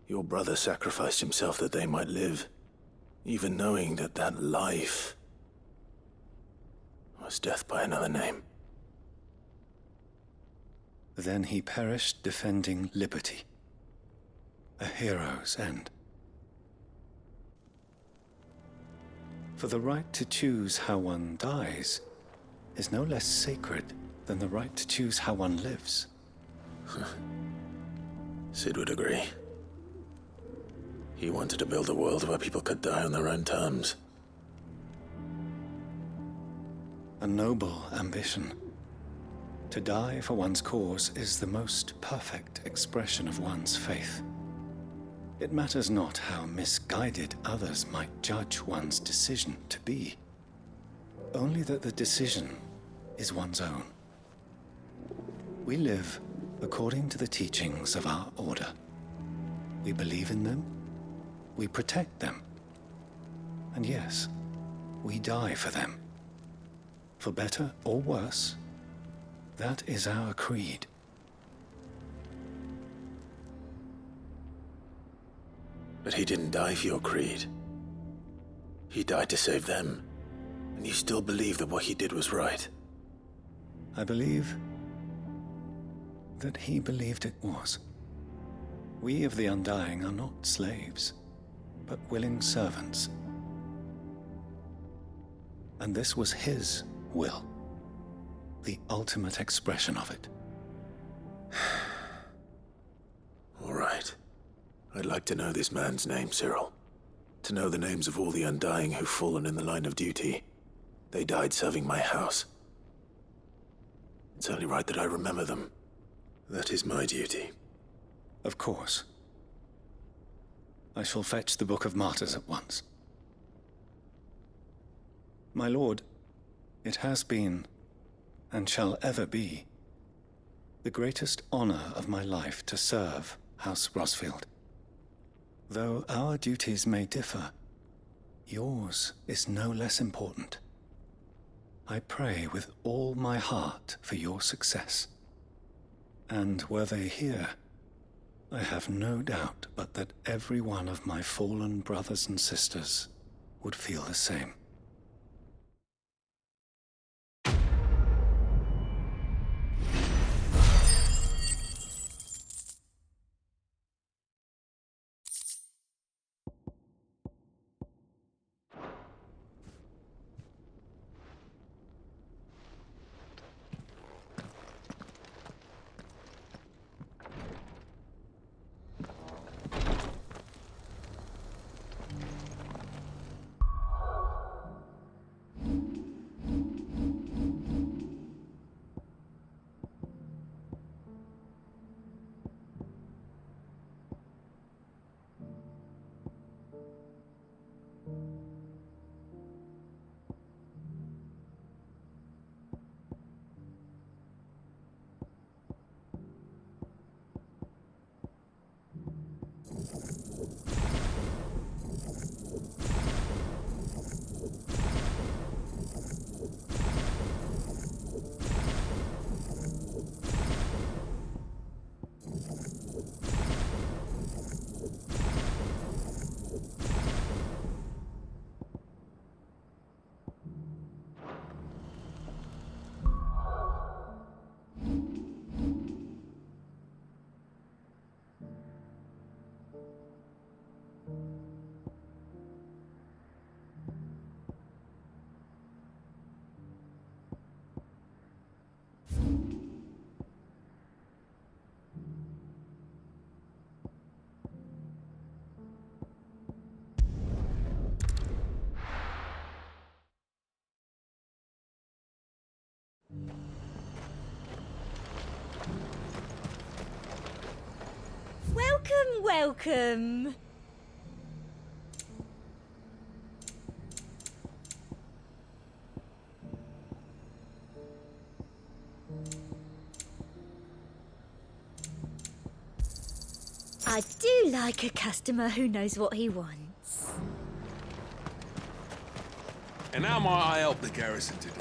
N: Your brother sacrificed himself that they might live, even knowing that that life was death by another name.
M: Then he perished defending liberty. A hero's end. For the right to choose how one dies is no less sacred than the right to choose how one lives.
N: Sid would agree. He wanted to build a world where people could die on their own terms.
M: A noble ambition. To die for one's cause is the most perfect expression of one's faith. It matters not how misguided others might judge one's decision to be, only that the decision is one's own. We live according to the teachings of our order. We believe in them, we protect them, and yes, we die for them. For better or worse, that is our creed.
N: But he didn't die for your creed. He died to save them, and you still believe that what he did was right.
M: I believe that he believed it was. We of the Undying are not slaves, but willing servants. And this was his will, the ultimate expression of it.
N: All right. I'd like to know this man's name, Cyril. To know the names of all the Undying who've fallen in the line of duty. They died serving my house. It's only right that I remember them. That is my duty.
M: Of course. I shall fetch the Book of Martyrs at once. My lord, it has been, and shall ever be, the greatest honor of my life to serve House Rosfield. Though our duties may differ, yours is no less important. I pray with all my heart for your success. And were they here, I have no doubt but that every one of my fallen brothers and sisters would feel the same.
O: Welcome, welcome. I do like a customer who knows what he wants.
S: And how might I help the garrison today?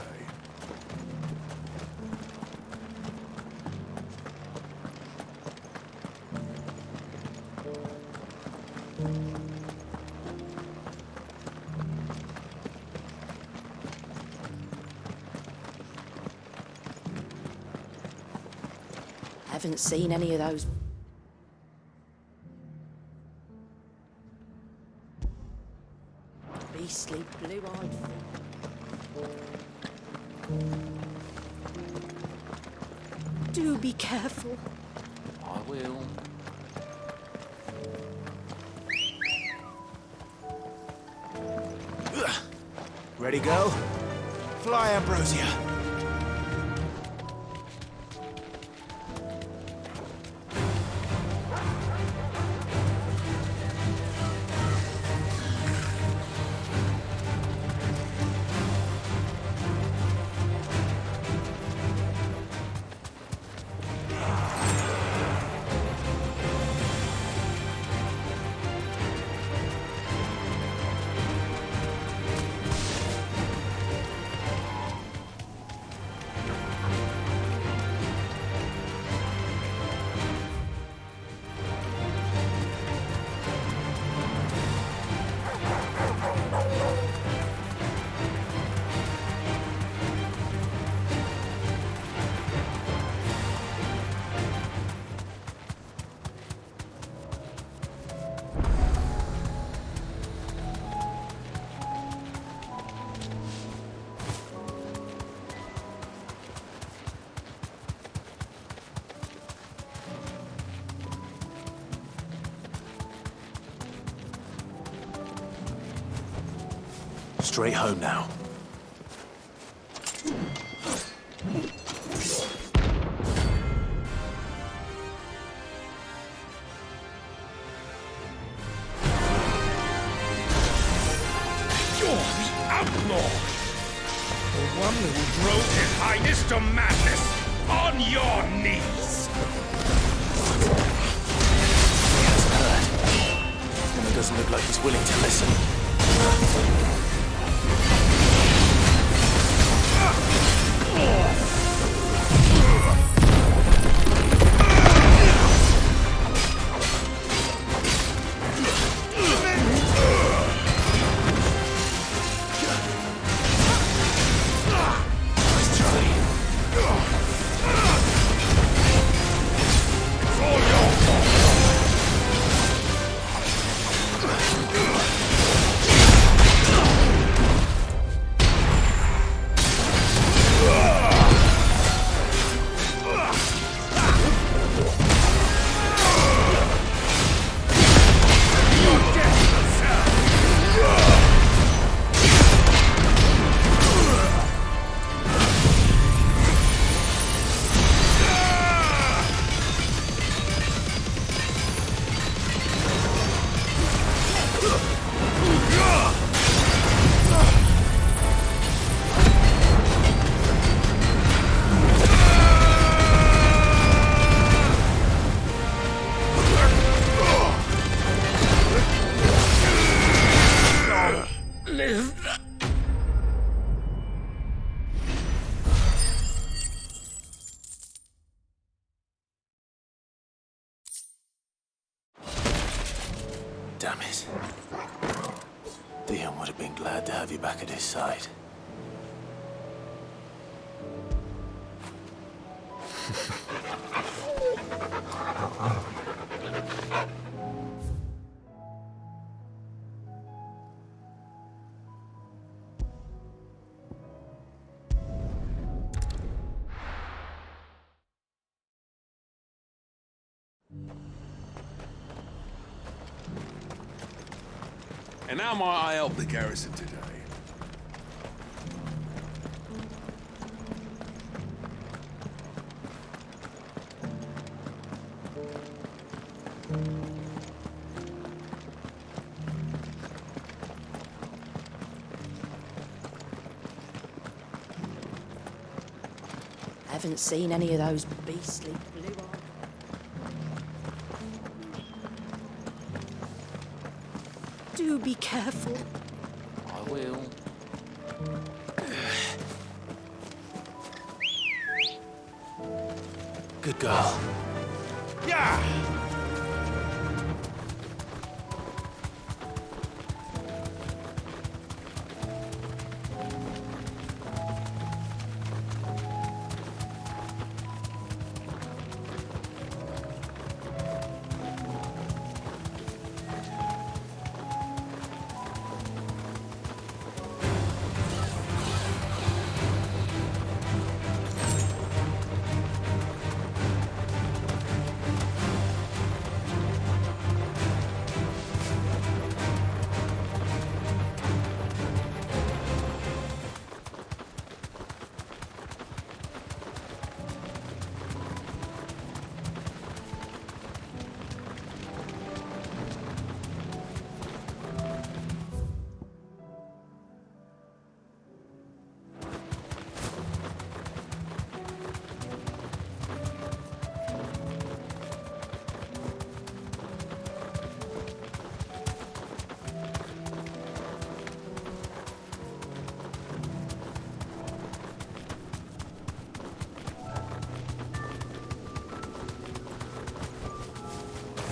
X: Haven't seen any of those. Beastly blue-eyed thing. Do be careful.
S: I will.
J: Ready, go? Fly, Ambrosia.
N: Straight home now.
C: You're the outlaw! The one who drove His Highness to madness! On your knees!
N: He hasn't heard. And it doesn't look like he's willing to listen. Damn it. Dion would have been glad to have you back at his side.
S: And how might I help the garrison today?
X: I haven't seen any of those beastly blue eyes. Do be careful.
S: I will.
B: Good girl.
C: Yeah!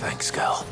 B: Thanks, girl.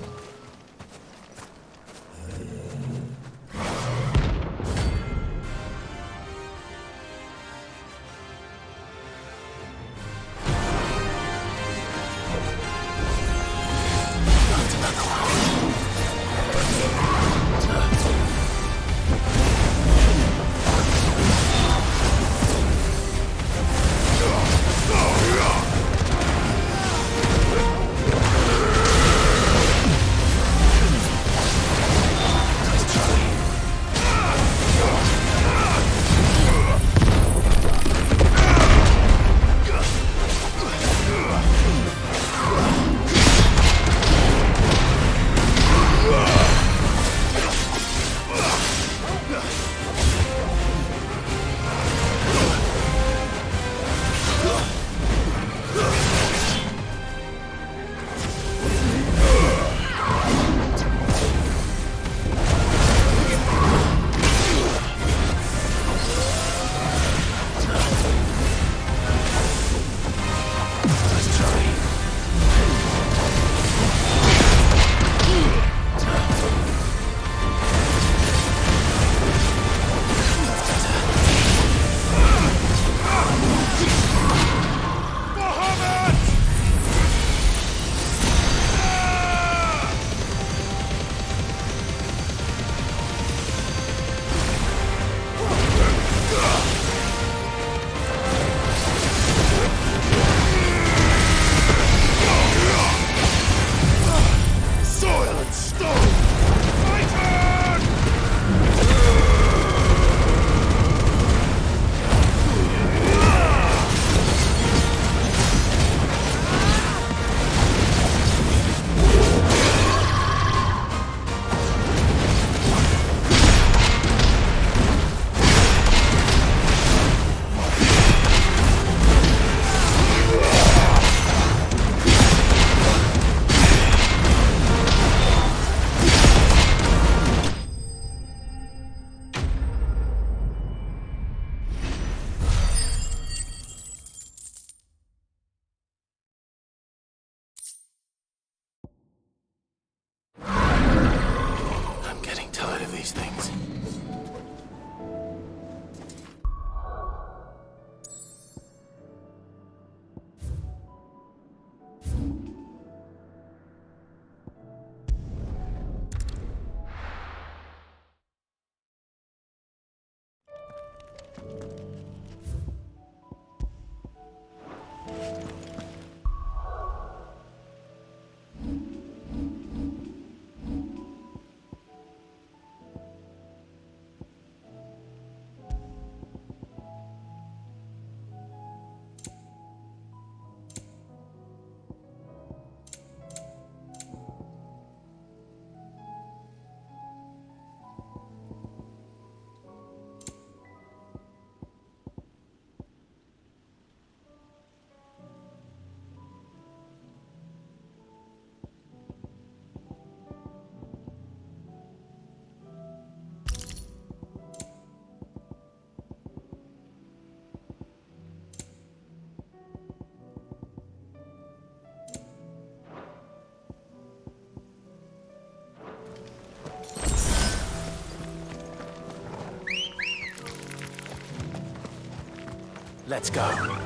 N: Let's go.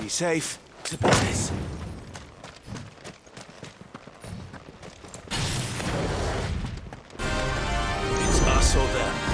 N: Be safe. To business. It's us or them.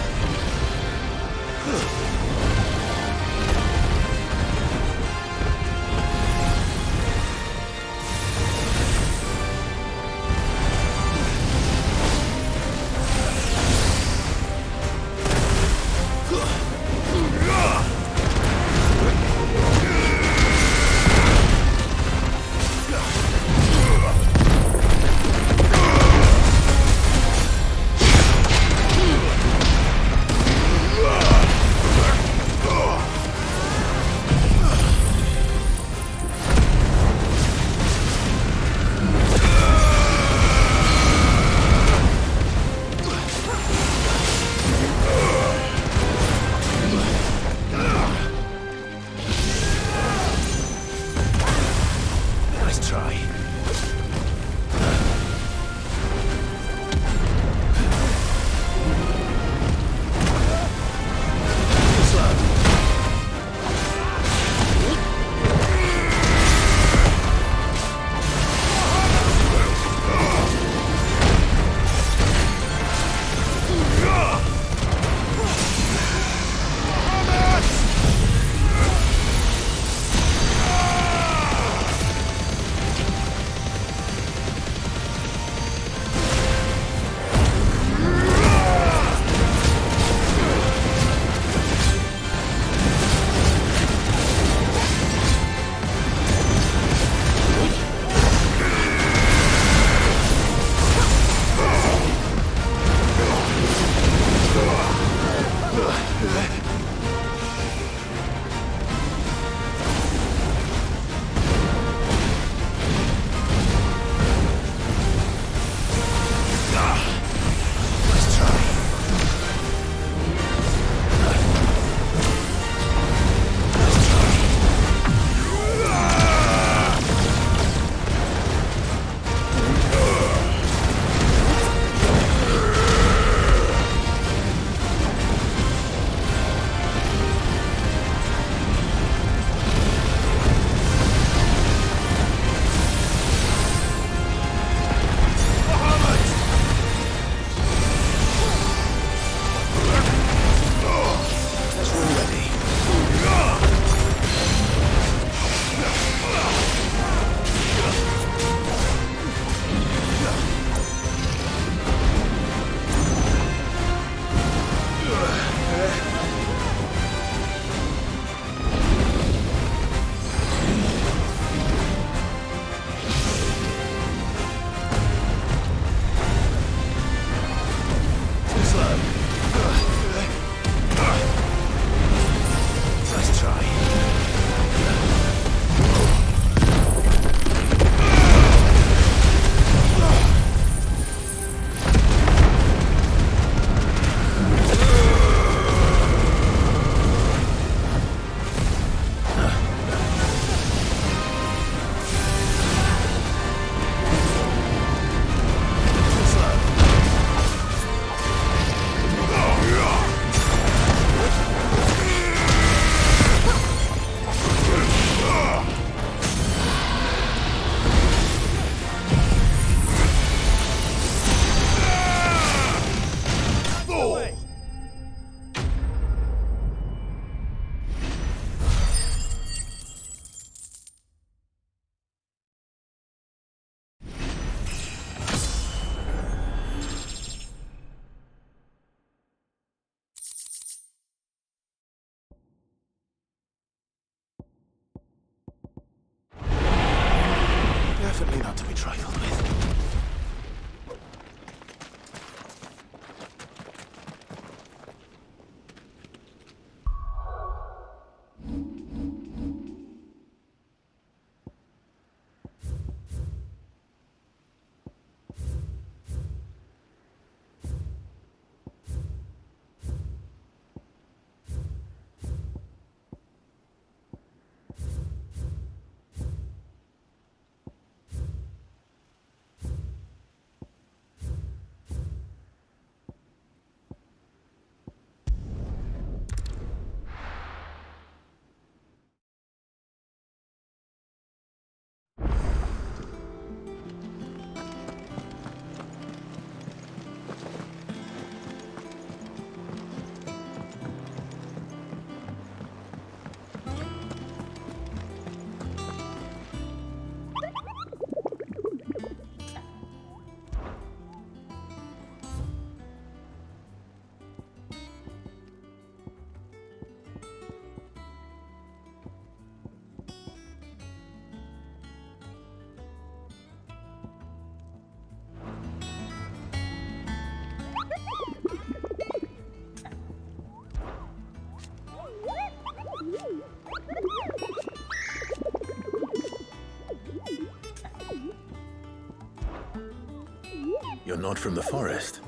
B: but not from the forest.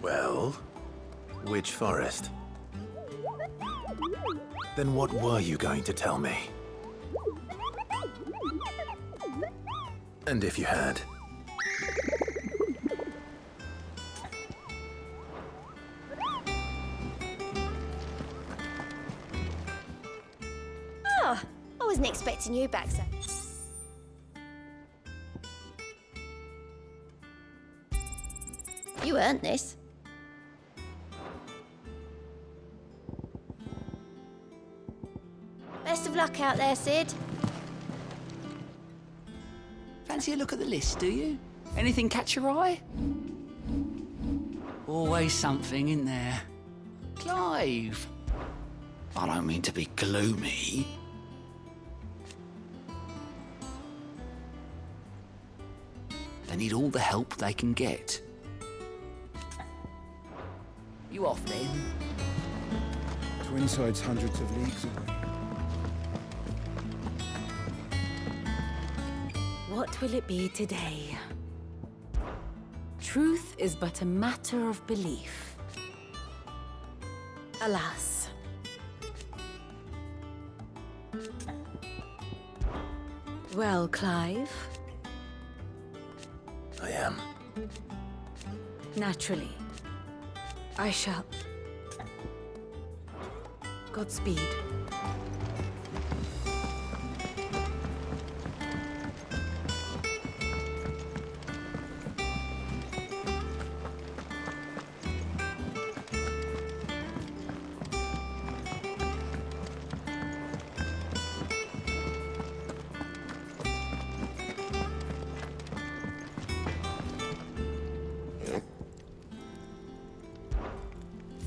B: Well, which forest? Then what were you going to tell me? And if you had?
O: Oh, I wasn't expecting you back, sir. You earned this. Best of luck out there, Sid.
F: Fancy a look at the list, do you? Anything catch your eye? Always something in there. Clive! I don't mean to be gloomy. They need all the help they can get. You off then?
L: Twinside's hundreds of leagues away.
X: What will it be today? Truth is but a matter of belief. Alas. Well, Clive?
B: I am.
X: Naturally. I shall. Godspeed.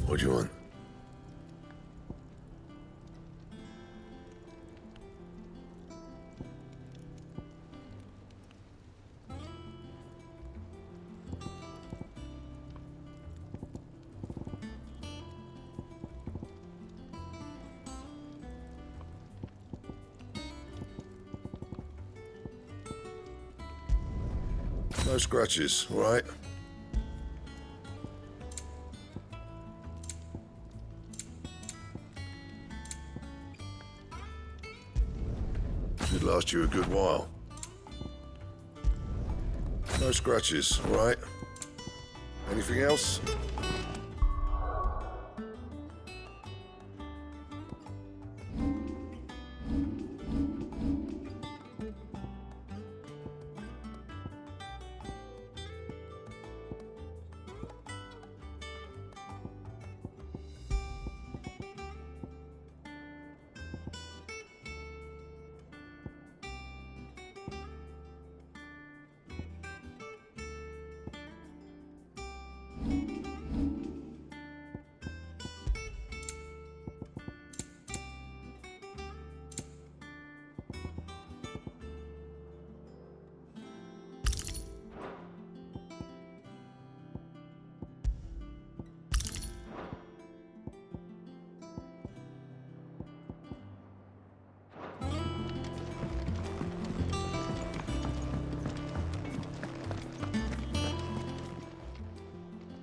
B: What do you want?
I: No scratches, all right? Should last you a good while. No scratches, all right? Anything else?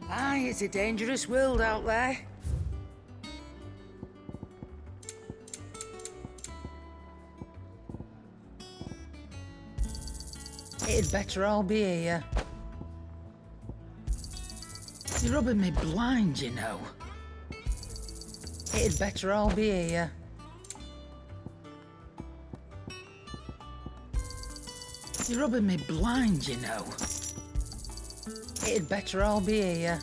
F: Aye, it's a dangerous world out there. It'd better all be here. You're rubbing me blind, you know. It'd better all be here. You're rubbing me blind, you know. It'd better all be here.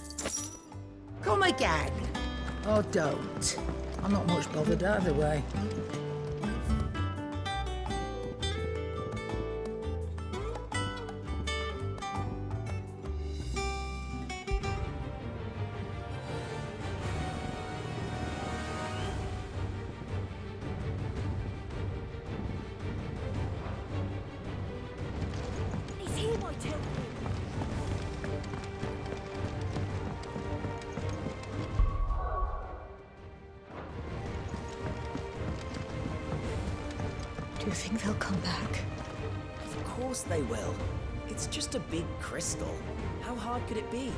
F: Come again. Or don't. I'm not much bothered either way.
O: He's here, my tail.
X: Do you think they'll come back?
F: Of course they will.
H: It's just a big crystal. How hard could it be?